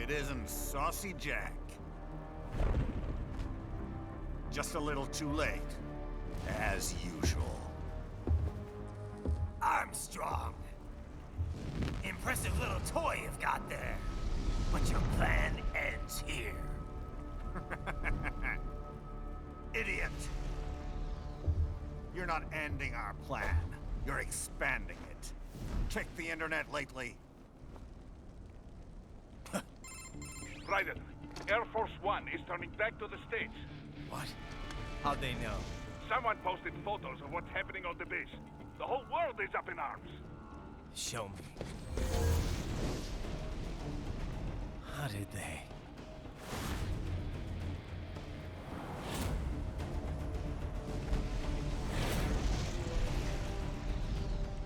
S18: it isn't Saucy Jack. Just a little too late, as usual.
S13: Armstrong! Impressive little toy you've got there. But your plan ends here.
S18: Idiot! You're not ending our plan. You're expanding it. Checked the internet lately?
S11: Raiden, Air Force One is turning back to the States.
S13: What? How'd they know?
S11: Someone posted photos of what's happening on the base. The whole world is up in arms.
S13: Show me. How did they?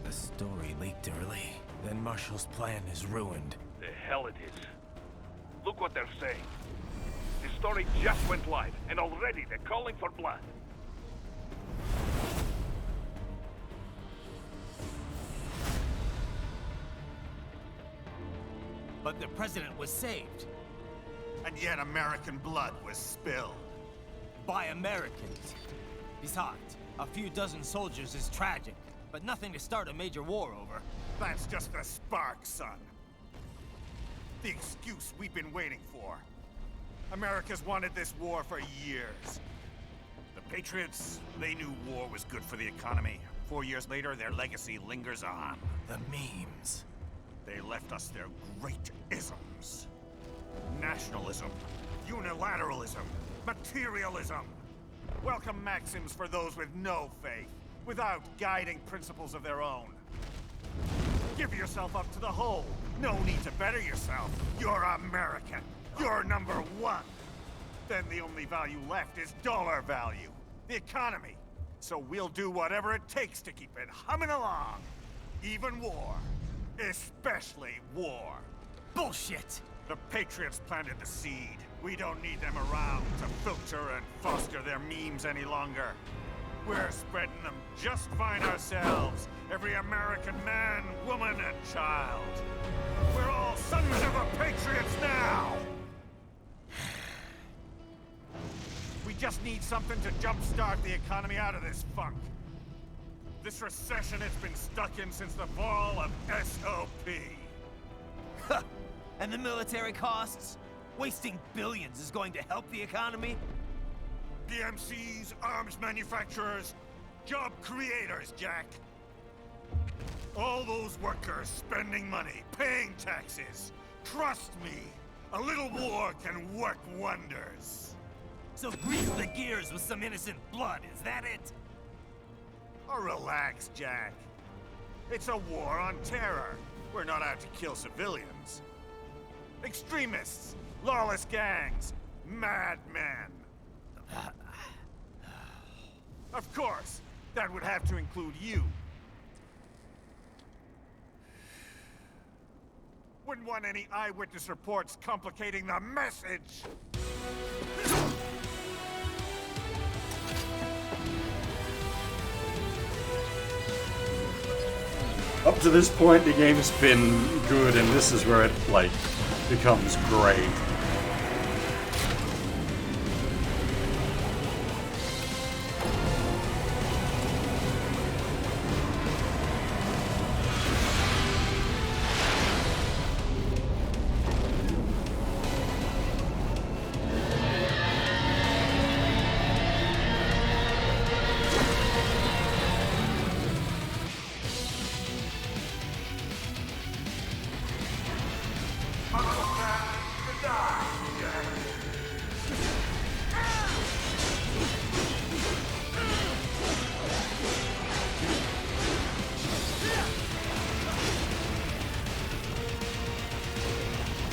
S13: The story leaked early. Then Marshall's plan is ruined.
S11: The hell it is. Look what they're saying. The story just went live, and already they're calling for blood.
S13: But the president was saved.
S18: And yet American blood was spilled.
S13: By Americans. Besides, a few dozen soldiers is tragic, but nothing to start a major war over.
S18: That's just the spark, son. The excuse we've been waiting for. America's wanted this war for years. The Patriots, they knew war was good for the economy. 4 years later, their legacy lingers on.
S13: The memes.
S18: They left us their great isms. Nationalism, unilateralism, materialism. Welcome maxims for those with no faith, without guiding principles of their own. Give yourself up to the whole. No need to better yourself. You're American. You're number one. Then the only value left is dollar value. The economy. So we'll do whatever it takes to keep it humming along. Even war. Especially war.
S13: Bullshit!
S18: The Patriots planted the seed. We don't need them around to filter and foster their memes any longer. We're spreading them just fine ourselves. Every American man, woman, and child. We're all sons of the Patriots now! We just need something to jumpstart the economy out of this funk. This recession it's been stuck in since the fall of SOP.
S13: And the military costs? Wasting billions is going to help the economy?
S18: DMCs, arms manufacturers, job creators, Jack. All those workers spending money, paying taxes. Trust me, a little war can work wonders.
S13: So grease the gears with some innocent blood, is that it?
S18: Oh, relax, Jack. It's a war on terror. We're not out to kill civilians. Extremists, lawless gangs, madmen. Of course, that would have to include you. Wouldn't want any eyewitness reports complicating the message.
S1: Up to this point, the game's been good, and this is where it, like, becomes great.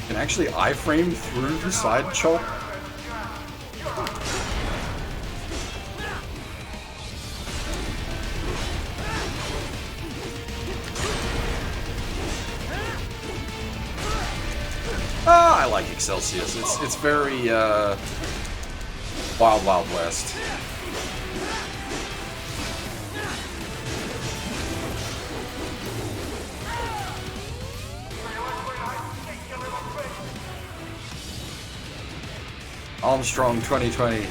S1: Can actually iframe through the side chop. I like Excelsius. It's very Wild Wild West. Armstrong 2020.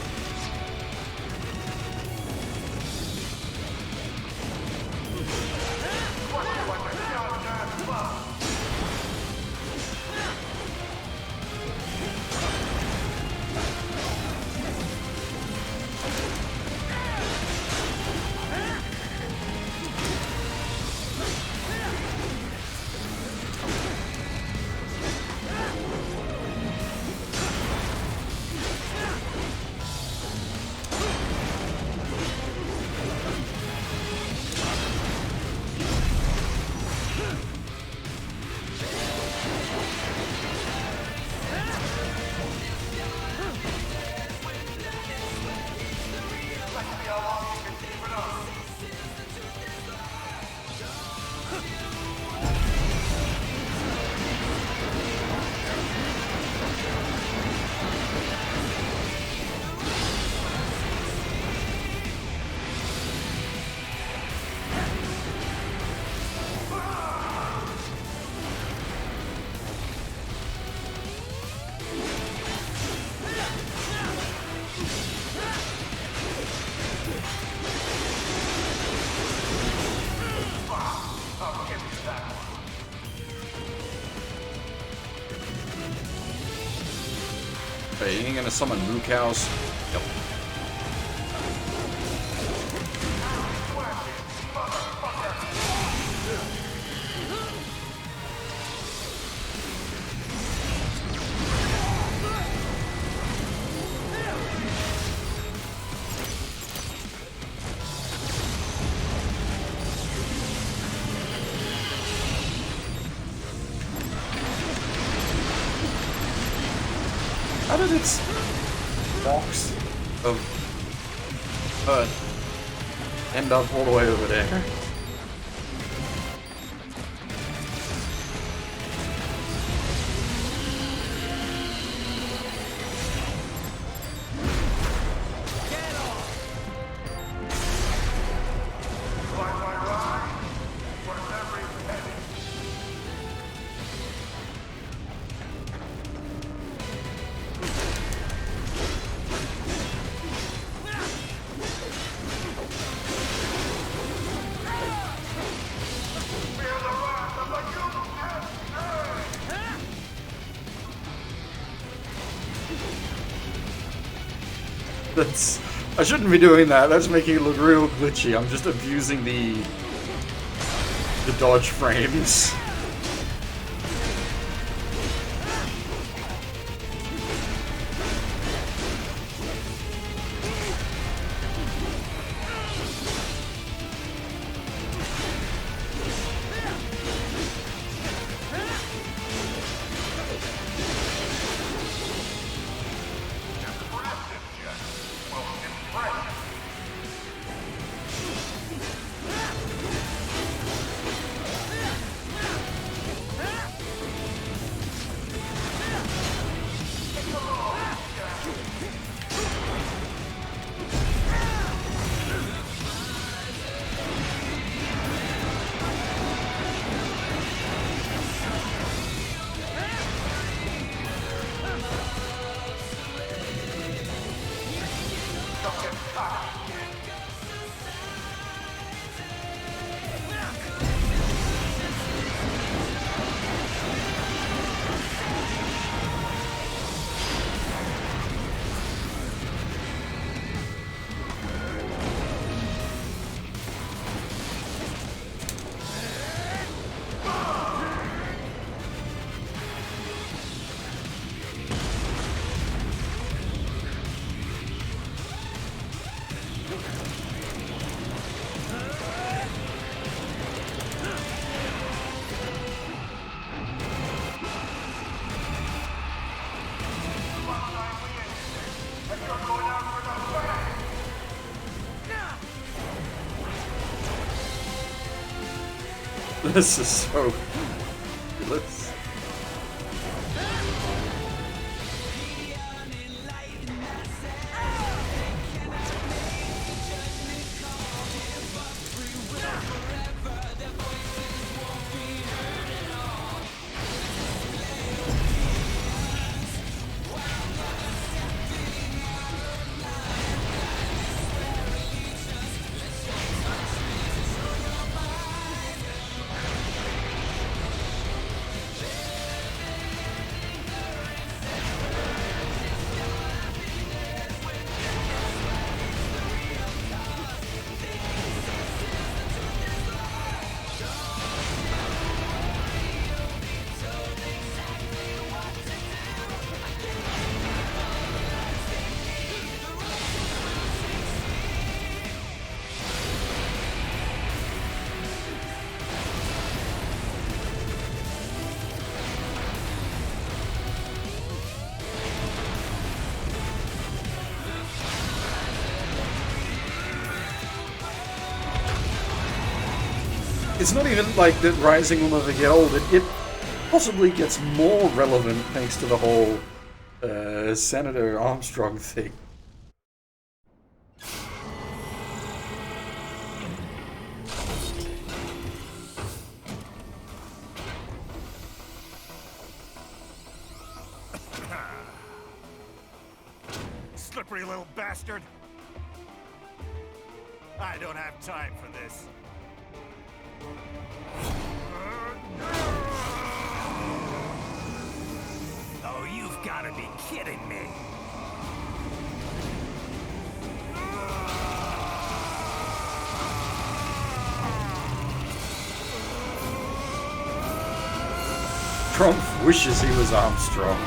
S1: Hey, you ain't gonna summon moo cows? Yep. How did its box of end up all the way over there? I shouldn't be doing that. That's making it look real glitchy. I'm just abusing the dodge frames. This is so ridiculous. it's not even like that Rising will never get old. It possibly gets more relevant thanks to the whole Senator Armstrong thing.
S18: Slippery little bastard. I don't have time for this.
S7: Oh, you've got to be kidding me.
S1: Trump wishes he was Armstrong.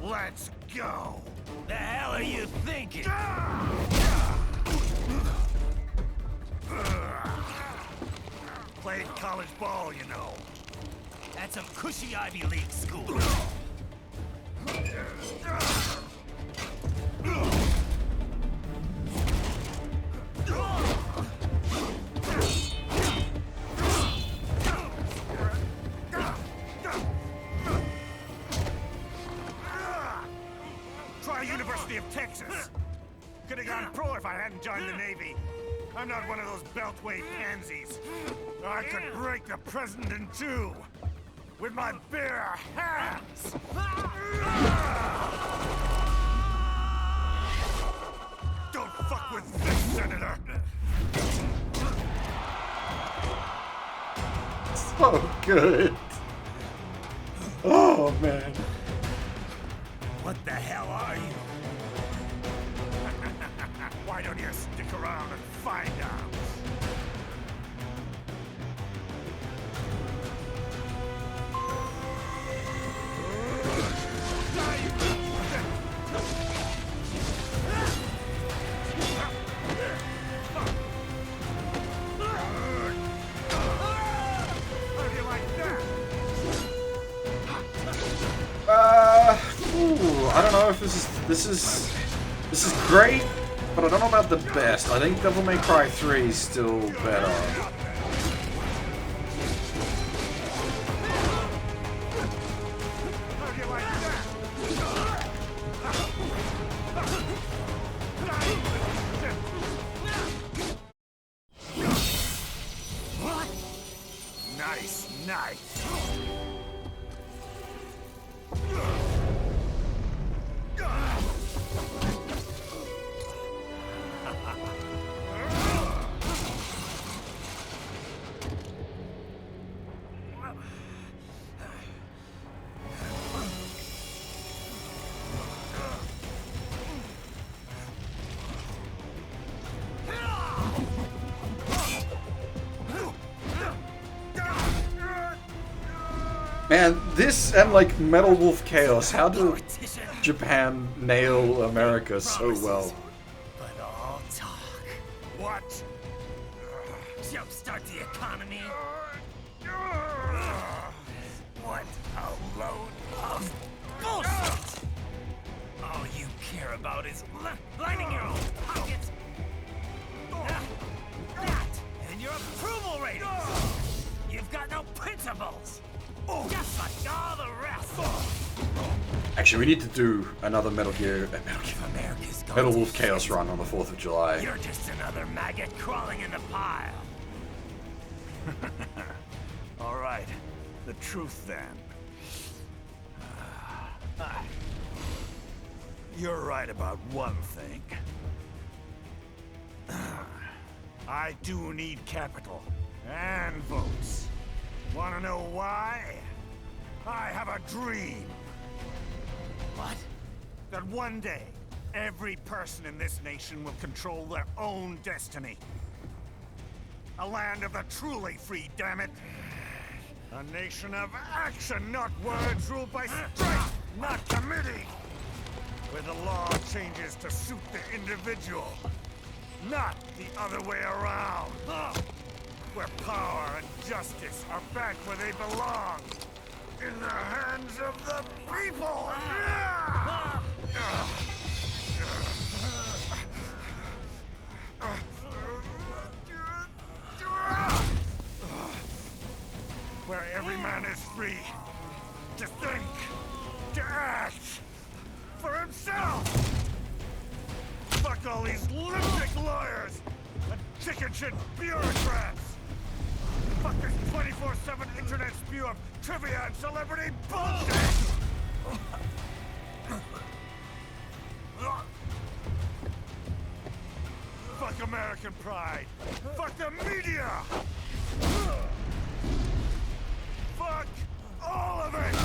S7: Let's go. The hell are you thinking?
S18: Played college ball, you know.
S7: That's a cushy Ivy League school.
S18: Try University of Texas. Could have gone pro if I hadn't joined the Navy. I'm not one of those beltway pansies. I could break the president in two with my bare hands. Don't fuck with this, Senator.
S1: So good. Oh man.
S7: What the hell are you?
S18: Why don't you stick around and find out?
S1: I don't know if this is great, but I don't know about the best. I think Devil May Cry 3 is still better.
S18: Nice, nice.
S1: Man, this and like Metal Wolf Chaos, how do Japan nail America so well?
S7: But all talk.
S18: What?
S7: Jumpstart the economy? What a load of bullshit! All you care about is lining your own pockets. That and your approval ratings. You've got no principles. Just like all the rest.
S1: Actually, we need to do another Metal Wolf Chaos run on the 4th of July.
S7: You're just another maggot crawling in the pile.
S18: All right, the truth then. You're right about one thing. I do need capital and votes. Want to know why? I have a dream.
S7: What?
S18: That one day, every person in this nation will control their own destiny. A land of the truly free, damn it. A nation of action, not words, ruled by strength, not committee. Where the law changes to suit the individual. not the other way around. Where power and justice are back where they belong. In the hands of the people! Where every man is free to think, to act for himself! Fuck all these lunatic lawyers and chicken shit bureaucrats! Fuck this 24/7 internet spew of trivia and celebrity bullshit! Fuck American pride! Fuck the media! Fuck all of it!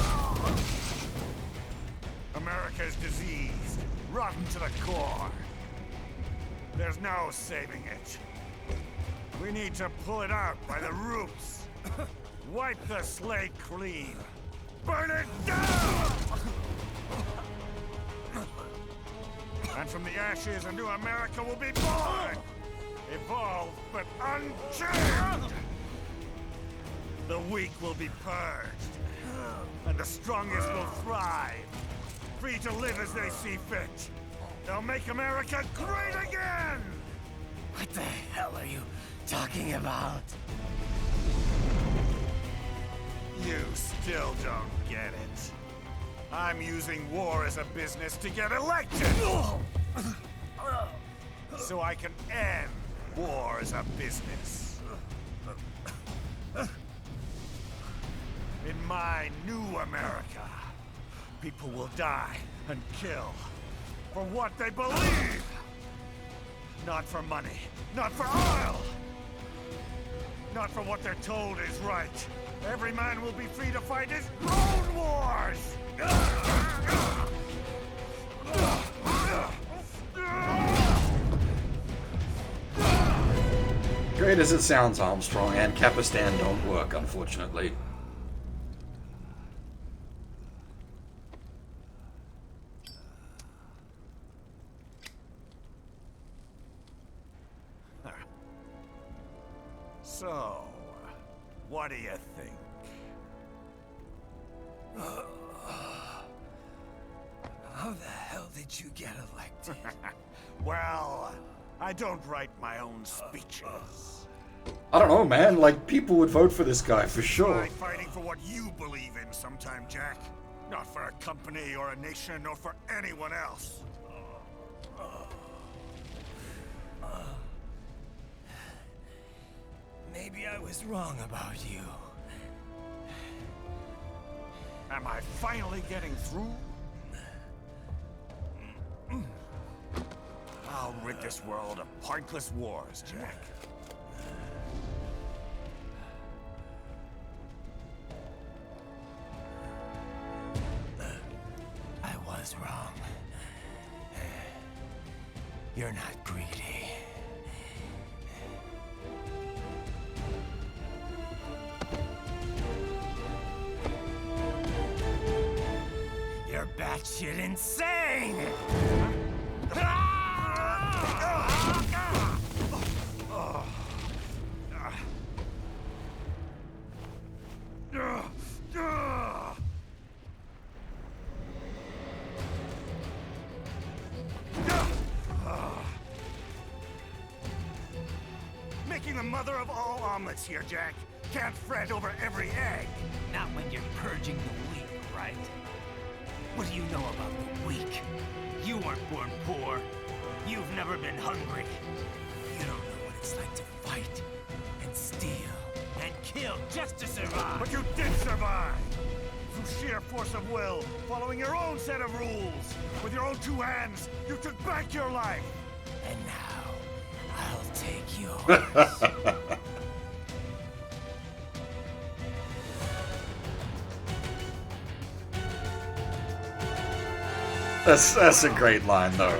S18: America is diseased, rotten to the core. There's no saving it. We need to pull it out by the roots. Wipe the slate clean. Burn it down! And from the ashes, a new America will be born! Evolved, but unchanged! The weak will be purged. And the strongest will thrive. Free to live as they see fit. They'll make America great again!
S13: What the hell are you talking about?
S18: You still don't get it. I'm using war as a business to get elected! So I can end war as a business. In my new America, people will die and kill for what they believe! Not for money, not for oil! Not for what they're told is right. Every man will be free to fight his own wars!
S1: Great as it sounds, Armstrong and Capistan don't work, unfortunately.
S18: So, what do you think?
S13: How the hell did you get elected?
S18: Well, I don't write my own speeches.
S1: I don't know, man. Like, people would vote for this guy for sure.
S18: Try fighting for what you believe in sometime, Jack. Not for a company or a nation or for anyone else.
S13: Maybe I was wrong about you.
S18: Am I finally getting through? I'll rid this world of pointless wars, Jack.
S13: I was wrong. You're not greedy. You're batshit insane!
S18: Making the mother of all omelets here, Jack. Can't fret over every egg.
S13: Not when you're purging the weak, right? What do you know about the weak? You weren't born poor. You've never been hungry. You don't know what it's like to fight and steal and kill just to survive.
S18: But you did survive! Through sheer force of will, following your own set of rules. With your own two hands, you took back your life.
S13: And now, I'll take yours.
S1: That's a great line, though.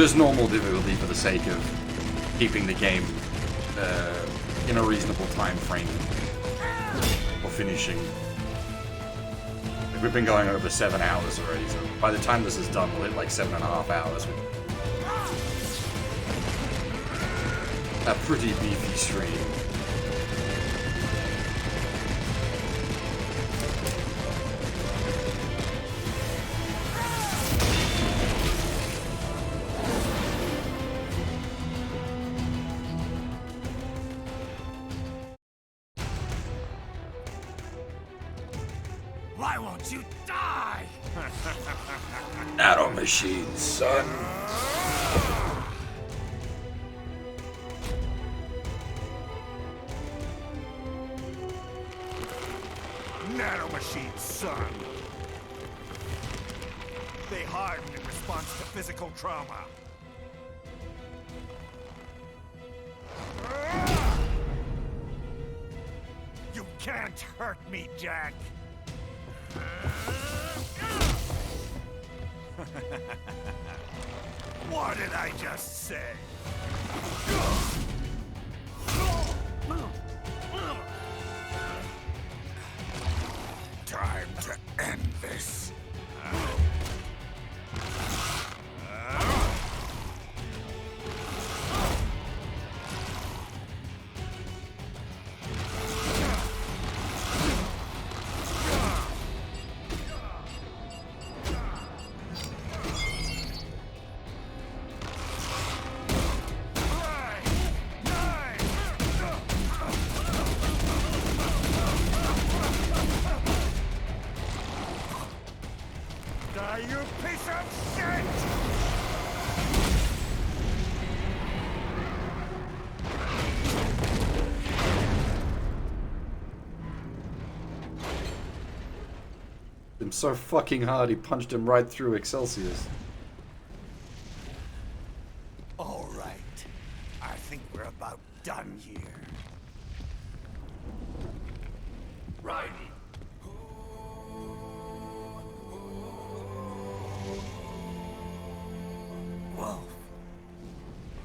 S1: just normal difficulty for the sake of keeping the game in a reasonable time frame for finishing. We've been going over 7 hours already, so by the time this is done, we'll hit like 7.5 hours with a pretty beefy stream.
S7: Why won't you die?
S1: Nano machine, son.
S18: Nano machine, son. They harden in response to physical trauma. You can't hurt me, Jack. What did I just say? Time to end this. You piece of shit!
S1: Him so fucking hard, he punched him right through Excelsius.
S18: All right. I think we're about done here.
S14: Right.
S7: Whoa.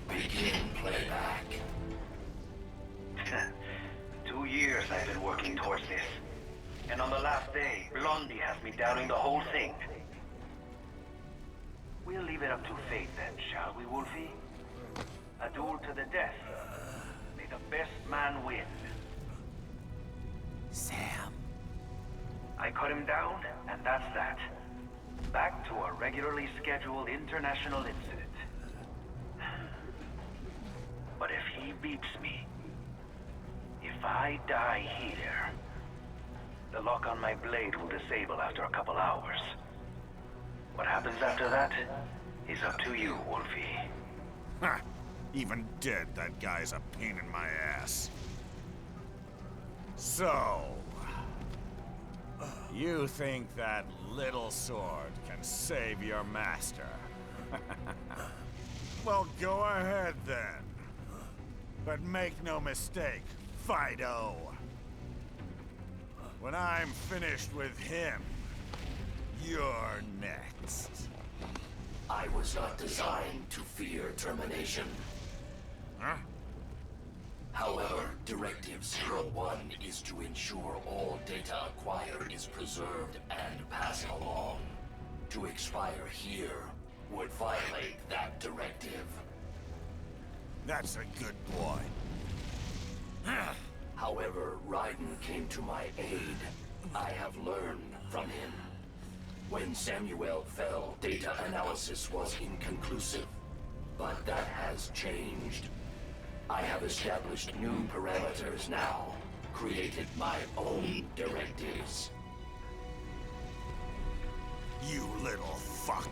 S14: Begin playback.
S3: 2 years I've been working towards this. And on the last day, Blondie has me downing the whole thing. We'll leave it up to fate then, shall we, Wolfie? A duel to the death. May the best man win.
S7: Sam.
S3: I cut him down, and that's that. Back to a regularly scheduled international incident. But if he beats me, if I die here, the lock on my blade will disable after a couple hours. What happens after that is up to you, Wolfie.
S18: Ha! Even dead, that guy's a pain in my ass. So... you think that little sword can save your master? Well, go ahead then. But make no mistake, Fido. When I'm finished with him, you're next.
S14: I was not designed to fear termination.
S18: Huh?
S14: However, Directive 01 is to ensure all data acquired is preserved and passed along. To expire here would violate that directive.
S18: That's a good boy.
S14: However, Raiden came to my aid. I have learned from him. When Samuel fell, data analysis was inconclusive. But that has changed. I have established new parameters now. Created my own directives.
S18: You little fuck.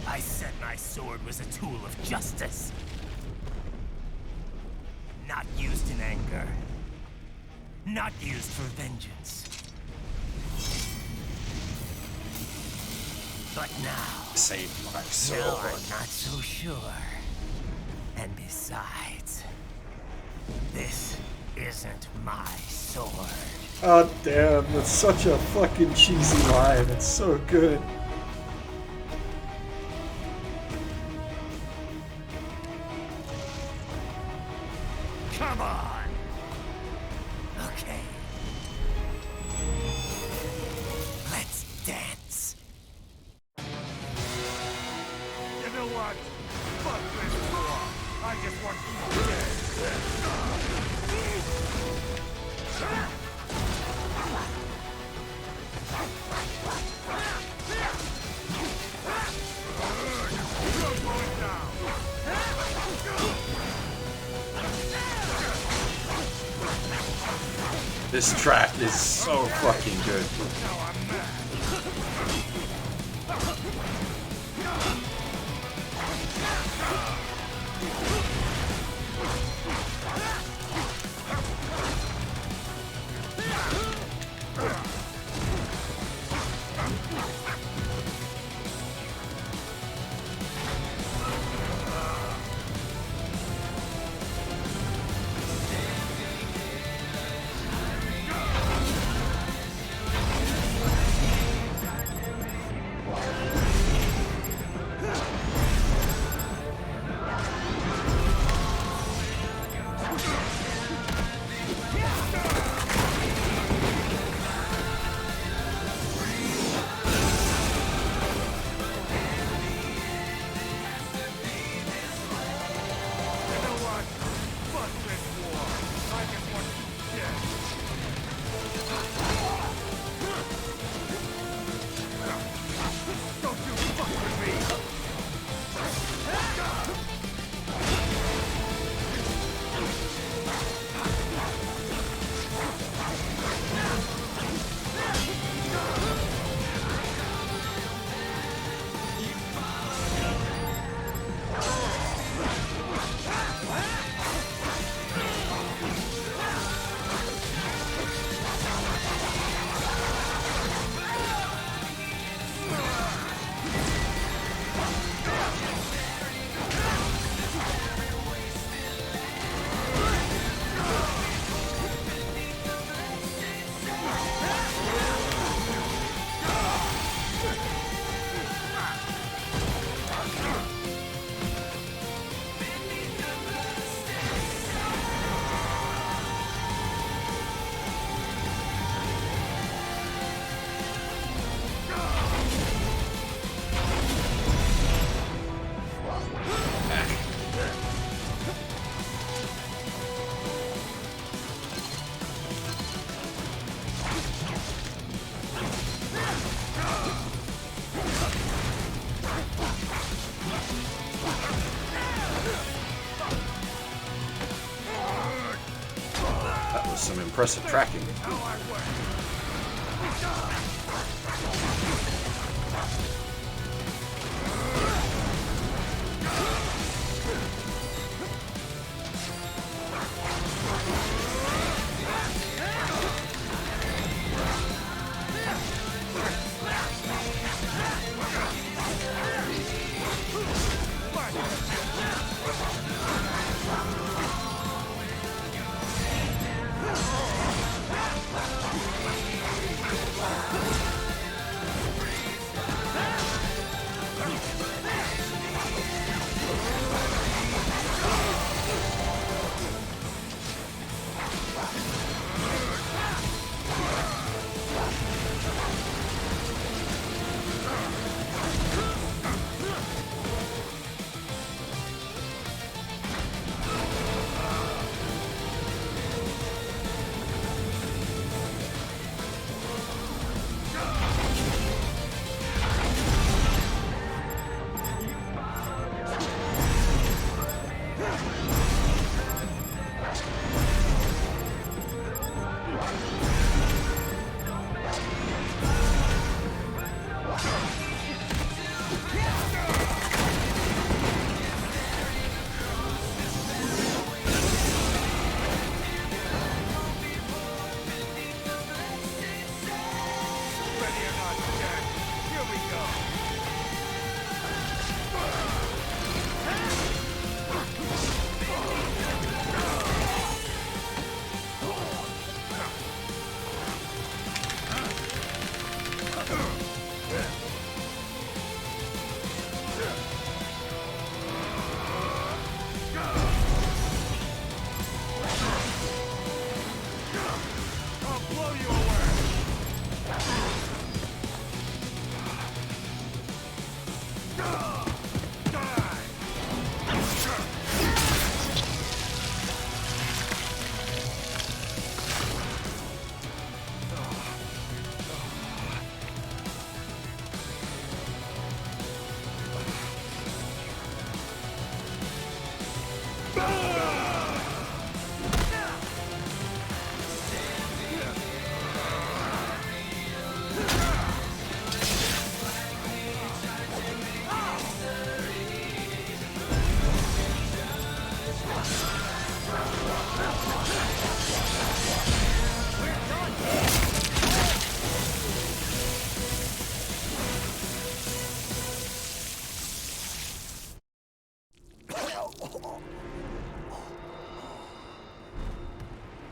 S7: I said my sword was a tool of justice. Not used in anger. not used for vengeance. But now...
S1: Save my soul.
S7: Now I'm not so sure. And besides, this isn't my sword.
S15: Oh damn, that's such a fucking cheesy line. It's so good.
S7: Come on! Okay. Let's dance.
S18: You know what? Fuck this war. I just want
S1: This track is so fucking good. Some impressive tracking.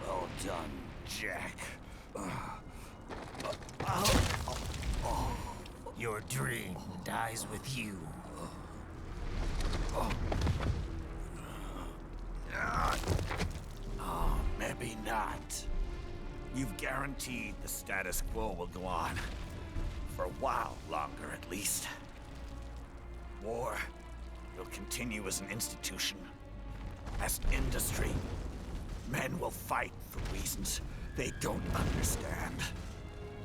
S18: Well done, Jack.
S7: Your dream dies with you.
S18: Oh, maybe not. You've guaranteed the status quo will go on. For a while longer, at least. War will continue as an institution. As an industry. Men will fight for reasons they don't understand.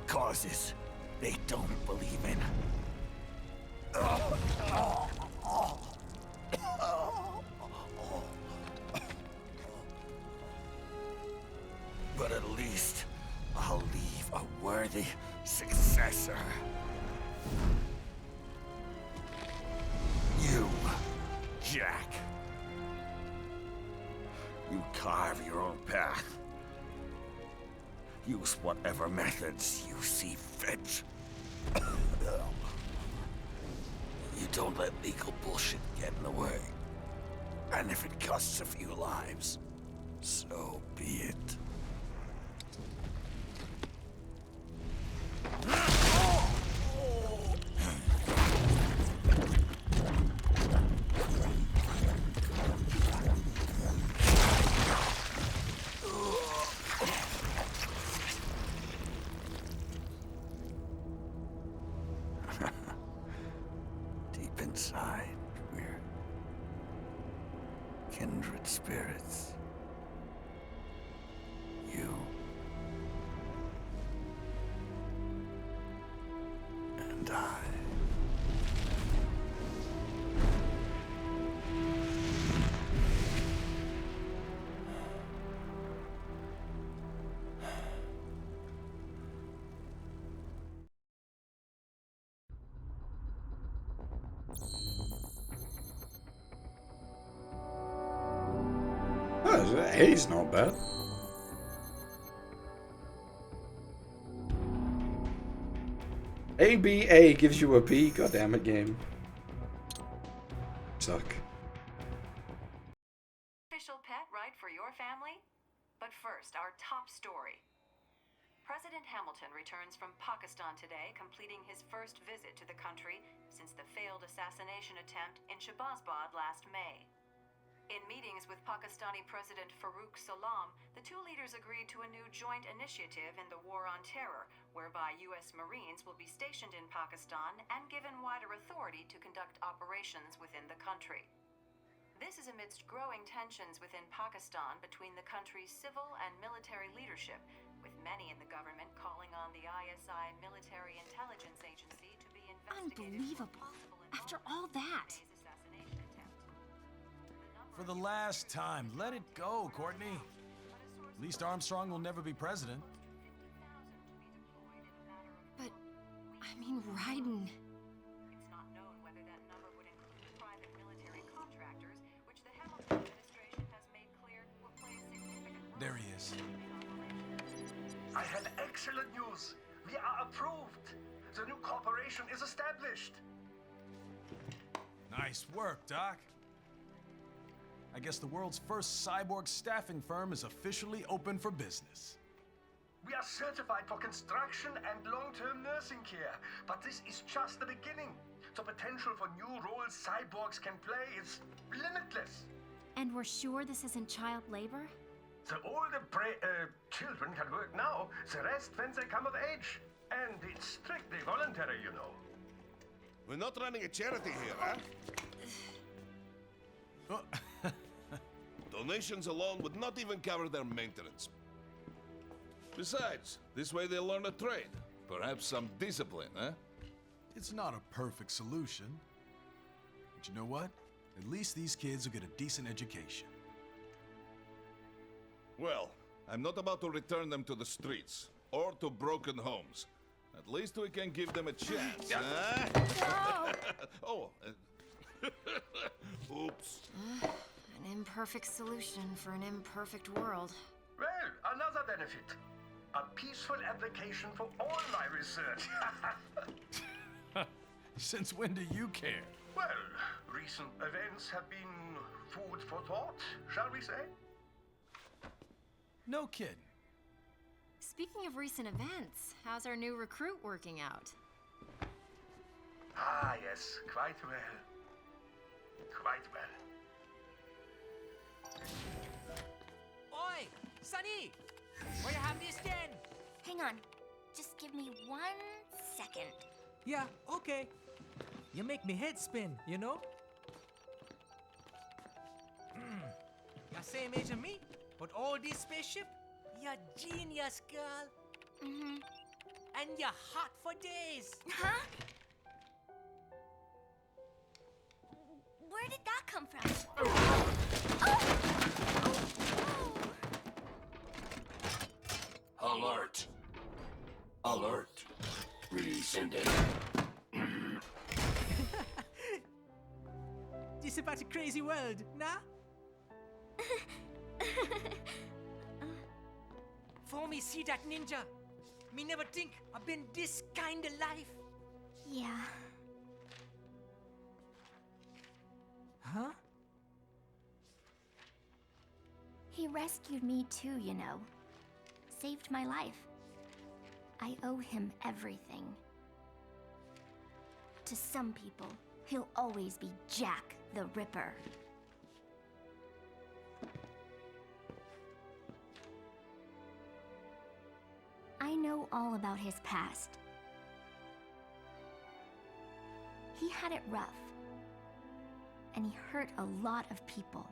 S18: Causes they don't believe in. But at least I'll leave a worthy successor. You, Jack. You carve your own path. Use whatever methods you see fit. You don't let legal bullshit get in the way. And if it costs a few lives, so be it. Deep inside, we're kindred spirits. You and I.
S15: Oh, A's not bad. ABA gives you a B. God damn it, game. Suck.
S21: Official pet right for your family? But first, our top story. President Hamilton returns from Pakistan today, completing his first visit to the country since the failed assassination attempt in Shahbazbad last May. In meetings with Pakistani President Farooq Salam, the two leaders agreed to a new joint initiative in the war on terror, whereby U.S. Marines will be stationed in Pakistan and given wider authority to conduct operations within the country. This is amidst growing tensions within Pakistan between the country's civil and military leadership, with many in the government calling on the ISI military intelligence agency to be investigated.
S17: Unbelievable. After all that.
S8: For the last time, let it go, Courtney. At least Armstrong will never be president.
S17: But, I mean, Raiden.
S21: It's not known whether that number would include private military contractors, which the Hamilton administration has made clear will play a significant role.
S8: There he is.
S20: I have excellent news. We are approved. The new corporation is established.
S8: Nice work, Doc. I guess the world's first cyborg staffing firm is officially open for business.
S20: We are certified for construction and long-term nursing care, but this is just the beginning. The potential for new roles cyborgs can play is limitless.
S10: And we're sure this isn't child labor?
S20: The older children can work now, the rest when they come of age. And it's strictly voluntary, you know.
S4: We're not running a charity here, huh? Donations alone would not even cover their maintenance. Besides, this way they'll learn a trade. Perhaps some discipline, huh?
S9: It's not a perfect solution. But you know what? At least these kids will get a decent education.
S4: Well, I'm not about to return them to the streets or to broken homes. At least we can give them a chance, huh? Oh, oops.
S10: An imperfect solution for an imperfect world.
S20: Well, another benefit. A peaceful application for all my research.
S9: Since when do you care?
S20: Well, recent events have been food for thought, shall we say?
S9: No kidding.
S10: Speaking of recent events, how's our new recruit working out?
S20: Ah, yes, quite well. Quite well.
S6: Oi, Sunny! Where you have this then?
S19: Hang on. Just give me 1 second.
S6: Yeah, okay. You make me head spin, you know? You're same age as me, but all this spaceship, you're genius, girl.
S19: Mm-hmm.
S6: And you're hot for days.
S19: Huh? Where did that come from?
S14: Alert. Alert. Rescinding.
S6: This about a crazy world, nah? For me see that ninja, me never think I've been this kind of life.
S19: Yeah.
S6: Huh?
S19: He rescued me too, you know. Saved my life. I owe him everything. To some people, he'll always be Jack the Ripper. I know all about his past. He had it rough. And he hurt a lot of people.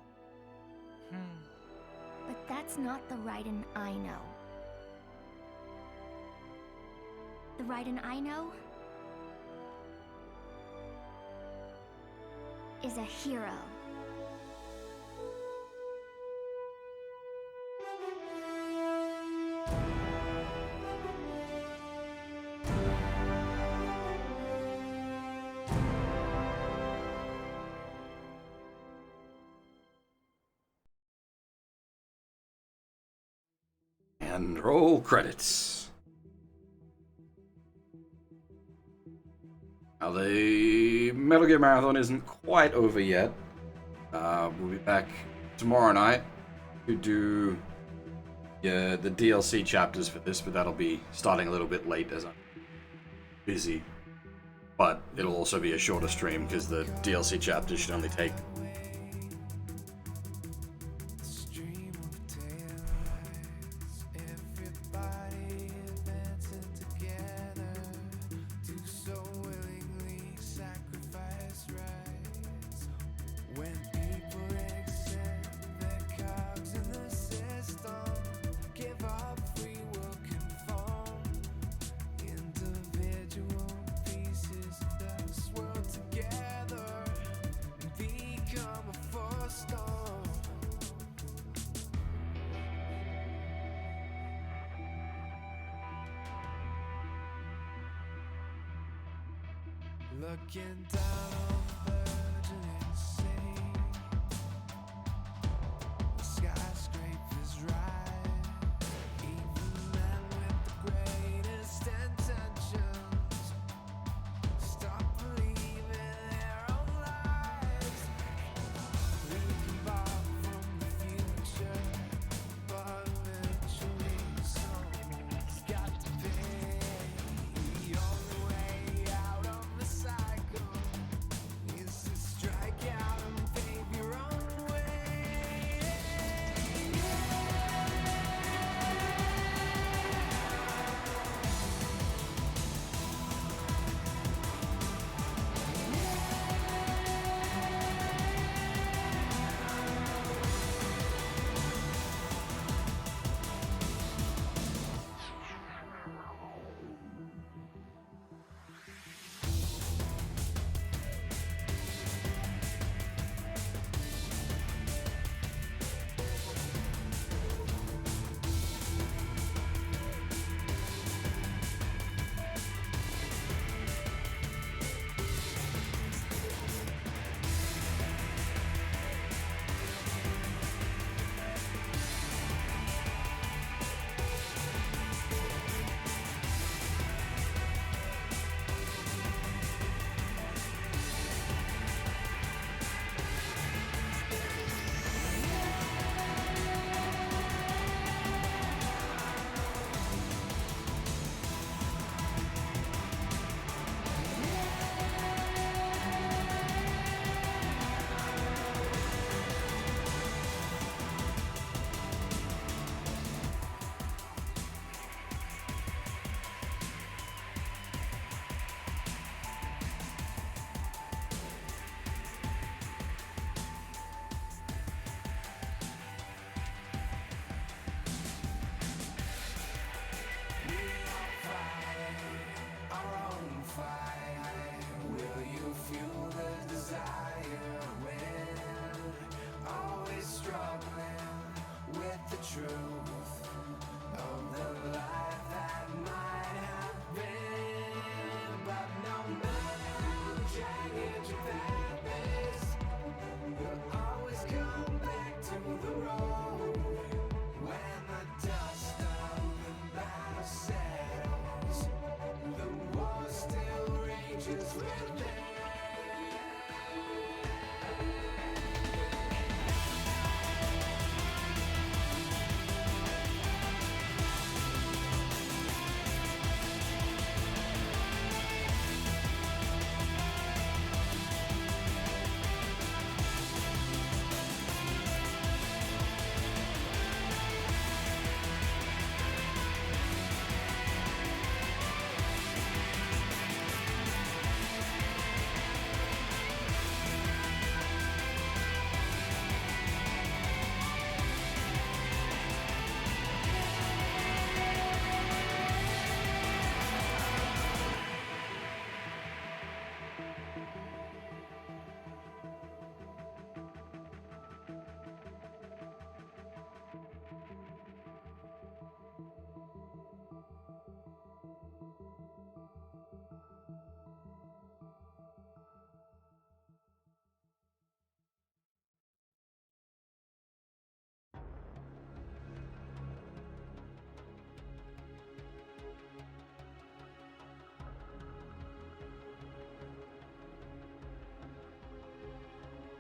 S19: But that's not the Raiden I know. The Raiden I know is a hero.
S1: And roll credits. Now, the Metal Gear Marathon isn't quite over yet. We'll be back tomorrow night to do the DLC chapters for this, but that'll be starting a little bit late as I'm busy. But it'll also be a shorter stream because the DLC chapters should only take
S23: Looking down on the burgeoning sea, the skyscrapers rise, even men with the greatest intentions stop believing their own lies. We can borrow from the future, but eventually someone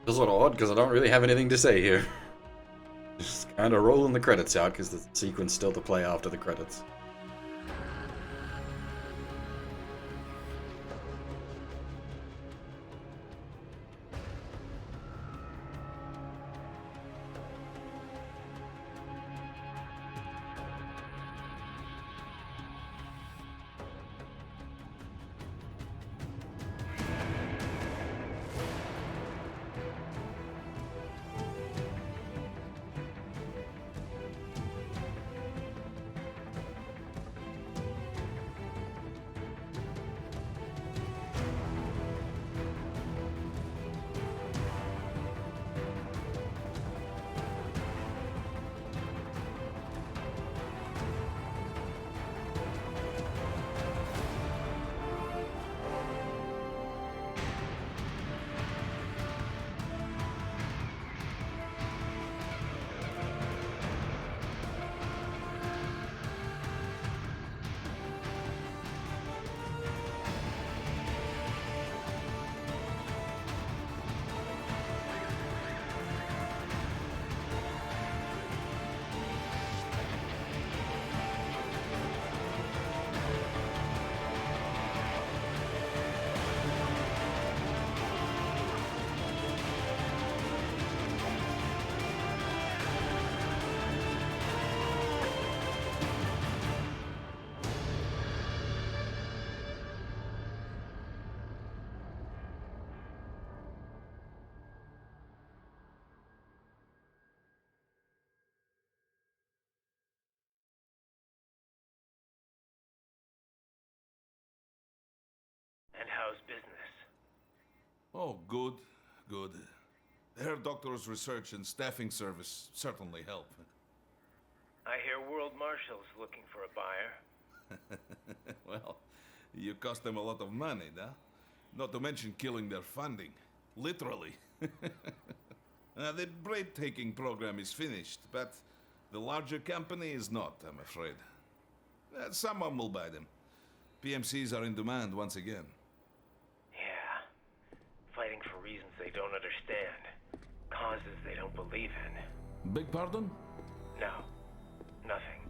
S1: Feels a little odd because I don't really have anything to say here. Just kind of rolling the credits out because the sequence still to play after the credits.
S3: And how's business?
S4: Oh, good, good. Their doctor's research and staffing service certainly help.
S3: I hear World Marshal's looking for a buyer.
S4: Well, you cost them a lot of money, huh? Not to mention killing their funding. Literally. The breathtaking program is finished, but the larger company is not, I'm afraid. Someone will buy them. PMCs are in demand once again.
S3: Yeah. Fighting for reasons they don't understand. Causes they don't believe in.
S4: Beg pardon?
S3: No. Nothing.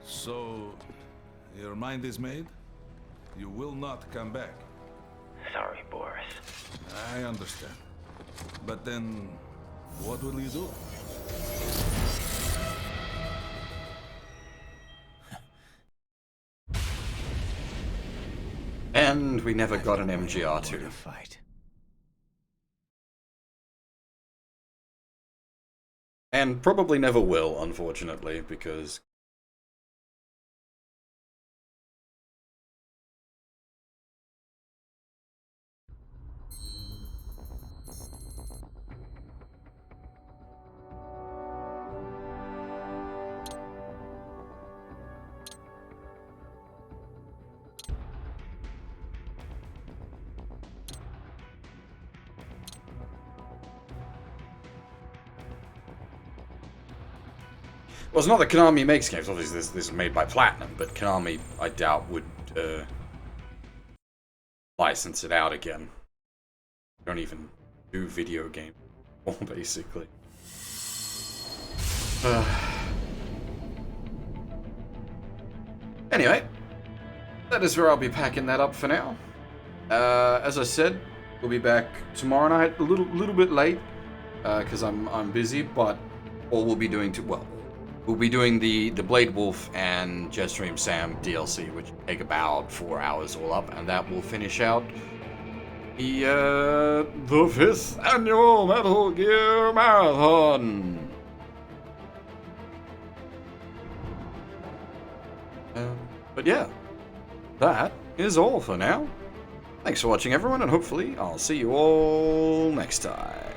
S4: So, your mind is made? You will not come back.
S3: Sorry, Boris.
S4: I understand. But then, what will you do?
S1: And we never got an MGR2. And probably never will, unfortunately, because... Well, it's not that Konami makes games. Obviously, this is made by Platinum, but Konami, I doubt, would license it out again. They don't even do video games, basically. Anyway, that is where I'll be packing that up for now. As I said, we'll be back tomorrow night, a little bit late, because I'm busy, but all we'll be doing we'll be doing the Blade Wolf and Jetstream Sam DLC, which will take about 4 hours all up, and that will finish out the 5th annual Metal Gear Marathon. But yeah, that is all for now. Thanks for watching, everyone, and hopefully I'll see you all next time.